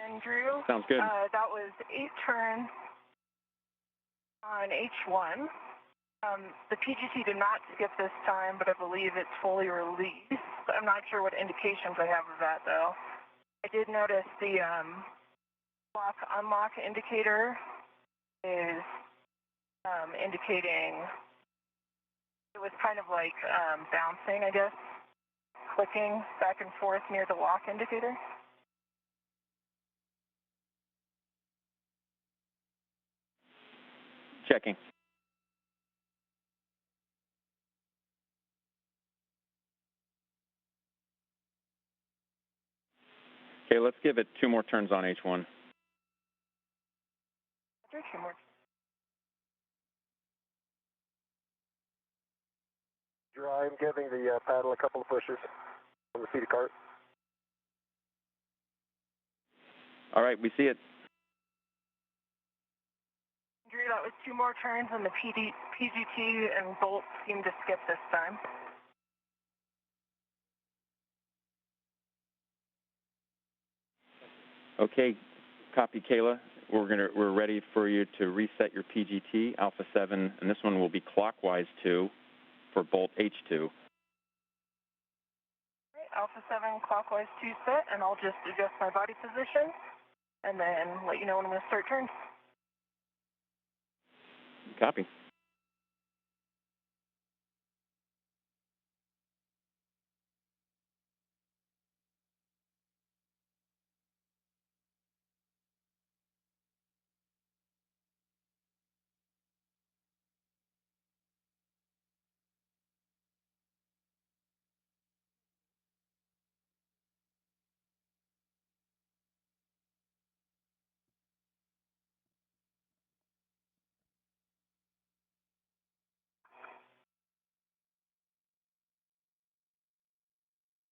And Drew, Sounds good. that was 8 turns on H1. The PGT did not skip this time, but I believe it's fully released. I'm not sure what indications I have of that, though. I did notice the lock-unlock indicator is indicating it was kind of like bouncing, I guess, clicking back and forth near the lock indicator. Checking. Okay, let's give it 2 more turns on H1. There's 2 more. Drew, I'm giving the paddle a couple of pushes on the feeder cart. All right, we see it. Drew, that was 2 more turns, and the PGT and bolt seemed to skip this time. Okay, copy, Кейla. We're ready for you to reset your PGT, Alpha 7, and this one will be clockwise 2 for bolt H2. Right, Alpha 7 clockwise 2 set, and I'll just adjust my body position, and then let you know when I'm going to start turns. Copy.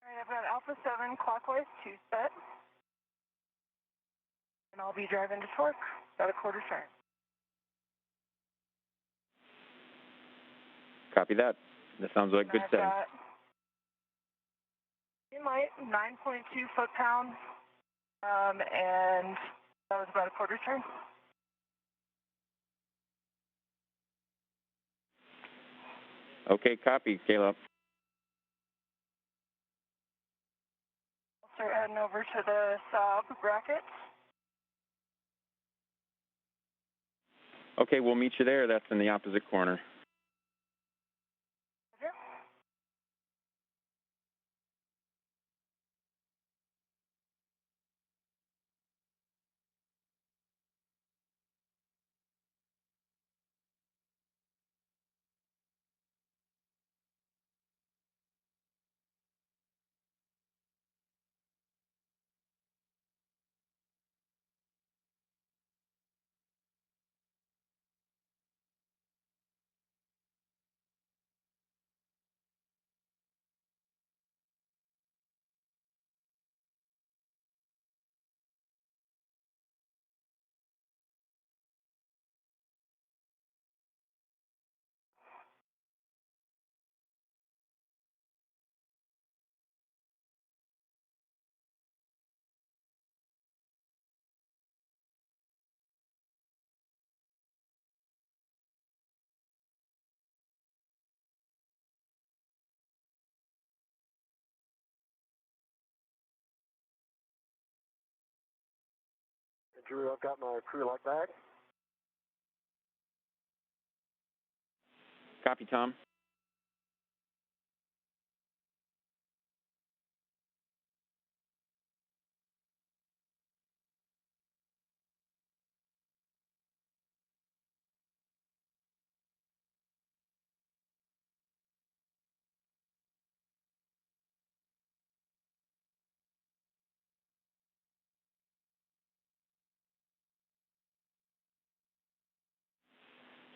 All right, I've got Alpha 7 clockwise 2 set, and I'll be driving to torque, about a quarter turn. Copy that. That sounds like good setting. Green light, 9.2 foot-pounds, and that was about a quarter turn. Okay, copy, Кейla. I'll start heading over to the sub bracket. Okay, we'll meet you there. That's in the opposite corner. Drew, I've got my crew lock bag. Copy, Tom.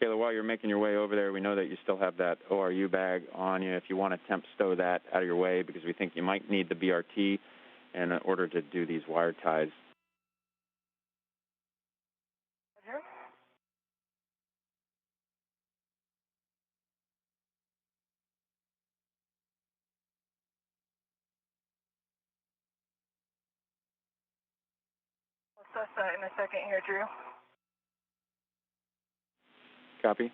Kayla, while you're making your way over there, we know that you still have that ORU bag on you. If you want to temp stow that out of your way, because we think you might need the BRT in order to do these wire ties. Roger. We'll assess that in a second here, Drew. Copy.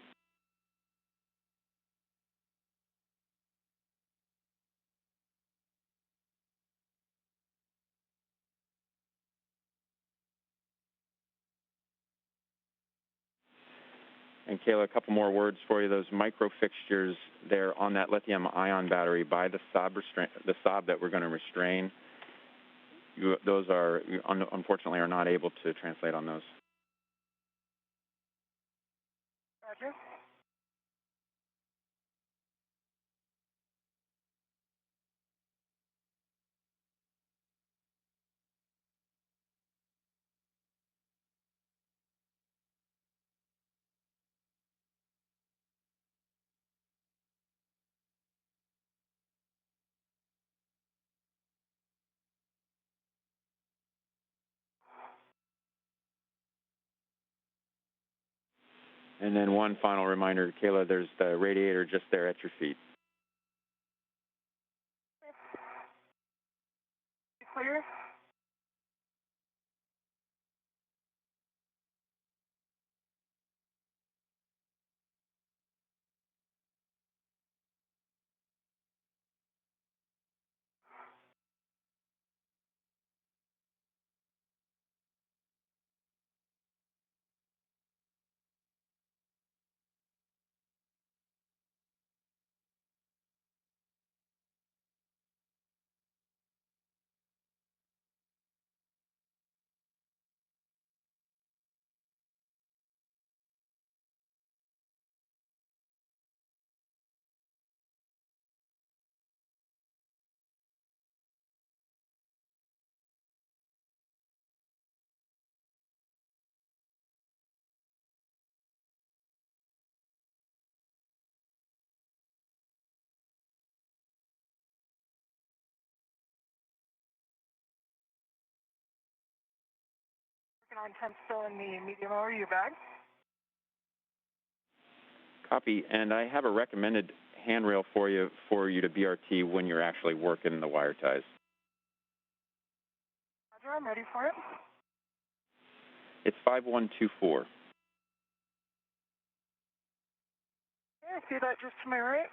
And Kayla, a couple more words for you. Those micro fixtures there on that lithium-ion battery by the sob that we're going to restrain, those are, unfortunately, are not able to translate on those. Roger. And then one final reminder, Kayla, there's the radiator just there at your feet. Clear? Working on temp still in the medium ORU bag. Copy. And I have a recommended handrail for you to BRT when you're actually working the wire ties. Roger, I'm ready for it. It's 5124. Okay, I see that just to my right.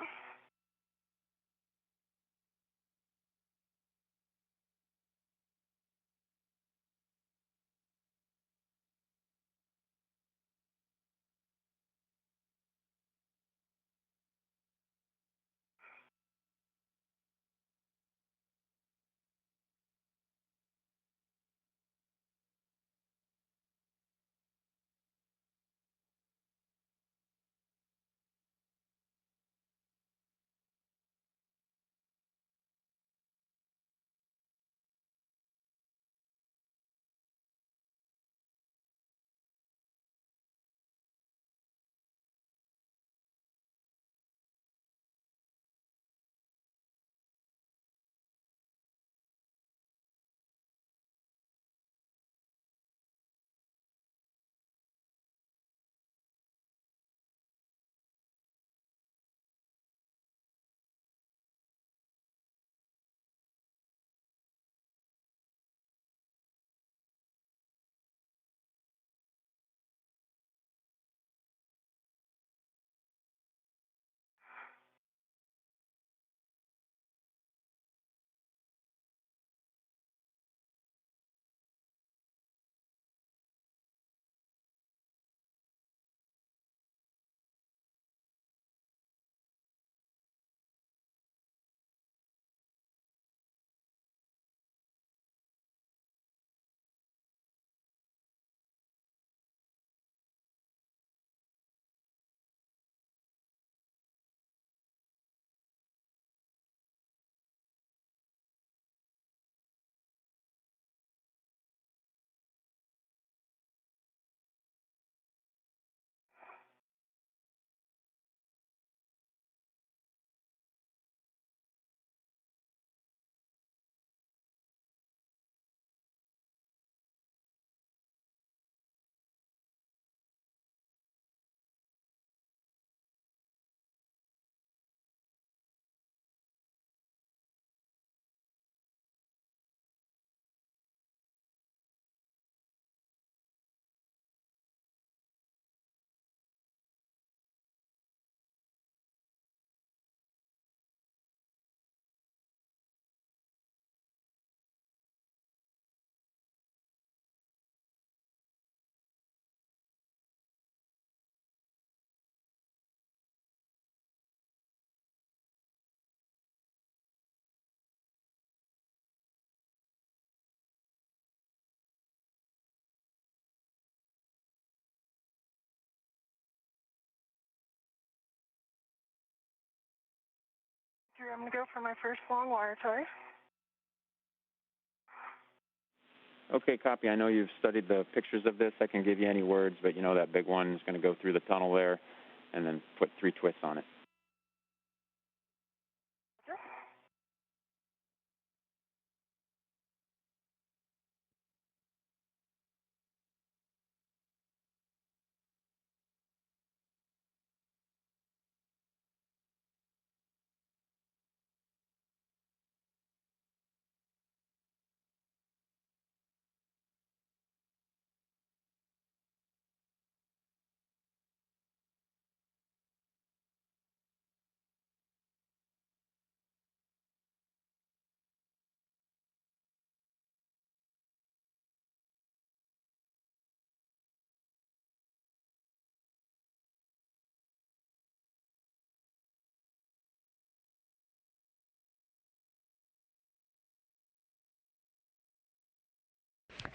I'm going to go for my first long wire tie. Okay, copy. I know you've studied the pictures of this. I can give you any words, but you know that big one is going to go through the tunnel there and then put 3 twists on it.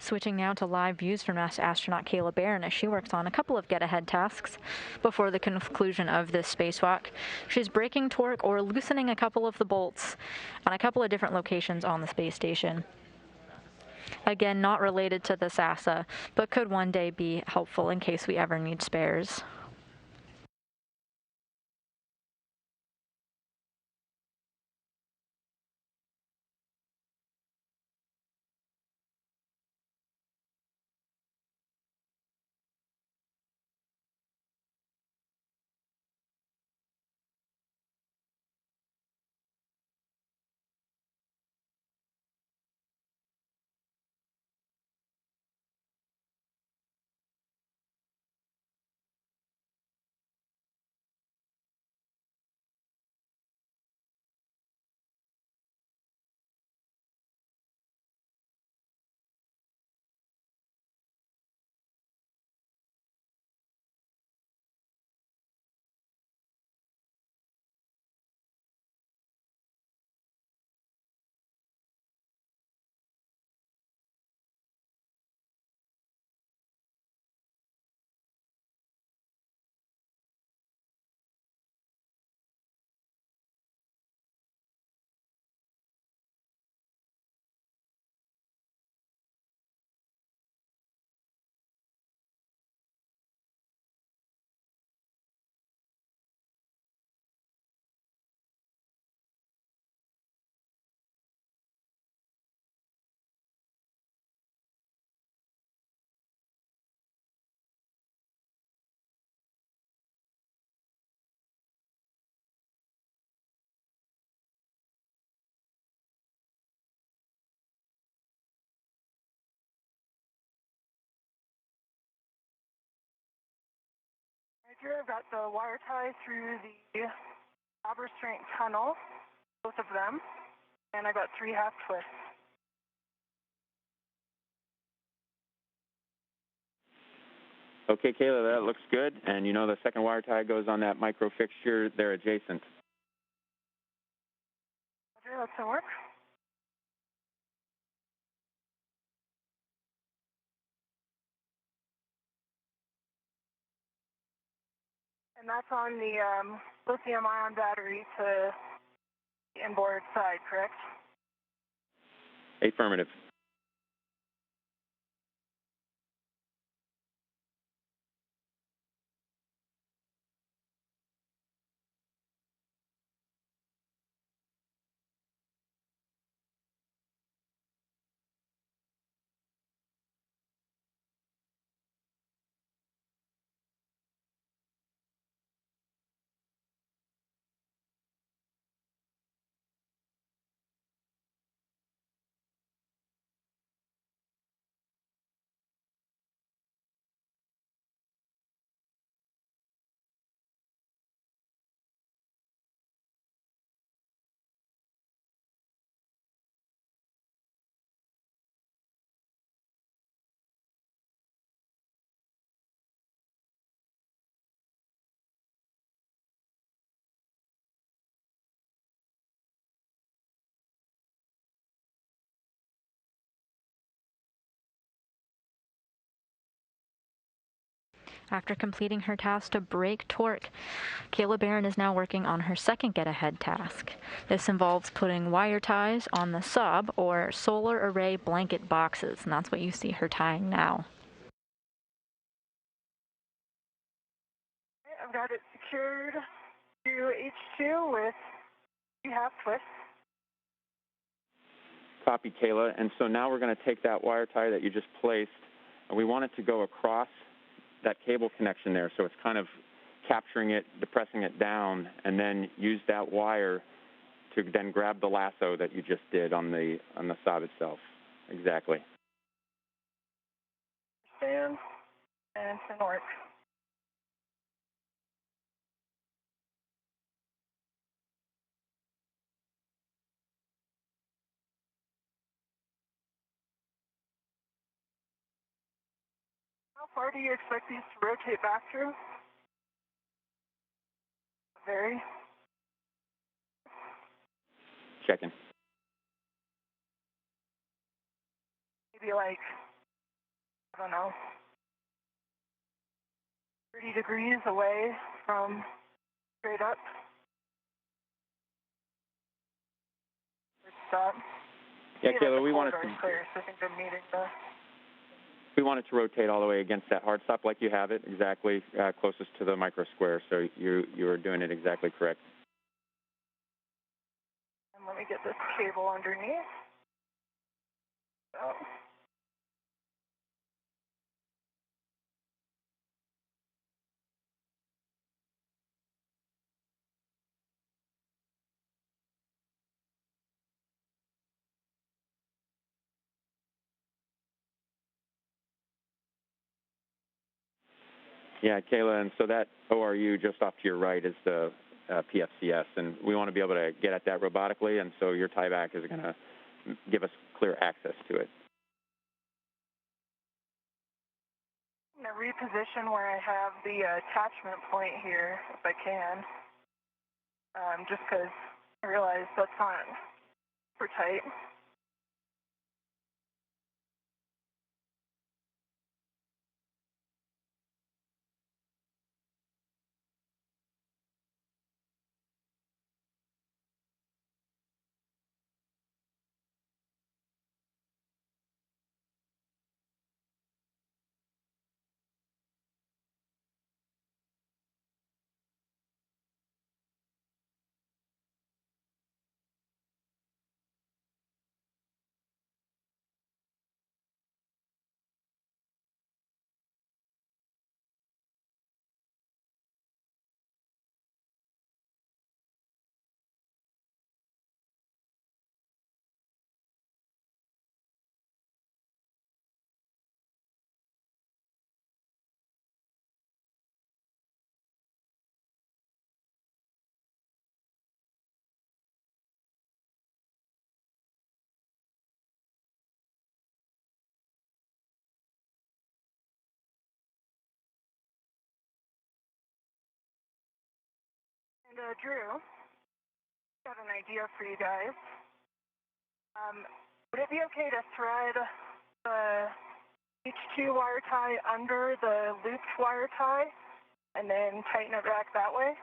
Switching now to live views from NASA astronaut Кейла Бэррон as she works on a couple of get-ahead tasks before the conclusion of this spacewalk. She's breaking torque or loosening a couple of the bolts on a couple of different locations on the space station. Again, not related to this NASA, but could one day be helpful in case we ever need spares. Right here, I've got the wire tie through the knob restraint tunnel, both of them, and I got 3 half twists. Okay, Kayla, that looks good. And you know the second wire tie goes on that micro fixture. They're adjacent. Okay, that's going to work. And that's on the lithium-ion battery to the inboard side, correct? Affirmative. After completing her task to break torque, Кейла Бэррон is now working on her second get-ahead task. This involves putting wire ties on the sub, or solar array blanket boxes, and that's what you see her tying now. I've got it secured to H2 with 2/2 twists. Copy, Kayla. And so now we're going to take that wire tie that you just placed, and we want it to go across that cable connection there. So it's kind of capturing it, depressing it down, and then use that wire to then grab the lasso that you just did on the sob itself. Exactly. Stand, and it's going to work. How far do you expect these to rotate back through? Very. Checking. Maybe like, I don't know, 30 degrees away from straight up. Stop. Yeah, Kayla, we want it to. Clear, so I think the meeting there. We want it to rotate all the way against that hard stop like you have it, exactly closest to the micro square. So you are doing it exactly correct. And let me get this cable underneath. So. Yeah, Kayla, and so that ORU just off to your right is the PFCS, and we want to be able to get at that robotically, and so your tieback is going to give us clear access to it. I'm going to reposition where I have the attachment point here, if I can, just because I realize that's not super tight. And Drew, got an idea for you guys. Would it be okay to thread the H2 wire tie under the looped wire tie and then tighten it back that way?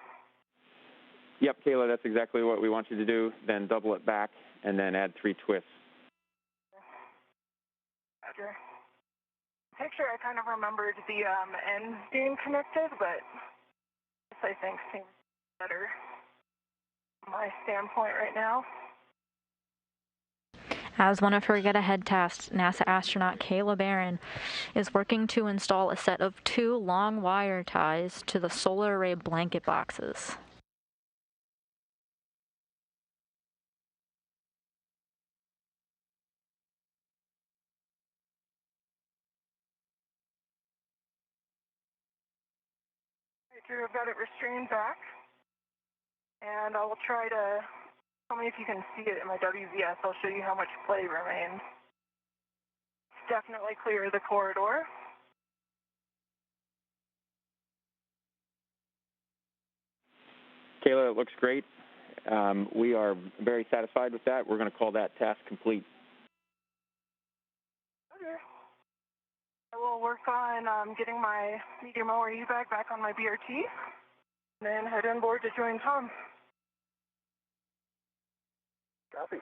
Yep, Kayla, that's exactly what we want you to do. Then double it back and then add 3 twists. Roger. Picture, I kind of remembered the ends being connected, but this I think seems better from my standpoint right now. As one of her get-ahead tasks, NASA astronaut Кейла Бэррон is working to install a set of 2 long wire ties to the solar array blanket boxes. All right, Drew, I've got it restrained back, and I will try to, tell me if you can see it in my WVS. I'll show you how much play remains. Definitely clear the corridor. Kayla, it looks great. We are very satisfied with that. We're going to call that task complete. Okay. I will will work on getting my medium ORU bag back on my BRT, and then head on board to join Tom. Copy.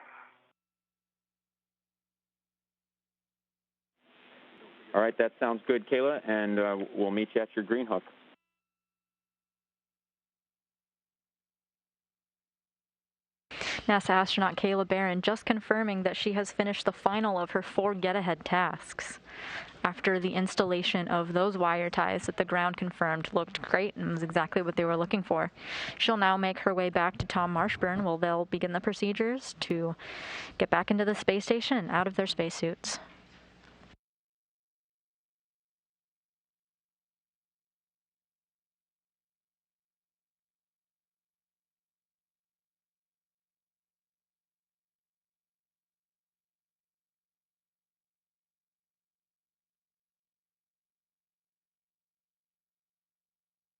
All right, that sounds good, Kayla, and we'll meet you at your green hook. NASA astronaut Кейла Бэррон just confirming that she has finished the final of her 4 get-ahead tasks. After the installation of those wire ties that the ground confirmed looked great and was exactly what they were looking for. She'll now make her way back to Tom Marshbёrn, where they'll begin the procedures to get back into the space station and out of their spacesuits.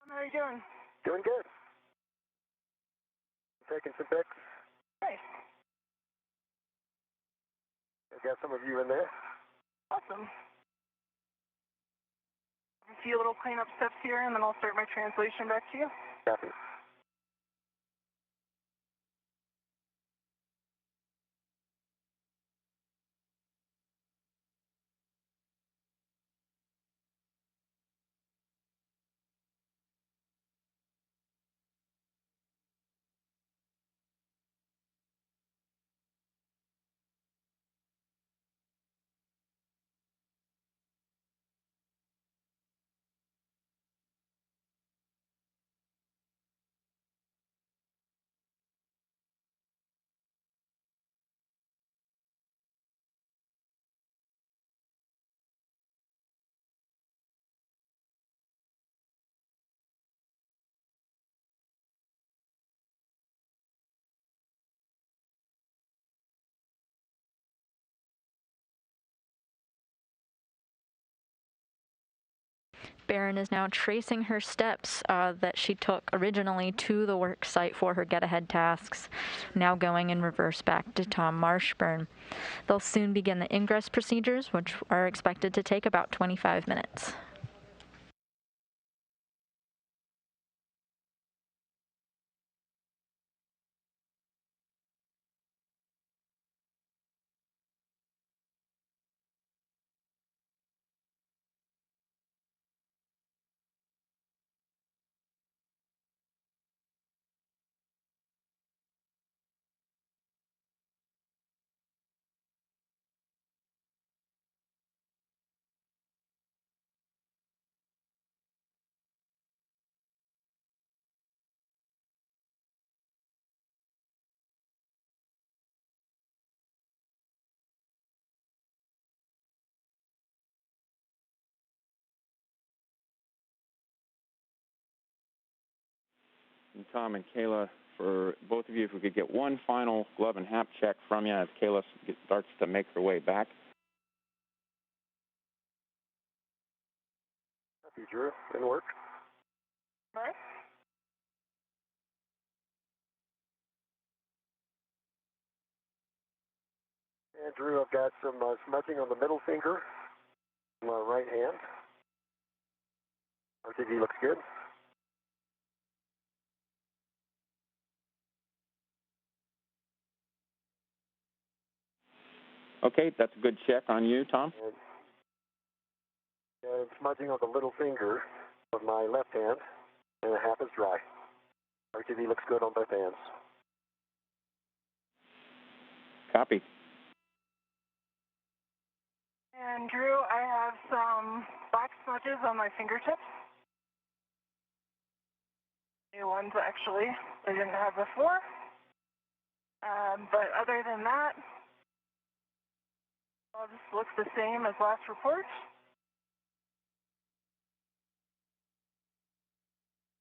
How are you doing? Doing good. Taking some pics. Nice. I've got some of you in there. Awesome. A few little cleanup steps here, and then I'll start my translation back to you. Copy. Bэрron is now tracing her steps that she took originally to the work site for her get-ahead tasks, now going in reverse back to Tom Marshbёrn. They'll soon begin the ingress procedures, which are expected to take about 25 minutes. And Tom and Kayla, for both of you, if we could get one final glove and hat check from you as Kayla starts to make her way back. Copy, Drew. Good work. All right. And Drew, I've got some smudging on the middle finger, on my right hand. RTD looks good. Okay, that's a good check on you, Tom. And smudging on the little finger of my left hand, and the half is dry. RTD looks good on both hands. Copy. And Drew, I have some black smudges on my fingertips. New ones, actually. I didn't have before. But other than that, all this looks the same as last report.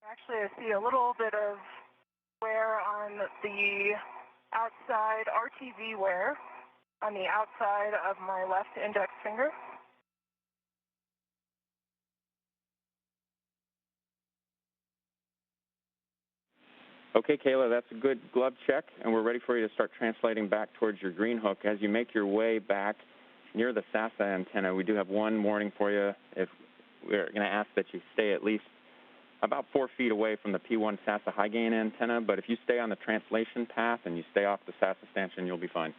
Actually, I see a little bit of wear on the outside, RTV wear on the outside of my left index finger. Okay, Kayla, that's a good glove check, and we're ready for you to start translating back towards your green hook. As you make your way back near the SASA antenna. We do have one warning for you. If we're going to ask that you stay at least about 4 feet away from the P1 SASA high gain antenna, but if you stay on the translation path and you stay off the SASA stanchion, you'll be fine.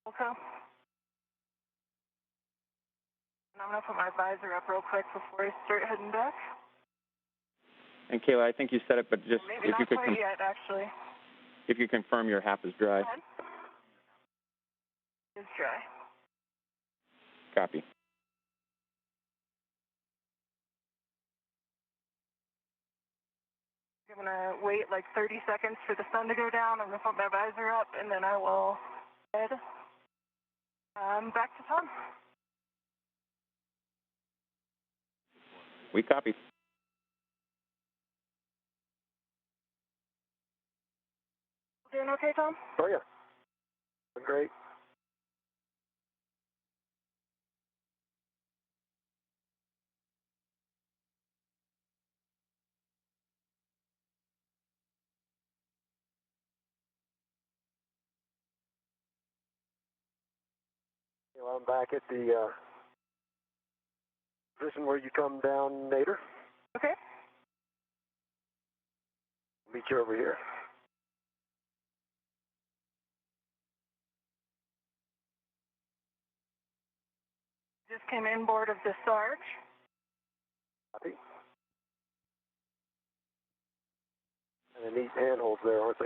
Okay. And I'm going to put my visor up real quick before I start heading back. And Kayla, I think you said it, but just maybe if you could yet, actually. If you confirm your HAP is dry. It's dry. Copy. I'm going to wait like 30 seconds for the sun to go down. I'm going to put my visor up, and then I will head back to Tom. We copy. Doing okay, Tom? Oh, yeah. Great. Well, I'm back at the position where you come down later. Okay. Meet you over here. Just came in board of the Sarge. Copy. And the neat handholds there, aren't they?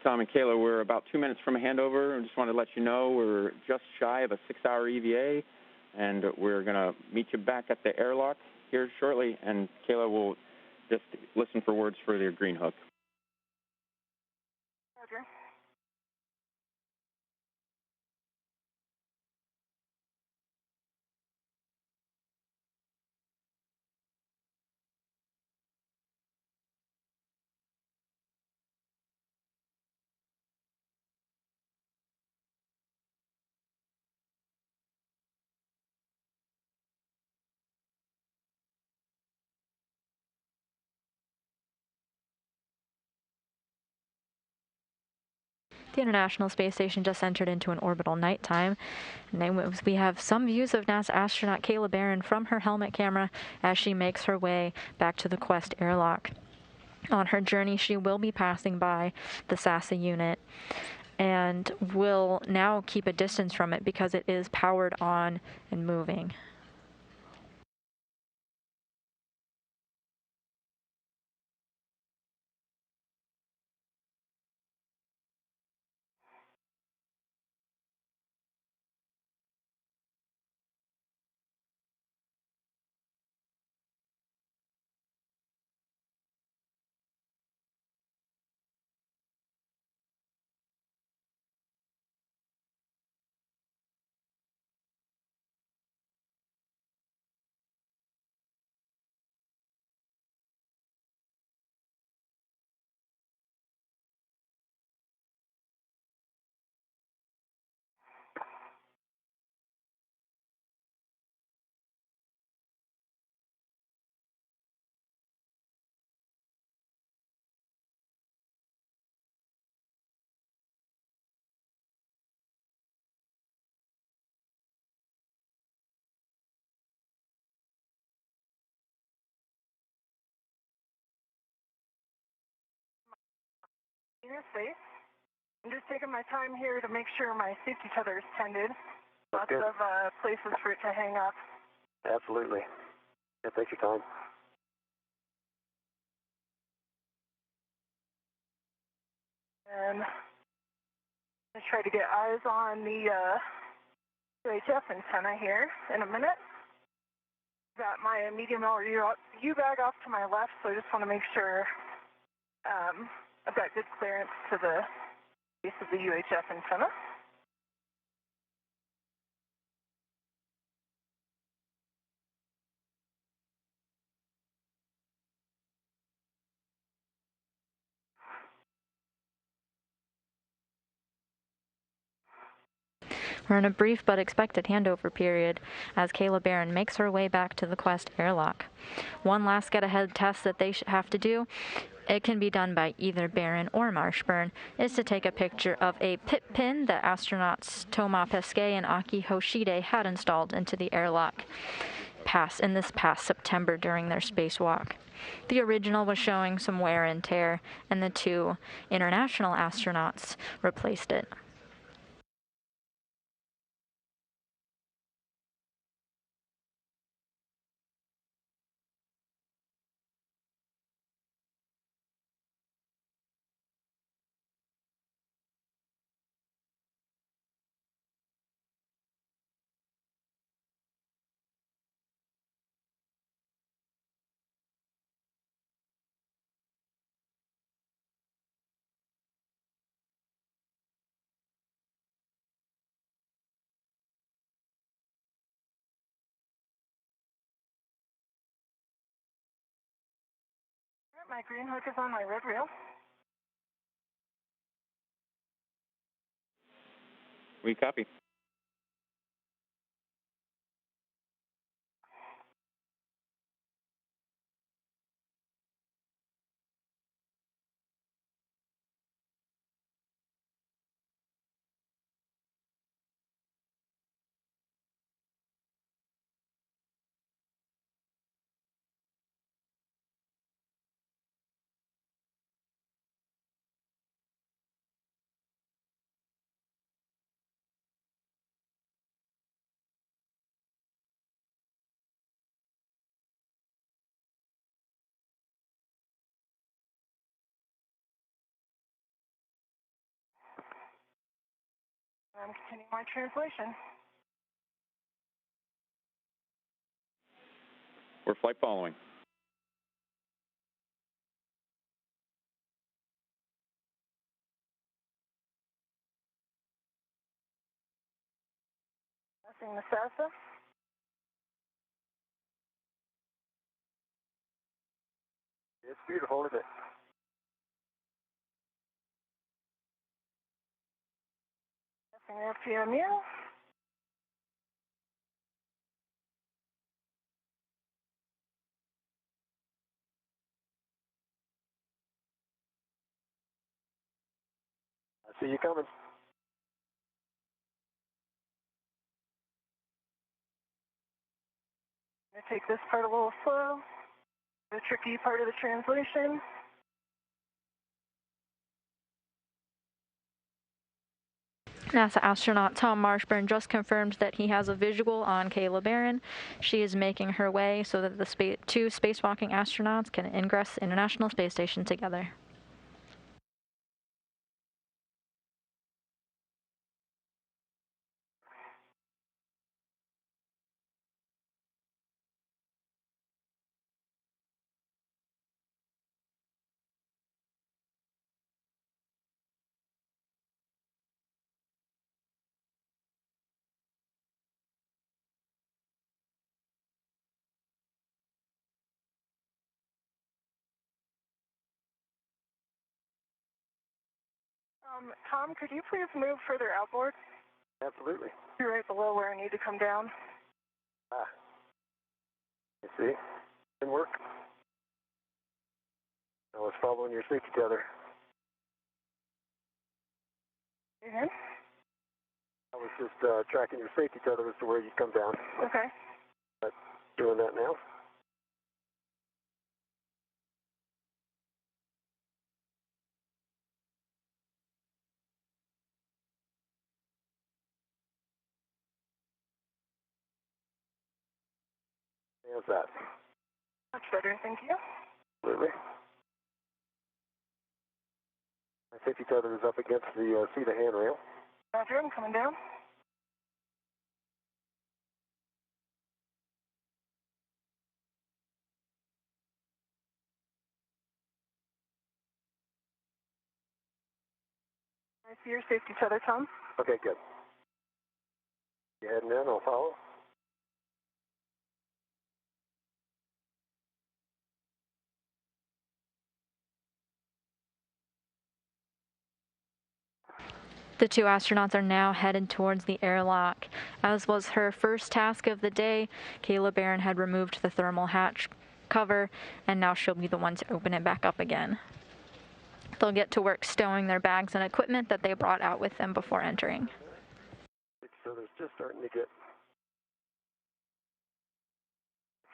Tom and Kayla, we're about 2 minutes from a handover. I just wanted to let you know we're just shy of a 6-hour EVA, and we're going to meet you back at the airlock here shortly, and Kayla will just listen for words for your green hook. Roger. The International Space Station just entered into an orbital nighttime. And we have some views of NASA astronaut Кейла Бэррон from her helmet camera as she makes her way back to the Quest airlock. On her journey, she will be passing by the SASA unit and will now keep a distance from it because it is powered on and moving. You're safe. I'm just taking my time here to make sure my safety tether is tended. Lots of places for it to hang up. Absolutely. Yeah, take your time. And let's try to get eyes on the UHF antenna here in a minute. Got my medium U-bag off to my left, so I just want to make sure I've got good clearance to the base of the UHF antenna. We're in a brief but expected handover period as Кейла Бэррон makes her way back to the Quest airlock. One last get-ahead test that they have to do it can be done by either Bэрrón or Marshbёrn, is to take a picture of a pit pin that astronauts Thomas Pesquet and Aki Hoshide had installed into the airlock in this past September during their spacewalk. The original was showing some wear and tear, and the two international astronauts replaced it. My green hook is on my red reel. We copy. I'm continuing my translation. We're flight following. Passing the Sasa. It's beautiful, isn't it? Passing FGMU. I see you coming. I'm going to take this part a little slow. The tricky part of the translation. NASA astronaut Tom Marshbёrn just confirmed that he has a visual on Кейла Бэррон. She is making her way so that the two spacewalking astronauts can ingress the International Space Station together. Tom, could you please move further outboard? Absolutely. You're right below where I need to come down. Ah. You see? Didn't work. I was following your safety tether. Mm-hmm. I was just tracking your safety tether as to where you'd come down. Okay. But doing that now. How's that? Much better, thank you. Absolutely. My safety tether is up against the seat of handrail. Roger, I'm coming down. I see your safety tether, Tom. Okay, good. You heading in? I'll follow. The two astronauts are now headed towards the airlock. As was her first task of the day, Кейла Бэррон had removed the thermal hatch cover, and now she'll be the one to open it back up again. They'll get to work stowing their bags and equipment that they brought out with them before entering. So there's just starting to get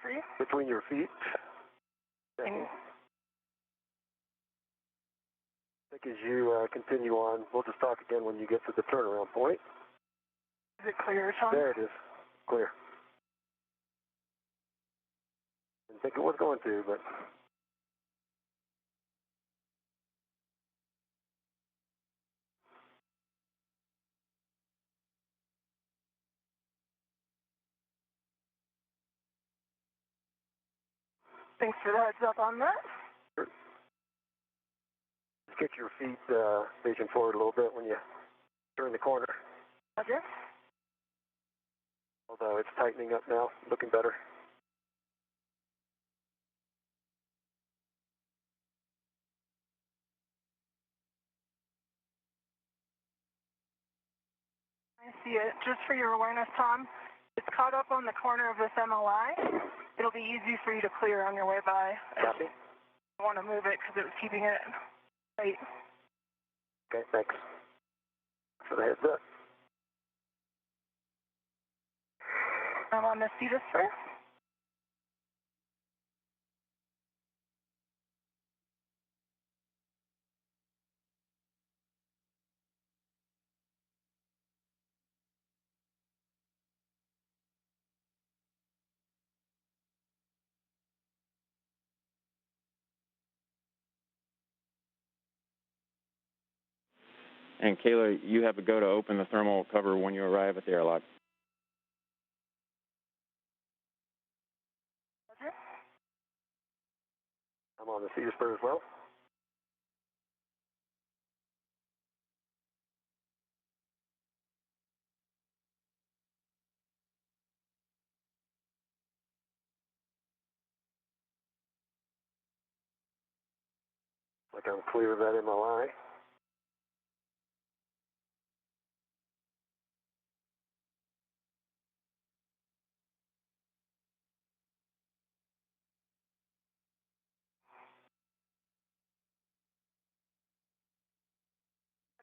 Free? between your feet. And I think as you continue on, we'll just talk again when you get to the turnaround point. is it clear, Tom? There it is. Clear. Didn't think it was going to, but... Thanks for the heads up on that. Sure. Just get your feet facing forward a little bit when you turn the corner. Roger. Although it's tightening up now, looking better. I see it. Just for your awareness, Tom, it's caught up on the corner of this MLI. It'll be easy for you to clear on your way by. Copy. I want to move it because it was keeping it tight. Okay, thanks for the heads up. I'm on the Cetus first. And Kayla, you have a go to open the thermal cover when you arrive at the airlock. Roger. I'm on the Cedarspur as well. Like I'm clear of that MLI.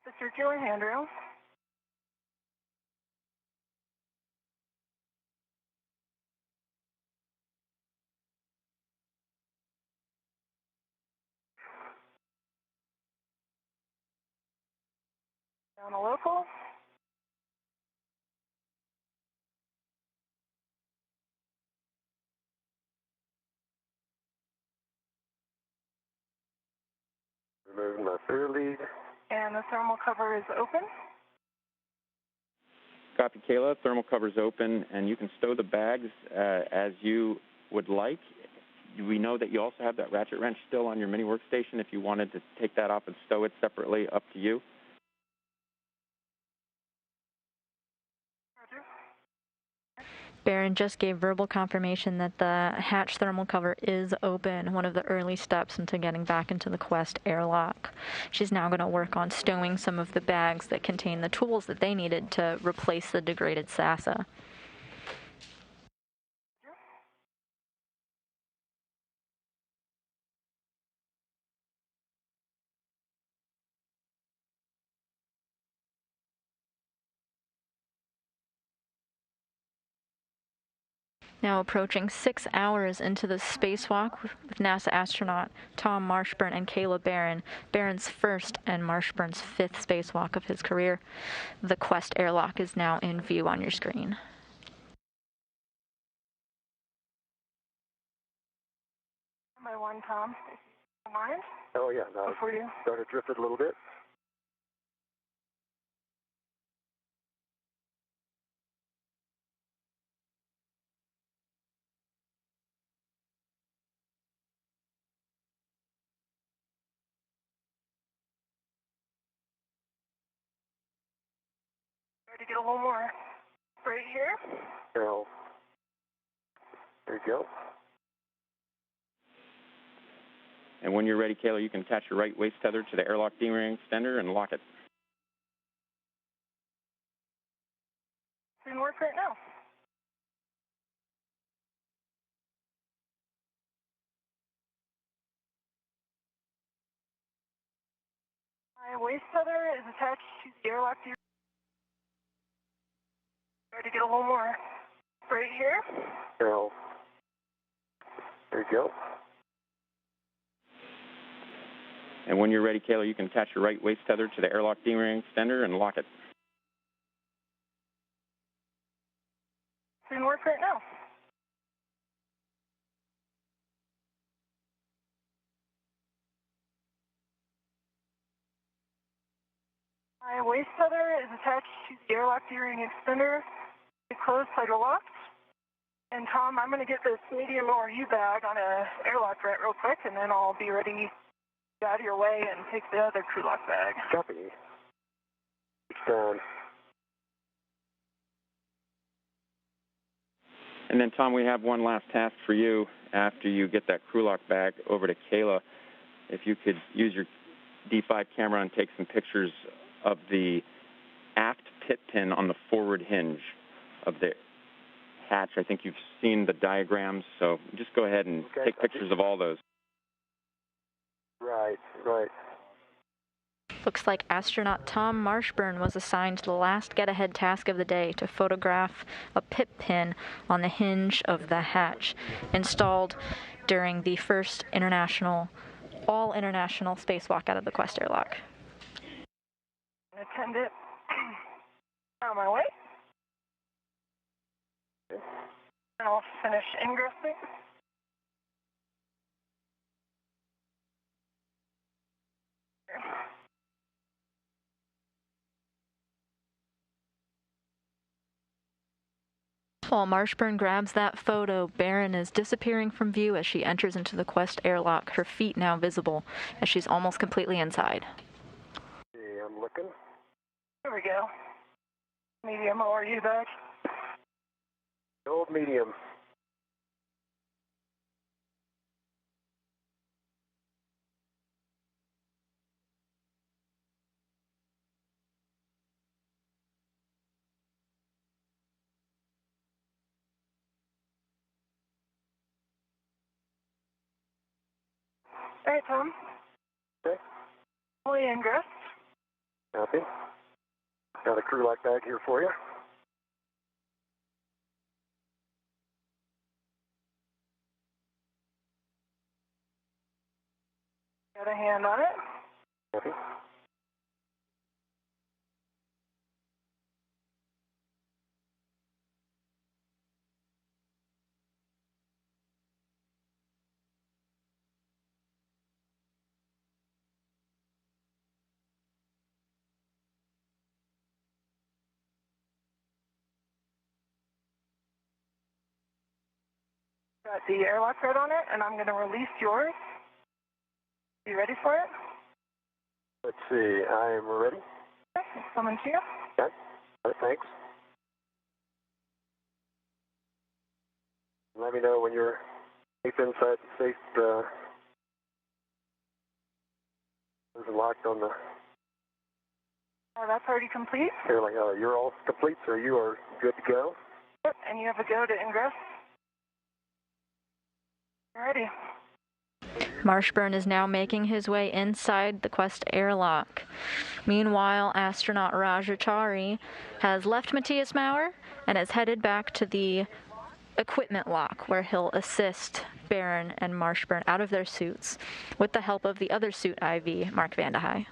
The circular handrail. Down a local. Removing my third lead. And the thermal cover is open. Copy, Kayla. Thermal cover's open, and you can stow the bags as you would like. We know that you also have that ratchet wrench still on your mini workstation. If you wanted to take that off and stow it separately, up to you. Roger. Bэрron just gave verbal confirmation that the hatch thermal cover is open, one of the early steps into getting back into the Quest airlock. She's now going to work on stowing some of the bags that contain the tools that they needed to replace the degraded SASA. Now approaching 6 hours into the spacewalk with NASA astronaut Tom Marshbёrn and Кейла Bэрrон, Bärron's first and Marshburn's fifth spacewalk of his career. The Quest airlock is now in view on your screen. By one, Tom. If you don't mind. Oh yeah, no, Before you. started drifted a little bit. Try to get a little more right here. So, there you go. And when you're ready, Kayla, you can attach your right waist tether to the airlock D-ring extender and lock it. It's in work right now. My waist tether is attached to the airlock gear. Try to get a little more right here. Now, there you go. And when you're ready, Kayla, you can attach your right waist tether to the airlock D-ring extender and lock it. It's in work right now. My waist tether is attached to the airlock D-ring extender. The closed side are locked. And Tom, I'm going to get this medium ORU bag on a airlock vent real quick, and then I'll be ready to get out of your way and take the other crew lock bag. Copy. Down. And then, Tom, we have one last task for you after you get that crew lock bag over to Kayla. If you could use your D5 camera and take some pictures of the aft pit pin on the forward hinge of the hatch. I think you've seen the diagrams, so just go ahead and take pictures of all those. Right. Looks like astronaut Tom Marshbёrn was assigned the last get-ahead task of the day to photograph a pit pin on the hinge of the hatch, installed during the first all-international spacewalk out of the Quest airlock. Attendant on my way. And I'll finish ingressing. While Marshbёrn grabs that photo, Bэрrón is disappearing from view as she enters into the Quest airlock, her feet now visible as she's almost completely inside. Okay, I'm looking. Here we go. Medium ORU bag. Old medium. All right, Tom. Okay. Fully ingress. Copy. Got a crew lock bag here for you. Got a hand on it. Copy. Got the airlock thread on it, and I'm going to release yours. You ready for it? Let's see. I am ready. Okay, it's coming to you. Okay. All right, thanks. Let me know when you're safe inside the safe. Those are locked on the. That's already complete. You're all complete, so you are good to go. Yep, and you have a go to ingress. You're ready. Marshbёrn is now making his way inside the Quest airlock. Meanwhile, astronaut Raja Chari has left Matthias Maurer and is headed back to the equipment lock, where he'll assist Bэрrón and Marshbёrn out of their suits with the help of the other suit IV, Mark Vande Hei.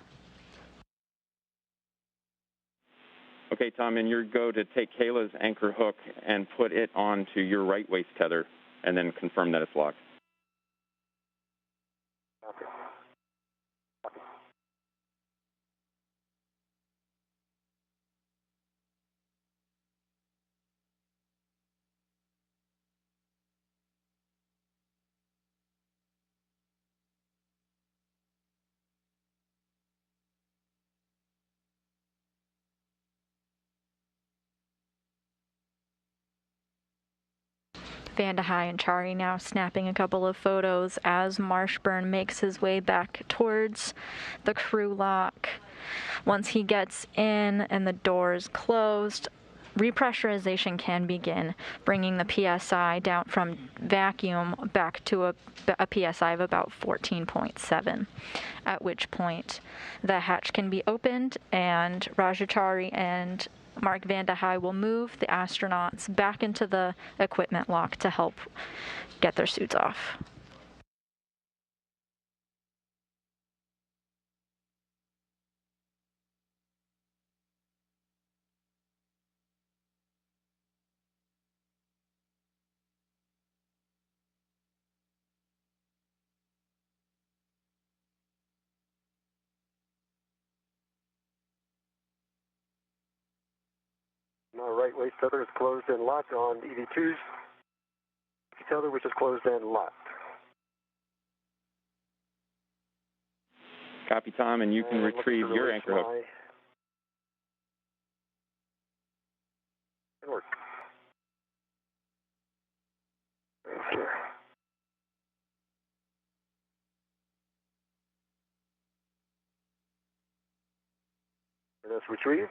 Okay, Tom, and your go to take Kayla's anchor hook and put it onto your right waist tether and then confirm that it's locked. Copy. Copy. Vande Hei and Chari now snapping a couple of photos as Marshbёrn makes his way back towards the crew lock. Once he gets in and the doors closed, repressurization can begin, bringing the PSI down from vacuum back to a PSI of about 14.7, at which point the hatch can be opened and Rajachari and Mark Vande Hei will move the astronauts back into the equipment lock to help get their suits off. My right waist tether is closed and locked on EV2's tether, which is closed and locked. Copy, Tom, and you can retrieve your anchor hook. Good work. Okay. And that's retrieved.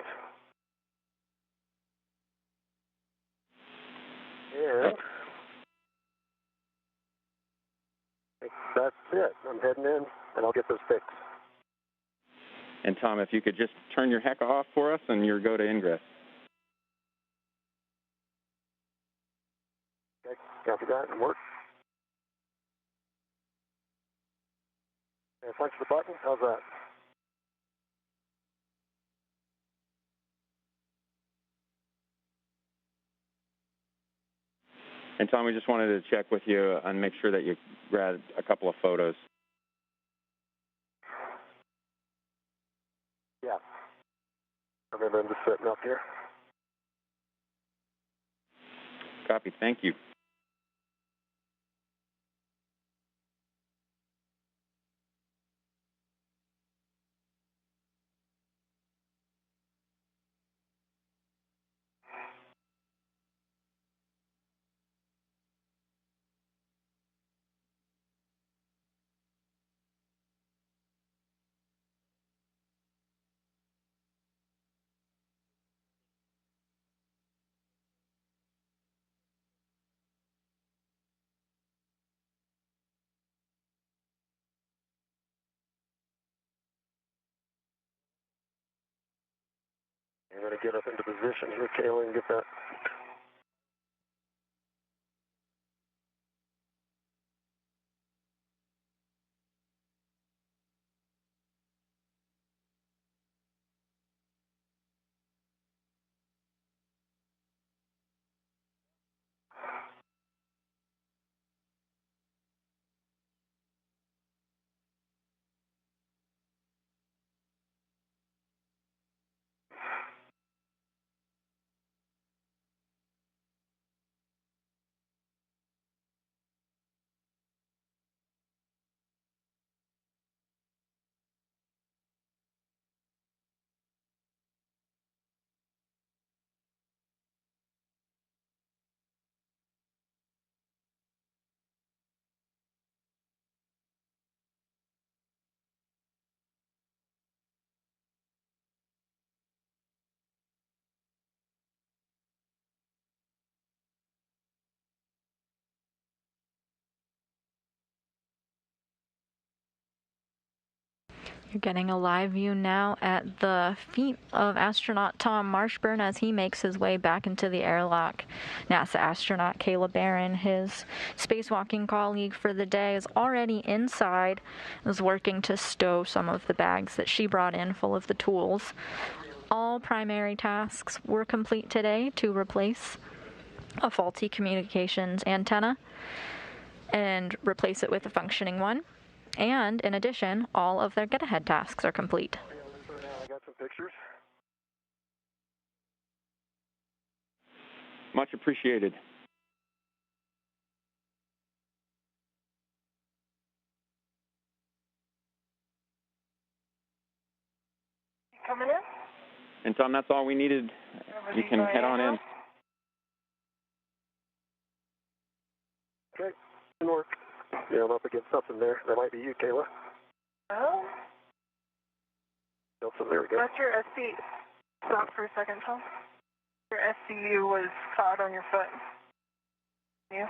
And that's it. I'm heading in, and I'll get those fixed. And Tom, if you could just turn your heck off for us and your go to ingress. Okay, copy that and work. And punch the button. How's that? And Tom, we just wanted to check with you and make sure that you grabbed a couple of photos. Yeah. I remember I'm just sitting up here. Copy. Thank you. I'm going to get up into position here, Kayla, and get that. You're getting a live view now at the feet of astronaut Tom Marshbёrn as he makes his way back into the airlock. NASA astronaut Кейла Бэррон, his spacewalking colleague for the day, is already inside, is working to stow some of the bags that she brought in full of the tools. All primary tasks were complete today to replace a faulty communications antenna and replace it with a functioning one. And in addition, all of their get-ahead tasks are complete. I got some pictures. Much appreciated. Coming in? And Tom, that's all we needed. You can head on in. Okay, good work. Yeah, I'm up against something there. That might be you, Kayla. Oh? Nelson, there we go. That's your SC. Stop for a second, Tom. Your SCU was caught on your foot. You?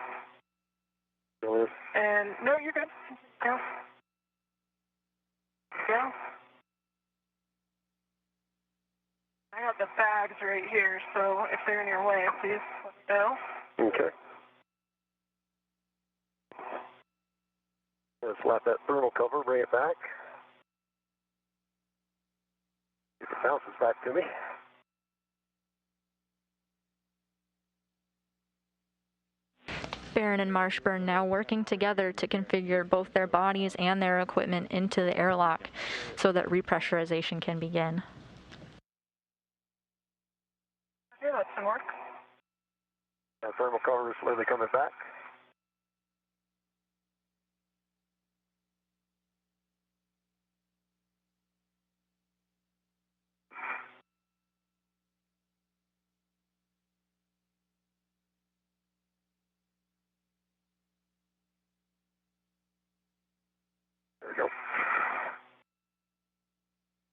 And no, you're good. Yeah. Yeah. I got the bags right here, so if they're in your way, please let me know. Okay. Gonna slap that thermal cover, bring it back. If it bounces back to me. Bэрron and Marshbёrn now working together to configure both their bodies and their equipment into the airlock so that repressurization can begin. Okay, that's some work. That thermal cover is slowly coming back. There we go.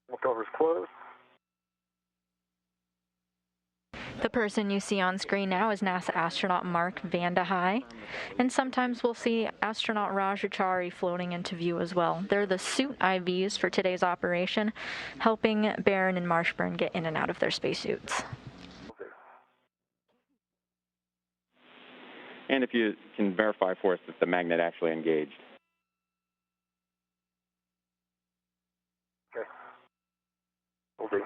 Thermal cover is closed. The person you see on screen now is NASA astronaut Mark Vande Hei, and sometimes we'll see astronaut Rajachari floating into view as well. They're the suit IVs for today's operation, helping Bэрron and Marshbёrn get in and out of their spacesuits. And if you can verify for us that the magnet actually engaged. Okay. Will do.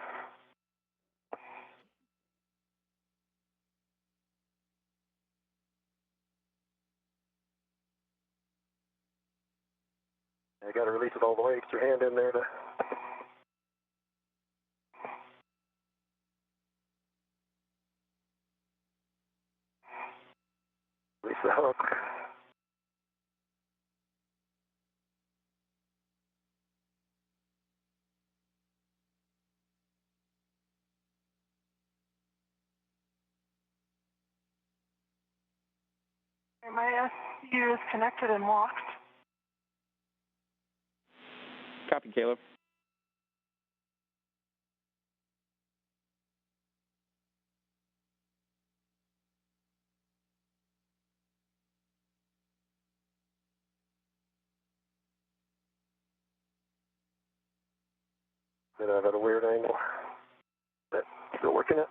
I got to release it all the way. Get your hand in there to. Release the hook. My SCU is connected and locked. Copy, Caleb. Then I've got a weird angle. But still working it.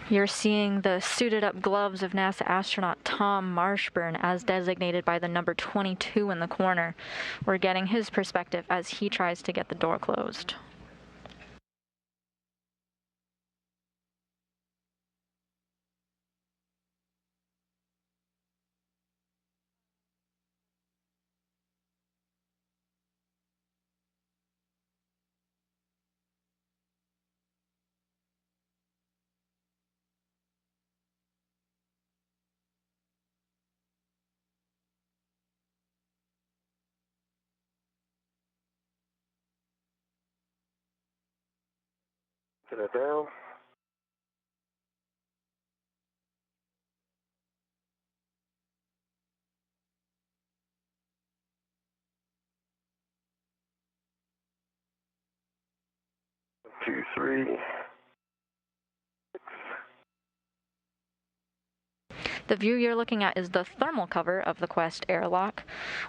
You're seeing the suited up gloves of NASA astronaut Tom Marshbёrn as designated by the number 22 in the corner. We're getting his perspective as he tries to get the door closed. Get it down. One, 2, 3. 6. The view you're looking at is the thermal cover of the Quest airlock.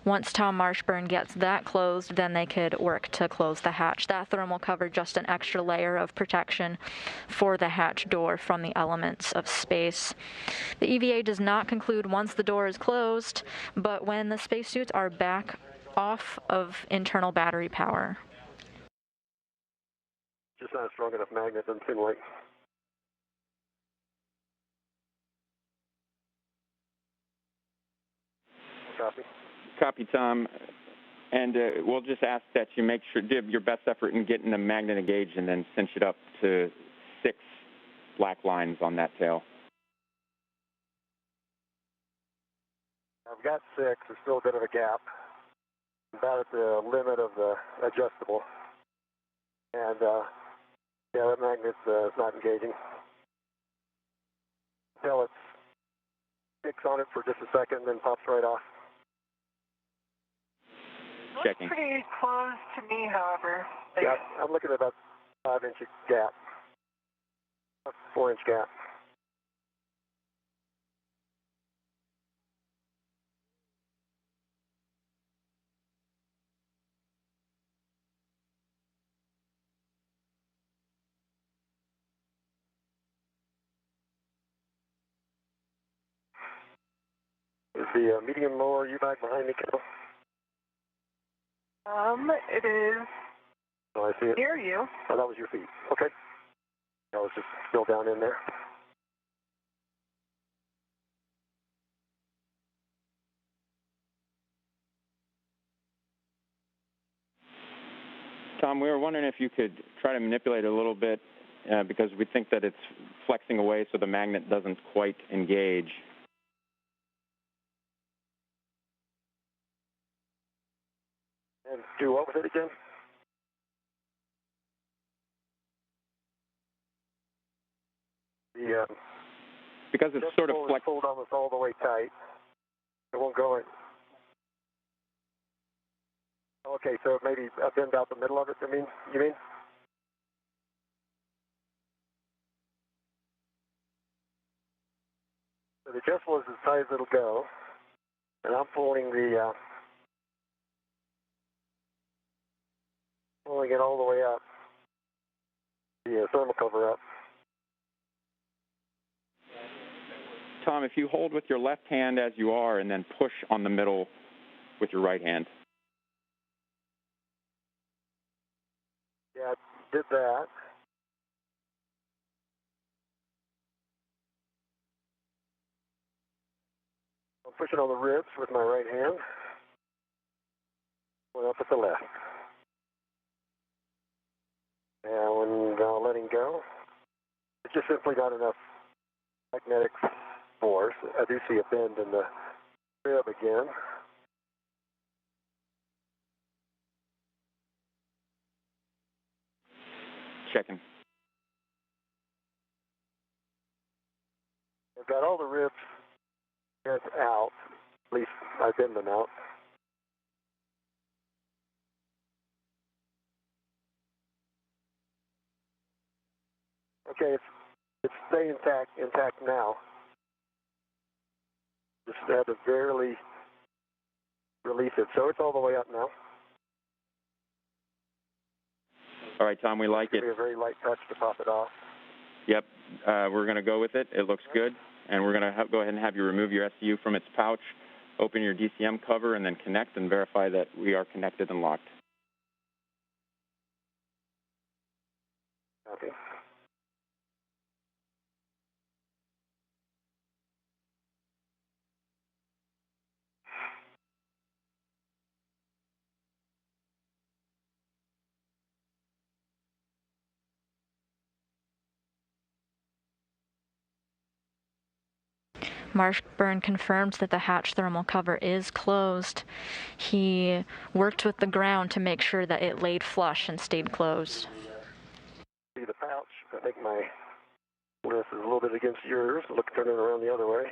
Once Tom Marshbёrn gets that closed, then they could work to close the hatch. That thermal cover, just an extra layer of protection for the hatch door from the elements of space. The EVA does not conclude once the door is closed, but when the spacesuits are back off of internal battery power. Just not a strong enough magnet, doesn't seem like. Copy. Copy, Tom. And we'll just ask that you make sure, give your best effort in getting the magnet engaged and then cinch it up to 6 black lines on that tail. I've got 6. There's still a bit of a gap. About at the limit of the adjustable. And, yeah, that magnet is not engaging. Until it sticks on it for just a second, then pops right off. Checking. Looks pretty close to me, however. Yeah, I'm looking at about 5-inch gap. 4-inch gap. Is the medium lower U-bag behind me, Kendall? It is Oh, I see it. near you. Oh, that was your feet. Okay. I was just still down in there. Tom, we were wondering if you could try to manipulate it a little bit because we think that it's flexing away so the magnet doesn't quite engage. And do what with it again? The Because it's sort of pulled almost all the way tight. It won't go in. Okay, so maybe bend out the middle of it, you mean? So the adjustable is as tight as it'll go, and I'm pulling pulling it all the way up, the thermal cover up. Tom, if you hold with your left hand as you are and then push on the middle with your right hand. Yeah, I did that. I'm pushing on the ribs with my right hand. Going up with the left. And when letting go, it's just simply not enough magnetic force. I do see a bend in the rib again. Checking. I've got all the ribs bent out. At least I bend them out. Okay, it's staying intact now. Just had to barely release it. So it's all the way up now. All right, Tom, we like it. It'll be a very light touch to pop it off. Yep, we're going to go with it. It looks good. And we're going to go ahead and have you remove your SCU from its pouch, open your DCM cover, and then connect and verify that we are connected and locked. Okay. Marshbёrn confirmed that the hatch thermal cover is closed. He worked with the ground to make sure that it laid flush and stayed closed. See the pouch. I think my list is a little bit against yours. Look, turn it around the other way.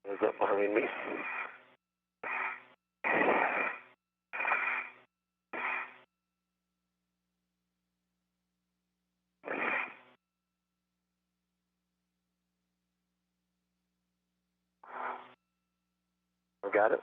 There's up behind me. I got it.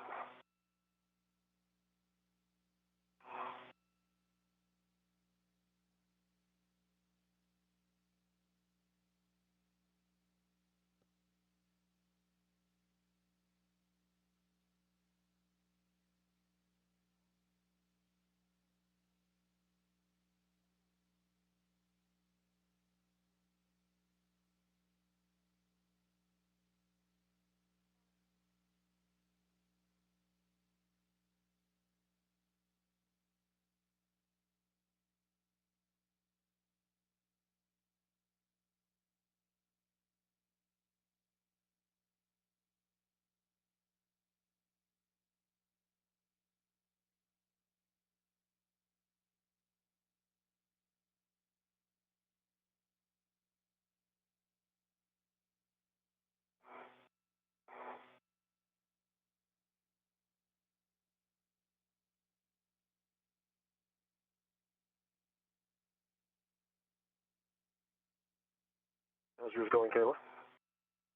How's yours going, Kayla?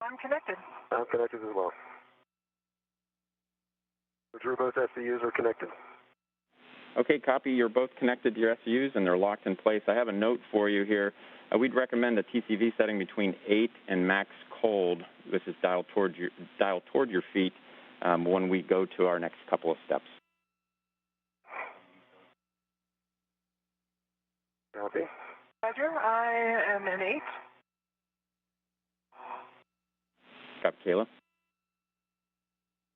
I'm connected. I'm connected as well. Drew, both SCUs are connected. Okay, copy. You're both connected to your SCUs, and they're locked in place. I have a note for you here. We'd recommend a TCV setting between 8 and max cold. This is dialed toward your feet when we go to our next couple of steps. Copy. Roger, I am in 8. Copy, Kayla.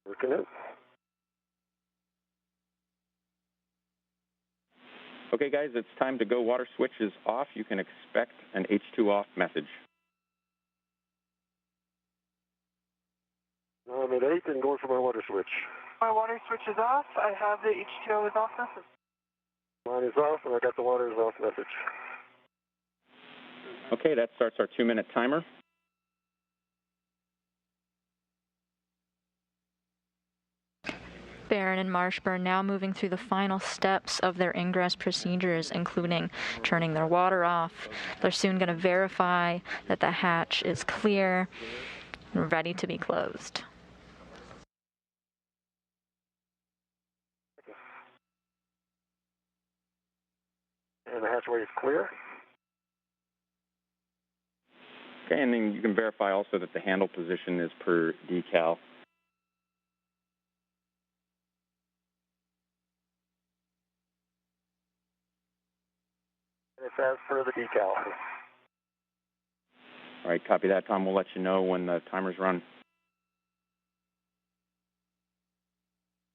Working it. Okay, guys, it's time to go. Water switch is off. You can expect an H2 off message. I'm at 8 and going for my water switch. My water switch is off. I have the H2O is off message. Mine is off, and I got the water is off message. Okay, that starts our 2-minute timer. Bэрron and Marshbёrn now moving through the final steps of their ingress procedures, including turning their water off. They're soon going to verify that the hatch is clear and ready to be closed. And the hatchway is clear. Okay, and then you can verify also that the handle position is per decal. It's as per the decal. All right, copy that, Tom. We'll let you know when the timer's run.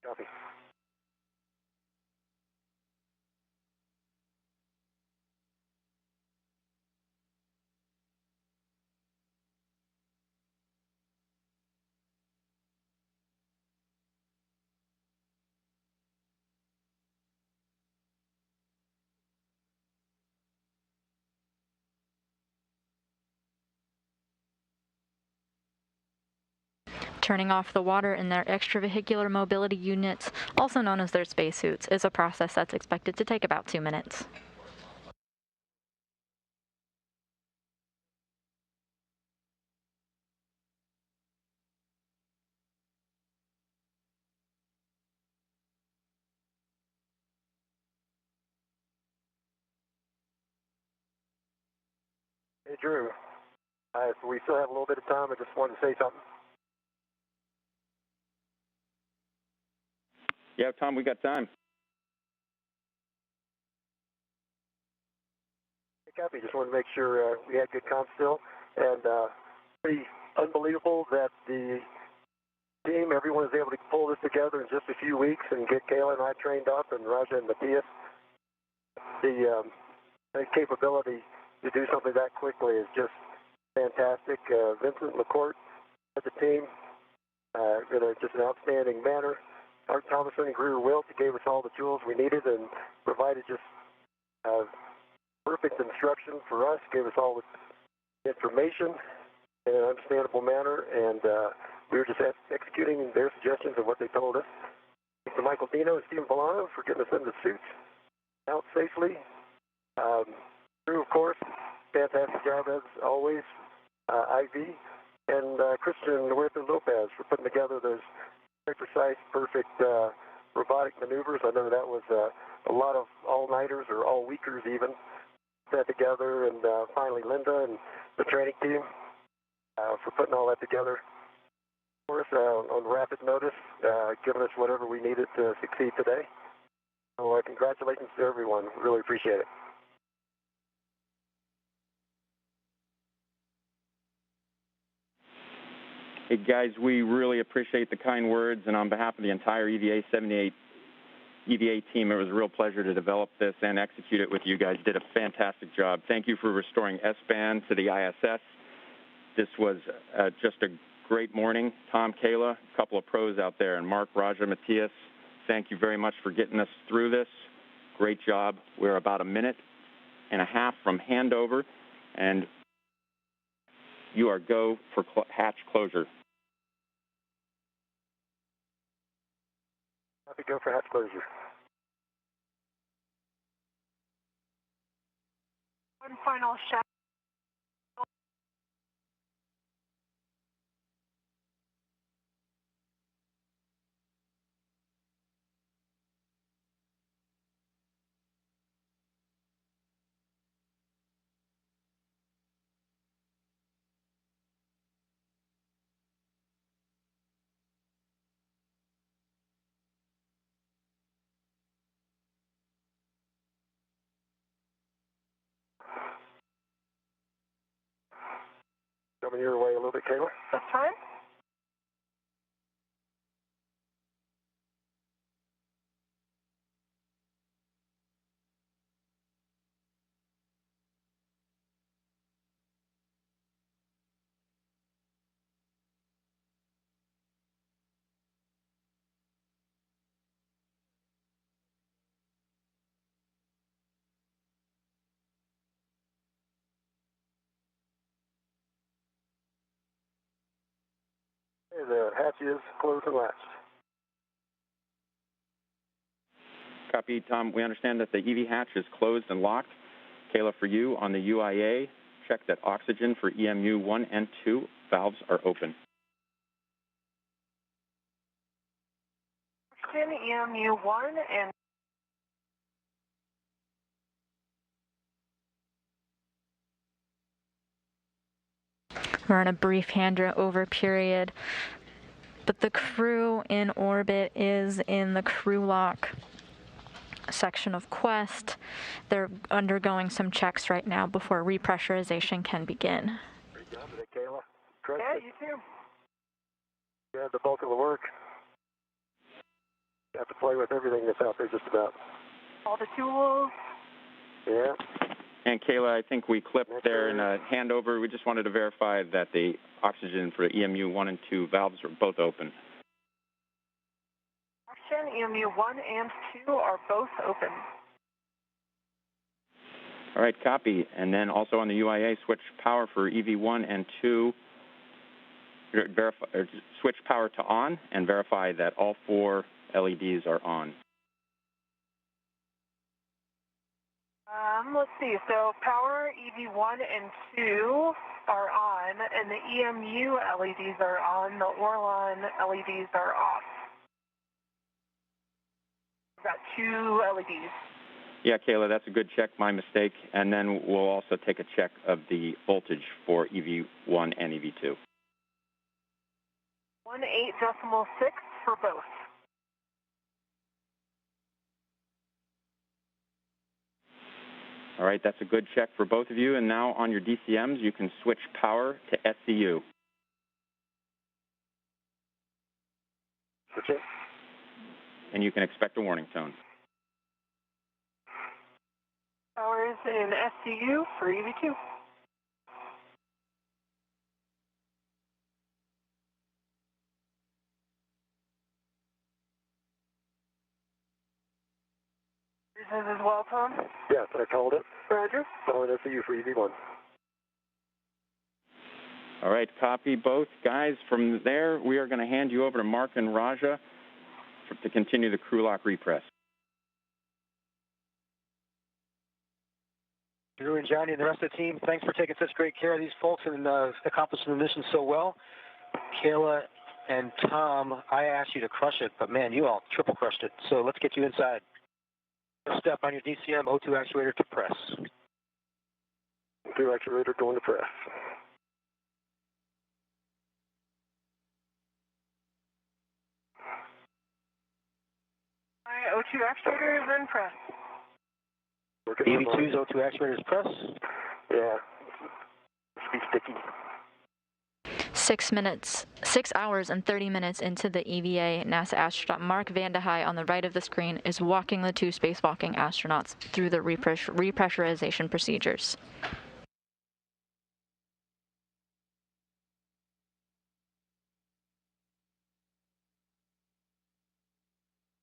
Copy. Turning off the water in their extravehicular mobility units, also known as their spacesuits, is a process that's expected to take about 2 minutes. Hey, Drew. We still have a little bit of time. I just wanted to say something. Yeah, Tom, we got time. Hey, copy. Just wanted to make sure we had good comms still. And pretty unbelievable that the team, everyone was able to pull this together in just a few weeks and get Kayla and I trained up, and Raja and Matthias. The capability to do something that quickly is just fantastic. Vincent McCourt at the team in just an outstanding manner. Art Thomason and Greer Wilt gave us all the tools we needed and provided just perfect instruction for us, gave us all the information in an understandable manner, and we were just executing their suggestions and what they told us. Thanks to Michael Dino and Stephen Bolano for getting us in the suits out safely. Drew, of course, fantastic job as always. Ivy and Christian Huerta Lopez for putting together those very precise, perfect robotic maneuvers. I know that was a lot of all-nighters or all-weekers even set together, and finally Linda and the training team for putting all that together for us on rapid notice, giving us whatever we needed to succeed today. So congratulations to everyone. Really appreciate it. Hey, guys, we really appreciate the kind words, and on behalf of the entire EVA 78 EVA team, it was a real pleasure to develop this and execute it with you guys. Did a fantastic job. Thank you for restoring S-band to the ISS. This was just a great morning. Tom, Kayla, a couple of pros out there, and Mark, Raja, Matthias, thank you very much for getting us through this. Great job. We're about 1.5 minutes from handover, and you are go for hatch closure. Happy go for hatch closure. One final shot. coming your way a little bit, Kayla. That's fine. The hatch is closed and latched. Copy, Tom. We understand that the EV hatch is closed and locked. Kayla, for you, on the UIA, check that oxygen for EMU 1 and 2 valves are open. Oxygen, EMU 1 and We're in a brief handover period, but the crew in orbit is in the crew lock section of Quest. They're undergoing some checks right now before repressurization can begin. Great job today, Kayla. yeah, you too. You had the bulk of the work. You have to play with everything that's out there just about. All the tools. Yeah. And Kayla, I think we clipped there in a handover. We just wanted to verify that the oxygen for EMU 1 and 2 valves are both open. Oxygen, EMU 1 and 2 are both open. All right, copy. And then also on the UIA, switch power for EV1 and 2. Switch power to on and verify that all 4 LEDs are on. Let's see. So power EV1 and 2 are on, and the EMU LEDs are on. The Orlon LEDs are off. We've got 2 LEDs. Yeah, Kayla, that's a good check. My mistake. And then we'll also take a check of the voltage for EV1 and EV2. 18.6 for both. All right, that's a good check for both of you. And now on your DCMs, you can switch power to SCU. Okay. And you can expect a warning tone. Power is in SCU for EV2. Yours is as well, Tom? Yes, I called it. Roger. Calling SCU for EV1. All right, copy both. Guys, from there, we are going to hand you over to Mark and Raja to continue the crew lock repress. Drew and Johnny and the rest of the team, thanks for taking such great care of these folks and accomplishing the mission so well. Kayla and Tom, I asked you to crush it, but man, you all triple crushed it. So let's get you inside. First step on your DCM O2 actuator to press. O2 actuator going to press. My O2 actuator is in press. EV2's O2 actuator is press. Yeah. It's be sticky. 6 hours and 30 minutes into the EVA, NASA astronaut Mark Vande Hei on the right of the screen is walking the 2 spacewalking astronauts through the repressurization procedures.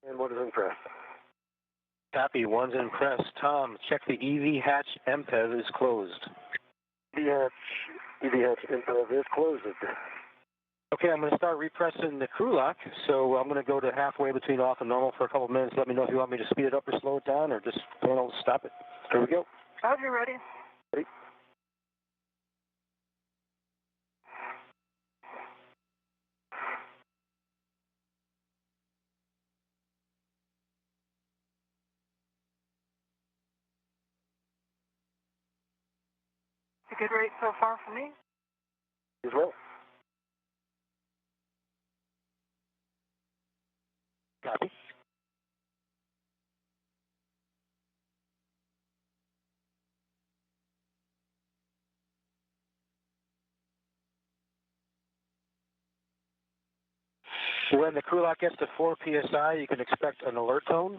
And what is in press? Copy, one's in press. Tom, check the EV hatch MPEV is closed. EV hatch MPEV is closed. Okay, I'm going to start repressing the crew lock, so I'm going to go to halfway between off and normal for a couple of minutes. Let me know if you want me to speed it up or slow it down, or just stop it. Here we go. Roger, ready. Ready. It's a good rate so far for me. As well. Copy. When the crew lock gets to 4 psi, you can expect an alert tone.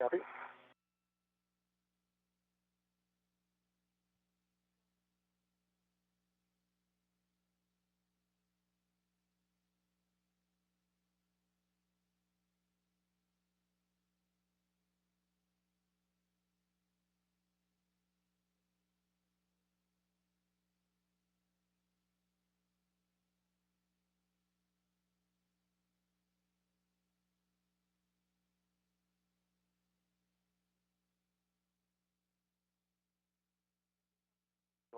Copy.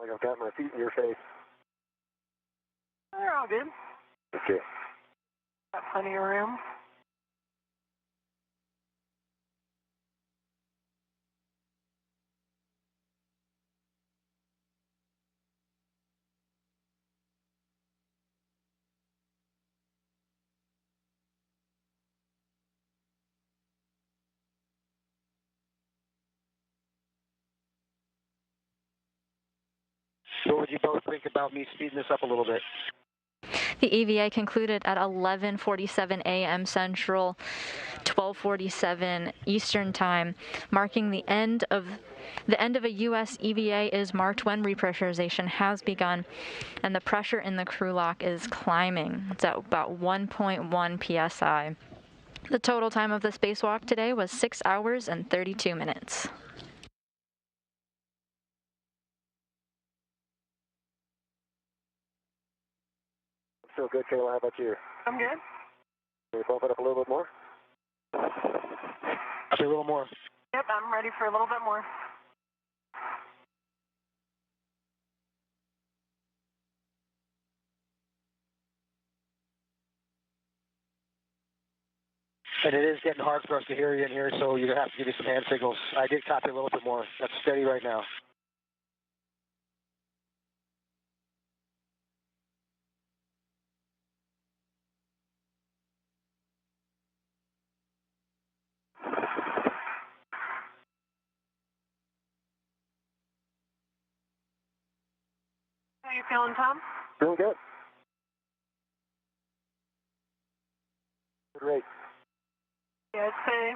Like I've got my feet in your face. They're all good. Okay. Got plenty of room. What would you both think about me speeding this up a little bit? The EVA concluded at 11:47 a.m. Central, 12:47 Eastern Time, marking the end of a U.S. EVA is marked when repressurization has begun, and the pressure in the crew lock is climbing. It's at about 1.1 psi. The total time of the spacewalk today was 6 hours and 32 minutes. Still good, Kayla. How about you? I'm good. Can you bump it up a little bit more? I'll say a little more. Yep, I'm ready for a little bit more. And it is getting hard for us to hear you in here, so you're going to have to give me some hand signals. I did copy a little bit more. That's steady right now. How you feeling, Tom? Doing good. Great. Yeah, I'd say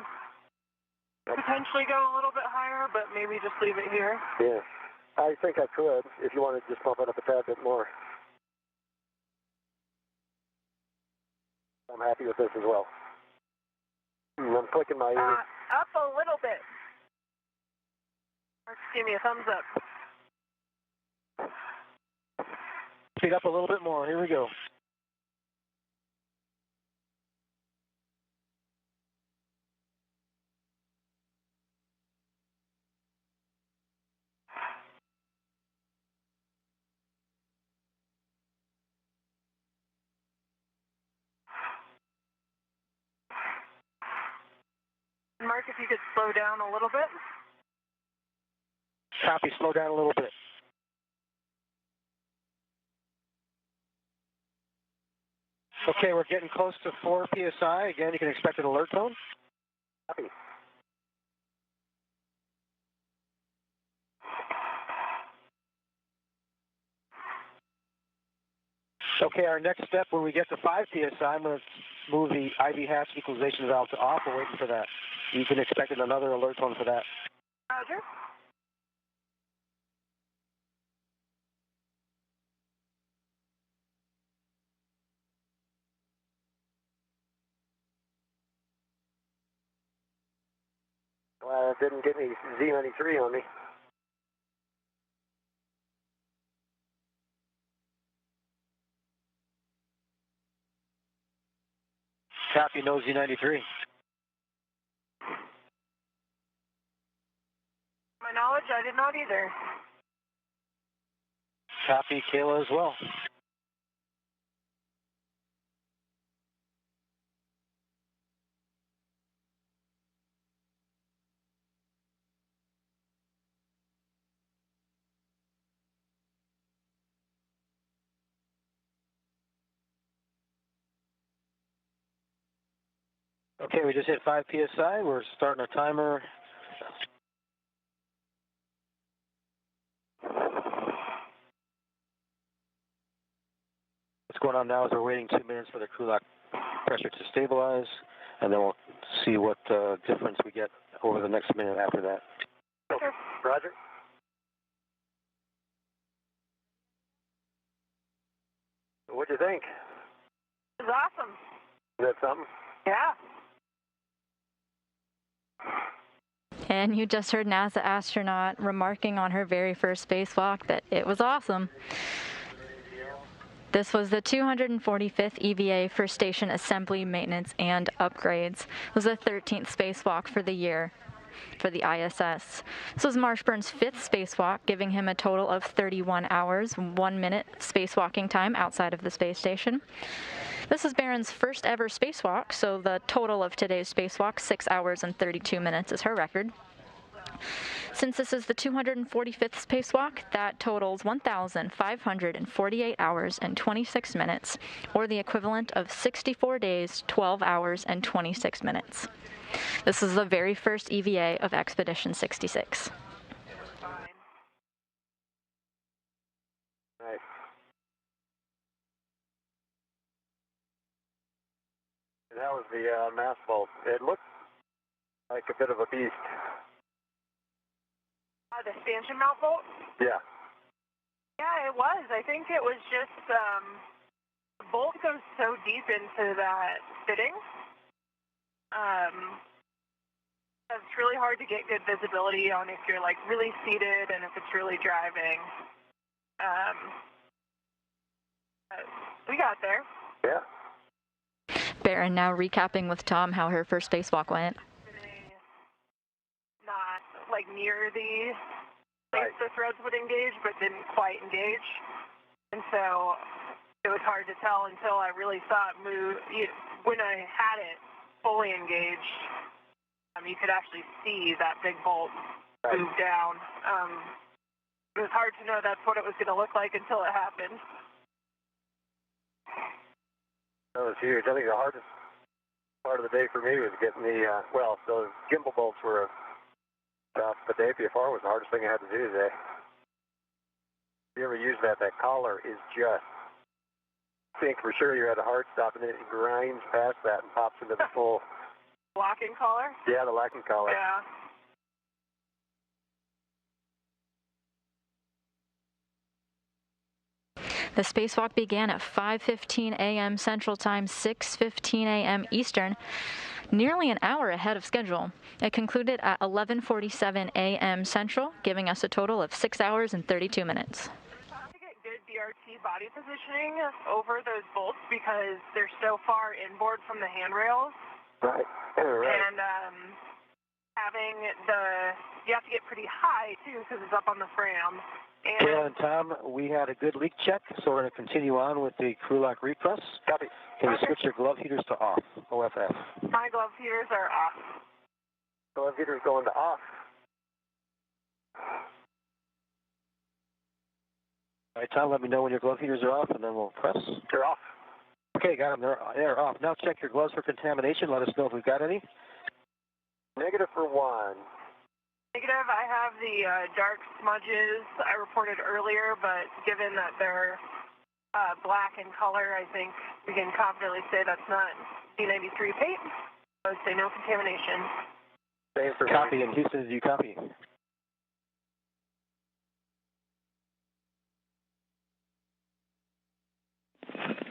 potentially go a little bit higher, but maybe just leave it here. Yeah. I think I could if you want to just bump it up a tad bit more. I'm happy with this as well. I'm clicking my ears. Up a little bit. Or just give me a thumbs up. Speed up a little bit more. Here we go. Mark, if you could slow down a little bit. Copy. Slow down a little bit. Okay, we're getting close to 4 psi. Again, you can expect an alert tone. Copy. Okay, our next step when we get to 5 psi, I'm going to move the IV hatch equalization valve to off. We're waiting for that. You can expect another alert tone for that. Roger. Well, it didn't get any Z93 on me. Copy, no Z93. My knowledge, I did not either. Copy, Kayla as well. Okay, we just hit 5 psi. We're starting our timer. What's going on now is we're waiting 2 minutes for the crew lock pressure to stabilize, and then we'll see what difference we get over the next minute after that. Okay. Roger. What'd you think? It was awesome. Is that something? Yeah. And you just heard NASA astronaut remarking on her very first spacewalk that it was awesome. This was the 245th EVA for station assembly, maintenance, and upgrades. It was the 13th spacewalk for the year for the ISS. This was Marshburn's 5th spacewalk, giving him a total of 31 hours, 1 minute spacewalking time outside of the space station. This is Bärron's first ever spacewalk, so the total of today's spacewalk, 6 hours and 32 minutes, is her record. Since this is the 245th spacewalk, that totals 1,548 hours and 26 minutes, or the equivalent of 64 days, 12 hours, and 26 minutes. This is the very first EVA of Expedition 66. Right. And that was the mass bolt. It looked like a bit of a beast. The stanchion mount bolt? Yeah. Yeah, it was. I think it was just, the bolt goes so deep into that fitting. It's really hard to get good visibility on if you're like really seated and if it's really driving. We got there. Yeah. Bärron now recapping with Tom how her first spacewalk went. Not like near the place the threads would engage, but didn't quite engage. And so it was hard to tell until I really saw it move. When I had it fully engaged, you could actually see that big bolt move down. It was hard to know that's what it was going to look like until it happened. That was huge. I think the hardest part of the day for me was getting the, those gimbal bolts were tough, but the APFR was the hardest thing I had to do today. If you ever use that collar is just, I think for sure you're at a hard stop, and then it grinds past that and pops into the full. Locking collar? Yeah, the locking collar. Yeah. The spacewalk began at 5:15 a.m. Central Time, 6:15 a.m. Eastern, nearly an hour ahead of schedule. It concluded at 11:47 a.m. Central, giving us a total of 6 hours and 32 minutes. It's hard to get good BRT body positioning over those bolts because they're so far inboard from the handrails. Right. Right. And you have to get pretty high too because it's up on the fram. Кейла and Tom, we had a good leak check, so we're going to continue on with the crew lock repress. Copy. Can you switch your glove heaters to off, OFF? My glove heaters are off. Glove heaters going to off. All right, Tom, let me know when your glove heaters are off, and then we'll press. They're off. Okay, got them. They're off. Now check your gloves for contamination. Let us know if we've got any. Negative for 1. Negative. I have the dark smudges I reported earlier, but given that they're black in color, I think we can confidently say that's not D93 paint. I would say no contamination. Same for Copy. In Houston, do you copy?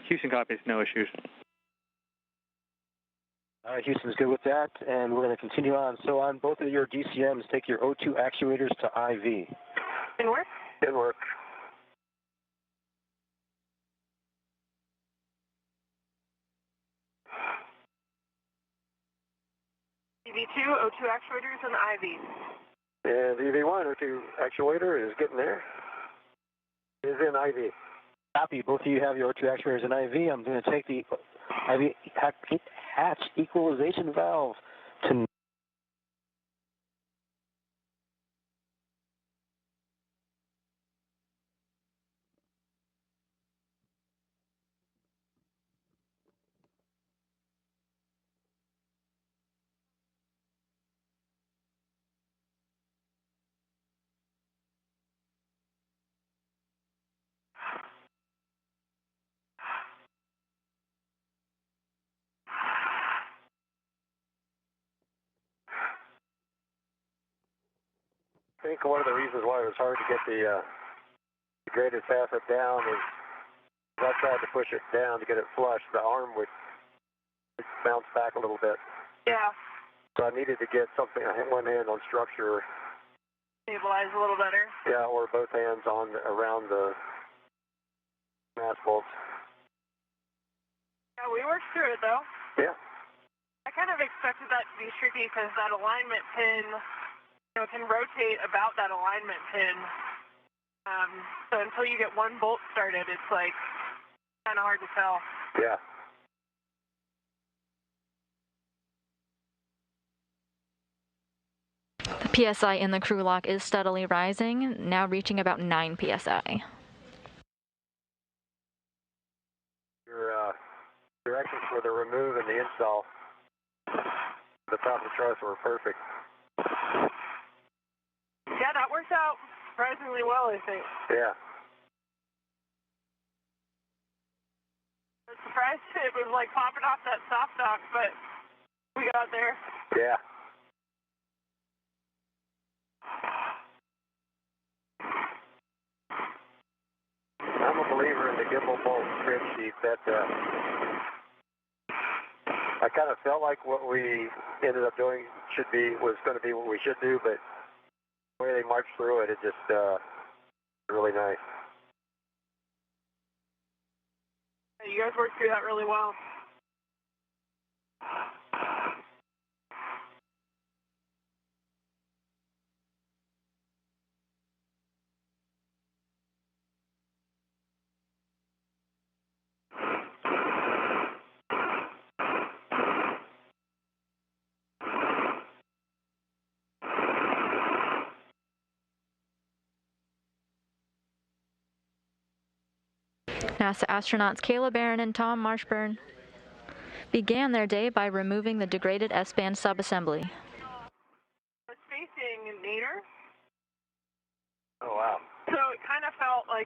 Houston copies, no issues. All right, Houston's good with that, and we're going to continue on. So on both of your DCMs, take your O2 actuators to IV. Didn't work? Didn't work. EV2, O2 actuators, and IV. And the EV1 O2 actuator is getting there. Is in IV. Copy. Both of you have your O2 actuators in IV. I'm going to take the IV hatch equalization valve to I think one of the reasons why it was hard to get the degraded facet down is I tried to push it down to get it flush. The arm would bounce back a little bit. Yeah. So I needed to get something, one hand on structure. Stabilize a little better. Yeah, or both hands on around the mass bolts. Yeah, we worked through it though. Yeah. I kind of expected that to be tricky because that alignment pin, can rotate about that alignment pin. So until you get one bolt started, it's like kind of hard to tell. Yeah. The PSI in the crew lock is steadily rising, now reaching about 9 PSI. Your directions for the remove and the install, the top of the truss were perfect. Yeah, that worked out surprisingly well, I think. Yeah. I was surprised it was like popping off that soft dock, but we got there. Yeah. I'm a believer in the gimbal bolt crib sheet. That I kind of felt like what we ended up doing was going to be what we should do, but the way they marched through it, it just really nice. You guys worked through that really well. NASA astronauts Кейла Bэрrон and Tom Marshbёrn began their day by removing the degraded S-band subassembly. It's facing nadir. Oh, wow. So it kind of felt like,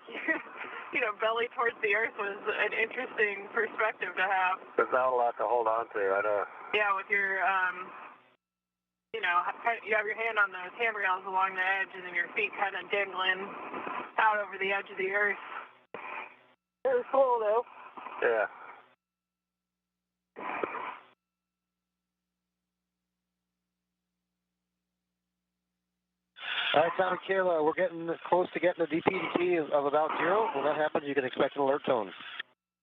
belly towards the Earth was an interesting perspective to have. There's not a lot to hold on to, I know. Yeah, with your, you have your hand on those handrails along the edge, and then your feet kind of dangling out over the edge of the Earth. It was cool, though. Yeah. All right, Tom and Kayla, we're getting close to getting a DPDT of about 0. When that happens, you can expect an alert tone.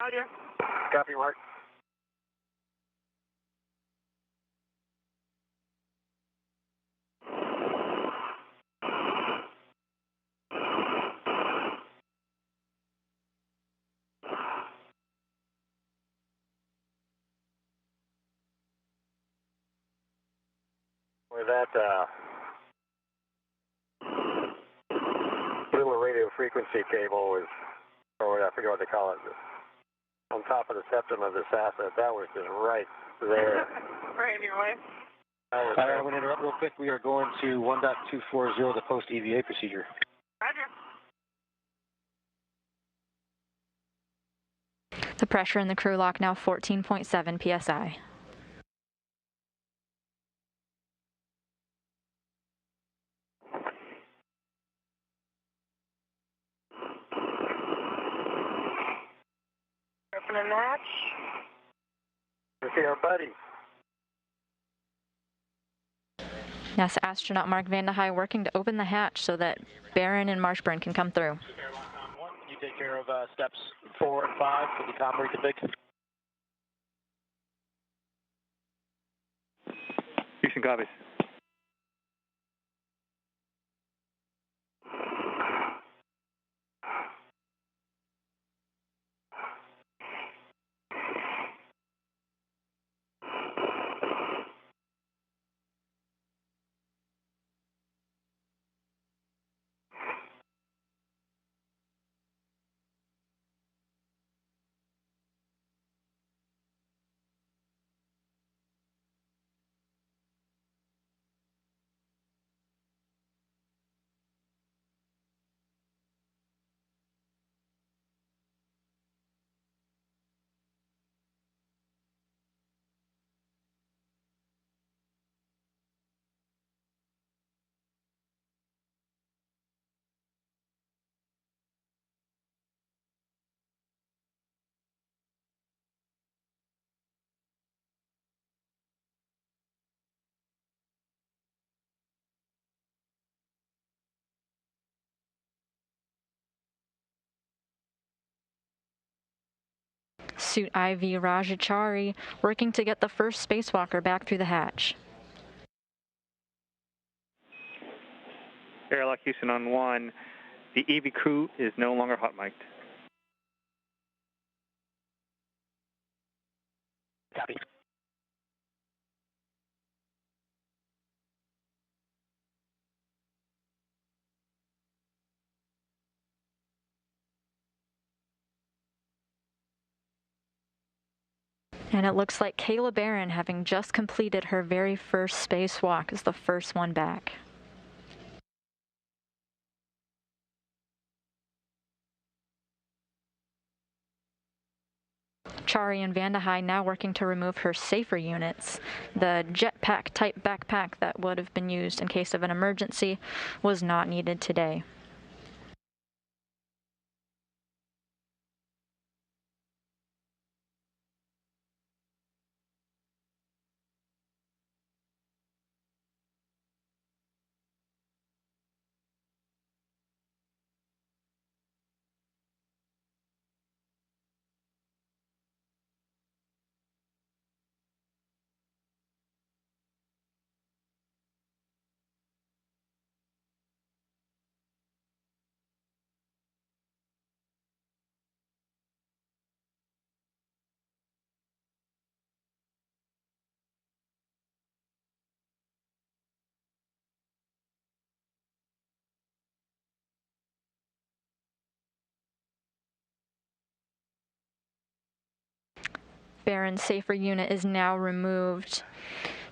Roger. Copy, Mark. With that little radio frequency cable was, or I forget what they call it, on top of the septum of this asset, that was just right there. Right in your way. All right, I'm going to interrupt real quick. We are going to 1.240, the post-EVA procedure. Roger. The pressure in the crew lock now 14.7 PSI. Opening the hatch. Okay, our buddy. NASA astronaut Mark Vande Hei working to open the hatch so that Bэрron and Marshbёrn can come through. You take care of steps 4 and 5 for the com reconfig. Houston copies. Suit IV Rajachari working to get the first spacewalker back through the hatch. Airlock Houston on 1. The EV crew is no longer hot mic'd. Copy. And it looks like Кейла Бэррон, having just completed her very first spacewalk, is the first one back. Chari and Vandahai now working to remove her safer units. The jetpack type backpack that would have been used in case of an emergency was not needed today. Bärron's safer unit is now removed.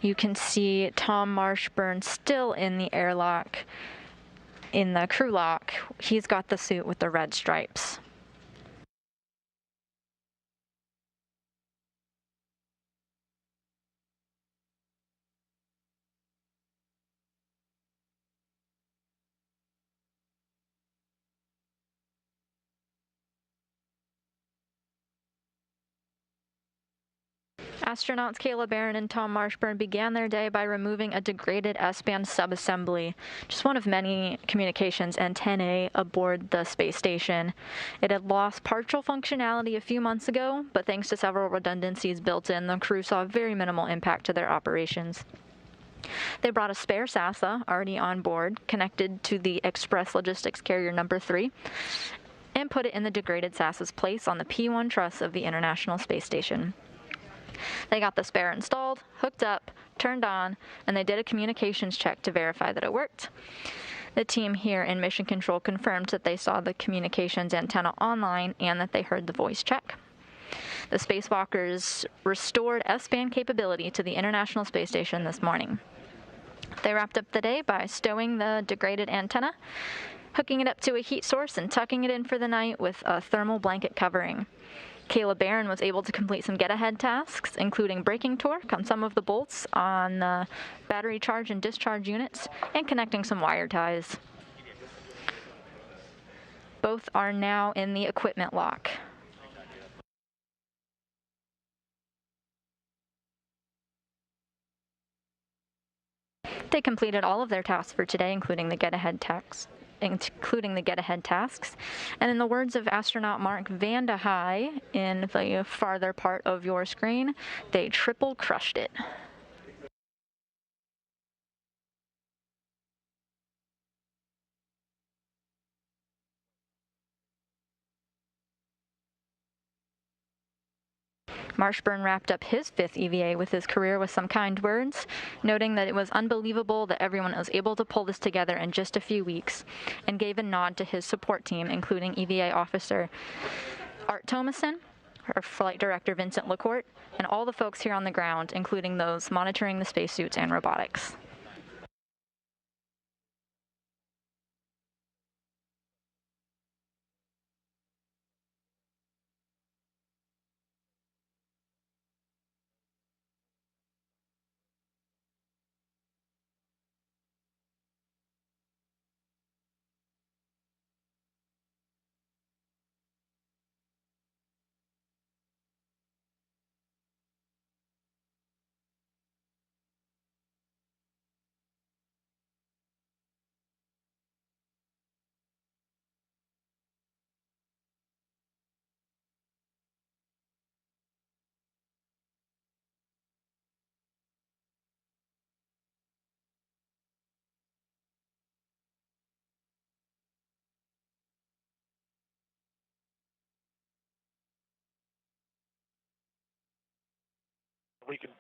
You can see Tom Marshbёrn still in the airlock, in the crew lock. He's got the suit with the red stripes. Astronauts Кейла Бэррон and Tom Marshbёrn began their day by removing a degraded S-band subassembly, just one of many communications antennae aboard the space station. It had lost partial functionality a few months ago, but thanks to several redundancies built in, the crew saw very minimal impact to their operations. They brought a spare SASA already on board, connected to the Express Logistics Carrier number 3, and put it in the degraded SASA's place on the P-1 truss of the International Space Station. They got the spare installed, hooked up, turned on, and they did a communications check to verify that it worked. The team here in Mission Control confirmed that they saw the communications antenna online and that they heard the voice check. The spacewalkers restored S-band capability to the International Space Station this morning. They wrapped up the day by stowing the degraded antenna, hooking it up to a heat source, and tucking it in for the night with a thermal blanket covering. Кейла Бэррон was able to complete some get-ahead tasks, including braking torque on some of the bolts on the battery charge and discharge units, and connecting some wire ties. Both are now in the equipment lock. They completed all of their tasks for today, including the get-ahead tasks. And in the words of astronaut Mark Vandahai in the farther part of your screen, they triple crushed it. Marshbёrn wrapped up his 5th EVA with his career with some kind words, noting that it was unbelievable that everyone was able to pull this together in just a few weeks, and gave a nod to his support team, including EVA officer Art Thomason, our flight director Vincent Lacourt, and all the folks here on the ground, including those monitoring the spacesuits and robotics. we can.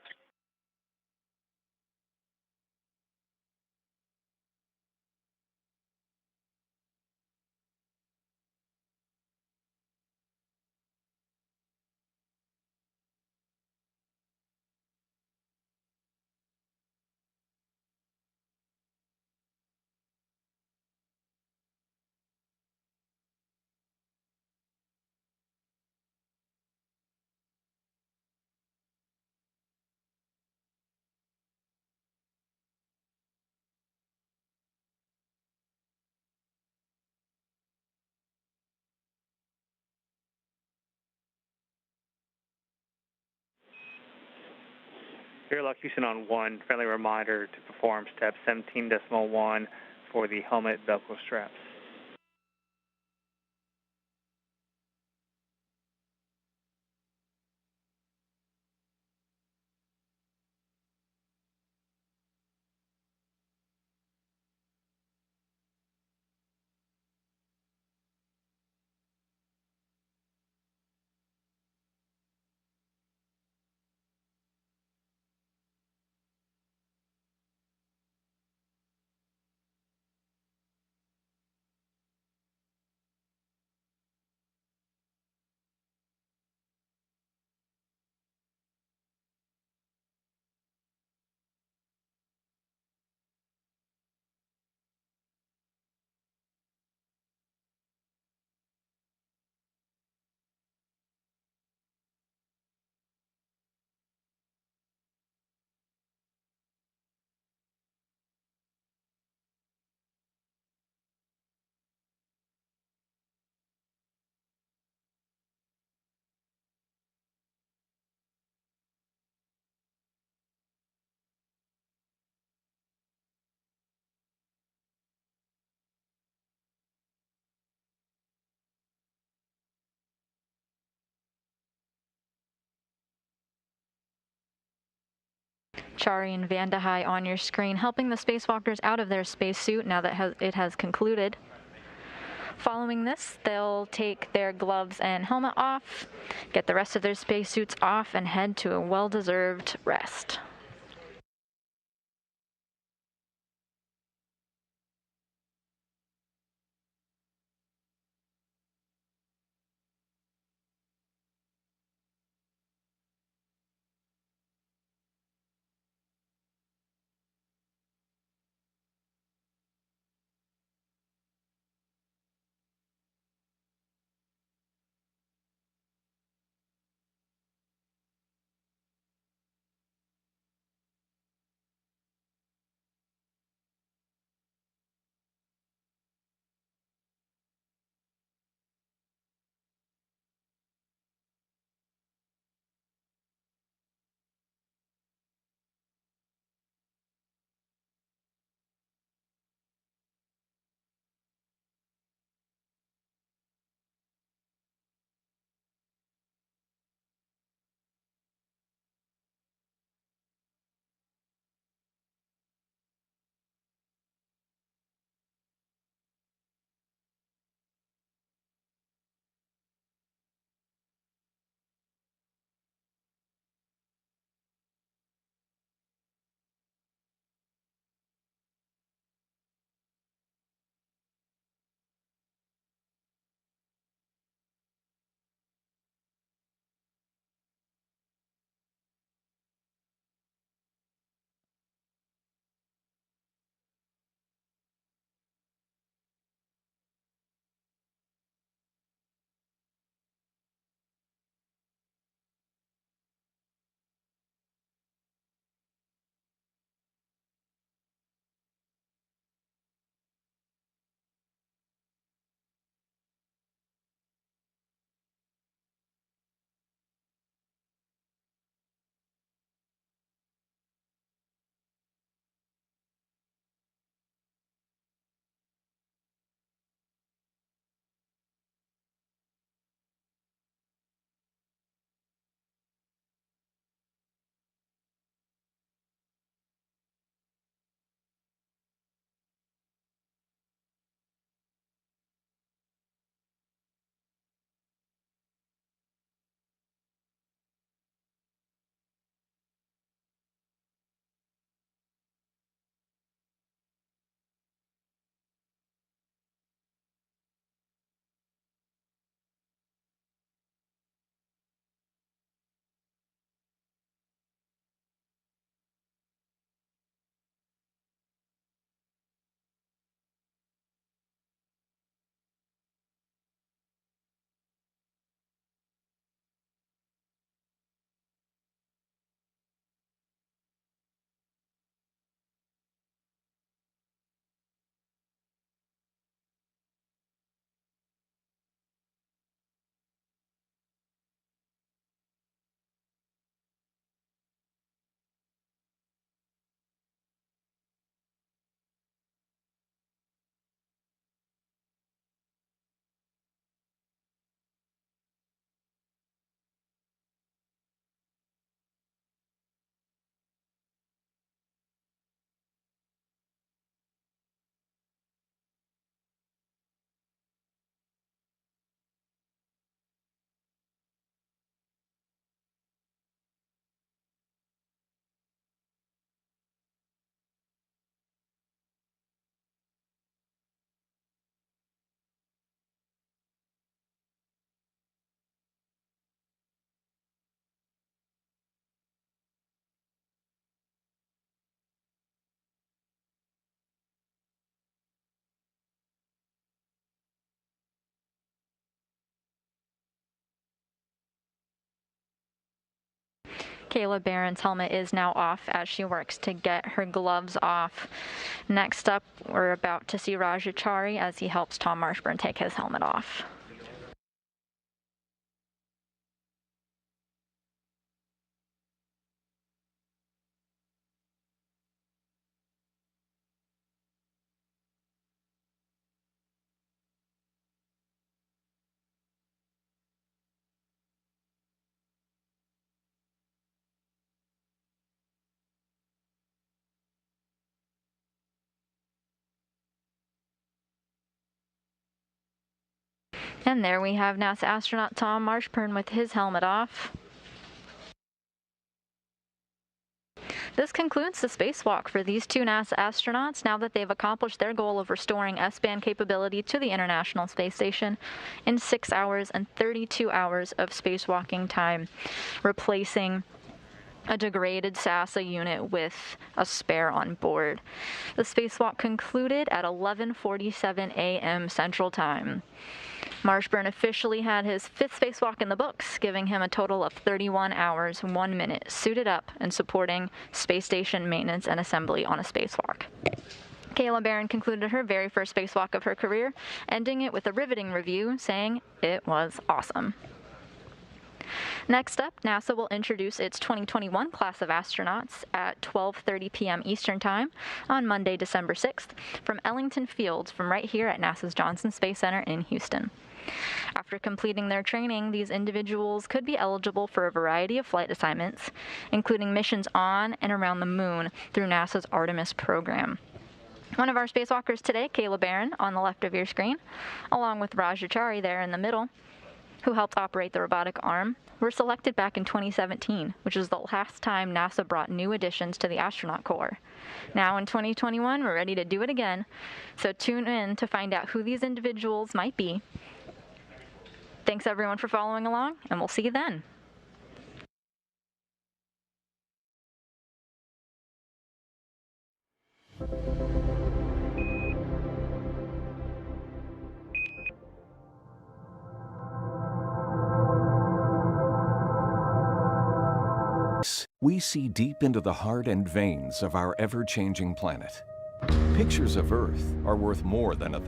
Airlock Houston on 1, friendly reminder to perform step 17.1 for the helmet Velcro straps. Chari and Vandahai on your screen, helping the spacewalkers out of their spacesuit now that it has concluded. Following this, they'll take their gloves and helmet off, get the rest of their spacesuits off, and head to a well-deserved rest. Кейla Bэрron's helmet is now off as she works to get her gloves off. Next up, we're about to see Rajachari as he helps Tom Marshbёrn take his helmet off. And there we have NASA astronaut Tom Marshbёrn with his helmet off. This concludes the spacewalk for these two NASA astronauts now that they've accomplished their goal of restoring S-band capability to the International Space Station in 6 hours and 32 hours of spacewalking time, replacing a degraded NASA unit with a spare on board. The spacewalk concluded at 11:47 a.m. Central Time. Marshbёrn officially had his 5th spacewalk in the books, giving him a total of 31 hours, 1 minute, suited up and supporting space station maintenance and assembly on a spacewalk. Кейla Bэрrон concluded her very first spacewalk of her career, ending it with a riveting review, saying, "It was awesome." Next up, NASA will introduce its 2021 class of astronauts at 12:30 p.m. Eastern Time on Monday, December 6th, from Ellington Field, from right here at NASA's Johnson Space Center in Houston. After completing their training, these individuals could be eligible for a variety of flight assignments, including missions on and around the moon through NASA's Artemis program. One of our spacewalkers today, Кейla Bэрrон, on the left of your screen, along with Rajachari there in the middle, who helped operate the robotic arm, were selected back in 2017, which was the last time NASA brought new additions to the astronaut corps. Now in 2021, we're ready to do it again, so tune in to find out who these individuals might be. Thanks everyone for following along, and we'll see you then. We see deep into the heart and veins of our ever-changing planet. Pictures of Earth are worth more than